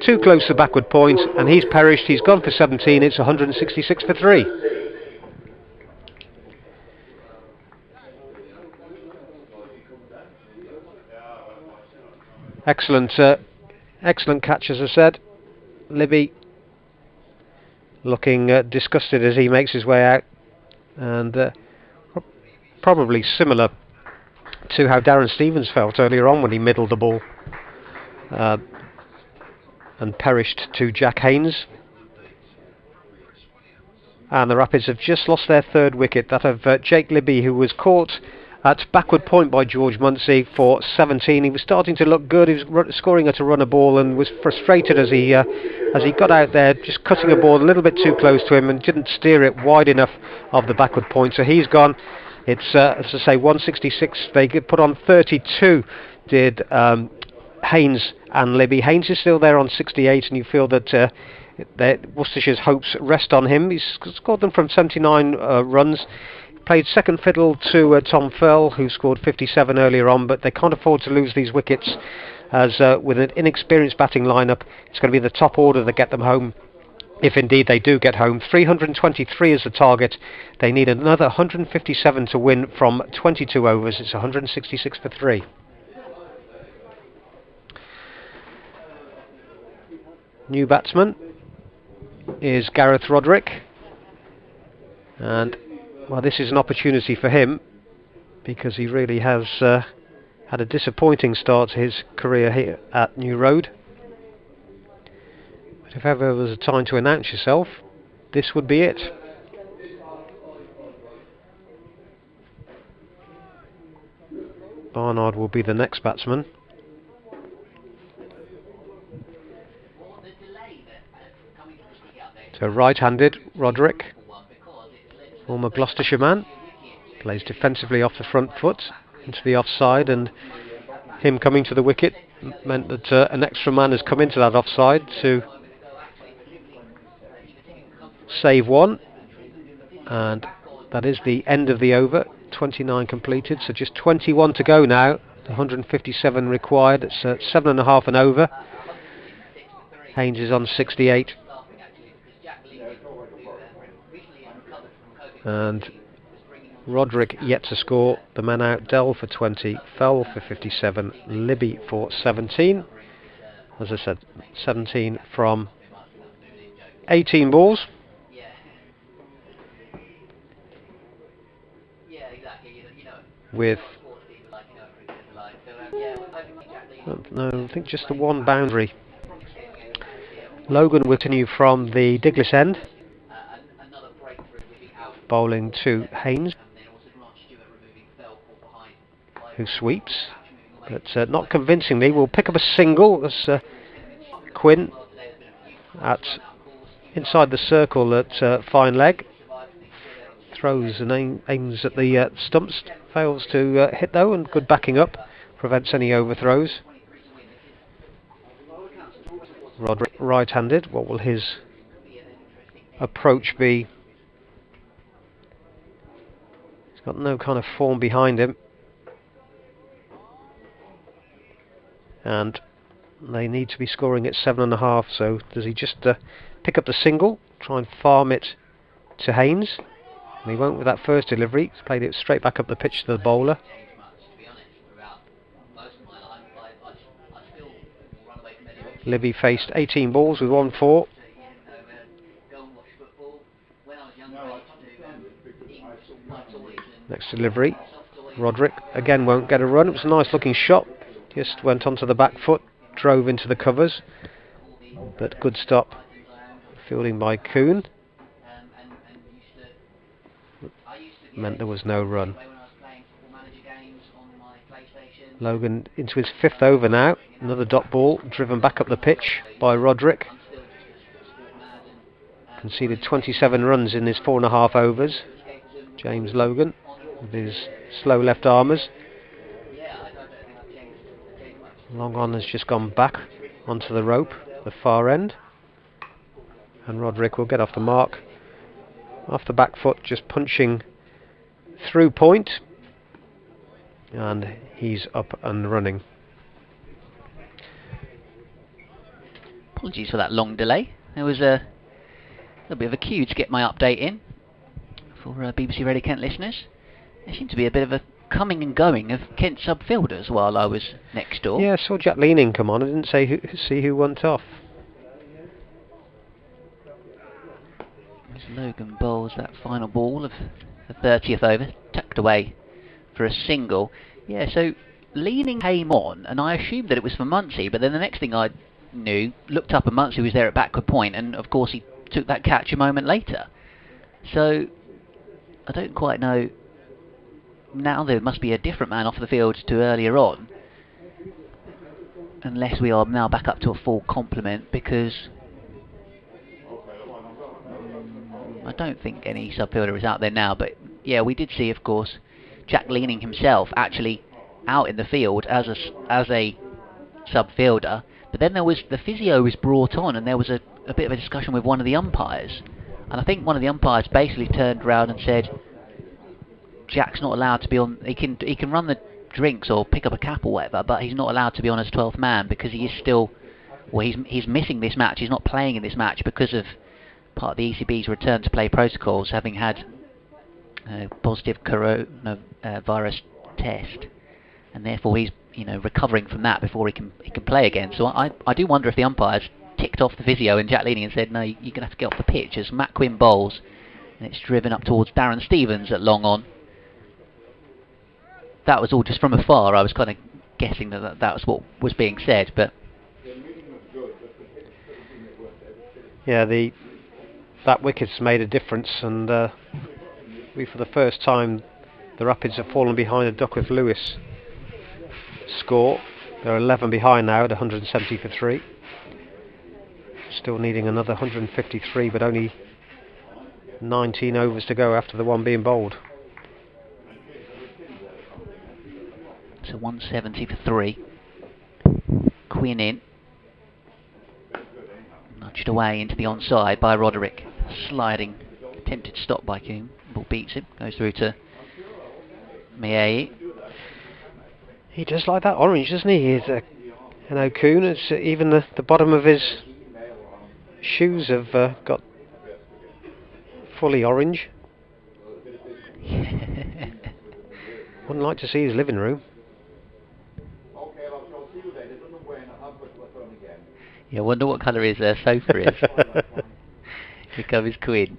too close to backward point, and he's perished. He's gone for 17. It's 166 for 3. Excellent catch, as I said. Libby looking disgusted as he makes his way out, and probably similar to how Darren Stevens felt earlier on when he middled the ball and perished to Jack Haynes. And the Rapids have just lost their 3rd wicket, that of Jake Libby, who was caught at backward point by George Munsey for 17. He was starting to look good. He was scoring at a runner ball and was frustrated as he got out there, just cutting a ball a little bit too close to him and didn't steer it wide enough of the backward point. So he's gone. It's, as I say, 166. They put on 32, did Haynes and Libby. Haynes is still there on 68, and you feel that Worcestershire's hopes rest on him. He's scored them from 79 runs. Played second fiddle to Tom Fell, who scored 57 earlier on, but they can't afford to lose these wickets, as with an inexperienced batting lineup, it's going to be the top order that get them home, if indeed they do get home. 323 is the target. They need another 157 to win from 22 overs. It's 166 for 3. New batsman is Gareth Roderick, and well, this is an opportunity for him, because he really has had a disappointing start to his career here at New Road. But if ever there was a time to announce yourself, this would be it. Barnard will be the next batsman. So right-handed Roderick, former Gloucestershire man, plays defensively off the front foot into the offside, and him coming to the wicket meant that an extra man has come into that offside to save 1, and that is the end of the over. 29 completed, so just 21 to go now. 157 required. It's 7.5 and over. Haynes is on 68. And Roderick yet to score. The man out, Dell for 20, Fell for 57, Libby for 17. As I said, 17 from 18 balls. With no, I think just the one boundary. Logan will continue from the Diglis end, bowling to Haynes, who sweeps, but not convincingly. Will pick up a single as Quinn at inside the circle at fine leg, throws and aims at the stumps, fails to hit though, and good backing up prevents any overthrows. Roderick right-handed. What will his approach be? He's got no kind of form behind him, and they need to be scoring at 7.5. So does he just pick up the single, try and farm it to Haynes? And he won't with that first delivery. He's played it straight back up the pitch to the bowler. Libby faced 18 balls with 1-4. Next delivery, Roderick again won't get a run. It was a nice looking shot, just went onto the back foot, drove into the covers, but good stop, fielding by Kuhn, meant there was no run. Logan into his 5th over now. Another dot ball driven back up the pitch by Roderick. Conceded 27 runs in his 4.5 overs. James Logan with his slow left armers. Long on has just gone back onto the rope, the far end. And Roderick will get off the mark. Off the back foot, just punching through point. And he's up and running. Apologies for that long delay. There was a little bit of a queue to get my update in for BBC Radio Kent listeners. There seemed to be a bit of a coming and going of Kent subfielders while I was next door. Yeah, I saw Jack Leaning come on. I didn't see who went off. As Logan bowls that final ball of the 30th over, tucked away for a single. Yeah, so Leaning came on, and I assumed that it was for Muncie, but then the next thing I knew, looked up and Muncie was there at backward point, and of course he took that catch a moment later. So I don't quite know. Now there must be a different man off the field to earlier on, unless we are now back up to a full complement, because I don't think any subfielder is out there now. But yeah, we did see, of course, Jack Leaning himself actually out in the field as a subfielder. But then there was the physio was brought on, and there was a bit of a discussion with one of the umpires, and I think one of the umpires basically turned around and said, Jack's not allowed to be on. He can run the drinks or pick up a cap or whatever, but he's not allowed to be on as 12th man because he is still. Well, he's missing this match. He's not playing in this match because of part of the ECB's return to play protocols, having had a positive coronavirus test, and therefore he's recovering from that before he can play again. So I do wonder if the umpires ticked off the physio and Jack Leaning and said, no, you're going to have to get off the pitch as Matt Quinn bowls, and it's driven up towards Darren Stevens at long on. That was all just from afar. I was kind of guessing that was what was being said, but yeah, that wicket's made a difference, and we, for the first time, the Rapids have fallen behind a Duckworth Lewis score. They're 11 behind now at 170 for 3. Still needing another 153, but only 19 overs to go after the one being bowled. So 170 for 3. Quinn in. Nudged away into the onside by Roderick. Sliding, attempted stop by Coombe. Ball beats him. Goes through to Miei. He does like that orange, doesn't he? He's O'Coon. It's even the bottom of his shoes have got fully orange. Wouldn't like to see his living room. Yeah, I wonder what colour his sofa is. Here comes Quinn.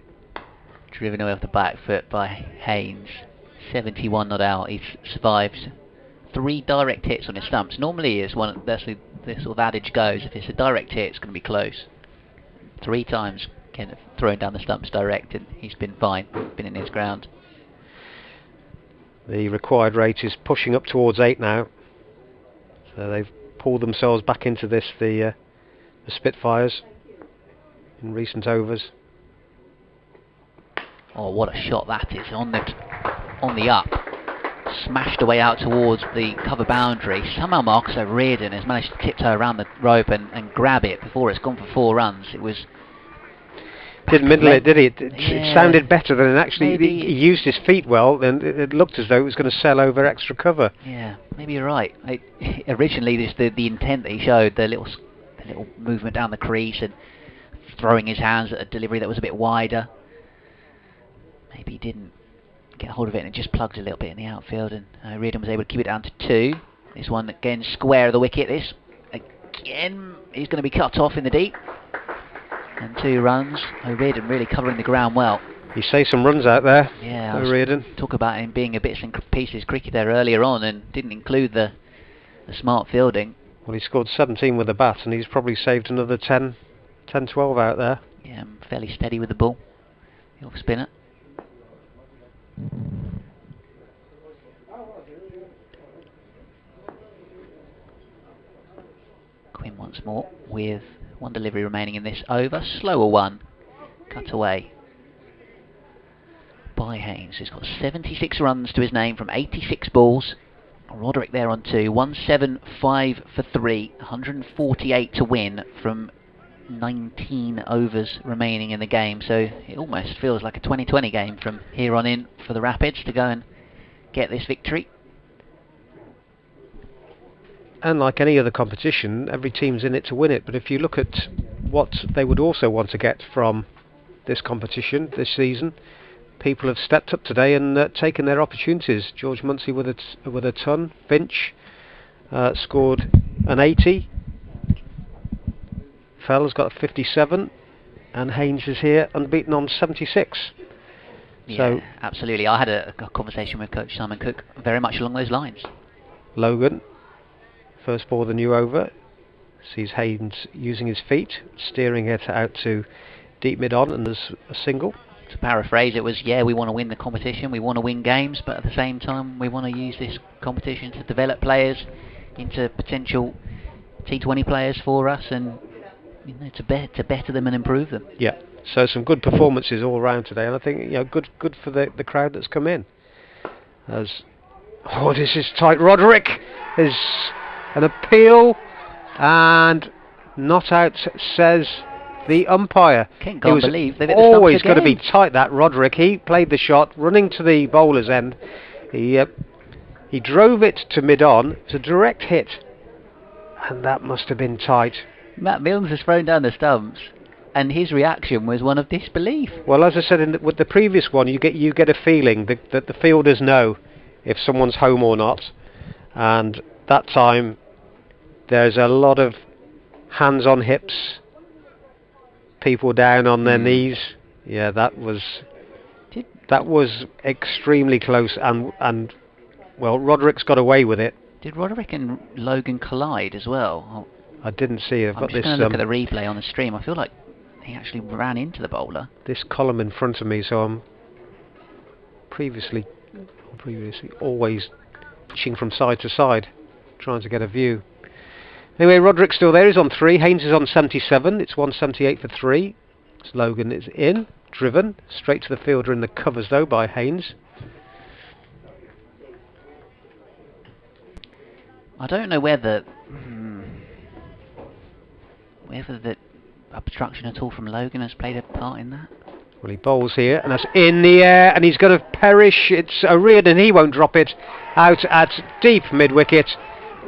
Driven away off the back foot by Haynes. 71 not out. He's survived 3 direct hits on his stumps. Normally, that's the sort of adage goes, if it's a direct hit, it's going to be close. 3 times Kent have thrown down the stumps direct, and he's been fine. Been in his ground. The required rate is pushing up towards 8 now. So they've pulled themselves back into this, the Spitfires, in recent overs. Oh, what a shot that is on the up. Smashed away out towards the cover boundary. Somehow Marcus O'Riordan has managed to tiptoe around the rope and grab it before it's gone for 4 runs. It was... Didn't middle it, did he? It sounded better than it actually. He used his feet well, and it looked as though it was going to sail over extra cover. Yeah, maybe you're right. Originally, the intent that he showed, the little movement down the crease and throwing his hands at a delivery that was a bit wider. Maybe he didn't get hold of it and it just plugged a little bit in the outfield, and O'Riordan was able to keep it down to 2. This one again square of the wicket. This again he's going to be cut off in the deep, and 2 runs. O'Riordan really covering the ground well. You say some runs out there. Yeah, O'Riordan. Talk about him being a bits and pieces cricketer earlier on, and didn't include the smart fielding. Well, he scored 17 with the bat, and he's probably saved another 10, 12 out there. Yeah, fairly steady with the ball. The off spinner. Quinn once more with 1 delivery remaining in this over. Slower one cut away by Haynes, who's got 76 runs to his name from 86 balls. Roderick there on 2, 175 for 3, 148 to win from 19 overs remaining in the game. So it almost feels like a 2020 game from here on in for the Rapids to go and get this victory. And like any other competition, every team's in it to win it. But if you look at what they would also want to get from this competition this season, people have stepped up today and taken their opportunities. George Munsey with a ton. Finch scored an 80. Fell's got a 57, and Haynes is here unbeaten on 76. Yeah, so absolutely. I had a conversation with Coach Simon Cook very much along those lines. Logan, first ball of the new over, sees Haynes using his feet, steering it out to deep mid-on, and there's a single. To paraphrase, it was, yeah, we want to win the competition, we want to win games, but at the same time we want to use this competition to develop players into potential T20 players for us, and you know, to better them and improve them. Yeah, so some good performances all around today, and I think, you know, good for the crowd that's come in. As this is tight. Roderick is an appeal and not out, says the umpire. Can't believe they've hit the always stumps going to be again. tight, that Roderick. He played the shot, running to the bowler's end. He drove it to mid-on. It's a direct hit, and that must have been tight. Matt Milnes has thrown down the stumps, and his reaction was one of disbelief. Well, as I said with the previous one, you get a feeling that the fielders know if someone's home or not, and that time there's a lot of hands on hips, people down on their knees. Yeah, that was extremely close, and well, Roderick's got away with it. Did Roderick and Logan collide as well? I didn't see it. I'm just going to look at the replay on the stream. I feel like he actually ran into the bowler. This column in front of me, so I'm previously always pitching from side to side, trying to get a view. Anyway, Roderick's still there. He's on 3. Haynes is on 77. It's 178 for 3. Logan is in, driven straight to the fielder in the covers though by Haynes. I don't know whether the obstruction at all from Logan has played a part in that. Well, he bowls here, and that's in the air, and he's going to perish. It's O'Riordan, he won't drop it, out at deep mid-wicket,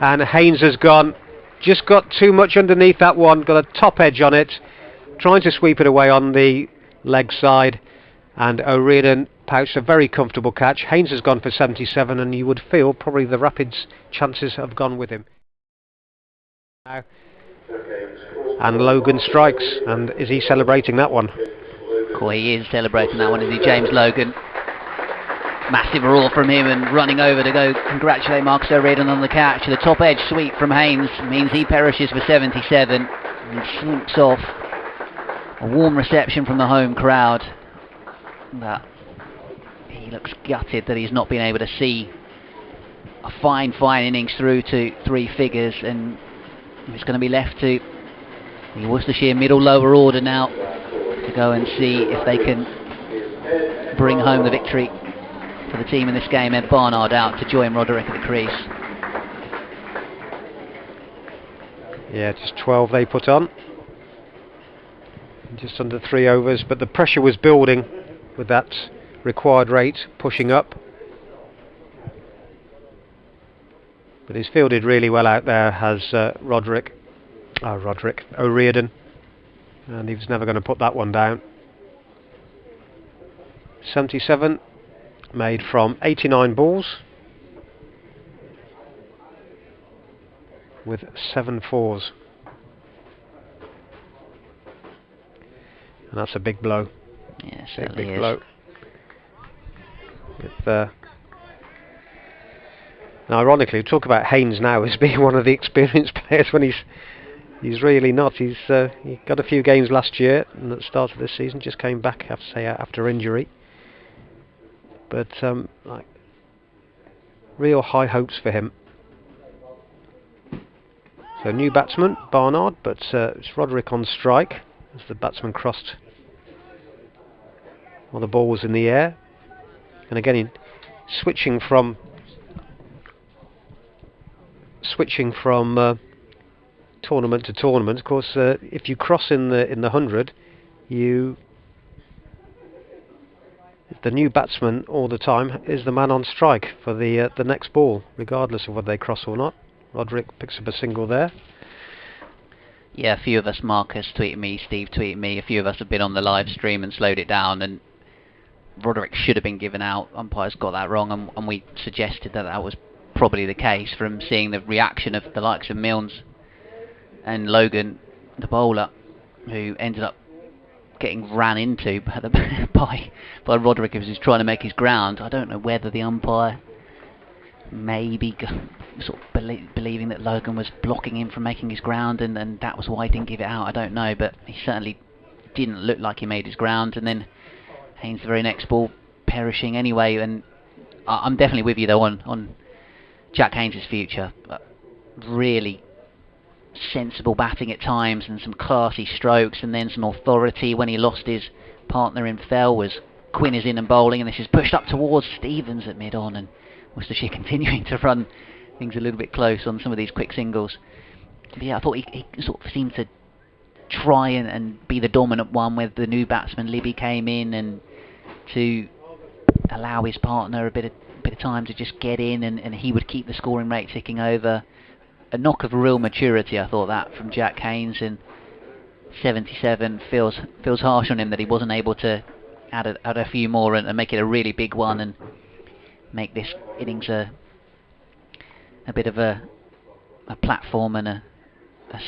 and Haynes has gone. Just got too much underneath that one, got a top edge on it, trying to sweep it away on the leg side, and O'Riordan pouched a very comfortable catch. Haynes has gone for 77, and you would feel probably the Rapids' chances have gone with him. Now, and Logan strikes, and is he celebrating that one? Cool, he is celebrating that one, is he, James Logan? Massive roar from him, and running over to go congratulate Marcus O'Riordan on the catch. The top edge sweep from Haynes means he perishes for 77 and slinks off. A warm reception from the home crowd. But he looks gutted that he's not been able to see a fine innings through to 3 figures, and it's going to be left to the Worcestershire middle lower order now to go and see if they can bring home the victory for the team in this game. Ed Barnard out to join Roderick at the crease. Yeah, just 12 they put on. Just under 3 overs, but the pressure was building with that required rate pushing up. But he's fielded really well out there, has O'Riordan, and he was never going to put that one down. 77 made from 89 balls with 7 fours, and that's a big blow. Yes, big blow. Now, ironically, we talk about Haynes now as being one of the experienced players when he's really not. He got a few games last year, and at the start of this season just came back after injury. But like, real high hopes for him. So new batsman Barnard, but it's Roderick on strike as the batsman crossed while the ball was in the air. And again, switching from tournament to tournament. Of course, if you cross in the 100, the new batsman all the time is the man on strike for the next ball, regardless of whether they cross or not. Roderick picks up a single there. Yeah, a few of us, Marcus tweeted me, Steve tweeted me, a few of us have been on the live stream and slowed it down, and Roderick should have been given out. Umpires got that wrong, and we suggested that that was probably the case from seeing the reaction of the likes of Milnes and Logan, the bowler, who ended up getting ran into by Roderick as he was trying to make his ground. I don't know whether the umpire maybe sort of believing that Logan was blocking him from making his ground, and that was why he didn't give it out. I don't know, but he certainly didn't look like he made his ground. And then Haynes, the very next ball, perishing anyway. And I'm definitely with you though on Jack Haynes' future. Really sensible batting at times and some classy strokes, and then some authority when he lost his partner in fell. Was Quinn is in and bowling, and this is pushed up towards Stevens at mid-on, and Worcestershire continuing to run things a little bit close on some of these quick singles. But yeah, I thought he sort of seemed to try and be the dominant one, where the new batsman Libby came in, and to allow his partner a bit of time to just get in, and he would keep the scoring rate ticking over. A knock of real maturity, I thought, that from Jack Haynes. And 77 feels harsh on him that he wasn't able to add a few more and make it a really big one, and make this innings a bit of a platform and a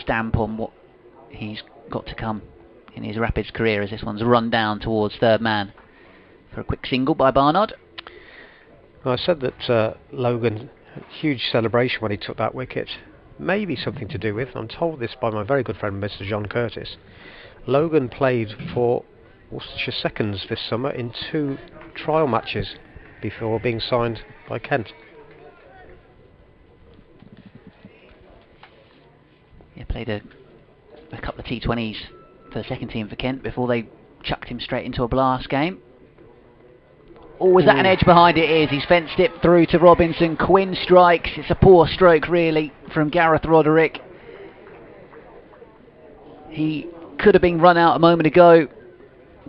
stamp on what he's got to come in his Rapids career, as this one's run down towards third man for a quick single by Barnard. Well, I said that Logan, huge celebration when he took that wicket. Maybe something to do with, I'm told this by my very good friend Mr. John Curtis, Logan played for Worcestershire Seconds this summer in 2 trial matches before being signed by Kent. Yeah, played a couple of T20s for the second team for Kent before they chucked him straight into a blast game. Oh, was that an edge behind? It is. He's fenced it through to Robinson. Quinn strikes. It's a poor stroke, really, from Gareth Roderick. He could have been run out a moment ago.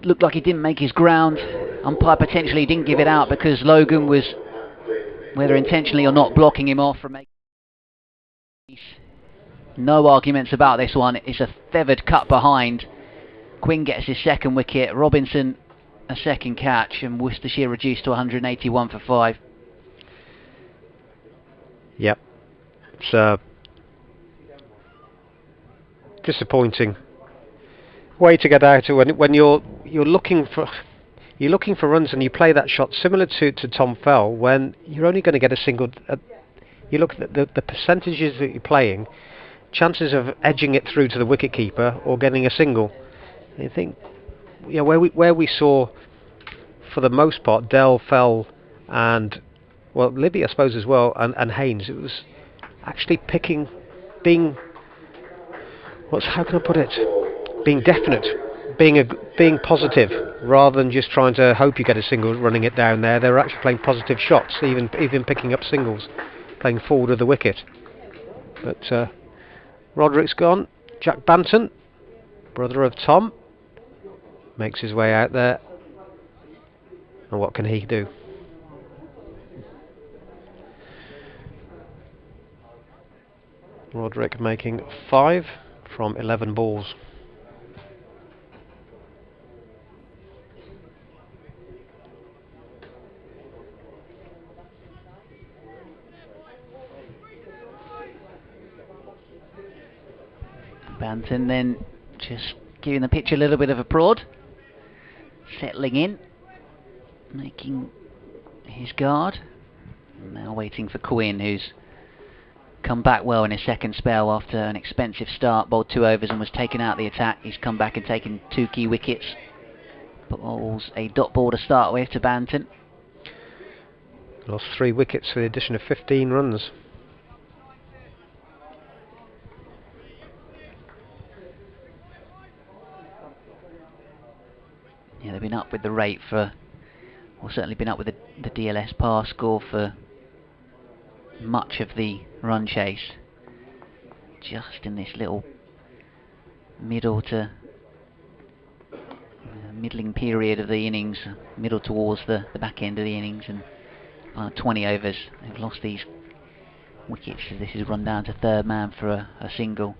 Looked like he didn't make his ground. Umpire potentially didn't give it out because Logan was, whether intentionally or not, blocking him off from making. No arguments about this one. It's a feathered cut behind. Quinn gets his second wicket. Robinson a second catch, and Worcestershire reduced to 181 for 5. Yep, it's disappointing way to get out when you're looking for runs and you play that shot similar to Tom Fell, when you're only going to get a single. You look at the percentages that you're playing, chances of edging it through to the wicketkeeper or getting a single. And you think, yeah, where we saw, for the most part, Dell, Fell, and well, Libby, I suppose, as well, and Haynes. It was actually how can I put it? Being definite, being positive, rather than just trying to hope you get a single, running it down there. They were actually playing positive shots, even picking up singles, playing forward of the wicket. But Roderick's gone. Jack Banton, brother of Tom, makes his way out there, and what can he do? Roderick making 5 from 11 balls. Banton then just giving the pitch a little bit of a prod, settling in, making his guard. Now waiting for Quinn, who's come back well in his second spell after an expensive start, bowled 2 overs and was taken out of the attack. He's come back and taken 2 key wickets. Bowls a dot ball to start with to Banton. Lost 3 wickets for the addition of 15 runs. Yeah, they've been up with the rate for, or certainly been up with the DLS par score for much of the run chase. Just in this little middle to middling period of the innings, middle towards the back end of the innings, and 20 overs, they've lost these wickets as this is run down to third man for a single.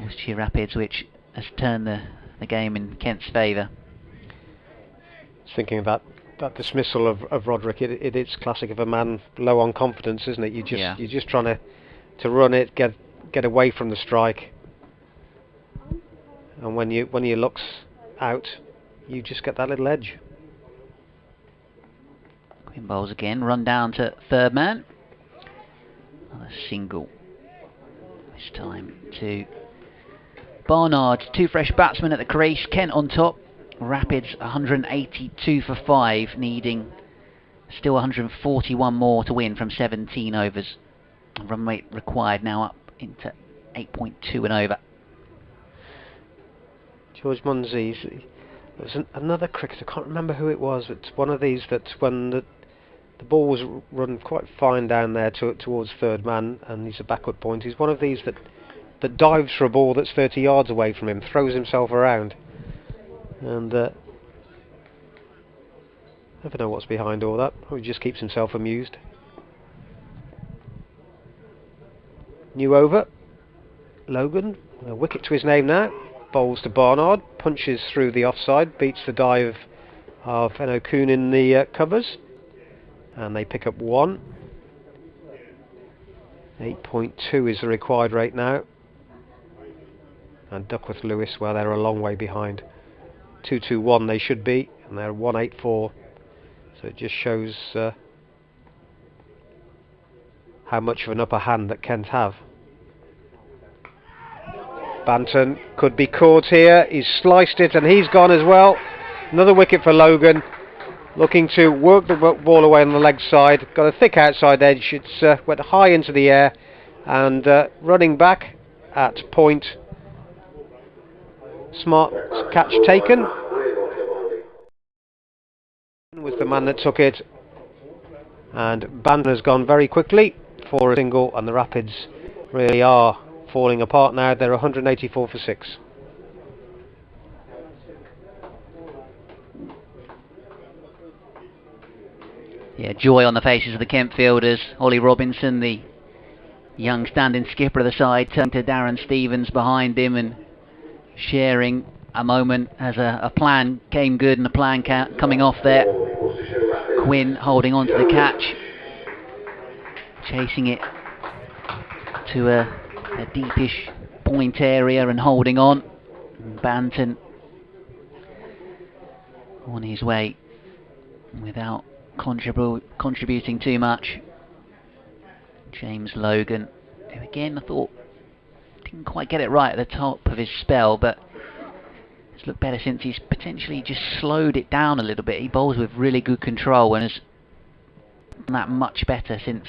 Worcestershire Rapids, which has turned the game in Kent's favour. Thinking about that dismissal of Roderick, it's classic of a man low on confidence, isn't it? You're just trying to run it, get away from the strike, and when you looks out, you just get that little edge. Quinn bowls again, run down to third man. Another single. This time to Barnard. Two fresh batsmen at the crease. Kent on top. Rapids 182 for 5, needing still 141 more to win from 17 overs. Run rate required now up into 8.2 and over. George Munsey, there's another cricketer, I can't remember who it was, but one of these that when the ball was run quite fine down there towards third man, and he's a backward point, he's one of these that dives for a ball that's 30 yards away from him, throws himself around, and never know what's behind all that. He just keeps himself amused. New over, Logan, a wicket to his name now. Bowls to Barnard, punches through the offside, beats the dive of Eno'Kun in the covers, and they pick up 1. 8.2 is the required rate now, and Duckworth Lewis, well, they're a long way behind. 221 they should be, and they're 184, so it just shows how much of an upper hand that Kent have. Banton could be caught here, he's sliced it and he's gone as well. Another wicket for Logan, looking to work the ball away on the leg side, got a thick outside edge, it's went high into the air, and running back at point. Smart catch taken. Was the man that took it, and Banton has gone very quickly for a single, and the Rapids really are falling apart now. They're 184 for 6. Yeah, joy on the faces of the Kent fielders. Ollie Robinson, the young standing skipper of the side, turned to Darren Stevens behind him and sharing a moment as a plan came good and a plan coming off there. Quinn holding on to the catch, chasing it to a deepish point area and holding on. Banton on his way without contributing too much. James Logan, who again I thought didn't quite get it right at the top of his spell, but it's looked better since he's potentially just slowed it down a little bit. He bowls with really good control and has done that much better since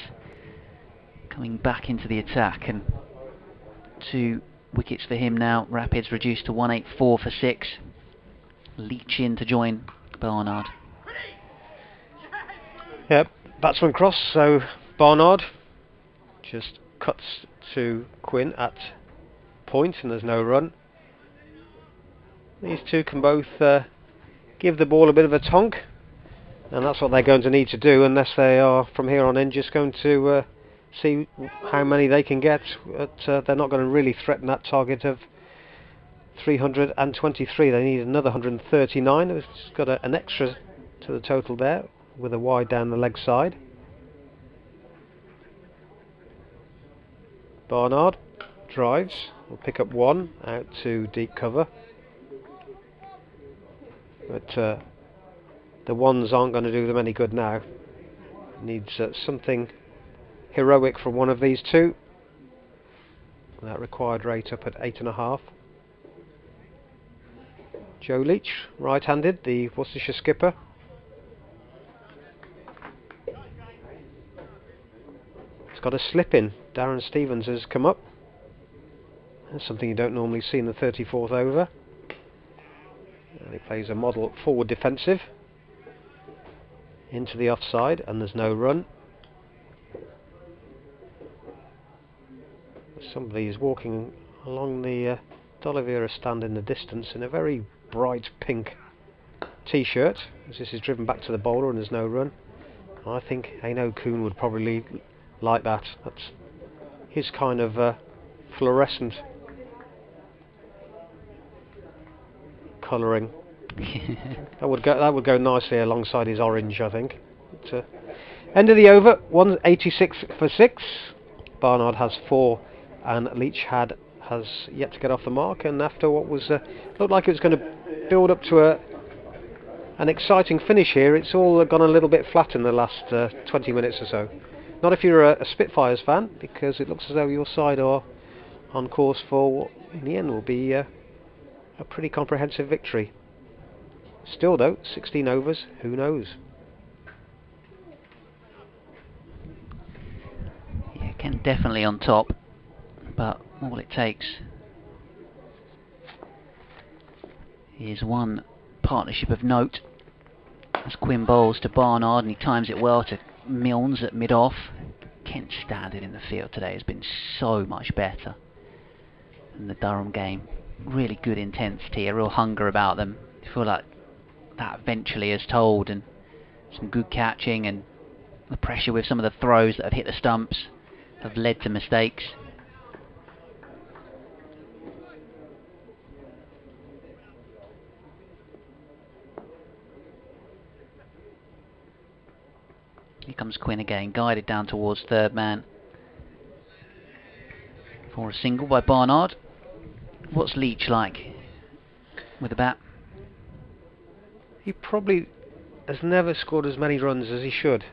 coming back into the attack. And 2 wickets for him now. Rapids reduced to 184 for 6. Leach in to join Barnard. Yep, batsman cross, so Barnard just cuts to Quinn at point, and there's no run. These two can both give the ball a bit of a tonk, and that's what they're going to need to do, unless they are from here on in just going to see how many they can get. They're not going to really threaten that target of 323. They need another 139. It's got an extra to the total there, with a wide down the leg side. Barnard drives, will pick up 1 out to deep cover, but the ones aren't going to do them any good now. Needs something heroic from one of these two. That required rate up at 8.5. Joe Leach, right-handed, the Worcestershire skipper. It's got a slip in. Darren Stevens has come up. That's something you don't normally see in the 34th over. And he plays a model forward defensive into the offside, and there's no run. Somebody is walking along the D'Oliveira stand in the distance in a very bright pink t-shirt, as this is driven back to the bowler and there's no run. I think Aino Kuhn would probably like that. That's his kind of fluorescent colouring. that would go nicely alongside his orange, I think. But, end of the over, 186 for 6. Barnard has 4 and Leach has yet to get off the mark, and after what was looked like it was going to build up to an exciting finish here, it's all gone a little bit flat in the last 20 minutes or so. Not if you're a Spitfires fan, because it looks as though your side are on course for what in the end will be a pretty comprehensive victory. Still though, 16 overs, who knows? Yeah, Kent definitely on top, but all it takes is one partnership of note. As Quinn bowls to Barnard and he times it well to Milnes at mid-off. Kent's standard in the field today has been so much better than the Durham game. Really good intensity, a real hunger about them. I feel like that eventually has told, and some good catching and the pressure with some of the throws that have hit the stumps have led to mistakes. Here comes Quinn again, guided down towards third man for a single by Barnard. What's Leach like with the bat? He probably has never scored as many runs as he should.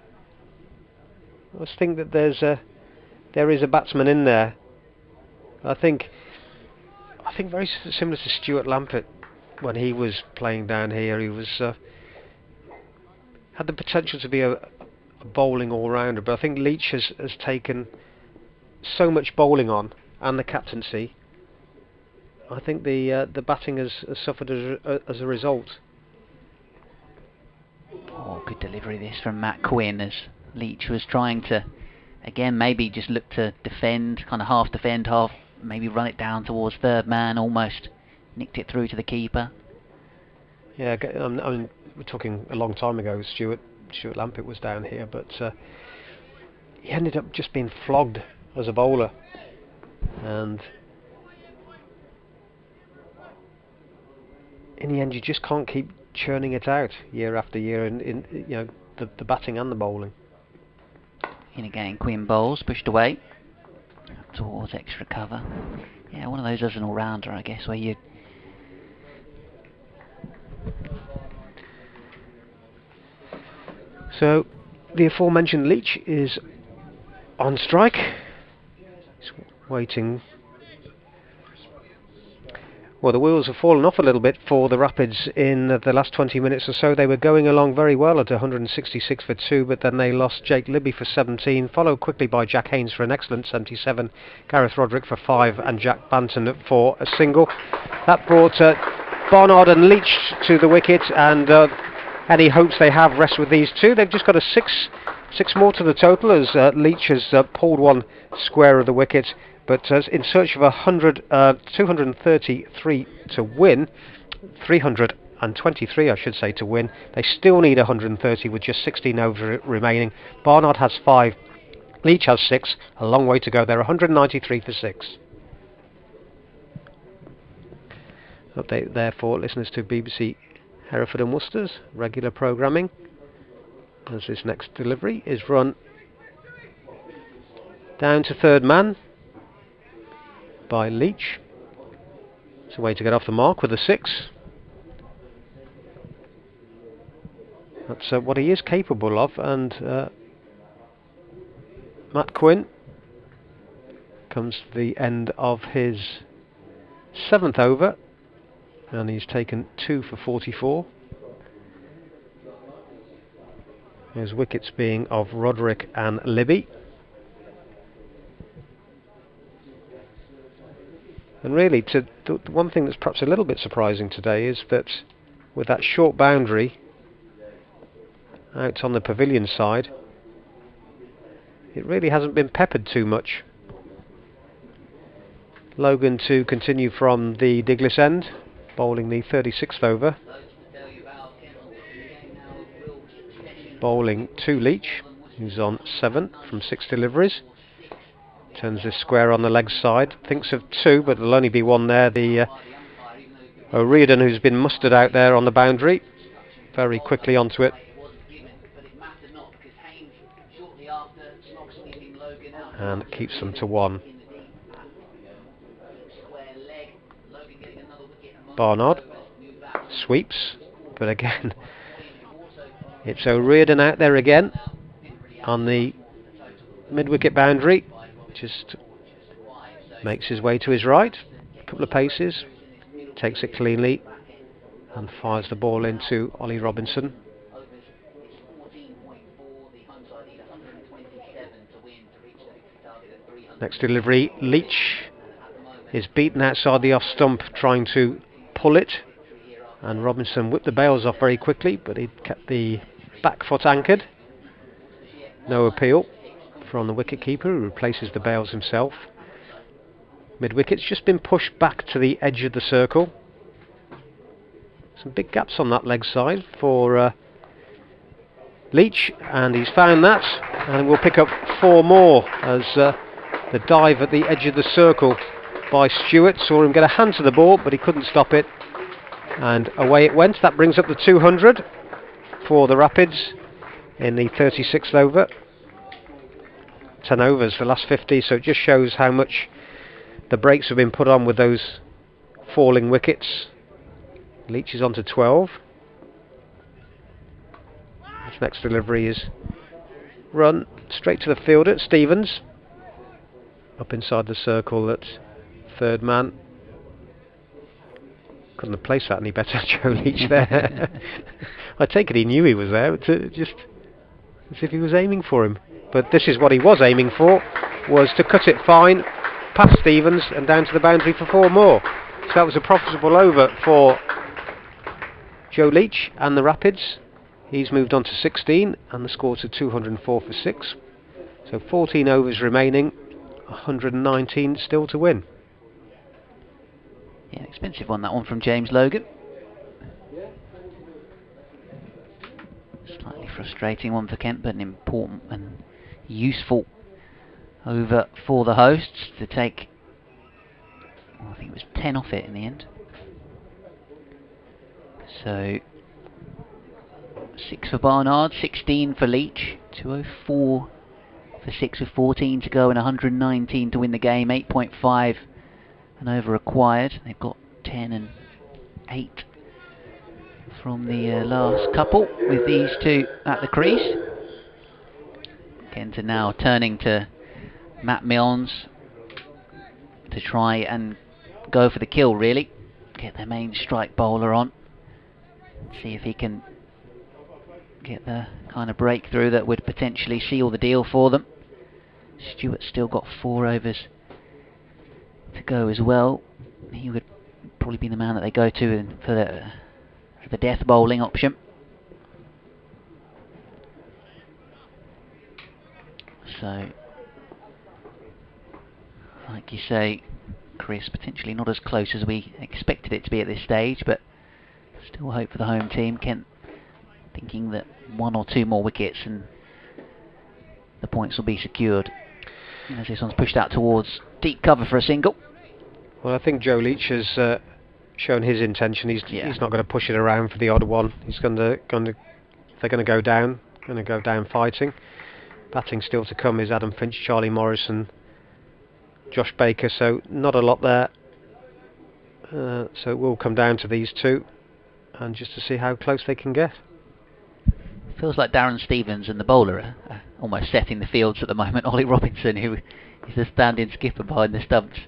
I just think that there is a batsman in there. I think very similar to Stuart Lampert when he was playing down here. He was had the potential to be a bowling all-rounder, but I think Leach has taken so much bowling on, and the captaincy. I think the batting has suffered as a result. Oh, good delivery this from Matt Quinn, as Leach was trying to, again, maybe just look to defend, kind of half defend, half maybe run it down towards third man, almost nicked it through to the keeper. Yeah, I mean, we're talking a long time ago. Stuart Lampert was down here, but he ended up just being flogged as a bowler, and in the end you just can't keep churning it out year after year in you know, the batting and the bowling. In again, Quinn bowls, pushed away towards extra cover. Yeah, one of those as an all-rounder, I guess, where you... So the aforementioned Leach is on strike. He's waiting. Well, the wheels have fallen off a little bit for the Rapids in the last 20 minutes or so. They were going along very well at 166 for 2, but then they lost Jake Libby for 17, followed quickly by Jack Haynes for an excellent 77, Gareth Roderick for 5, and Jack Banton for a single. That brought Barnard and Leach to the wicket, and any hopes they have rest with these two. They've just got a six more to the total, as Leach has pulled one square of the wicket. But in search of 233 to win, 323 I should say to win, they still need 130 with just 16 overs remaining. Barnard has 5, Leach has 6, a long way to go. They're 193 for 6. Update therefore listeners to BBC Hereford and Worcester's regular programming, as this next delivery is run down to third man by Leach. It's a way to get off the mark with a 6. That's what he is capable of, and Matt Quinn comes to the end of his 7th over, and he's taken 2 for 44. His wickets being of Roderick and Libby. And really, the one thing that's perhaps a little bit surprising today is that with that short boundary out on the pavilion side, it really hasn't been peppered too much. Logan to continue from the Diglis end, bowling the 36th over. Bowling to Leach, who's on 7 from 6 deliveries. Turns this square on the leg side, thinks of 2, but there'll only be 1 there. The O'Riordan, who's been mustered out there on the boundary, very quickly onto it. And keeps them to 1. Barnard sweeps, but again it's O'Riordan out there again on the mid-wicket boundary. Just makes his way to his right, a couple of paces, takes it cleanly and fires the ball into Ollie Robinson. Next delivery, Leach is beaten outside the off stump trying to pull it, and Robinson whipped the bails off very quickly, but he kept the back foot anchored. No appeal from the wicket-keeper, who replaces the bails himself. Mid-wicket's just been pushed back to the edge of the circle. Some big gaps on that leg side for Leach, and he's found that, and we'll pick up 4 more as the dive at the edge of the circle by Stewart saw him get a hand to the ball, but he couldn't stop it, and away it went. That brings up the 200 for the Rapids in the 36th over. 10 overs, the last 50, so it just shows how much the brakes have been put on with those falling wickets. Leach is on to 12. His next delivery is run straight to the fielder, Stevens, up inside the circle at third man. Couldn't have placed that any better, Joe Leach there. I take it he knew he was there, just as if he was aiming for him. But this is what he was aiming for, was to cut it fine, past Stevens and down to the boundary for 4 more. So that was a profitable over for Joe Leach and the Rapids. He's moved on to 16 and the score to 204 for 6. So 14 overs remaining, 119 still to win. Yeah, expensive one, that one from James Logan. Slightly frustrating one for Kent, but an important and useful over for the hosts to take. Well, I think it was 10 off it in the end. So 6 for Barnard, 16 for Leach, 204 for 6 with 14 to go and 119 to win the game. 8.5 and over required. They've got 10 and 8 from the last couple with these two at the crease. Kent are now turning to Matt Milnes to try and go for the kill, really. Get their main strike bowler on. See if he can get the kind of breakthrough that would potentially seal the deal for them. Stewart's still got 4 overs to go as well. He would probably be the man that they go to for the death bowling option. So, like you say, Chris, potentially not as close as we expected it to be at this stage, but still hope for the home team. Kent thinking that 1 or 2 more wickets and the points will be secured. As this one's pushed out towards deep cover for a single. Well, I think Joe Leach has shown his intention. He's not going to push it around for the odd one. He's going to they're going to go down fighting. Batting still to come is Adam Finch, Charlie Morrison, Josh Baker, so not a lot there. So it will come down to these two, and just to see how close they can get. Feels like Darren Stevens and the bowler are almost setting the fields at the moment. Ollie Robinson, who is the standing skipper behind the stumps,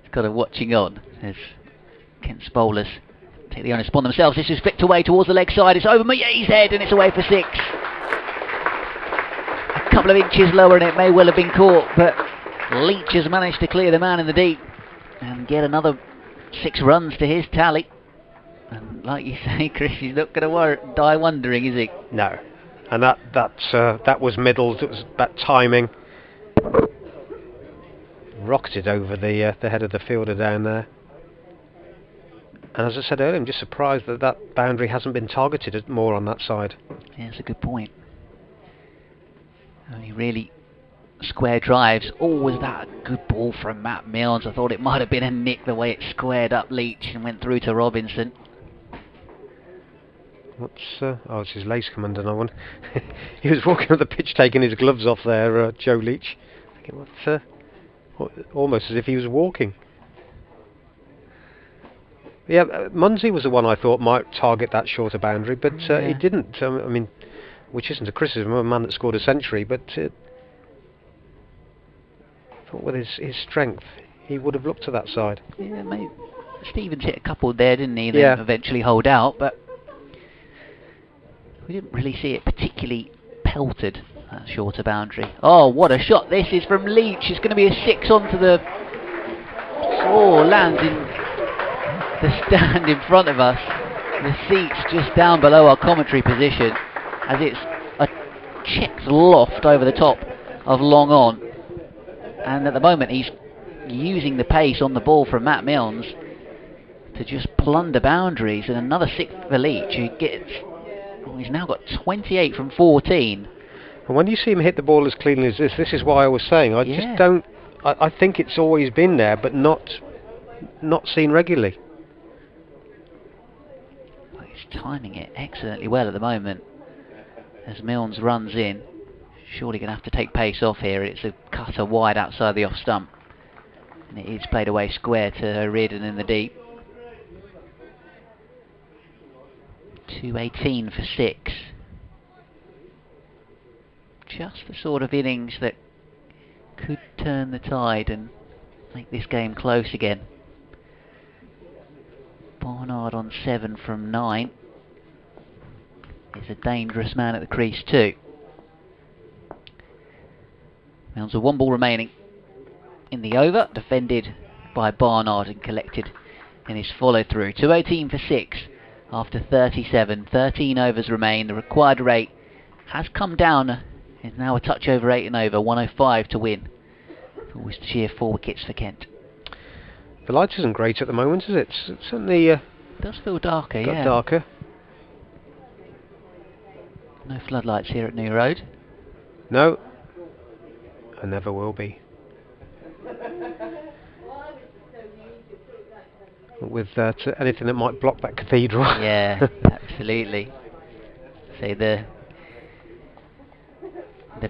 has got a watching on as Kent's bowlers take the onus upon themselves. This is flicked away towards the leg side. It's over Maye's head and it's away for 6. A couple of inches lower and it may well have been caught, but Leach has managed to clear the man in the deep and get another 6 runs to his tally. And like you say, Chris, he's not going to die wondering, is he? No. And that was middled. It was about timing. Rocketed over the head of the fielder down there. And as I said earlier, I'm just surprised that that boundary hasn't been targeted more on that side. Yeah, that's a good point. Only really square drives. Oh, was that a good ball from Matt Milnes? I thought it might have been a nick the way it squared up Leach and went through to Robinson. Oh, it's his lace come undone one. He was walking up the pitch taking his gloves off there, Joe Leach. Thinking, almost as if he was walking. Yeah, Munsey was the one I thought might target that shorter boundary, but he didn't. I mean, which isn't a criticism of a man that scored a century, but I thought with his strength, he would have looked to that side. Yeah, mate. Stevens hit a couple there, didn't he? Then eventually hold out, but we didn't really see it particularly pelted, that shorter boundary. Oh, what a shot this is from Leach. It's going to be a 6 onto the... Oh, lands in the stand in front of us. The seat's just down below our commentary position as it's a checked loft over the top of long on. And at the moment he's using the pace on the ball from Matt Milnes to just plunder boundaries, and another 6 for Leach, who gets... Oh, he's now got 28 from 14. And when you see him hit the ball as cleanly as this is why I was saying, I just don't... I think it's always been there, but not seen regularly. Well, he's timing it excellently well at the moment. As Milnes runs in, surely going to have to take pace off here. It's a cutter wide outside the off stump. And it is played away square to Reardon in the deep. 2:18 for 6. Just the sort of innings that could turn the tide and make this game close again. Barnard on 7 from 9. Is a dangerous man at the crease too. Milnes with 1 ball remaining in the over, defended by Barnard and collected in his follow through. 2:18 for 6. After 37, 13 overs remain. The required rate has come down. It's now a touch over 8 and over. 105 to win. For Worcestershire, 4 wickets for Kent. The light isn't great at the moment, is it? It's certainly it does feel darker, got darker. No floodlights here at New Road. No, and never will be. With anything that might block that cathedral. Yeah, absolutely. So the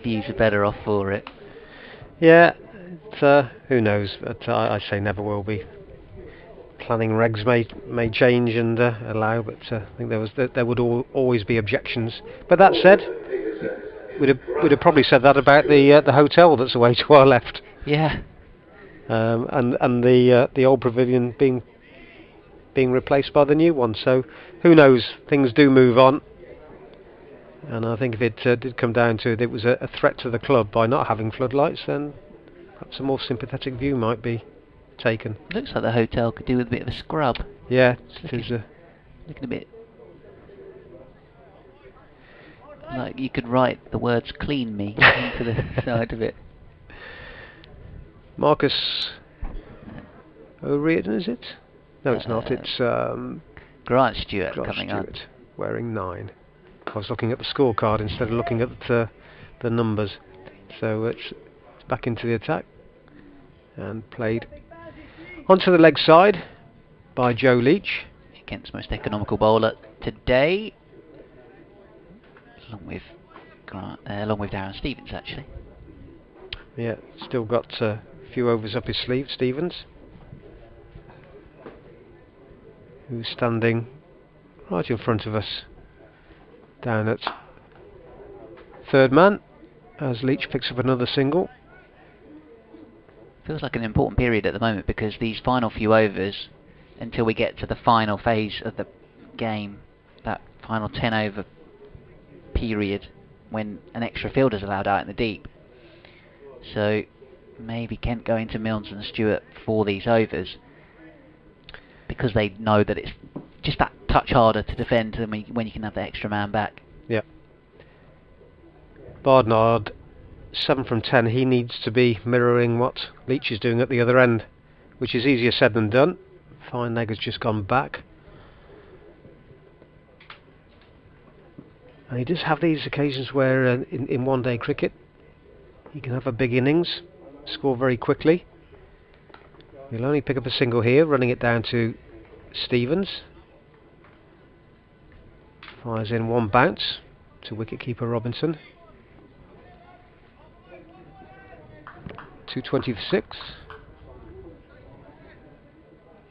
views are better off for it. Yeah, who knows? But I say never will be. Planning regs may change and allow, but I think there would always be objections. But that said, we'd have probably said that about the hotel that's away to our left. Yeah. And the old pavilion being replaced by the new one. So who knows? Things do move on. And I think if it did come down to it was a threat to the club by not having floodlights, then perhaps a more sympathetic view might be taken. Looks like the hotel could do with a bit of a scrub. Yeah, it is looking a bit like you could write the words "clean me" into the side of it. Marcus O'Riordan, is it? No, it's not. It's Grant Stewart coming up, wearing 9. I was looking at the scorecard instead of looking at the numbers. So it's back into the attack and played onto the leg side by Joe Leach. Kent's most economical bowler today, along with Darren Stevens actually. Yeah, still got a few overs up his sleeve, Stevens, who's standing right in front of us down at third man as Leach picks up another single. Feels like an important period at the moment because these final few overs, until we get to the final phase of the game, that final 10 over period when an extra fielder is allowed out in the deep. So maybe Kent going to Milnes and Stewart for these overs because they know that it's just that touch harder to defend than when you can have the extra man back. Yeah. Barnard, 7 from 10. He needs to be mirroring what Leach is doing at the other end, which is easier said than done. Fine leg has just gone back. And he does have these occasions where in one-day cricket he can have a big innings, score very quickly. He'll only pick up a single here, running it down to Stevens. Fires in one bounce to wicketkeeper Robinson. 220 for 6.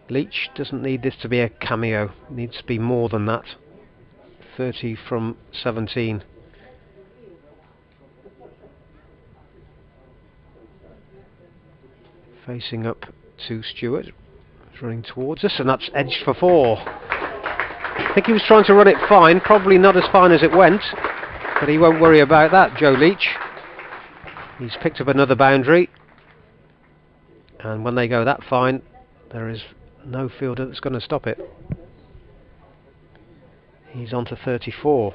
Leach doesn't need this to be a cameo, it needs to be more than that. 30 from 17. Facing up to Stewart, running towards us, and that's edged for 4. I think he was trying to run it fine, probably not as fine as it went, but he won't worry about that, Joe Leach. He's picked up another boundary, and when they go that fine, there is no fielder that's going to stop it. He's on to 34.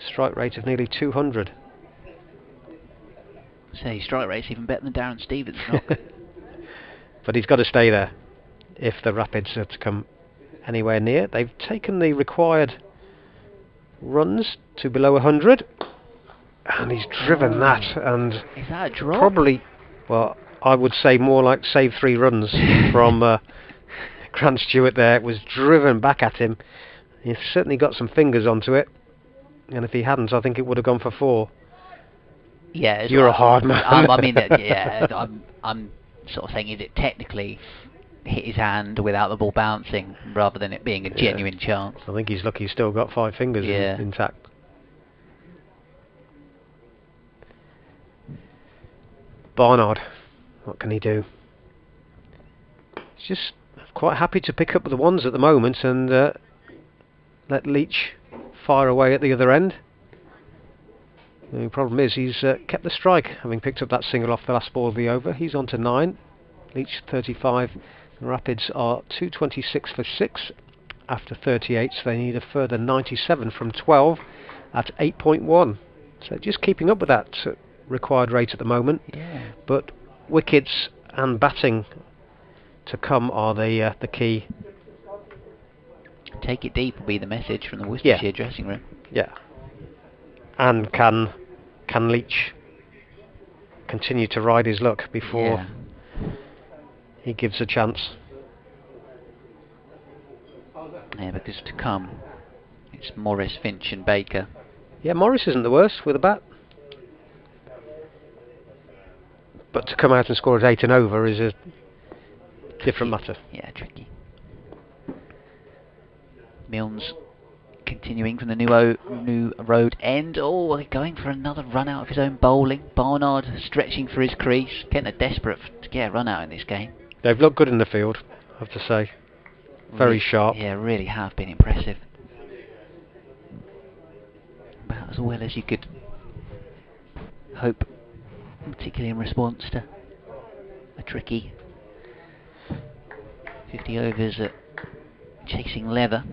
Strike rate of nearly 200. Say strike rate's even better than Darren Stevens' knock. But he's got to stay there if the Rapids are to come anywhere near. They've taken the required runs to below 100, and he's driven that. And is that a drop? Probably, well, I would say more like save 3 runs from Grant Stewart there. It was driven back at him. He's certainly got some fingers onto it, and if he hadn't, I think it would have gone for 4. Yeah, you're a hard man. I mean, yeah, I'm sort of saying, is it technically hit his hand without the ball bouncing, rather than it being a genuine chance? I think he's lucky he's still got 5 fingers intact. Barnard, what can he do? He's just quite happy to pick up the ones at the moment and let Leach fire away at the other end. The problem is he's kept the strike, having picked up that single off the last ball of the over. He's on to 9. Leach 35. The Rapids are 226 for 6 after 38, so they need a further 97 from 12 at 8.1. So just keeping up with that required rate at the moment. Yeah. But wickets and batting to come are the key. Take it deep will be the message from the Worcestershire dressing room. Yeah. And can Leach continue to ride his luck before he gives a chance? Yeah, because to come, it's Morris, Finch and Baker. Yeah, Morris isn't the worst with a bat. But to come out and score at 8 and over is a different matter. Yeah, tricky. Milnes continuing from the new road end. Oh, going for another run out of his own bowling. Barnard stretching for his crease. Kent are desperate to get a run out in this game. They've looked good in the field, I have to say. Very sharp. Yeah, really have been impressive. About as well as you could hope, particularly in response to a tricky 50 overs at chasing leather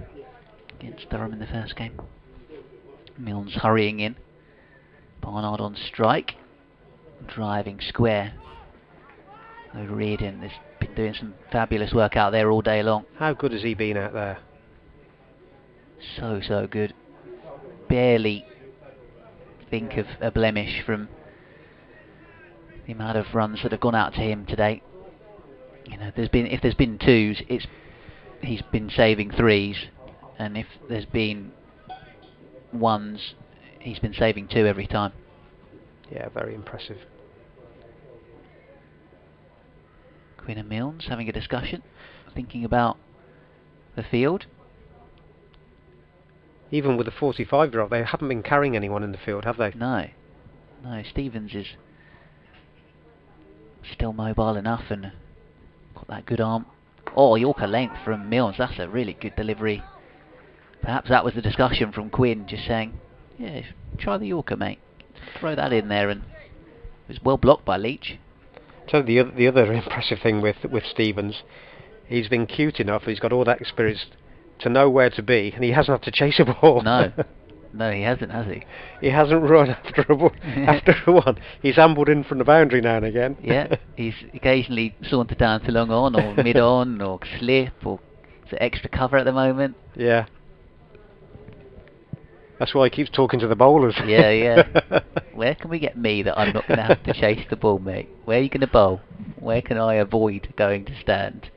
against Durham in the first game. Milnes hurrying in. Barnard on strike. Driving square. O'Riordan has been doing some fabulous work out there all day long. How good has he been out there? So good. Barely think of a blemish from the amount of runs that have gone out to him today. You know, if there's been 2s, he's been saving 3s, and if there's been 1s, he's been saving 2 every time. Yeah, very impressive. Quinn and Milnes having a discussion, thinking about the field. Even with the 45 drop, they haven't been carrying anyone in the field, have they? No, Stevens is still mobile enough and got that good arm. Oh, Yorker length from Milnes, that's a really good delivery. Perhaps that was the discussion from Quinn, just saying, yeah, try the Yorker, mate. Throw that in there, and it was well blocked by Leach. So the other impressive thing with Stevens, he's been cute enough, he's got all that experience to know where to be, and he hasn't had to chase a ball. No. No, he hasn't, has he? He hasn't run after a after one. He's ambled in from the boundary now and again. Yeah, he's occasionally sauntered down to long on, or mid on, or slip, or is it extra cover at the moment? Yeah. That's why he keeps talking to the bowlers. Yeah, yeah. Where can we get me that I'm not going to have to chase the ball, mate? Where are you going to bowl? Where can I avoid going to stand?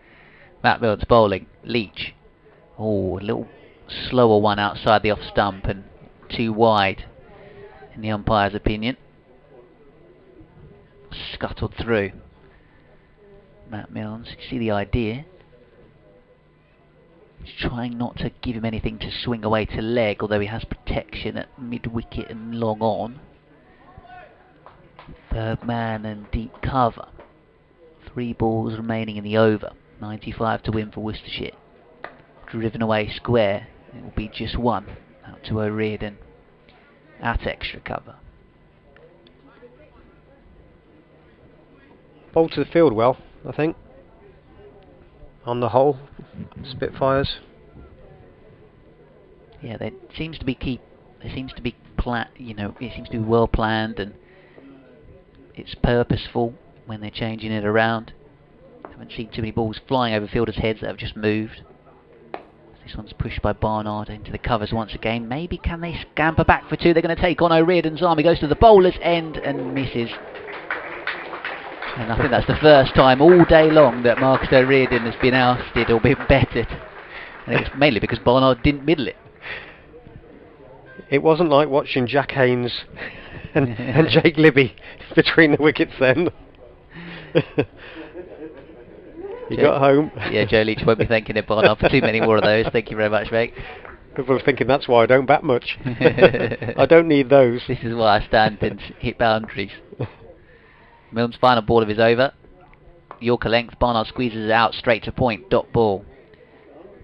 Matt Milne's bowling. Leach. Oh, a little slower one outside the off stump and too wide, in the umpire's opinion. Scuttled through. Matt Milnes, you see the idea. He's trying not to give him anything to swing away to leg, although he has protection at mid-wicket and long on. Third man and deep cover. 3 balls remaining in the over. 95 to win for Worcestershire. Driven away square. It will be just 1 out to O'Riordan at extra cover. Bowled to the field well, I think. On the whole, Spitfires. Yeah, it seems to be well planned, and it's purposeful when they're changing it around. Haven't seen too many balls flying over fielders' heads that have just moved. This one's pushed by Barnard into the covers once again. Maybe can they scamper back for 2? They're going to take on O'Riordan's arm. He goes to the bowler's end and misses. And I think that's the first time all day long that Marcus O'Riordan has been ousted or been bettered. And it's mainly because Barnard didn't middle it. It wasn't like watching Jack Haynes and Jake Libby between the wickets then. He got home. Yeah, Joe Leach won't be thanking him Barnard for too many more of those. Thank you very much, mate. People are thinking that's why I don't bat much. I don't need those. This is why I stand and hit boundaries. Milne's final ball of his over. Yorker length. Barnard squeezes it out straight to point. Dot ball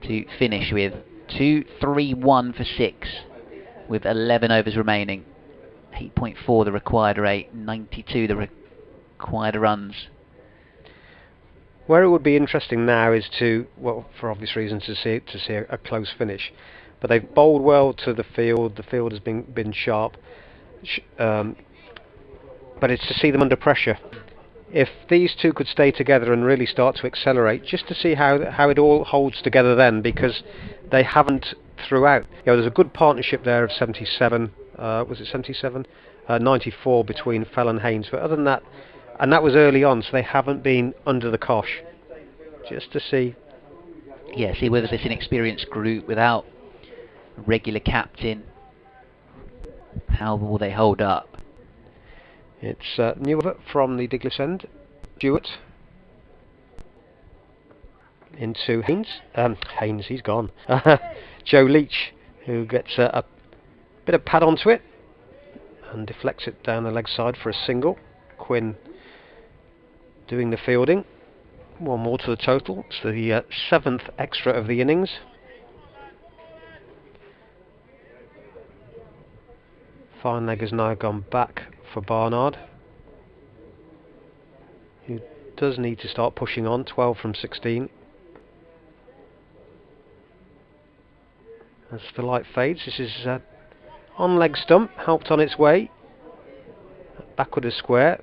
to finish with 2-3-1 for 6 with 11 overs remaining. 8.4 the required rate. 92 the required runs. Where it would be interesting now is to, well, for obvious reasons, to see a close finish. But they've bowled well to the field. The field has been sharp. But it's to see them under pressure. If these two could stay together and really start to accelerate, just to see how it all holds together then, because they haven't throughout. There's a good partnership there of 77. Was it 77? 94 between Fell and Haynes. But other than that. And that was early on, so they haven't been under the cosh. Just to see. Yeah, see whether this inexperienced group without a regular captain, how will they hold up? It's new from the Diglis end. Stewart. Into Haynes. Haynes, he's gone. Joe Leach, who gets a bit of pad onto it and deflects it down the leg side for a single. Quinn doing the fielding. 1 more to the total. It's the 7th extra of the innings. Fine leg has now gone back for Barnard, who does need to start pushing on. 12 from 16. As the light fades, this is on leg stump, helped on its way. Backward a square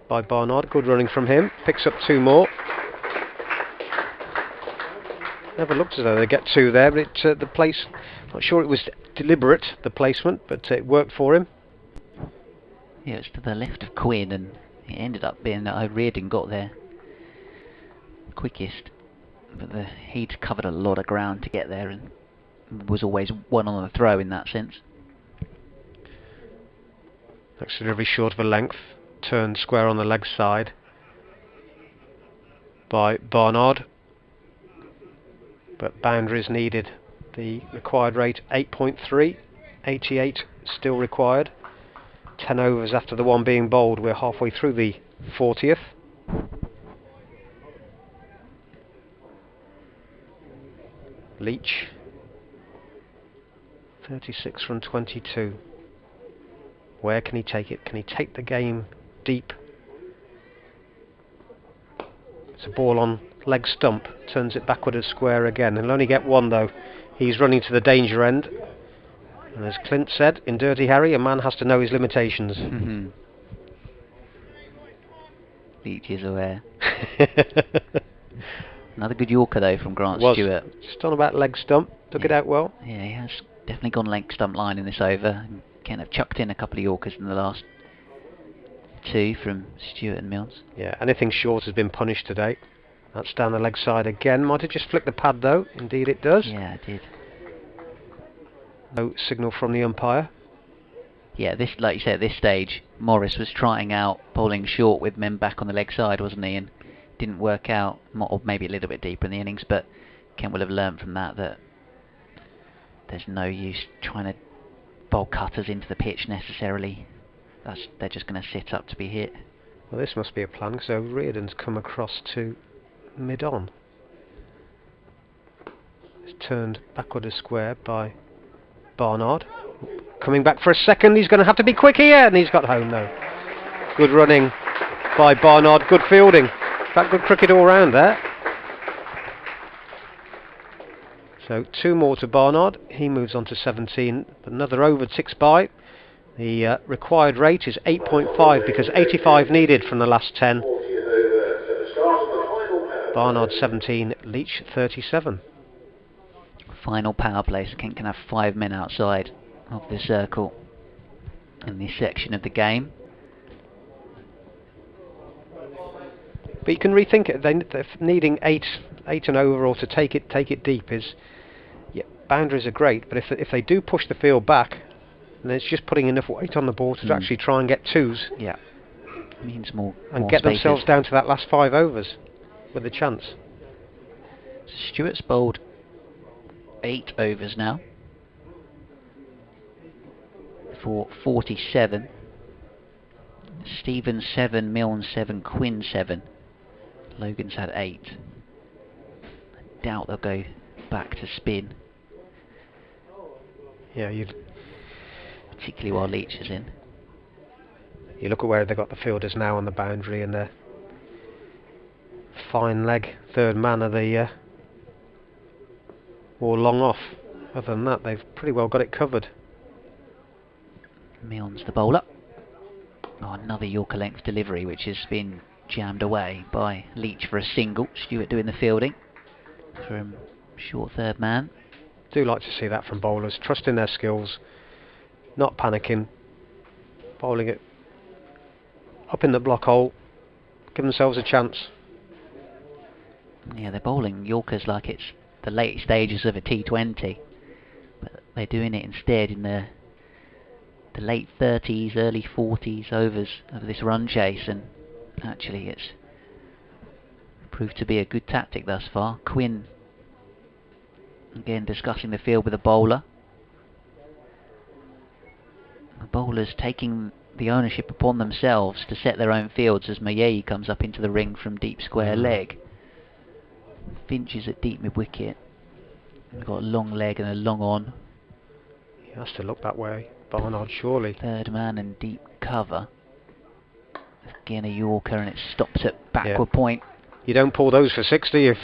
by Barnard. Good running from him. Picks up 2 more. Never looked as though they get 2 there, but the place, not sure it was deliberate, the placement, but it worked for him. Yeah, it's to the left of Quinn, and it ended up being that O'Riordan got there quickest. But he'd covered a lot of ground to get there, and was always 1 on the throw in that sense. Next delivery short of a length, turned square on the leg side by Barnard. But boundaries needed. The required rate 8.3, 88 still required. 10 overs after the one being bowled. We're halfway through the 40th. Leach, 36 from 22. Where can he take it? Can he take the game deep? It's a ball on leg stump, turns it backward as square again. He'll only get 1 though. He's running to the danger end. And as Clint said in Dirty Harry, a man has to know his limitations. Leach is aware. Another good Yorker though from Grant Stewart. Just on about leg stump, took it out well. Yeah, he has definitely gone leg stump line in this over. And Kent have chucked in a couple of Yorkers in the last two from Stewart and Milnes. Yeah, anything short has been punished today. That's down the leg side again. Might have just flicked the pad though. Indeed it does. Yeah, it did. No signal from the umpire. Yeah, this, like you said, at this stage, Morris was trying out bowling short with men back on the leg side, wasn't he? And didn't work out, or maybe a little bit deeper in the innings, but Kent will have learned from that there's no use trying to bowl cutters into the pitch necessarily. They're just going to sit up to be hit. Well, this must be a plan, because O'Riordan's come across to mid-on. It's turned backward a square by Barnard. Coming back for a second, he's going to have to be quick here, and he's got home though. Good running by Barnard, good fielding. In fact, good cricket all round there. So 2 more to Barnard, he moves on to 17, another over ticks by. The required rate is 8.5 because 85 needed from the last 10. Barnard 17, Leach 37. Final power play, so Kent can have 5 men outside of the circle in this section of the game. But you can rethink it. They're needing 8 and over, or to take it deep is. Yeah, boundaries are great, but if they do push the field back, then it's just putting enough weight on the ball to actually try and get 2s. Yeah, means more and get spaces. themselves down to that last 5 overs with a chance. Stewart's bowled 8 overs now for 47. Stevens 7, Milne 7, Quinn 7. Logan's had 8. I doubt they'll go back to spin. Yeah, particularly while Leach is in. You look at where they've got the fielders now on the boundary, and their fine leg third man of the or long off. Other than that, they've pretty well got it covered. Milne's the bowler. Oh, another Yorker length delivery, which has been jammed away by Leach for a single. Stewart doing the fielding from short third man. Do like to see that from bowlers, trusting their skills, not panicking, bowling it up in the block hole, give themselves a chance. Yeah, they're bowling Yorkers like it's the late stages of a T20, but they're doing it instead in the late 30s, early 40s overs of this run chase, and actually it's proved to be a good tactic thus far. Quinn again discussing the field with the bowler. The bowlers taking the ownership upon themselves to set their own fields as Mayei comes up into the ring from deep square leg. Finch is at deep mid-wicket. We've got a long leg and a long on. He has to look that way, Barnard, surely. Third man and deep cover. Again a Yorker, and it stops at backward point. You don't pull those for 6, do you?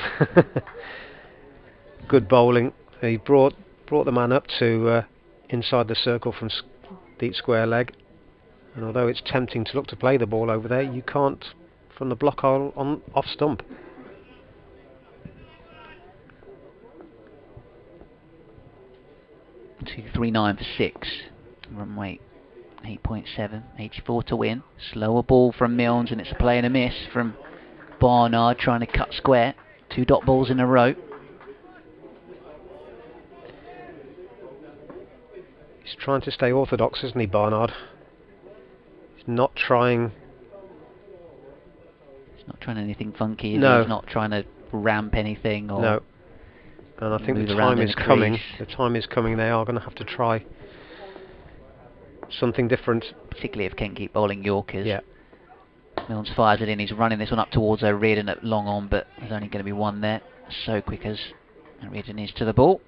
Good bowling. He brought the man up to inside the circle from deep square leg. And although it's tempting to look to play the ball over there, you can't from the block hole on off stump. Two 3-9 for 6. Run weight 8.7. 84 to win. Slower ball from Milnes, and it's a play and a miss from Barnard trying to cut square. 2 dot balls in a row. He's trying to stay orthodox, isn't he, Barnard? He's not trying. He's not trying anything funky. No. He's not trying to ramp anything. Or no. And I think the time is coming. The time is coming. They are going to have to try something different. Particularly if Kent keep bowling Yorkers. Yeah. Milnes fires it in. He's running this one up towards O'Riordan at long on, but there's only going to be one there. So quick as O'Riordan is to the ball.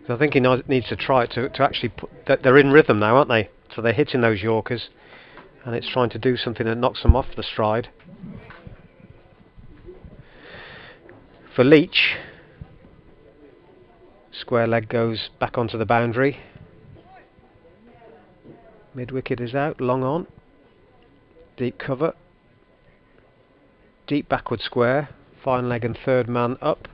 So I think he needs to try to actually put that. They're in rhythm now, aren't they? So they're hitting those Yorkers, and it's trying to do something that knocks them off the stride. For Leach, square leg goes back onto the boundary. Mid wicket is out, long on. Deep cover. Deep backward square. Fine leg and third man up.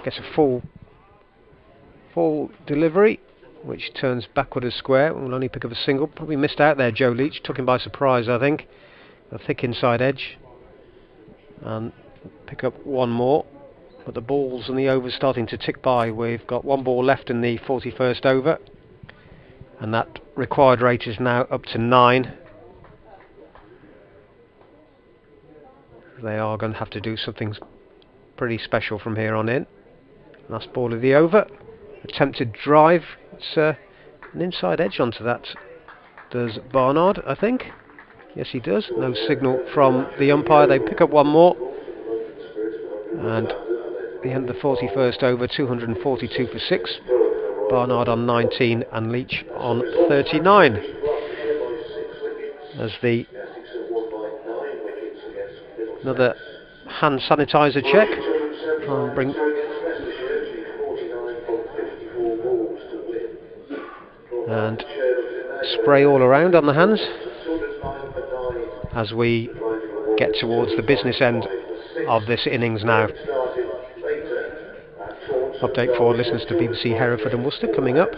Gets a full delivery, which turns backward as square. Will only pick up a single. Probably missed out there, Joe Leach. Took him by surprise, I think. A thick inside edge. And pick up one more. But the balls and the overs starting to tick by. We've got one ball left in the 41st over. And that required rate is now up to 9. They are going to have to do something pretty special from here on in. Last ball of the over. Attempted drive. It's an inside edge onto that. Does Barnard, I think. Yes, he does. No signal from the umpire. They pick up one more. And the end of the 41st over, 242 for 6. Barnard on 19 and Leach on 39. As the another hand sanitizer check. I'll bring and spray all around on the hands as we get towards the business end of this innings now. Update for listeners to BBC Hereford and Worcester coming up.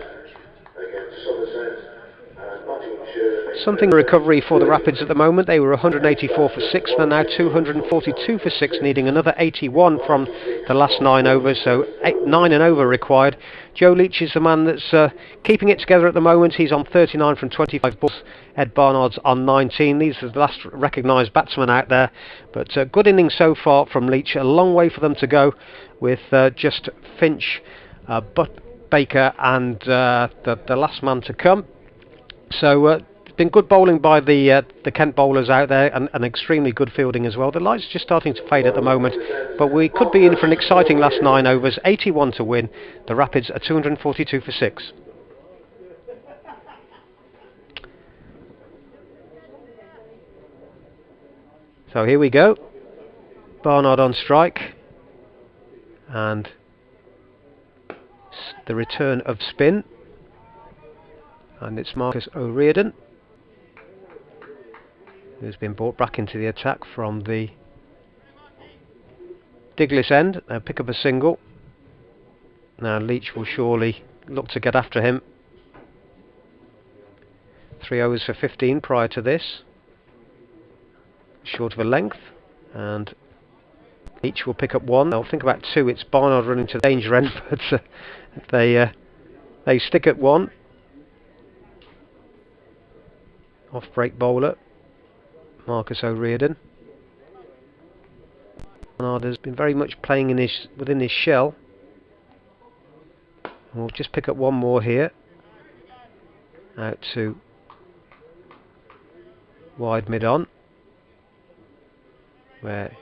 Something recovery for the Rapids at the moment. They were 184 for 6. They're now 242 for 6, needing another 81 from the last 9 overs. So 9 and over required. Joe Leach is the man that's keeping it together at the moment. He's on 39 from 25 balls. Ed Barnard's on 19. These are the last recognised batsmen out there. But good innings so far from Leach. A long way for them to go with just Finch, Baker and the last man to come. So been good bowling by the Kent bowlers out there, and extremely good fielding as well. The light's just starting to fade at the moment, but we could be in for an exciting last 9 overs. 81 to win. The Rapids are 242 for 6. So here we go. Barnard on strike, and the return of spin, and it's Marcus O'Riordan who's been brought back into the attack from the Diglis end. They'll pick up a single. Now Leach will surely look to get after him. 3 overs for 15 prior to this. Short of a length, and Leach will pick up 1. They'll think about 2. It's Barnard running to the danger end, but they stick at 1. Off break bowler Marcus O'Riordan. Barnard has been very much playing within his shell. We'll just pick up 1 more here. Out to wide mid on, where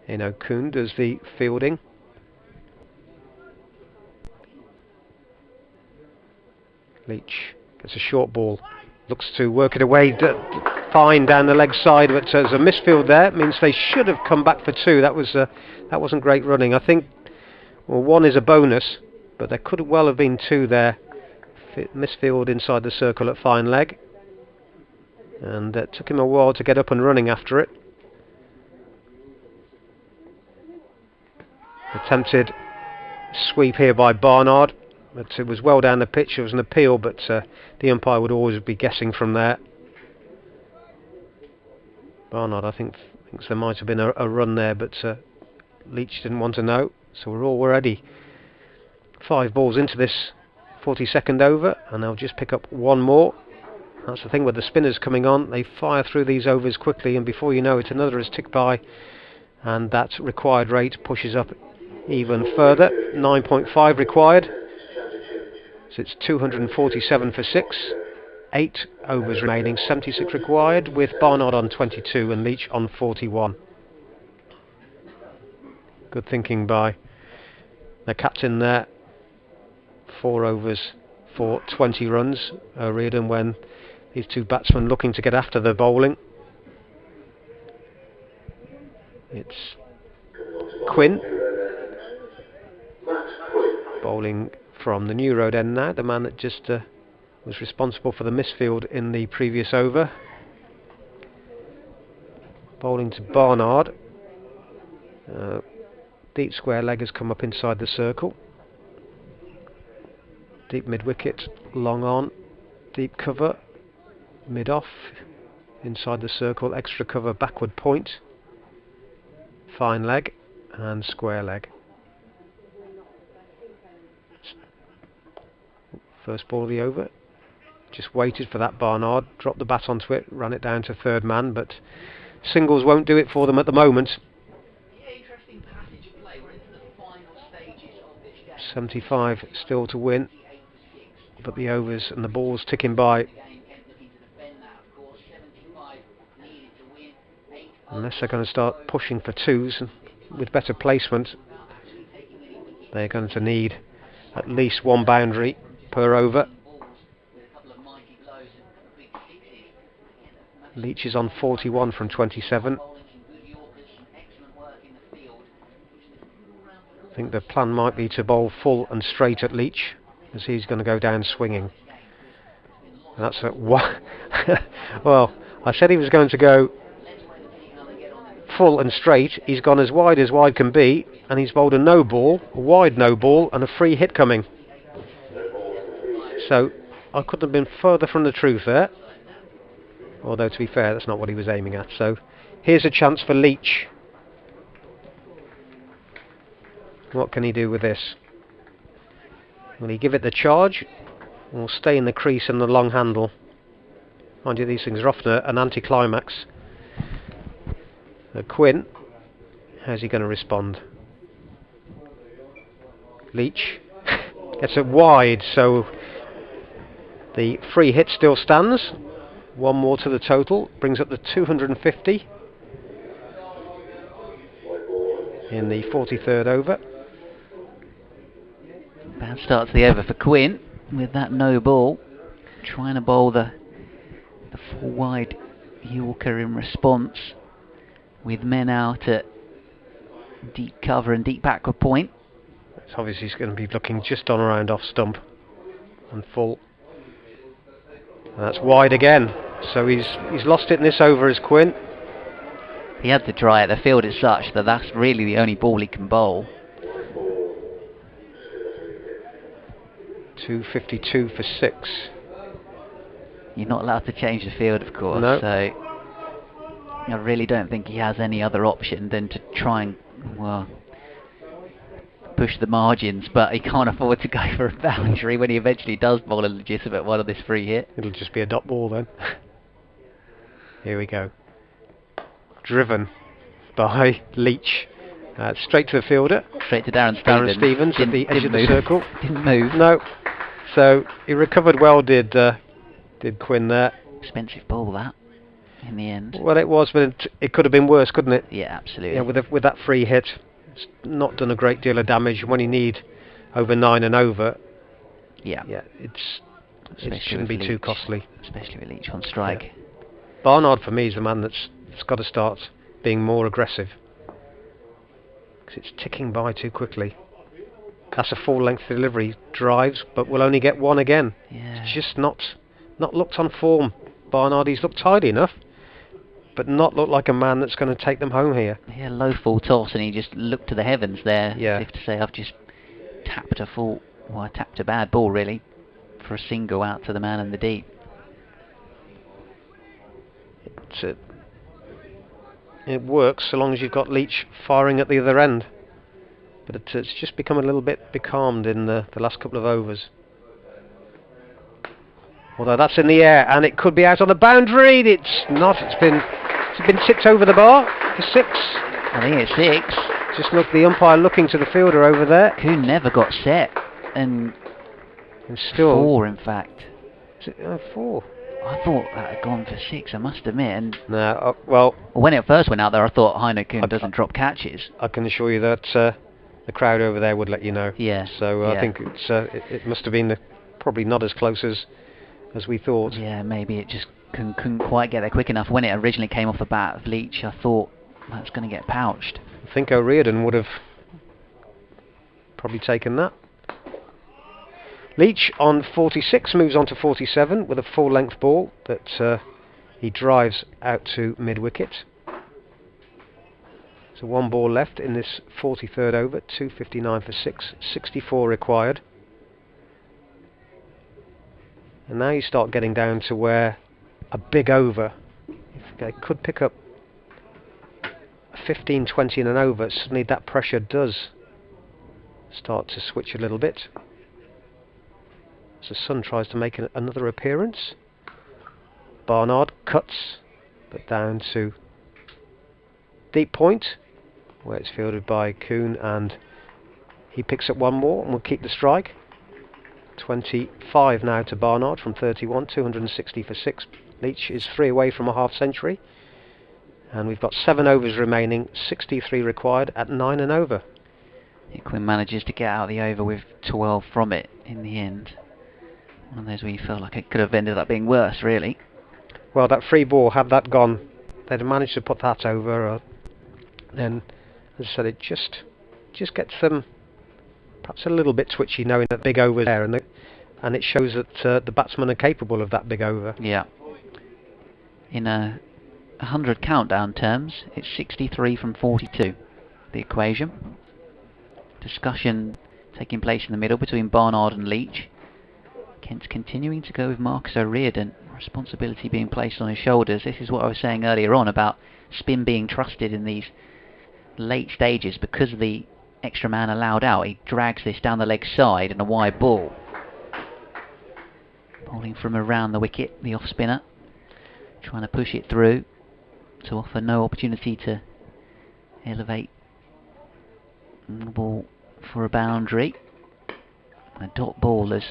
Kuhn does the fielding. Leach gets a short ball, looks to work it away fine down the leg side, but there's a misfield there. It means they should have come back for 2. That wasn't great running. I think, well, 1 is a bonus, but there could well have been 2 there. Misfield inside the circle at fine leg, and it took him a while to get up and running after it. Attempted sweep here by Barnard, but it was well down the pitch. It was an appeal, but the umpire would always be guessing from there. Barnard, I think, thinks there might have been a run there, but Leach didn't want to know. So we're already 5 balls into this 42nd over, and they'll just pick up 1 more. That's the thing with the spinners coming on. They fire through these overs quickly, and before you know it, another has ticked by, and that required rate pushes up even further. 9.5 required. So it's 247 for 6. 8 overs remaining, 76 required, with Barnard on 22 and Leach on 41. Good thinking by the captain there. 4 overs for 20 runs. O'Riordan, when these 2 batsmen looking to get after the bowling. It's Quinn. Bowling from the New Road end now, the man that just was responsible for the misfield in the previous over. Bowling to Barnard. Deep square leg has come up inside the circle. Deep mid wicket, long on, deep cover, mid off, inside the circle, extra cover, backward point, fine leg and square leg. First ball of the over. Just waited for that Barnard, dropped the bat onto it, ran it down to third man, but singles won't do it for them at the moment. 75 still to win, but the overs and the balls ticking by. Unless they're going to start pushing for twos, and with better placement, they're going to need at least one boundary per over. Leach is on 41 from 27. I think the plan might be to bowl full and straight at Leach, as he's going to go down swinging. And that's at well, I said he was going to go full and straight. He's gone as wide can be, and he's bowled a no ball, a wide no ball, and a free hit coming. So I couldn't have been further from the truth there. Although, to be fair, that's not what he was aiming at. So here's a chance for Leach. What can he do with this? Will he give it the charge, or stay in the crease and the long handle? Mind you, these things are often an anticlimax. Quinn, how's he going to respond? Leach gets it wide, so the free hit still stands. One more to the total, brings up the 250 in the 43rd over. Bad start to the over for Quinn with that no ball, trying to bowl the full wide Yorker in response, with men out at deep cover and deep backward point. It's obviously he's going to be looking just on around off stump and full. And that's wide again, so he's lost it in this over as Quinn. He had to try it. The field is such that that's really the only ball he can bowl. 252 for 6. You're not allowed to change the field, of course. No. So I really don't think he has any other option than to try and, well, push the margins, but he can't afford to go for a boundary when he eventually does bowl a legitimate one on this free hit. It'll just be a dot ball then. Here we go. Driven by Leach. Straight to the fielder. Straight to Darren Stevens. Darren Stevens at the edge of the circle. Didn't move. No. So he recovered well, did Quinn there. Expensive ball, that, in the end. Well, it was, but it could have been worse, couldn't it? Yeah, absolutely. Yeah, with that free hit, it's not done a great deal of damage. When you need over 9 and over, yeah, it shouldn't be too costly. Especially with Leach on strike. Yeah. Barnard for me is the man that's got to start being more aggressive, because it's ticking by too quickly. That's a full length delivery, drives, but will only get one again. Yeah. It's just not looked on form. Barnard, he's looked tidy enough, but not looked like a man that's going to take them home here. Yeah, low full toss, and he just looked to the heavens there, as if to say, I've just tapped I tapped a bad ball, really, for a single out to the man in the deep. It works so long as you've got Leach firing at the other end, but it's just become a little bit becalmed in the last couple of overs. Although that's in the air, and it could be out on the boundary. It's not. It's been tipped over the bar for 6. I think it's 6. Just look, the umpire looking to the fielder over there. Who never got set, and still 4, in fact. Is it 4? I thought that had gone for 6, I must admit. And no, well, when it first went out there, I thought Heineken doesn't drop catches. I can assure you that the crowd over there would let you know. Yeah. So I think it must have been probably not as close as we thought. Yeah, maybe it just couldn't quite get there quick enough. When it originally came off the bat of Leach, I thought that's going to get pouched. think O'Riordan would have probably taken that. Leach on 46 moves on to 47 with a full-length ball that he drives out to mid-wicket. So one ball left in this 43rd over, 259 for 6, 64 required. And now you start getting down to where a big over, if they could pick up 15, 20 and an over, suddenly that pressure does start to switch a little bit. So Sun tries to make another appearance. Barnard cuts, but down to deep point, where it's fielded by Kuhn, and he picks up one more and will keep the strike. 25 now to Barnard from 31, 260 for 6. Leach is 3 away from a half century, and we've got 7 overs remaining, 63 required at 9 and over. Quinn manages to get out the over with 12 from it in the end. One of those where you felt like it could have ended up being worse, really. Well, that free ball, had that gone, they'd have managed to put that over. Then, as I said, it just gets them perhaps a little bit twitchy, knowing that big over there, and it shows that the batsmen are capable of that big over. Yeah. In 100 countdown terms, it's 63 from 42. The equation. Discussion taking place in the middle between Barnard and Leach. Kent's continuing to go with Marcus O'Riordan, responsibility being placed on his shoulders. This is what I was saying earlier on about spin being trusted in these late stages. Because of the extra man allowed out, he drags this down the leg side and a wide ball. Bowling from around the wicket, the off spinner trying to push it through to offer no opportunity to elevate the ball for a boundary. A dot ball as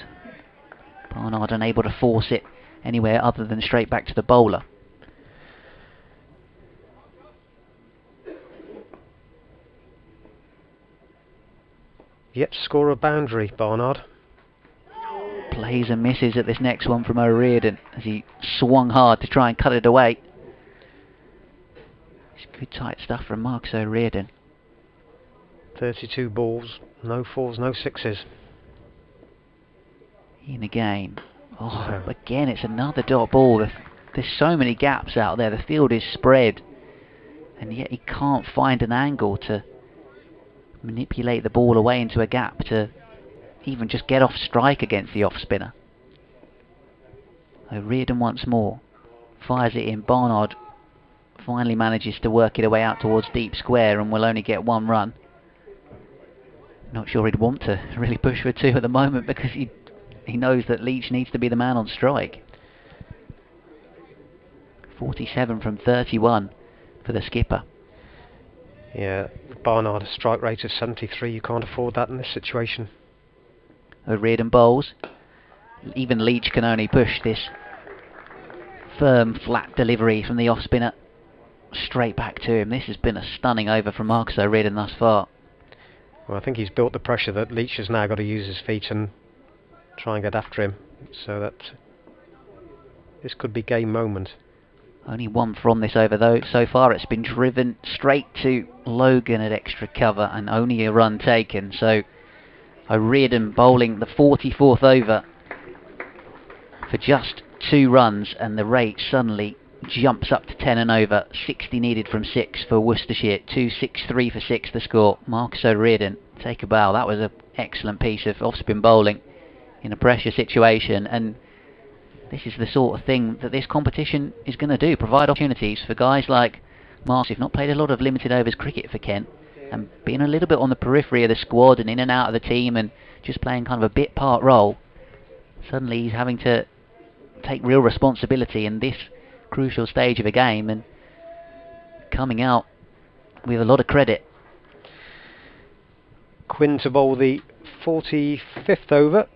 Barnard unable to force it anywhere other than straight back to the bowler. Yet to score a boundary, Barnard. Plays and misses at this next one from O'Riordan as he swung hard to try and cut it away. It's good tight stuff from Marcus O'Riordan. 32 balls, no 4s, no 6s. In again. Oh, again, it's another dot ball. There's so many gaps out there. The field is spread, and yet he can't find an angle to manipulate the ball away into a gap to even just get off strike against the off spinner. O'Riordan once more fires it in. Barnard finally manages to work it away out towards deep square and will only get 1 run. Not sure he'd want to really push for 2 at the moment, because he knows that Leach needs to be the man on strike. 47 from 31 for the skipper. Yeah, Barnard, a strike rate of 73. You can't afford that in this situation. O'Riordan bowls. Even Leach can only push this firm, flat delivery from the off spinner straight back to him. This has been a stunning over from Marcus O'Riordan thus far. Well, I think he's built the pressure that Leach has now got to use his feet and try and get after him, so that this could be game moment. Only 1 from this over though. So far it's been driven straight to Logan at extra cover and only a run taken. So O'Riordan bowling the 44th over for just 2 runs, and the rate suddenly jumps up to 10 and over. 60 needed from 6 for Worcestershire. 263 for 6 the score. Marcus O'Riordan, take a bow. That was an excellent piece of off-spin bowling in a pressure situation, and this is the sort of thing that this competition is going to do, provide opportunities for guys like Marcus, who've not played a lot of limited overs cricket for Kent, and being a little bit on the periphery of the squad and in and out of the team and just playing kind of a bit part role. Suddenly he's having to take real responsibility in this crucial stage of a game and coming out with a lot of credit. Quinn to bowl the 45th over.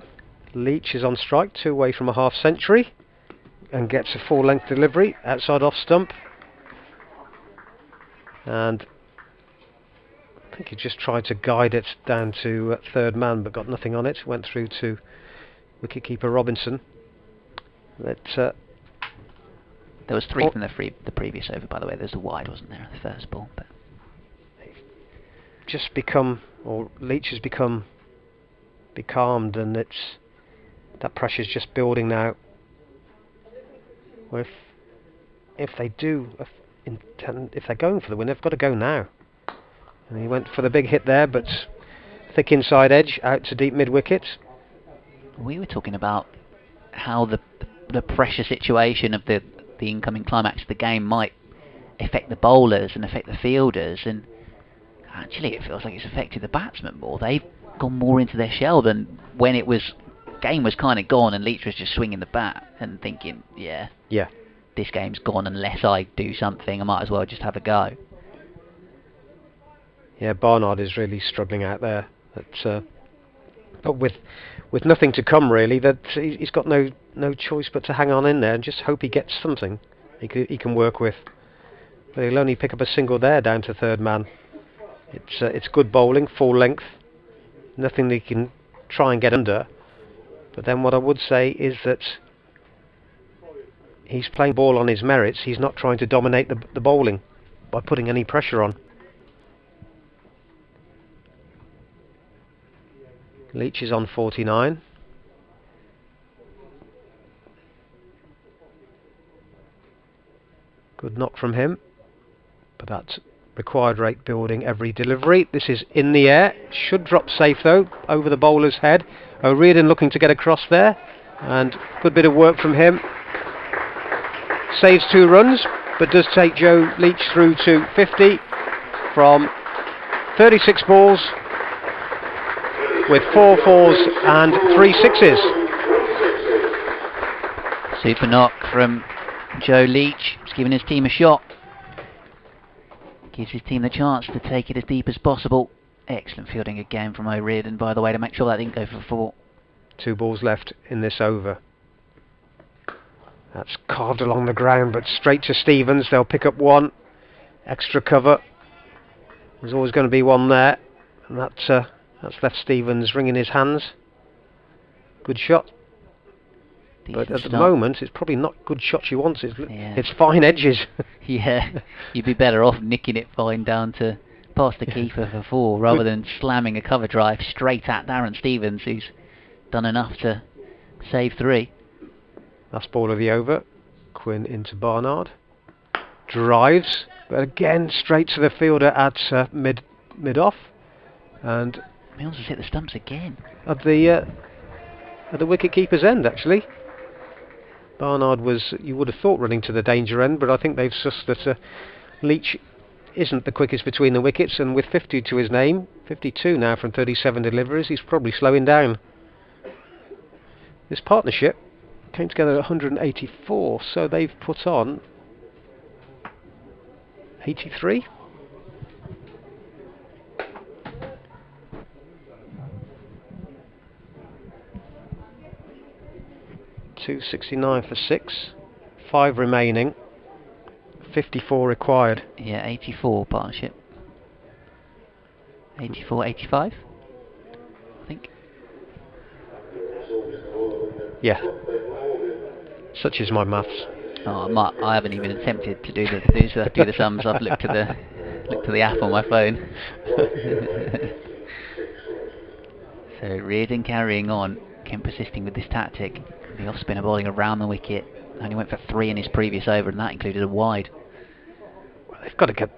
Leach is on strike, 2 away from a half century, and gets a full-length delivery outside off stump. And I think he just tried to guide it down to third man, but got nothing on it. Went through to wicketkeeper Robinson. There was 3 from the previous over, by the way. There's a wide, wasn't there, the first ball? But just become, or Leach has become becalmed, and that pressure's just building now. Well, if they do intend, if they're going for the win, they've got to go now. And he went for the big hit there, but thick inside edge out to deep mid wicket. We were talking about how the pressure situation of the incoming climax of the game might affect the bowlers and affect the fielders, and actually it feels like it's affected the batsmen more. They've gone more into their shell than when game was kind of gone and Leach was just swinging the bat and thinking, yeah, this game's gone unless I do something, I might as well just have a go. Yeah, Barnard is really struggling out there. But with nothing to come really, that he's got no choice but to hang on in there and just hope he gets something he can work with. But he'll only pick up a single there down to third man. It's good bowling, full length, nothing he can try and get under. But then what I would say is that he's playing ball on his merits. He's not trying to dominate the bowling by putting any pressure on. Leach is on 49. Good knock from him, but that's required rate building every delivery. This is in the air, should drop safe though, over the bowler's head. O'Riordan looking to get across there, and good bit of work from him. Saves 2 runs, but does take Joe Leach through to 50 from 36 balls, with 4 fours and 3 sixes. Super knock from Joe Leach. He's giving his team a shot. Gives his team the chance to take it as deep as possible. Excellent fielding again from O'Riordan, by the way, to make sure that didn't go for 4. 2 balls left in this over. That's carved along the ground, but straight to Stevens. They'll pick up 1. Extra cover. There's always going to be 1 there, and that's left Stevens wringing his hands. Good shot. Decent but at the start. moment, it's probably not good shots you want. It's fine edges. Yeah, you'd be better off nicking it fine down to past the keeper for 4, rather than slamming a cover drive straight at Darren Stevens, who's done enough to save 3. Last ball of the over. Quinn into Barnard. Drives, but again straight to the fielder at mid off. And Mills has hit the stumps again. At the wicket keeper's end, actually. Barnard was, you would have thought, running to the danger end, but I think they've sussed that Leach isn't the quickest between the wickets, and with 50 to his name, 52 now from 37 deliveries, he's probably slowing down. This partnership came together at 184, so they've put on 83. .269 for 6, 5 remaining, 54 required. Yeah, 84 partnership. 84, 85, I think. Yeah. Such is my maths. Oh, I haven't even attempted to do the sums. I've looked at the app on my phone. So Reardon carrying on, Kent persisting with this tactic. The off spinner bowling around the wicket. Only went for 3 in his previous over, and that included a wide. Well, they've got to get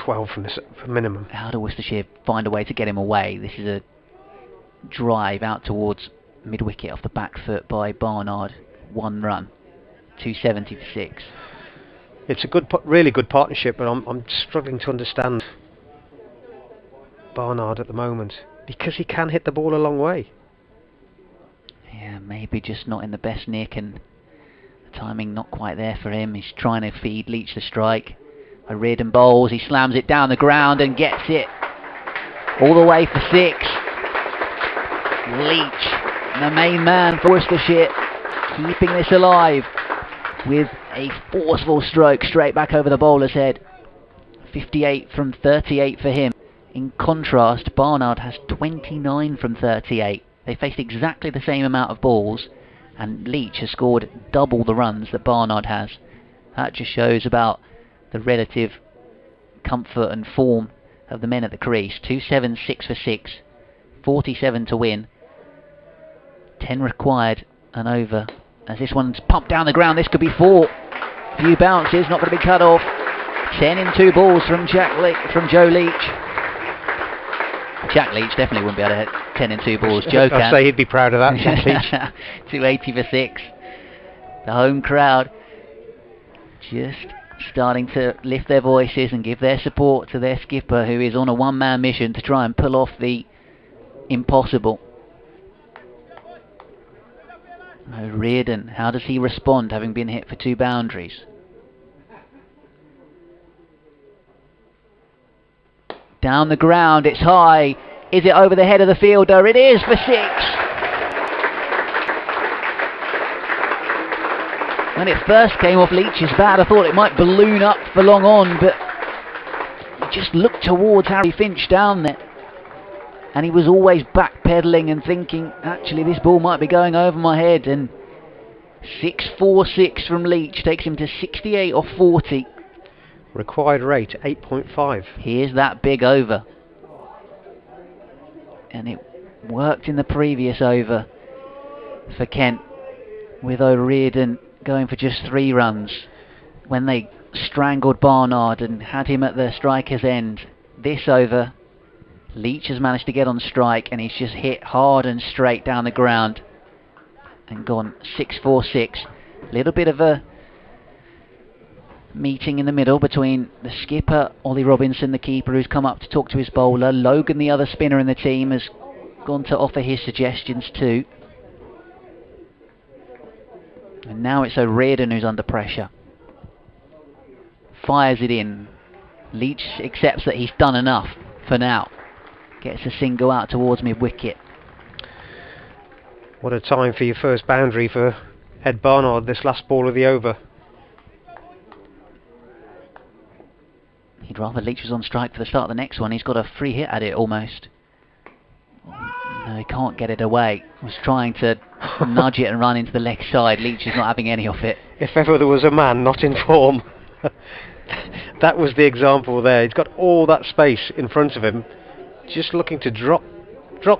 12 from this for minimum. How do Worcestershire find a way to get him away? This is a drive out towards mid wicket off the back foot by Barnard. 1 run, 270 to 6. It's a really good partnership, but I'm struggling to understand Barnard at the moment, because he can hit the ball a long way. Yeah, maybe just not in the best nick, and the timing not quite there for him. He's trying to feed Leach the strike. O'Riordan bowls, he slams it down the ground and gets it all the way for 6. Leach, the main man for Worcestershire, keeping this alive with a forceful stroke straight back over the bowler's head. 58 from 38 for him. In contrast, Barnard has 29 from 38. They faced exactly the same amount of balls, and Leach has scored double the runs that Barnard has. That just shows about the relative comfort and form of the men at the crease. 2-7, 6 for 6. 47 to win. 10 required and over. As this one's pumped down the ground, this could be 4. Few bounces, not going to be cut off. 10 in 2 balls from Joe Leach. Jack Leach definitely wouldn't be able to hit 10 in 2 balls. Joe can. I'd say he'd be proud of that, Jack Leach. 280 for 6. The home crowd just starting to lift their voices and give their support to their skipper, who is on a one-man mission to try and pull off the impossible. Reardon, how does he respond, having been hit for 2 boundaries? Down the ground, it's high. Is it over the head of the fielder? It is for 6. When it first came off Leach's bat, I thought it might balloon up for long on, but he just looked towards Harry Finch down there. And he was always backpedaling and thinking, actually, this ball might be going over my head. And 6-4-6 from Leach takes him to 68 off 40. Required rate 8.5. Here's that big over. And it worked in the previous over for Kent, with O'Riordan going for just 3 runs when they strangled Barnard and had him at the striker's end. This over, Leach has managed to get on strike, and he's just hit hard and straight down the ground and gone 6-4-6. A little bit of a meeting in the middle between the skipper, Ollie Robinson, the keeper, who's come up to talk to his bowler. Logan, the other spinner in the team, has gone to offer his suggestions too. And now it's O'Riordan who's under pressure. Fires it in. Leach accepts that he's done enough for now. Gets a single out towards mid-wicket. What a time for your first boundary for Ed Barnard, this last ball of the over. He'd rather Leach was on strike for the start of the next one. He's got a free hit at it almost. No, he can't get it away. Was trying to nudge it and run into the leg side. Leach is not having any of it. If ever there was a man not in form, that was the example there. He's got all that space in front of him, just looking to drop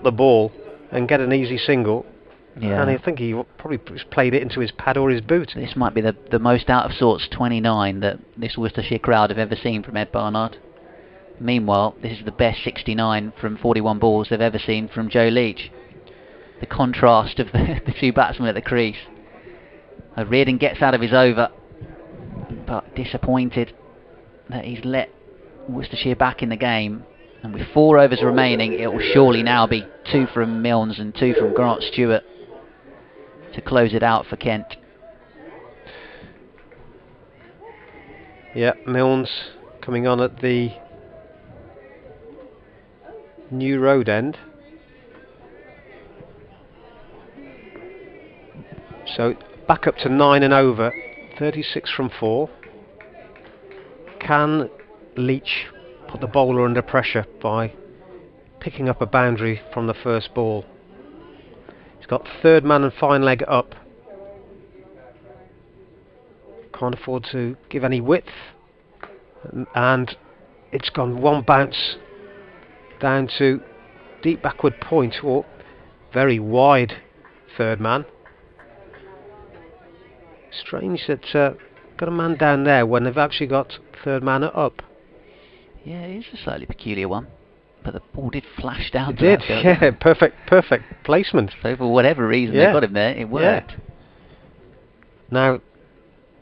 the ball and get an easy single. Yeah. And I think he probably played it into his pad or his boot. This might be the most out of sorts 29 that this Worcestershire crowd have ever seen from Ed Barnard. Meanwhile, this is the best 69 from 41 balls they've ever seen from Joe Leach. The contrast of the 2 batsmen at the crease. Reardon gets out of his over, but disappointed that he's let Worcestershire back in the game. And with 4 overs remaining, it will surely now be 2 from Milnes and 2 from Grant Stewart to close it out for Kent. Yeah, Milnes coming on at the new road end. So back up to 9 and over, 36 from 4. Can Leach put the bowler under pressure by picking up a boundary from the first ball? He's got third man and fine leg up. Can't afford to give any width, and it's gone 1 bounce down to deep backward point, or very wide third man. Strange that got a man down there when they've actually got third man up. Yeah, it is a slightly peculiar one, but the ball did flash down. It did, yeah, perfect placement. So for whatever reason they got him there, it worked. Yeah. Now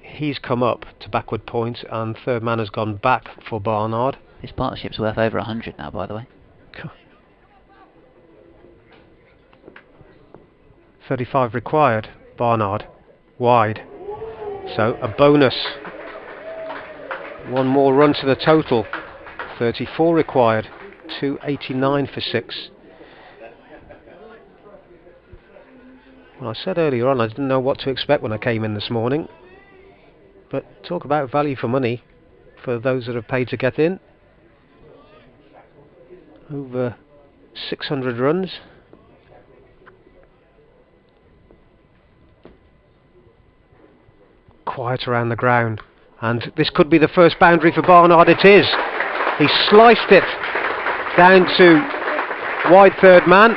he's come up to backward point, and third man has gone back for Barnard. This partnership's worth over 100 now, by the way. 35 required, Barnard, wide. So a bonus. 1 more run to the total. 34 required, 289 for 6. Well, I said earlier on I didn't know what to expect when I came in this morning. But talk about value for money for those that have paid to get in. Over 600 runs. Quiet around the ground, and this could be the first boundary for Barnard. It is. He sliced it down to wide third man,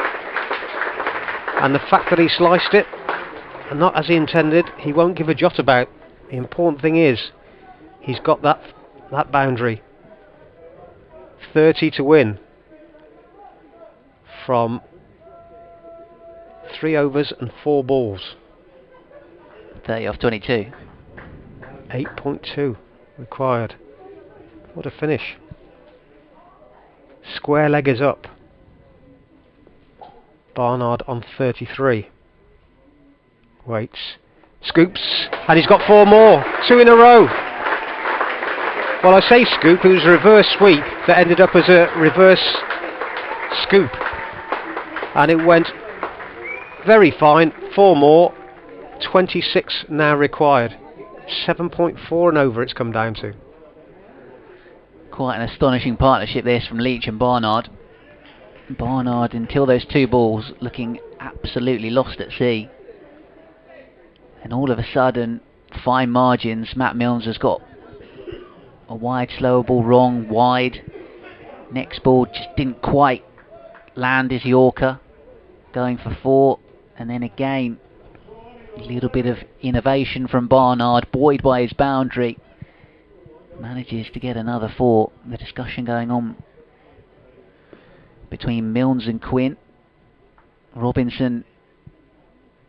and the fact that he sliced it, and not as he intended, he won't give a jot about. The important thing is, he's got that boundary. 30 to win from 3 overs and 4 balls. 30 off 22. 8.2 required. What a finish. Square leg is up. Barnard on 33. Waits. Scoops. And he's got 4 more. 2 in a row. Well, I say scoop, it was a reverse sweep that ended up as a reverse scoop. And it went very fine. 4 more. 26 now required. 7.4 and over it's come down to. Quite an astonishing partnership this from Leach and Barnard. Barnard, until those 2 balls, looking absolutely lost at sea. And all of a sudden, fine margins. Matt Milnes has got a wide slower ball wrong, wide. Next ball just didn't quite land his Yorker. Going for 4. And then again, a little bit of innovation from Barnard, buoyed by his boundary. Manages to get another 4. The discussion going on between Milnes and Quinn. Robinson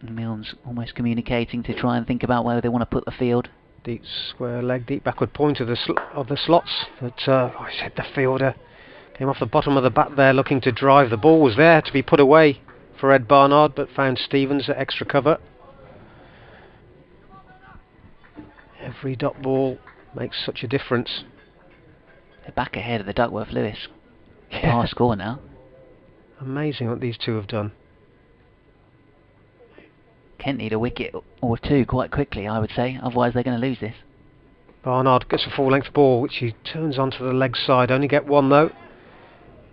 and Milnes almost communicating to try and think about where they want to put the field. Deep square leg, deep backward point of the slots. But I said the fielder came off the bottom of the bat there, looking to drive. The ball was there to be put away for Ed Barnard, but found Stevens at extra cover. Every dot ball makes such a difference. They're back ahead of the Duckworth Lewis. Par score now. Amazing what these two have done. Kent need a wicket or 2 quite quickly, I would say, otherwise they're going to lose this. Barnard gets a full length ball, which he turns onto the leg side. Only get 1 though.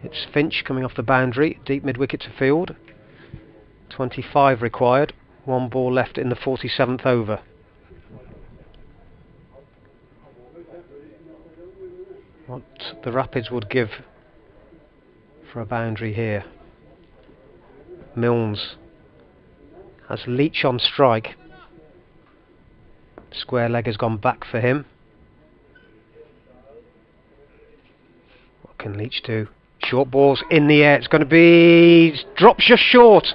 It's Finch coming off the boundary, deep mid wicket to field. 25 required. 1 ball left in the 47th over. What the Rapids would give for a boundary here. Milnes has Leach on strike. Square leg has gone back for him. What can Leach do? Short balls in the air. It's going to be... drops just short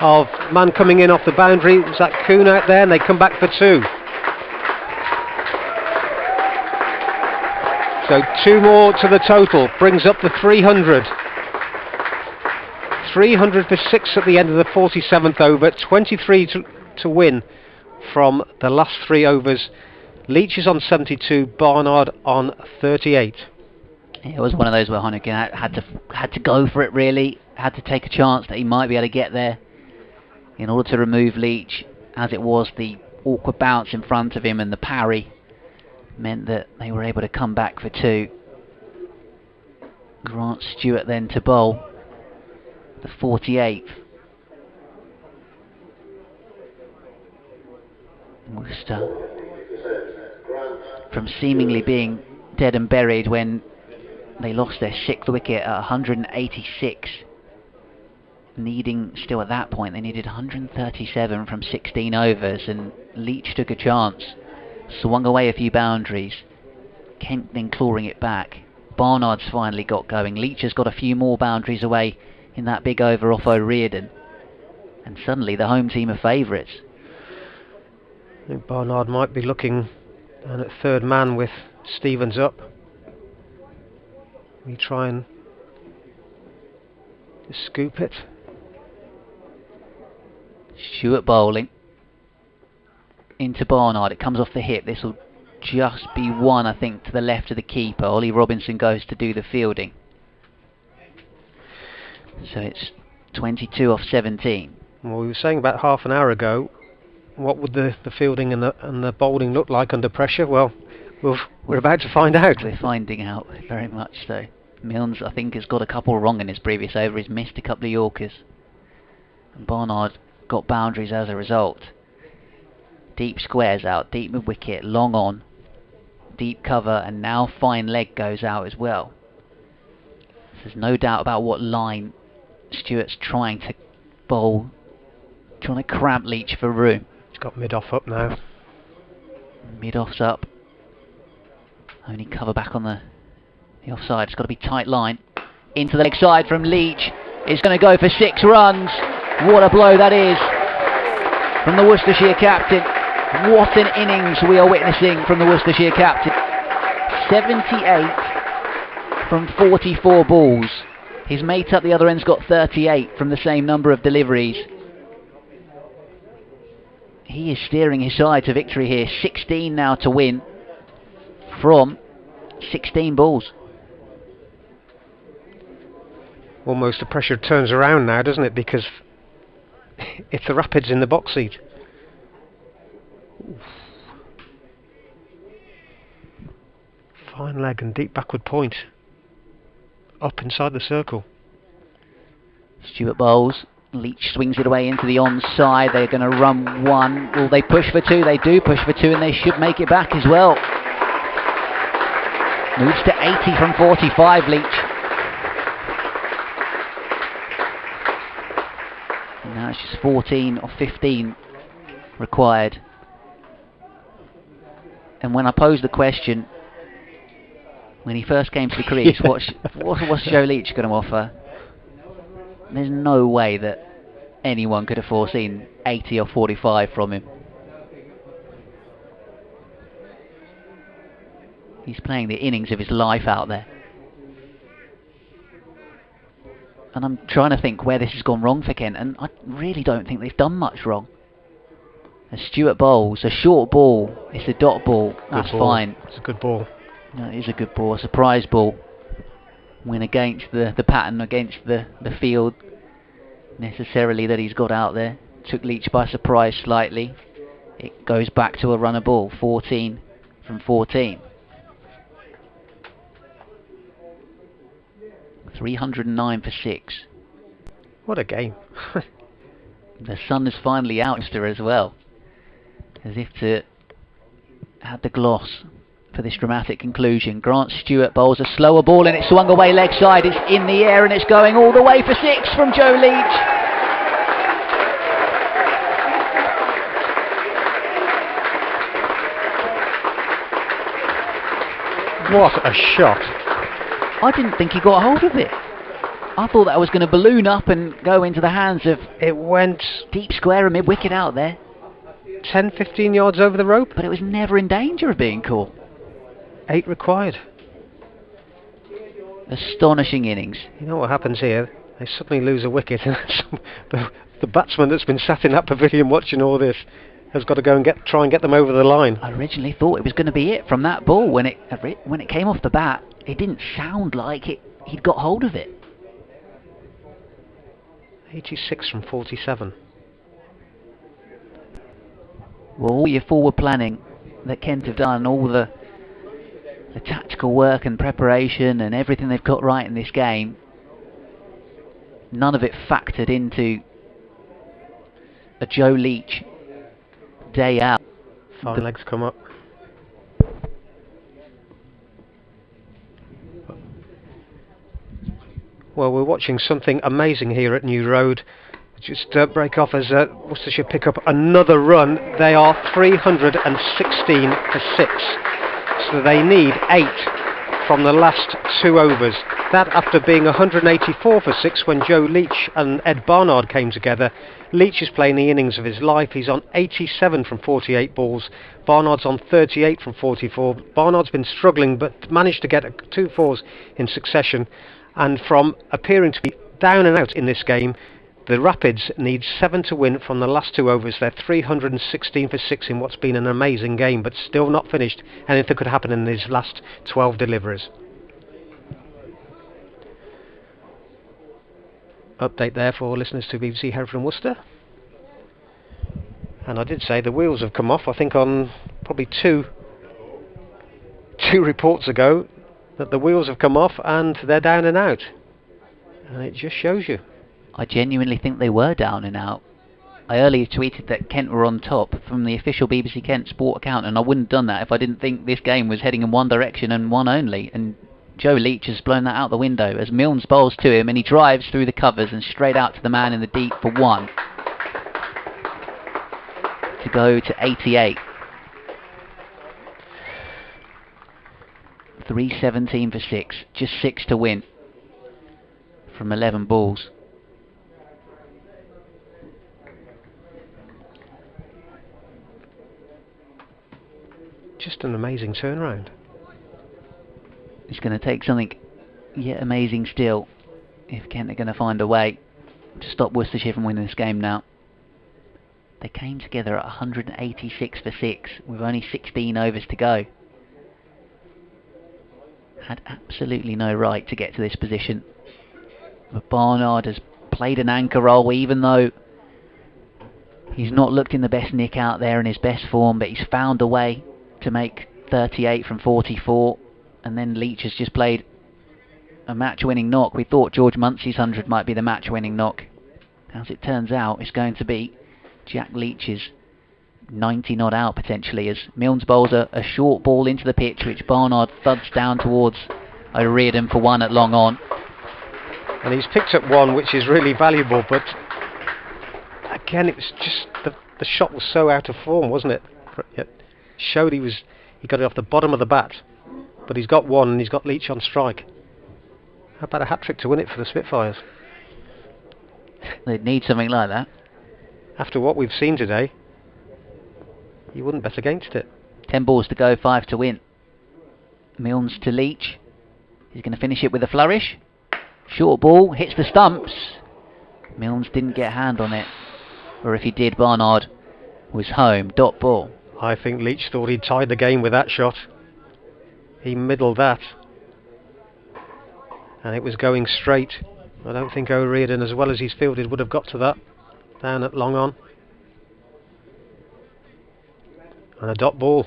of man coming in off the boundary. Is that Kuhn out there? And they come back for 2. So 2 more to the total, brings up the 300. 300 for 6 at the end of the 47th over, 23 to win from the last 3 overs. Leach is on 72, Barnard on 38. It was one of those where Heineken had to go for it really, had to take a chance that he might be able to get there in order to remove Leach. As it was, the awkward bounce in front of him and the parry meant that they were able to come back for 2. Grant Stewart then to bowl, the 48th. Worcester, from seemingly being dead and buried when they lost their 6th wicket at 186, needing, still at that point, they needed 137 from 16 overs, and Leach took a chance. Swung away a few boundaries. Kent then clawing it back. Barnard's finally got going. Leach has got a few more boundaries away in that big over off O'Riordan. And suddenly the home team are favourites. I think Barnard might be looking down at third man with Stevens up. We try and just scoop it. Stewart bowling. Into Barnard, it comes off the hip. This will just be 1, I think, to the left of the keeper. Ollie Robinson goes to do the fielding. So it's 22 off 17. Well, we were saying about half an hour ago, what would the fielding and the bowling look like under pressure? Well, we're about to find out. We're finding out, very much so. Milnes, I think, has got a couple wrong in his previous over. He's missed a couple of Yorkers. And Barnard got boundaries as a result. Deep squares out, deep mid wicket, long on, deep cover, and now fine leg goes out as well. There's no doubt about what line Stewart's trying to bowl, trying to cramp Leach for room. He's got mid-off up now. Mid-off's up. Only cover back on the offside. It's got to be tight line. Into the leg side from Leach. It's going to go for 6 runs. What a blow that is from the Worcestershire captain. What an innings we are witnessing from the Worcestershire captain. 78 from 44 balls. His mate up the other end's got 38 from the same number of deliveries. He is steering his side to victory here. 16 now to win from 16 balls. Almost the pressure turns around now, doesn't it? Because it's the Rapids in the box seat. Oof. Fine leg and deep backward point. Up inside the circle. Stewart bowls. Leach swings it away into the onside. They're going to run 1. Will they push for 2? They do push for 2, and they should make it back as well. Moves to 80 from 45, Leach. And now it's just 14 or 15 required. And when I posed the question, when he first came to the crease, what's Joe Leach going to offer? There's no way that anyone could have foreseen 80 or 45 from him. He's playing the innings of his life out there. And I'm trying to think where this has gone wrong for Kent, and I really don't think they've done much wrong. As Stewart bowls, a short ball, it's a dot ball, that's fine. It's a good ball. No, it is a good ball, a surprise ball. Went against the pattern, against the field necessarily that he's got out there. Took Leach by surprise slightly. It goes back to a runner ball, 14 from 14. 309 for 6. What a game. The sun is finally out as well. As if to add the gloss for this dramatic conclusion. Grant Stewart bowls a slower ball and it swung away leg side. It's in the air and it's going all the way for 6 from Joe Leach. What a shot. I didn't think he got hold of it. I thought that was going to balloon up and go into the hands of... It went... deep square and mid-wicket out there. 10-15 yards over the rope. But it was never in danger of being caught. 8 required. Astonishing innings. You know what happens here? They suddenly lose a wicket and the batsman that's been sat in that pavilion watching all this has got to go and try and get them over the line. I originally thought it was going to be it from that ball. When it came off the bat, it didn't sound like he'd got hold of it. 86 from 47. Well, all your forward planning that Kent have done, all the tactical work and preparation and everything they've got right in this game, none of it factored into a Joe Leach day out. Fine legs come up. Well, we're watching something amazing here at New Road. Just break off as Worcestershire pick up another run. They are 316 for 6. So they need 8 from the last 2 overs. That after being 184 for 6 when Joe Leach and Ed Barnard came together. Leach is playing the innings of his life. He's on 87 from 48 balls. Barnard's on 38 from 44. Barnard's been struggling but managed to get 2 fours in succession. And from appearing to be down and out in this game, the Rapids need 7 to win from the last 2 overs. They're 316 for 6 in what's been an amazing game, but still not finished. Anything could happen in these last 12 deliveries. Update there for listeners to BBC Hereford and Worcester. And I did say the wheels have come off, I think on probably two reports ago, that the wheels have come off and they're down and out. And it just shows you. I genuinely think they were down and out. I earlier tweeted that Kent were on top from the official BBC Kent Sport account, and I wouldn't have done that if I didn't think this game was heading in one direction and one only. And Joe Leach has blown that out the window as Milnes bowls to him, and he drives through the covers and straight out to the man in the deep for 1. To go to 88. 317 for 6. Just 6 to win from 11 balls. Just an amazing turnaround. It's going to take something yet amazing still if Kent are going to find a way to stop Worcestershire from winning this game now. They came together at 186 for 6 with only 16 overs to go. Had absolutely no right to get to this position. But Barnard has played an anchor role, even though he's not looked in the best nick out there in his best form, but he's found a way to make 38 from 44. And then Leach has just played a match-winning knock. We thought George Muncie's 100 might be the match-winning knock. As it turns out, it's going to be Jack Leach's 90 not out potentially, as Milnes bowls a short ball into the pitch, which Barnard thuds down towards O'Riordan for 1 at long on. And he's picked up 1, which is really valuable, but again, it was just the shot was so out of form, wasn't it? It showed he got it off the bottom of the bat, but he's got 1 and he's got Leach on strike. How about a hat-trick to win it for the Spitfires? They'd need something like that. After what we've seen today, you wouldn't bet against it. 10 balls to go, 5 to win. Milnes to Leach. He's going to finish it with a flourish. Short ball, hits the stumps. Milnes didn't get a hand on it. Or if he did, Barnard was home. Dot ball. I think Leach thought he'd tied the game with that shot. He middled that. And it was going straight. I don't think O'Riordan, as well as he's fielded, would have got to that. Down at long on. And a dot ball.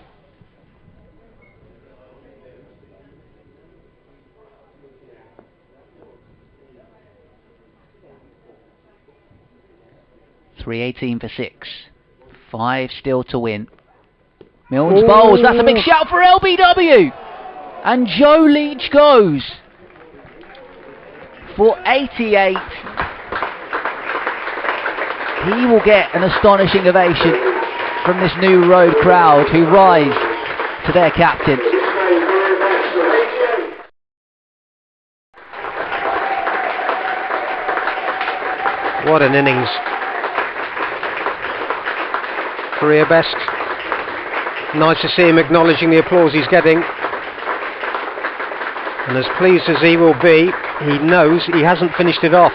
.318 for 6. 5 still to win. Milnes bowls. That's a big shout for LBW. And Joe Leach goes for 88. He will get an astonishing ovation from this New Road crowd who rise to their captain. What an innings. Career best. Nice to see him acknowledging the applause he's getting. And as pleased as he will be, he knows he hasn't finished it off.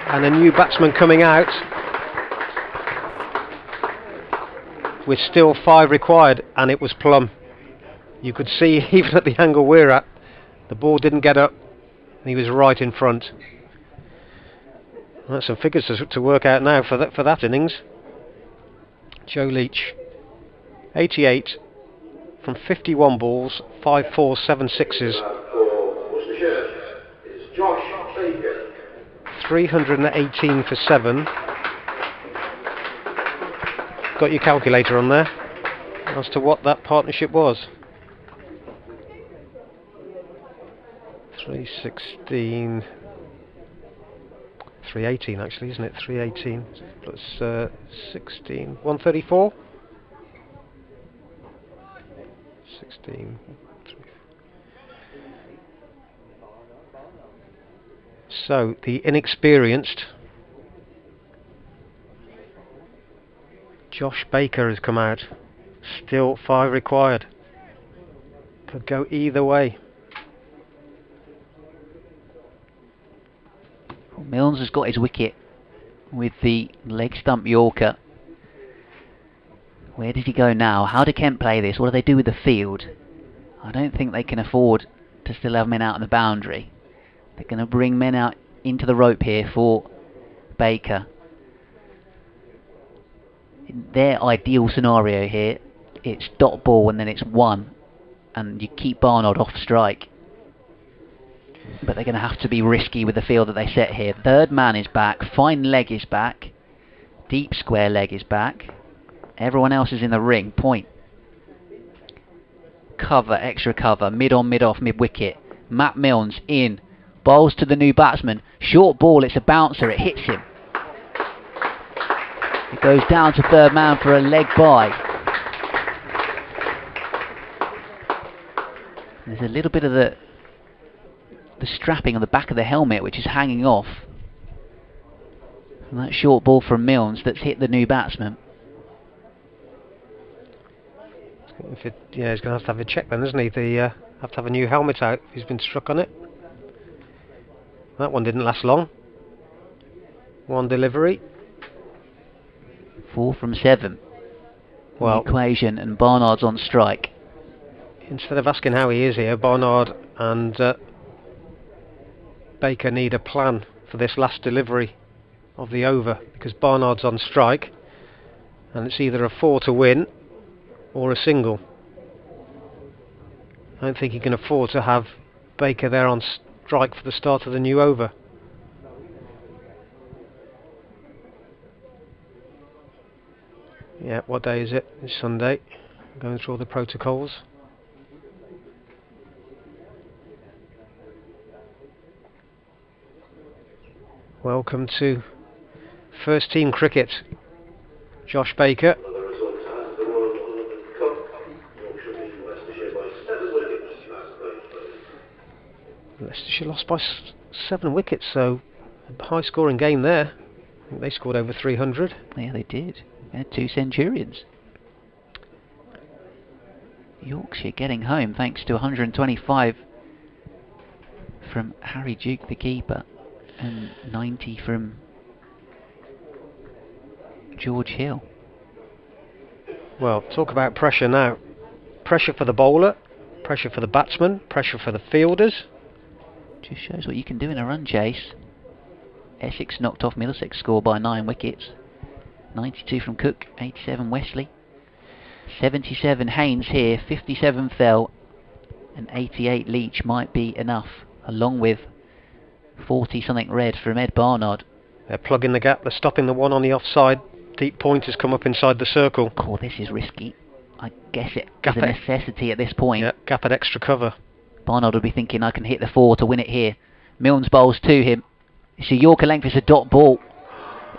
And a new batsman coming out with still 5 required, and it was plumb. You could see even at the angle we're at, the ball didn't get up and he was right in front. Well, that's some figures to work out now for that innings. Joe Leach, 88 from 51 balls, 5 4s, 7 6s. 318 for 7. Got your calculator on there as to what that partnership was. 316, 318 actually, isn't it? 318 plus 16, 134. 16. So the inexperienced Josh Baker has come out. Still 5 required. Could go either way. Milnes has got his wicket with the leg stump Yorker. Where does he go now? How do Kent play this? What do they do with the field? I don't think they can afford to still have men out on the boundary. They're going to bring men out into the rope here for Baker. In their ideal scenario here, it's dot ball and then it's 1. And you keep Barnard off strike. But they're going to have to be risky with the field that they set here. Third man is back. Fine leg is back. Deep square leg is back. Everyone else is in the ring. Point. cover, extra cover, mid on, mid off, mid wicket. Matt Milnes in, bowls to the new batsman. Short ball, it's a bouncer, it hits him. It goes down to third man for a leg by. There's a little bit of the strapping on the back of the helmet which is hanging off. And that short ball from Milnes that's hit the new batsman. Yeah, he's going to have a check then, isn't he? They have to have a new helmet out if he's been struck on it. That one didn't last long. One delivery. 4 from 7. Well, equation, and Barnard's on strike. Instead of asking how he is here, Barnard and Baker need a plan for this last delivery of the over, because Barnard's on strike and it's either a 4 to win or a single. I don't think he can afford to have Baker there on strike for the start of the new over. Yeah, what day is it? It's Sunday. Going through all the protocols. Welcome to first team cricket. Josh Baker. Leicestershire lost by 7 wickets, so a high scoring game there. I think they scored over 300. Yeah, they did. They had 2 centurions. Yorkshire getting home thanks to 125 from Harry Duke, the keeper, and 90 from George Hill. Well, talk about pressure now. Pressure for the bowler, pressure for the batsman, pressure for the fielders. Just shows what you can do in a run chase. Essex knocked off Middlesex score by 9 wickets. 92 from Cook, 87 Wesley. 77 Haynes here, 57 Fell, and 88 Leach might be enough, along with 40 something red from Ed Barnard. They're plugging the gap, they're stopping the one on the offside. Deep point has come up inside the circle. Oh, this is risky. I guess it is a necessity at this point. Yeah, gap at extra cover. Barnard would be thinking, I can hit the 4 to win it here. Milnes bowls to him. It's a Yorker length, it's a dot ball.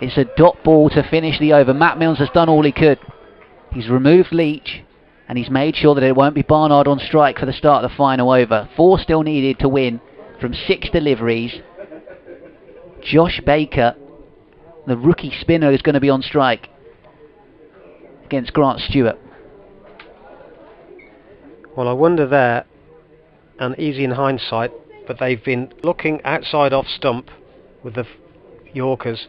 It's a dot ball to finish the over. Matt Milnes has done all he could. He's removed Leach, and he's made sure that it won't be Barnard on strike for the start of the final over. 4 still needed to win from 6 deliveries. Josh Baker, the rookie spinner, is going to be on strike against Grant Stewart. Well, I wonder there, and easy in hindsight, but they've been looking outside off stump with the Yorkers,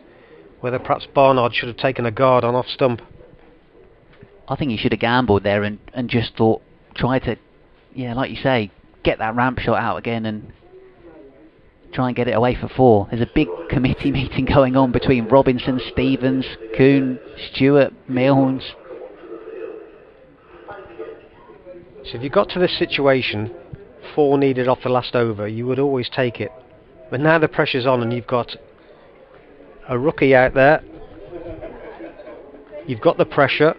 whether perhaps Barnard should have taken a guard on off stump. I think he should have gambled there and just thought, try to, yeah, like you say, get that ramp shot out again and try and get it away for 4. There's a big committee meeting going on between Robinson, Stevens, Kuhn, Stewart, Milnes. So if you got to this situation, 4 needed off the last over, you would always take it. But now the pressure's on and you've got a rookie out there. You've got the pressure.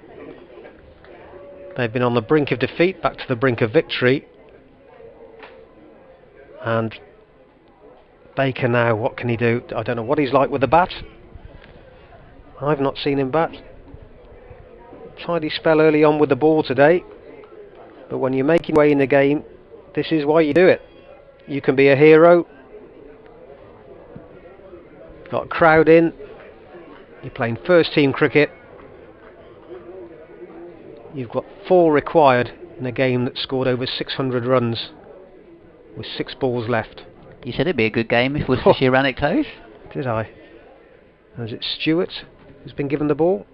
They've been on the brink of defeat, back to the brink of victory. And Baker now, what can he do? I don't know what he's like with the bat. I've not seen him bat. Tidy spell early on with the ball today. But when you're making way in the game, this is why you do it. You can be a hero. Got a crowd in. You're playing first team cricket. You've got 4 required in a game that scored over 600 runs with 6 balls left. You said it'd be a good game if Worcestershire ran it close. Did I? And is it Stewart who's been given the ball?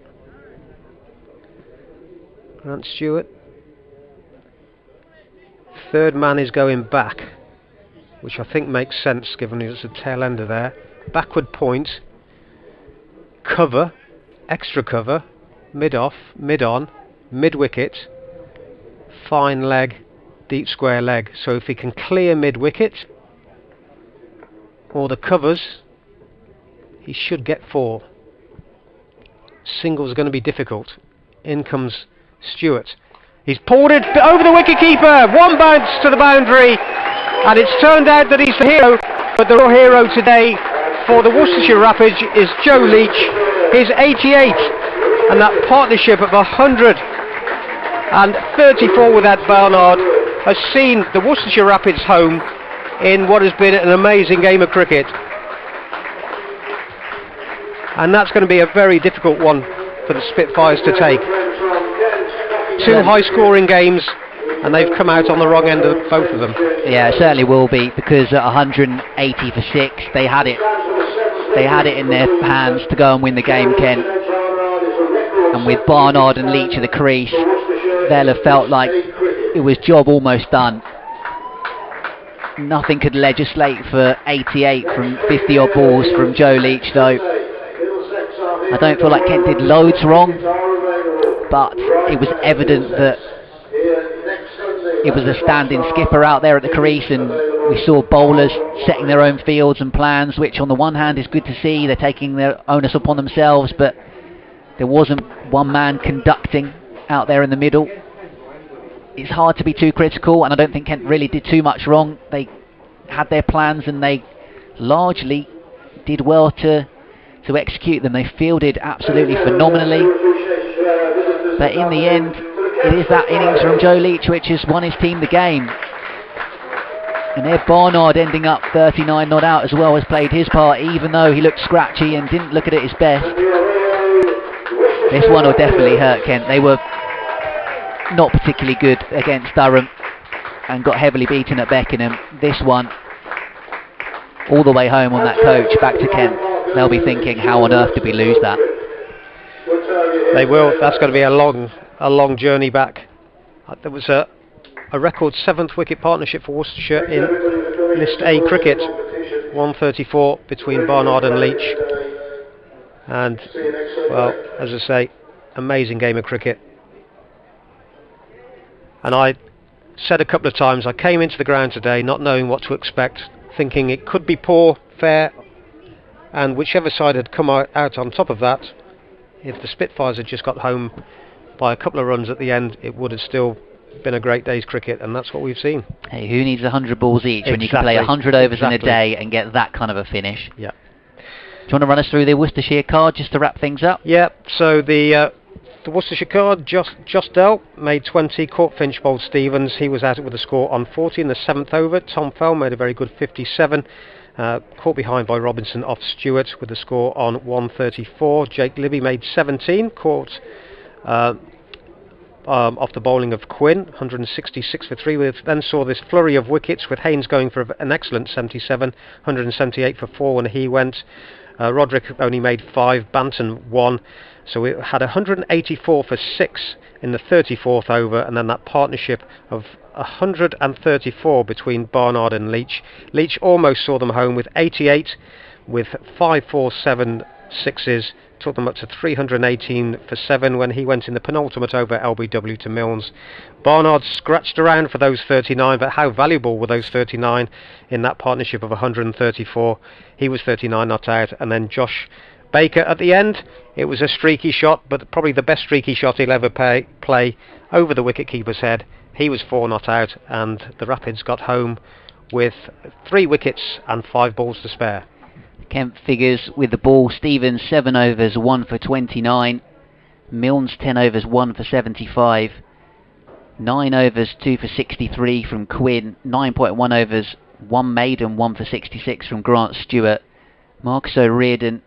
Grant Stewart. Third man is going back, which I think makes sense given it's a tail ender there. Backward point, cover, extra cover, mid off, mid on, mid wicket, fine leg, deep square leg. So if he can clear mid wicket or the covers, he should get 4. Singles are going to be difficult. In comes Stewart. He's pulled it over the wicketkeeper. One bounce to the boundary, and it's turned out that he's the hero. But the real hero today for the Worcestershire Rapids is Joe Leach. His 88, and that partnership of 134 with that Barnard has seen the Worcestershire Rapids home in what has been an amazing game of cricket. And that's going to be a very difficult one for the Spitfires to take. Two high-scoring games, and they've come out on the wrong end of both of them. Yeah, it certainly will be, because at 180 for 6, they had it. They had it in their hands to go and win the game, Kent. And with Barnard and Leach at the crease, they'll have felt like it was job almost done. Nothing could legislate for 88 from 50-odd balls from Joe Leach, though. I don't feel like Kent did loads wrong, but it was evident that it was a standing skipper out there at the crease, and we saw bowlers setting their own fields and plans, which on the one hand is good to see. They're taking their onus upon themselves, but there wasn't one man conducting out there in the middle. It's hard to be too critical, and I don't think Kent really did too much wrong. They had their plans, and they largely did well to execute them. They fielded absolutely phenomenally, but in the end it is that innings from Joe Leach which has won his team the game. And there Barnard, ending up 39 not out as well, has played his part, even though he looked scratchy and didn't look at it his best. This one will definitely hurt Kent. They were not particularly good against Durham and got heavily beaten at Beckenham. This one, all the way home on that coach back to Kent, they'll be thinking, how on earth did we lose that? They will. That's going to be a long journey back. There was a record 7th wicket partnership for Worcestershire in List A cricket, 134 between Barnard and Leach. And, well, as I say, amazing game of cricket. And I said a couple of times, I came into the ground today not knowing what to expect, thinking it could be poor, fair, and whichever side had come out on top of that, if the Spitfires had just got home by a couple of runs at the end, it would have still been a great day's cricket, and that's what we've seen. Hey, who needs 100 balls each when you can play 100 overs in a day and get that kind of a finish? Yeah. Do you want to run us through the Worcestershire card just to wrap things up? Yeah, so the Worcestershire card, Josdell made 20, caught Finch, bowled Stevens. He was at it with a score on 40 in the 7th over. Tom Fell made a very good 57. Caught behind by Robinson off Stewart with a score on 134. Jake Libby made 17, caught off the bowling of Quinn, 166 for 3. We then saw this flurry of wickets with Haynes going for an excellent 77, 178 for 4 when he went. Roderick only made 5, Banton 1. So we had 184 for 6 in the 34th over, and then that partnership of 134 between Barnard and Leach. Leach almost saw them home with 88, with 5, 4, 7 sixes, took them up to 318 for 7 when he went in the penultimate over LBW to Milnes. Barnard scratched around for those 39, but how valuable were those 39 in that partnership of 134? He was 39 not out, and then Josh Baker at the end. It was a streaky shot, but probably the best streaky shot he'll ever play over the wicketkeeper's head. He was 4 not out, and the Rapids got home with 3 wickets and 5 balls to spare. Kent figures with the ball: Stevens 7 overs, 1 for 29. Milnes 10 overs, 1 for 75. 9 overs, 2 for 63 from Quinn. 9.1 overs, 1 maiden, 1 for 66 from Grant Stewart. Marcus O'Riordan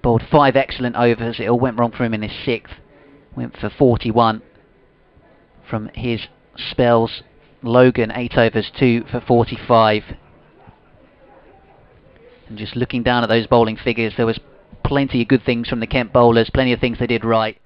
bowled 5 excellent overs. It all went wrong for him in his 6th. Went for 41 from his spells. Logan 8 overs, 2 for 45. And just looking down at those bowling figures, there was plenty of good things from the Kent bowlers, plenty of things they did right.